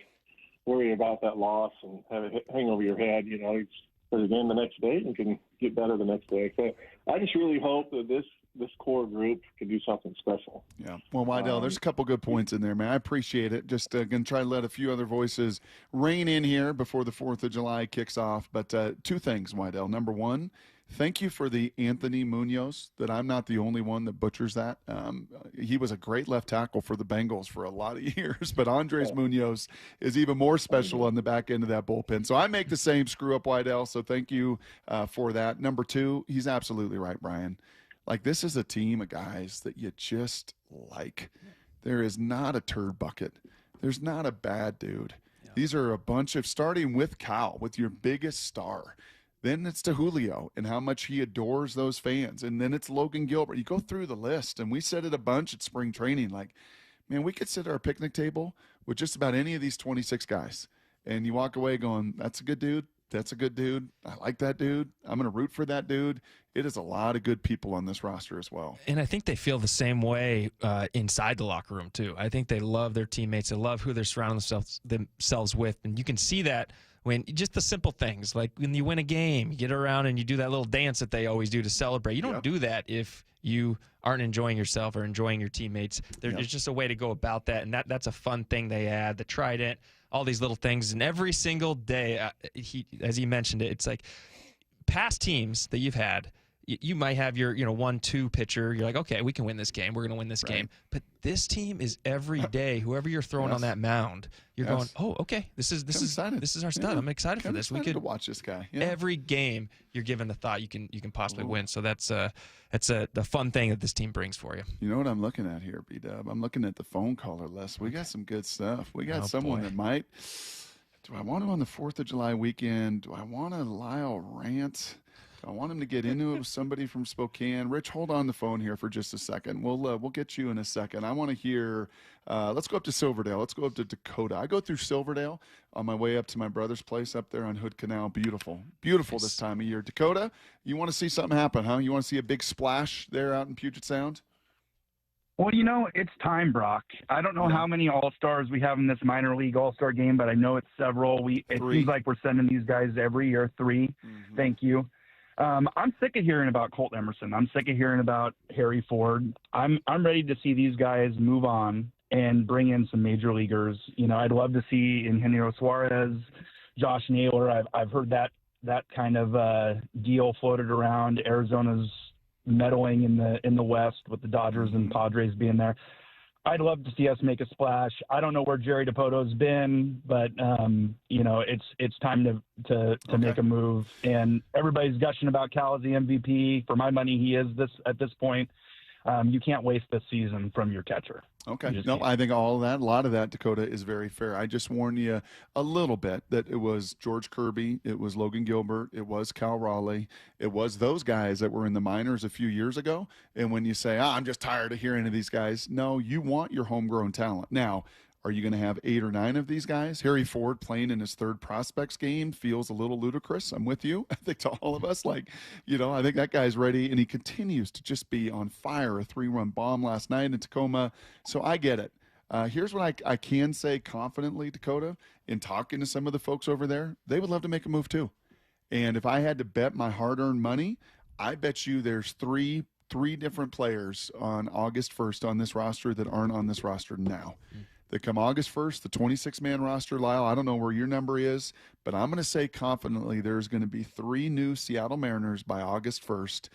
worry about that loss and have it hang over your head. There's a game the next day and can get better the next day. So I just really hope that this core group can do something special. Yeah. Well, Wydell, there's a couple good points in there, man. I appreciate it. Just going to try to let a few other voices rein in here before the 4th of July kicks off. But two things, Wydell. Number one, thank you for the Anthony Munoz, that I'm not the only one that butchers that. He was a great left tackle for the Bengals for a lot of years, but Andres Munoz is even more special on the back end of that bullpen. So I make the same screw up, Wydell, so thank you for that. Number two, he's absolutely right, Brian. Like, this is a team of guys that you just like. There is not a turd bucket. There's not a bad dude. Yeah. These are a bunch of, starting with Cal, with your biggest star. Then it's to Julio and how much he adores those fans. And then it's Logan Gilbert. You go through the list, and we said it a bunch at spring training. Like, man, we could sit at our picnic table with just about any of these 26 guys. And you walk away going, that's a good dude. That's a good dude. I like that dude. I'm going to root for that dude. It is a lot of good people on this roster as well. And I think they feel the same way inside the locker room, too. I think they love their teammates. They love who they're surrounding themselves with. And you can see that when just the simple things, like when you win a game, you get around and you do that little dance that they always do to celebrate. You don't do that if you aren't enjoying yourself or enjoying your teammates. There's just a way to go about that, and that's a fun thing they add. The Trident, all these little things, and every single day, as he mentioned it, it's like past teams that you've had. You might have your 1-2 pitcher. You're like, okay, we can win this game. We're going to win this game. But this team is every day. Whoever you're throwing on that mound, you're going, oh, okay, this is our stud. I'm excited for this. We could watch this guy. Every game. You're given the thought you can possibly win. So that's the fun thing that this team brings for you. You know what I'm looking at here, B-Dub? I'm looking at the phone caller list. We got some good stuff. We got someone that might. Do I want him on the 4th of July weekend? Do I want a Lyle rant? I want him to get into it with somebody from Spokane. Rich, hold on the phone here for just a second. We'll get you in a second. I want to hear. Let's go up to Silverdale. Let's go up to Dakota. I go through Silverdale on my way up to my brother's place up there on Hood Canal. Beautiful this time of year. Dakota, you want to see something happen, huh? You want to see a big splash there out in Puget Sound? Well, it's time, Brock. I don't know how many All-Stars we have in this minor league All-Star game, but I know it's several. It seems like we're sending these guys every year. 3. Mm-hmm. Thank you. I'm sick of hearing about Colt Emerson. I'm sick of hearing about Harry Ford. I'm ready to see these guys move on and bring in some major leaguers. I'd love to see Eugenio Suarez, Josh Naylor. I've heard that kind of deal floated around. Arizona's meddling in the West with the Dodgers and Padres being there. I'd love to see us make a splash. I don't know where Jerry DiPoto's been, but it's time to make a move. And everybody's gushing about Cal as the MVP. For my money, he is at this point. You can't waste this season from your catcher. Okay. No, I think a lot of that, Dakota, is very fair. I just warned you a little bit that it was George Kirby, it was Logan Gilbert, it was Cal Raleigh, it was those guys that were in the minors a few years ago. And when you say, I'm just tired of hearing of these guys, no, you want your homegrown talent. Now, are you going to have 8 or 9 of these guys? Harry Ford playing in his 3rd prospects game feels a little ludicrous. I'm with you. I think to all of us, I think that guy's ready, and he continues to just be on fire. A 3-run bomb last night in Tacoma. So I get it. Here's what I can say confidently, Dakota, in talking to some of the folks over there, they would love to make a move too. And if I had to bet my hard-earned money, I bet you there's three different players on August 1st on this roster that aren't on this roster now. That come August 1st, the 26-man roster, Lyle, I don't know where your number is, but I'm going to say confidently there's going to be 3 new Seattle Mariners by August 1st.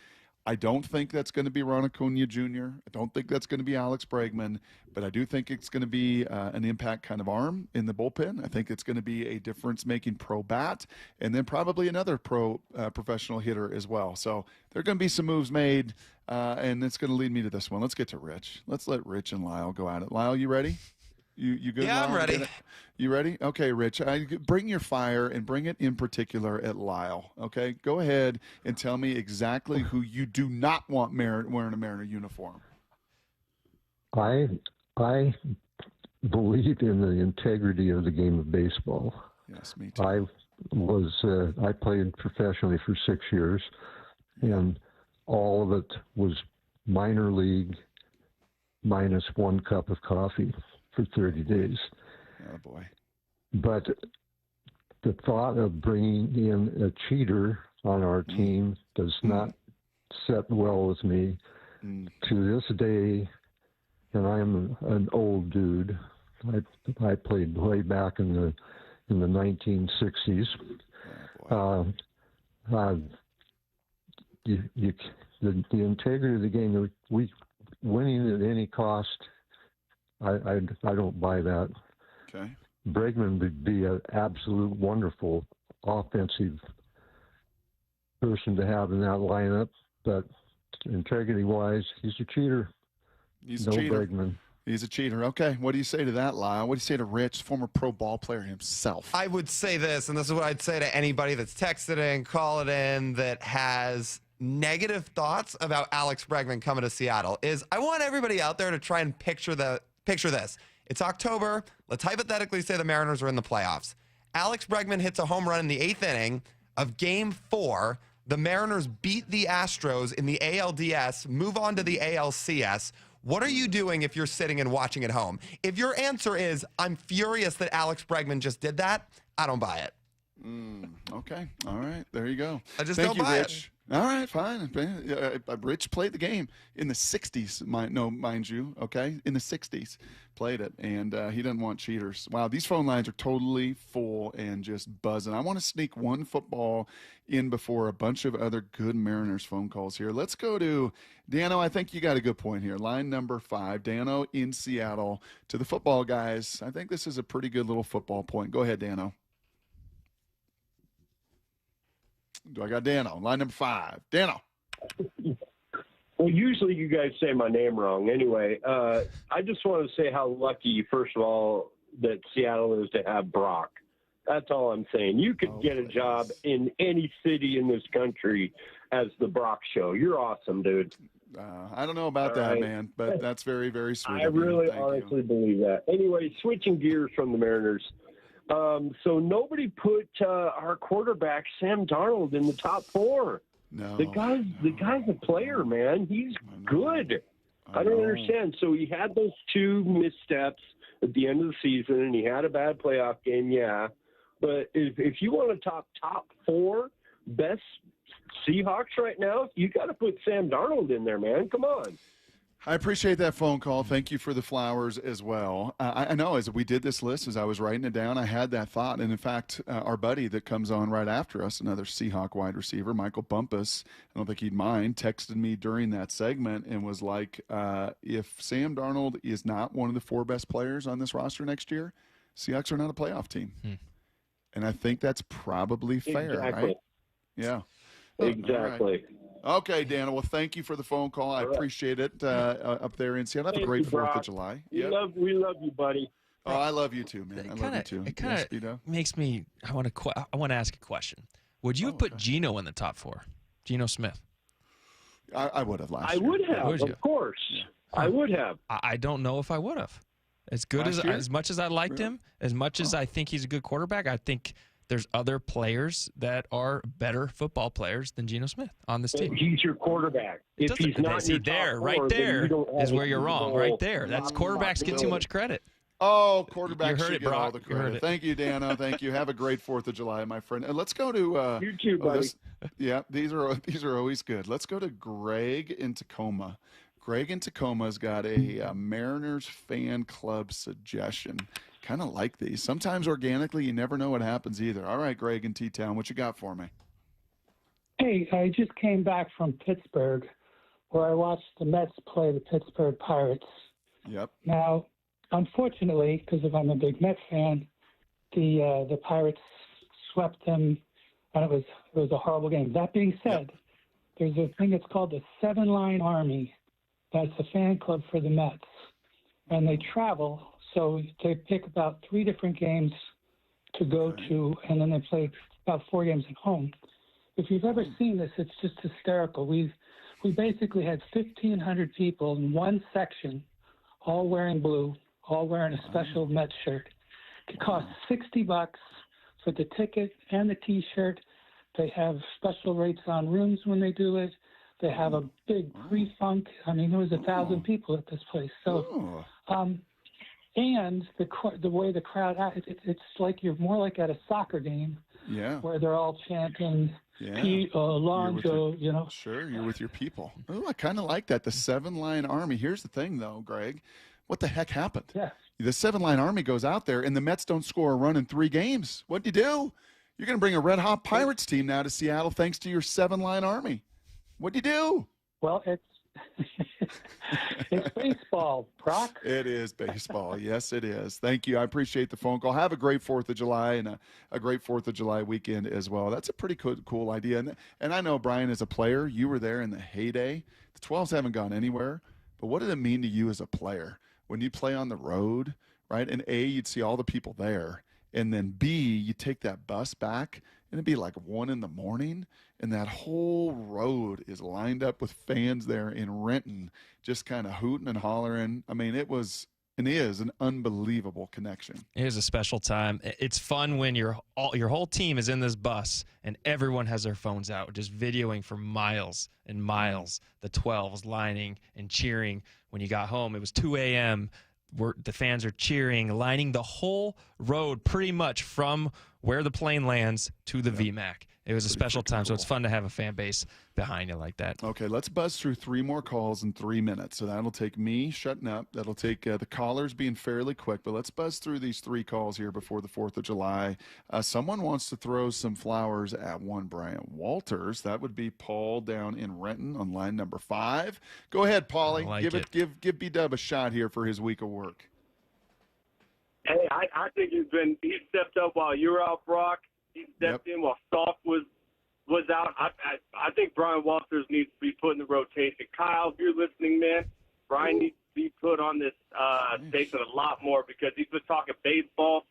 I don't think that's going to be Ronald Acuna Jr. I don't think that's going to be Alex Bregman, but I do think it's going to be an impact kind of arm in the bullpen. I think it's going to be a difference-making pro bat, and then probably another professional hitter as well. So there are going to be some moves made, and it's going to lead me to this one. Let's get to Rich. Let's let Rich and Lyle go at it. Lyle, you ready? You good? Yeah, Lyle? I'm ready. You ready? Okay, Rich. Bring your fire and bring it in particular at Lyle. Okay, go ahead and tell me exactly who you do not want wearing a Mariner uniform. I believe in the integrity of the game of baseball. Yes, me too. I played professionally for 6 years, and all of it was minor league minus 1 cup of coffee for 30 days. Oh, boy. But the thought of bringing in a cheater on our team does not set well with me. To this day, and I am an old dude. I played way back in the 1960s. The integrity of the game, winning at any cost, I don't buy that. Okay. Bregman would be an absolute wonderful offensive person to have in that lineup, but integrity-wise, he's a cheater. He's a cheater. Bregman. He's a cheater. Okay, what do you say to that, Lyle? What do you say to Rich, former pro ball player himself? I would say this, and this is what I'd say to anybody that's texted in, called in, that has negative thoughts about Alex Bregman coming to Seattle, is I want everybody out there to try and picture this. It's October. Let's hypothetically say the Mariners are in the playoffs. Alex Bregman hits a home run in the 8th inning of Game 4. The Mariners beat the Astros in the ALDS, move on to the ALCS. What are you doing if you're sitting and watching at home? If your answer is, I'm furious that Alex Bregman just did that, I don't buy it. Okay. All right. There you go. I just Thank don't buy Rich. All right, fine. Rich played the game in the 60s, mind you, okay? In the 60s, played it, and he doesn't want cheaters. Wow, these phone lines are totally full and just buzzing. I want to sneak one football in before a bunch of other good Mariners phone calls here. Let's go to Dano. I think you got a good point here. Line number 5, Dano in Seattle. To the football guys, I think this is a pretty good little football point. Go ahead, Dano. Do I got Dano? Line number 5. Dano. Well, usually you guys say my name wrong. Anyway, I just want to say how lucky, first of all, that Seattle is to have Brock. That's all I'm saying. You could get a job in any city in this country as the Brock Show. You're awesome, dude. I don't know about that, man, but that's very, very sweet. I really honestly believe that. Anyway, switching gears from the Mariners. So nobody put our quarterback, Sam Darnold, in the top 4. No. The guy's a player, man. He's good. I don't understand. So he had those 2 missteps at the end of the season, and he had a bad playoff game, yeah. But if you want to top 4 best Seahawks right now, you got to put Sam Darnold in there, man. Come on. I appreciate that phone call. Thank you for the flowers as well. I know as we did this list, as I was writing it down, I had that thought. And in fact, our buddy that comes on right after us, another Seahawk wide receiver, Michael Bumpus, I don't think he'd mind, texted me during that segment and was like, if Sam Darnold is not one of the 4 best players on this roster next year, Seahawks are not a playoff team. And I think that's probably fair, right? Yeah. Exactly. Right. Okay, Dana. Well, thank you for the phone call. I appreciate it up there in Seattle. Have a great 4th of July. We love you, buddy. Oh, I love you too, man. I love you too. It kind of makes me. I want to ask a question. Would you have put Geno in the top 4? Geno Smith. I would have last year. I would have, of course. Yeah. I would have. I don't know if I would have. As good as much as I liked him, as much as I think he's a good quarterback, I think there's other players that are better football players than Geno Smith on this team. He's your quarterback. If he's not see, there, right there is where you're wrong. Right there. That's quarterbacks get too much credit. Oh, quarterbacks should get all the You heard credit. it. Thank you, Dano. Thank you. Have a great 4th of July, my friend. And let's go to you too, buddy. These are always good. Let's go to Greg in Tacoma. Greg in Tacoma's got a Mariners fan club suggestion. Kind of like these. Sometimes organically, you never know what happens either. All right, Greg in T-Town, what you got for me? Hey, I just came back from Pittsburgh, where I watched the Mets play the Pittsburgh Pirates. Yep. Now, unfortunately, because I'm a big Mets fan, the Pirates swept them, and it was a horrible game. That being said, there's a thing that's called the 7-Line Army. That's a fan club for the Mets, and they travel. So they pick about 3 different games to go to, and then they play about 4 games at home. If you've ever seen this, it's just hysterical. We basically had 1,500 people in one section, all wearing blue, all wearing a special Mets shirt. It costs $60 for the ticket and the T-shirt. They have special rates on rooms when they do it. They have a big pre-funk. I mean, there was 1,000 people at this place. So, and the way the crowd acts, it's like you're more like at a soccer game. Yeah. Where they're all chanting, Lonzo, you know. Sure, you're with your people. Oh, I kind of like that. The 7-line army. Here's the thing, though, Greg. What the heck happened? Yeah. The 7-line army goes out there, and the Mets don't score a run in 3 games. What'd you do? You're going to bring a red-hot Pirates team now to Seattle thanks to your 7-line army. What'd you do? Well, it's baseball, Brock. It is baseball. Yes, it is. Thank you. I appreciate the phone call. Have a great 4th of July and a great 4th of July weekend as well. That's a pretty cool idea. And I know, Brian, as a player, you were there in the heyday. The 12s haven't gone anywhere. But what did it mean to you as a player when you play on the road, right? And A, you'd see all the people there. And then B, you take that bus back, and it'd be like 1 a.m, and that whole road is lined up with fans there in Renton, just kind of hooting and hollering. I mean, it was and is an unbelievable connection. It is a special time. It's fun when your whole team is in this bus and everyone has their phones out, just videoing for miles and miles. The 12s lining and cheering. When you got home, it was 2 a.m. The fans are cheering, lining the whole road pretty much from where the plane lands to the VMAC. It was a special time, so it's fun to have a fan base behind you like that. Okay, let's buzz through 3 more calls in 3 minutes. So that'll take me shutting up. That'll take the callers being fairly quick. But let's buzz through these 3 calls here before the 4th of July. Someone wants to throw some flowers at one Brian Walters. That would be Paul down in Renton on line number 5. Go ahead, Paulie. Give B-Dub a shot here for his week of work. Hey, I think he stepped up while you were out, Brock. He stepped in while Salk was out. I think Brian Walters needs to be put in the rotation. Kyle, if you're listening, man, Brian needs to be put on this station a lot more because he's been talking baseball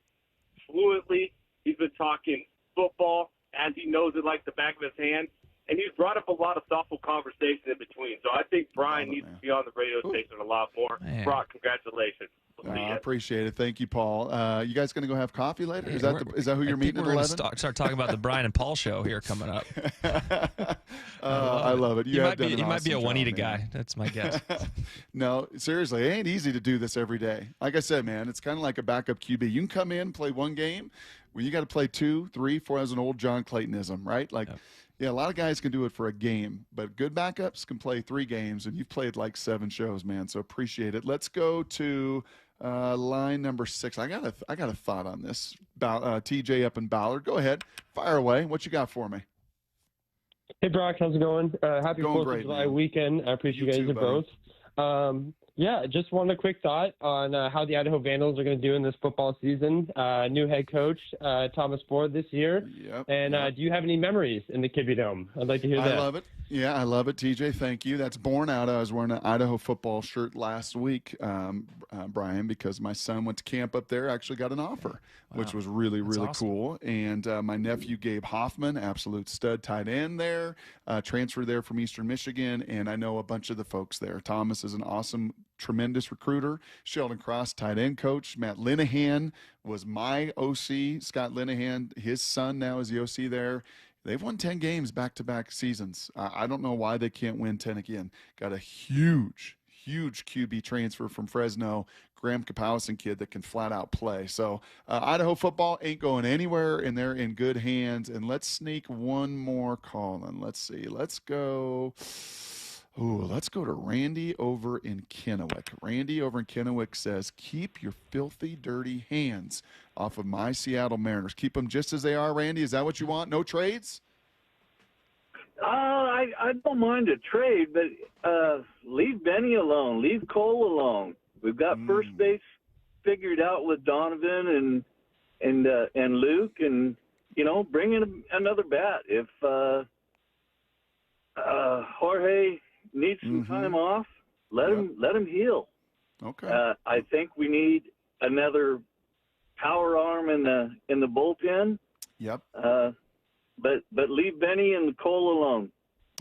fluently. He's been talking football as he knows it like the back of his hand. And he's brought up a lot of thoughtful conversation in between. So I think Brian needs to be on the radio station a lot more. Man. Brock, congratulations. I appreciate it. Thank you, Paul. You guys going to go have coffee later? Is that who you're meeting at 11? We're going to start talking about the Brian and Paul show here coming up. I love it. You might be a Juanita guy. That's my guess. No, seriously, it ain't easy to do this every day. Like I said, man, it's kind of like a backup QB. You can come in, play one game, when you got to play 2, 3, 4 as an old John Claytonism, right? Like, yeah, a lot of guys can do it for a game, but good backups can play 3 games, and you've played like 7 shows, man. So appreciate it. Let's go to line number 6. I got a thought on this. TJ up in Ballard. Go ahead, fire away. What you got for me? Hey Brock, how's it going? Happy 4th of July weekend. I appreciate you guys both. Yeah, just wanted a quick thought on how the Idaho Vandals are going to do in this football season. New head coach, Thomas Ford, this year. Yep. Do you have any memories in the Kibbe Dome? I'd like to hear that. I love it. Yeah, I love it, TJ. Thank you. That's born out. I was wearing an Idaho football shirt last week, Brian, because my son went to camp up there. Actually got an offer, which was really awesome. Cool. And my nephew, Gabe Hoffman, absolute stud tight end there, transferred there from Eastern Michigan. And I know a bunch of the folks there. Thomas is an awesome, tremendous recruiter. Sheldon Cross, tight end coach. Matt Linehan was my OC. Scott Linehan, his son now is the OC there. They've won 10 games back-to-back seasons. I don't know why they can't win 10 again. Got a huge QB transfer from Fresno, Graham Kapowson kid that can flat-out play. So Idaho football ain't going anywhere, and they're in good hands. And let's sneak one more call in. Let's see. Let's go to Randy over in Kennewick. Randy over in Kennewick says, keep your filthy, dirty hands off of my Seattle Mariners. Keep them just as they are, Randy. Is that what you want? No trades? I don't mind a trade, but leave Benny alone. Leave Cole alone. We've got first base figured out with Donovan and Luke, and bring in another bat. If Jorge needs some time off, let him heal. Okay. I think we need another power arm in the bullpen. Yep. But leave Benny and Cole alone.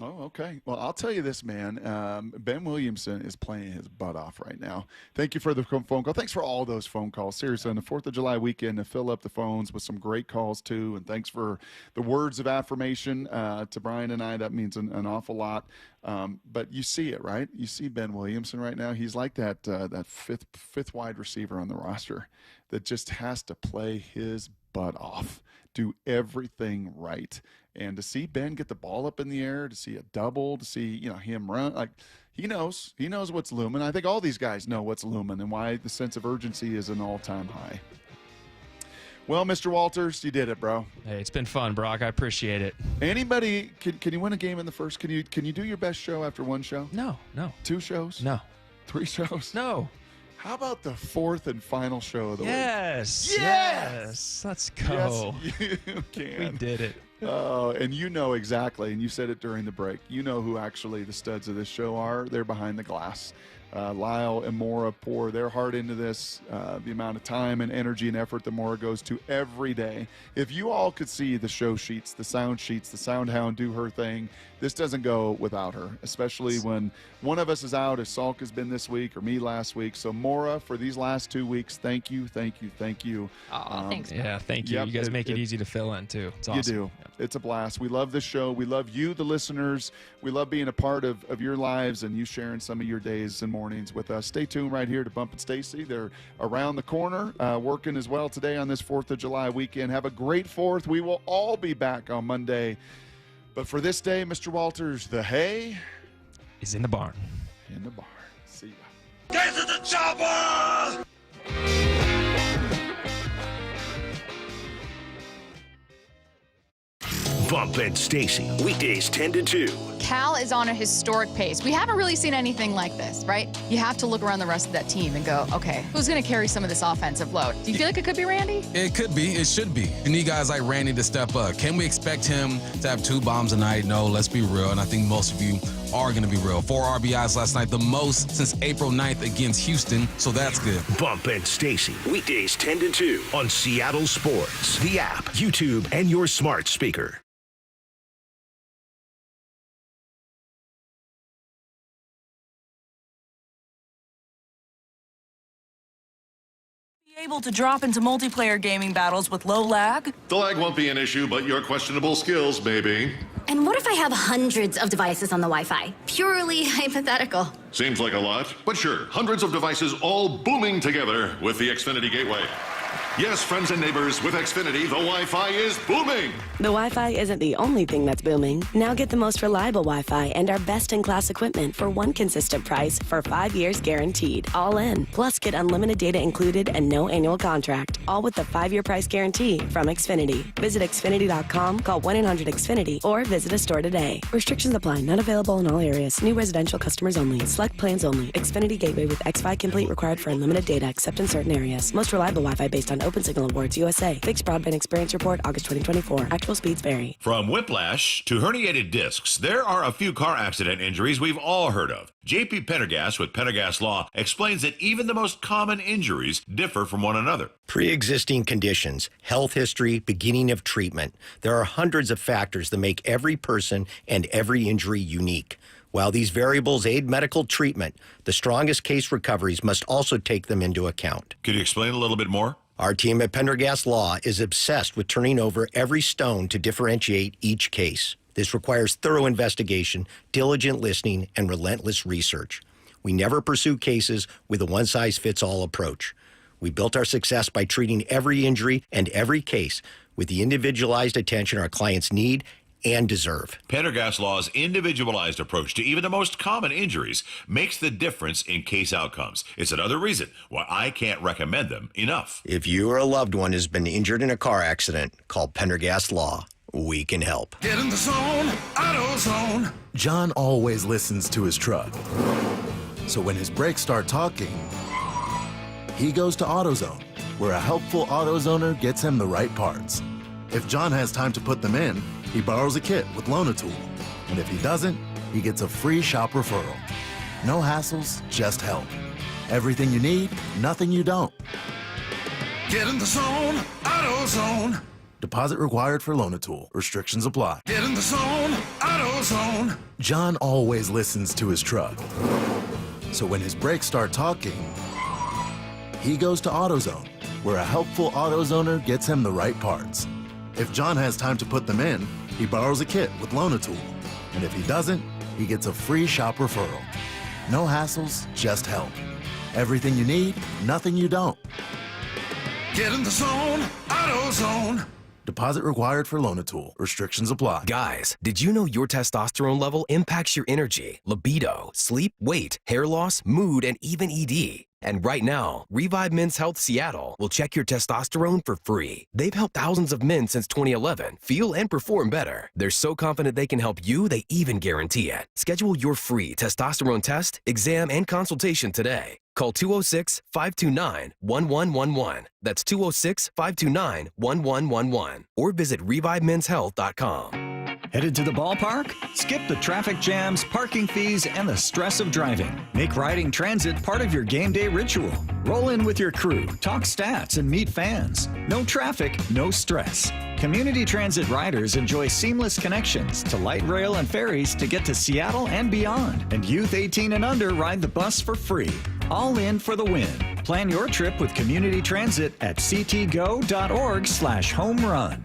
Oh, okay. Well, I'll tell you this, man. Ben Williamson is playing his butt off right now. Thank you for the phone call. Thanks for all those phone calls. Seriously, on the 4th of July weekend, to fill up the phones with some great calls, too. And thanks for the words of affirmation to Brian and I. That means an awful lot. But you see it, right? You see Ben Williamson right now. He's like that fifth wide receiver on the roster that just has to play his butt off, do everything right. And to see Ben get the ball up in the air, to see a double, to see him run, like he knows what's looming. I think all these guys know what's looming and why the sense of urgency is an all-time high. Well, Mr. Walters, you did it, bro. Hey, it's been fun, Brock. I appreciate it. Anybody can you win a game in the first? Can you do your best show after one show? No. 2 shows? No. 3 shows? No. How about the 4th and final show of the week? Yes. Let's go. Yes, you can. We did it. Oh, and you know exactly, and you said it during the break, you know who actually the studs of this show are. They're behind the glass. Lyle and Maura pour their heart into this, the amount of time and energy and effort that Maura goes to every day. If you all could see the show sheets, the sound hound do her thing, this doesn't go without her, especially when one of us is out, as Salk has been this week or me last week. So Maura, for these last 2 weeks, thank you. Thanks. Yeah, thank you. Yep, You guys make it easy to fill in, too. It's awesome. You do. It's a blast. We love this show. We love you, the listeners. We love being a part of your lives and you sharing some of your days and mornings with us. Stay tuned right here to Bump and Stacy. They're around the corner, working as well today on this 4th of July weekend. Have a great 4th. We will all be back on Monday. But for this day, Mr. Walters, the hay is in the barn. In the barn. See ya. Get to the chopper! Bump and Stacy, weekdays 10 to 2. Cal is on a historic pace. We haven't really seen anything like this, right? You have to look around the rest of that team and go, okay, who's going to carry some of this offensive load? Do you feel like it could be Randy? It could be. It should be. You need guys like Randy to step up. Can we expect him to have 2 bombs a night? No, let's be real. And I think most of you are going to be real. 4 RBIs last night, the most since April 9th against Houston, so that's good. Bump and Stacy, weekdays 10 to 2 on Seattle Sports, the app, YouTube, and your smart speaker. Able to drop into multiplayer gaming battles with low lag? The lag won't be an issue, but your questionable skills may be. And what if I have hundreds of devices on the Wi-Fi? Purely hypothetical. Seems like a lot, but sure, hundreds of devices all booming together with the Xfinity Gateway. Yes, friends and neighbors, with Xfinity, the Wi-Fi is booming. The Wi-Fi isn't the only thing that's booming. Now get the most reliable Wi-Fi and our best-in-class equipment for one consistent price for 5 years guaranteed. All in. Plus, get unlimited data included and no annual contract. All with the 5-year price guarantee from Xfinity. Visit Xfinity.com, call 1-800-XFINITY, or visit a store today. Restrictions apply. Not available in all areas. New residential customers only. Select plans only. Xfinity Gateway with X-Fi Complete required for unlimited data except in certain areas. Most reliable Wi-Fi based on Open Signal Awards USA. Fixed Broadband Experience Report, August 2024. Actual speeds vary. From whiplash to herniated discs, there are a few car accident injuries we've all heard of. J.P. Pendergast with Pendergast Law explains that even the most common injuries differ from one another. Pre-existing conditions, health history, beginning of treatment. There are hundreds of factors that make every person and every injury unique. While these variables aid medical treatment, the strongest case recoveries must also take them into account. Could you explain a little bit more? Our team at Pendergast Law is obsessed with turning over every stone to differentiate each case. This requires thorough investigation, diligent listening, and relentless research. We never pursue cases with a one-size-fits-all approach. We built our success by treating every injury and every case with the individualized attention our clients need and deserve. Pendergast Law's individualized approach to even the most common injuries makes the difference in case outcomes. It's another reason why I can't recommend them enough. If you or a loved one has been injured in a car accident, call Pendergast Law. We can help. Get in the zone, AutoZone. John always listens to his truck. So when his brakes start talking, he goes to AutoZone, where a helpful AutoZoner gets him the right parts. If John has time to put them in, he borrows a kit with Loan-A-Tool. And if he doesn't, he gets a free shop referral. No hassles, just help. Everything you need, nothing you don't. Get in the zone, AutoZone. Deposit required for Loan-A-Tool. Restrictions apply. Get in the zone, AutoZone. John always listens to his truck. So when his brakes start talking, he goes to AutoZone, where a helpful AutoZoner gets him the right parts. If John has time to put them in, he borrows a kit with Loan-A-Tool. And if he doesn't, he gets a free shop referral. No hassles, just help. Everything you need, nothing you don't. Get in the zone, AutoZone. Deposit required for Loan-A-Tool. Restrictions apply. Guys, did you know your testosterone level impacts your energy, libido, sleep, weight, hair loss, mood, and even ED? And right now, Revive Men's Health Seattle will check your testosterone for free. They've helped thousands of men since 2011 feel and perform better. They're so confident they can help you, they even guarantee it. Schedule your free testosterone test, exam, and consultation today. Call 206-529-1111. That's 206-529-1111. Or visit ReviveMen'sHealth.com. Headed to the ballpark? Skip the traffic jams, parking fees, and the stress of driving. Make riding transit part of your game day ritual. Roll in with your crew, talk stats, and meet fans. No traffic, no stress. Community Transit riders enjoy seamless connections to light rail and ferries to get to Seattle and beyond. And youth 18 and under ride the bus for free. All in for the win. Plan your trip with Community Transit at ctgo.org/homerun.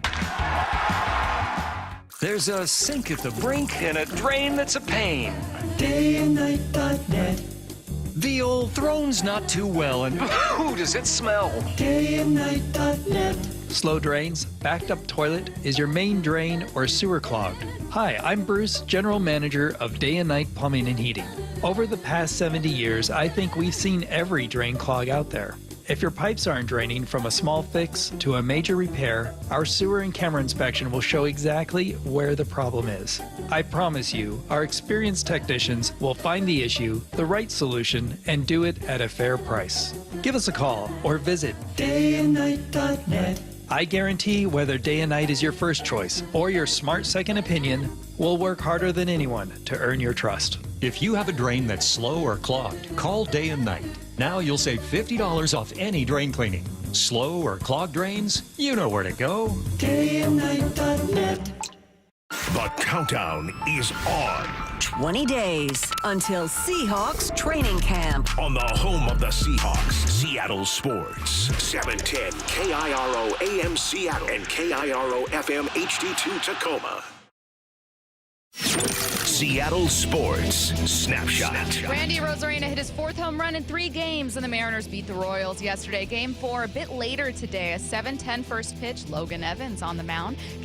There's a sink at the brink and a drain that's a pain. Dayandnight.net. The old throne's not too well, and ooh, does it smell? Dayandnight.net. Slow drains, backed up toilet, is your main drain or sewer clogged? Hi, I'm Bruce, General Manager of Day and Night Plumbing and Heating. Over the past 70 years, I think we've seen every drain clog out there. If your pipes aren't draining from a small fix to a major repair, our sewer and camera inspection will show exactly where the problem is. I promise you, our experienced technicians will find the issue, the right solution, and do it at a fair price. Give us a call or visit dayandnight.net. I guarantee whether Day and Night is your first choice or your smart second opinion, we'll work harder than anyone to earn your trust. If you have a drain that's slow or clogged, call Day and Night. Now you'll save $50 off any drain cleaning. Slow or clogged drains? You know where to go. Dayandnight.net. The countdown is on. 20 days until Seahawks training camp. On the home of the Seahawks, Seattle Sports. 710 KIRO AM Seattle and KIRO FM HD2 Tacoma. Seattle Sports Snapshot. Randy Arozarena hit his 4th home run in 3 games, and the Mariners beat the Royals yesterday. Game 4 a bit later today. A 7:10 first pitch. Logan Evans on the mound.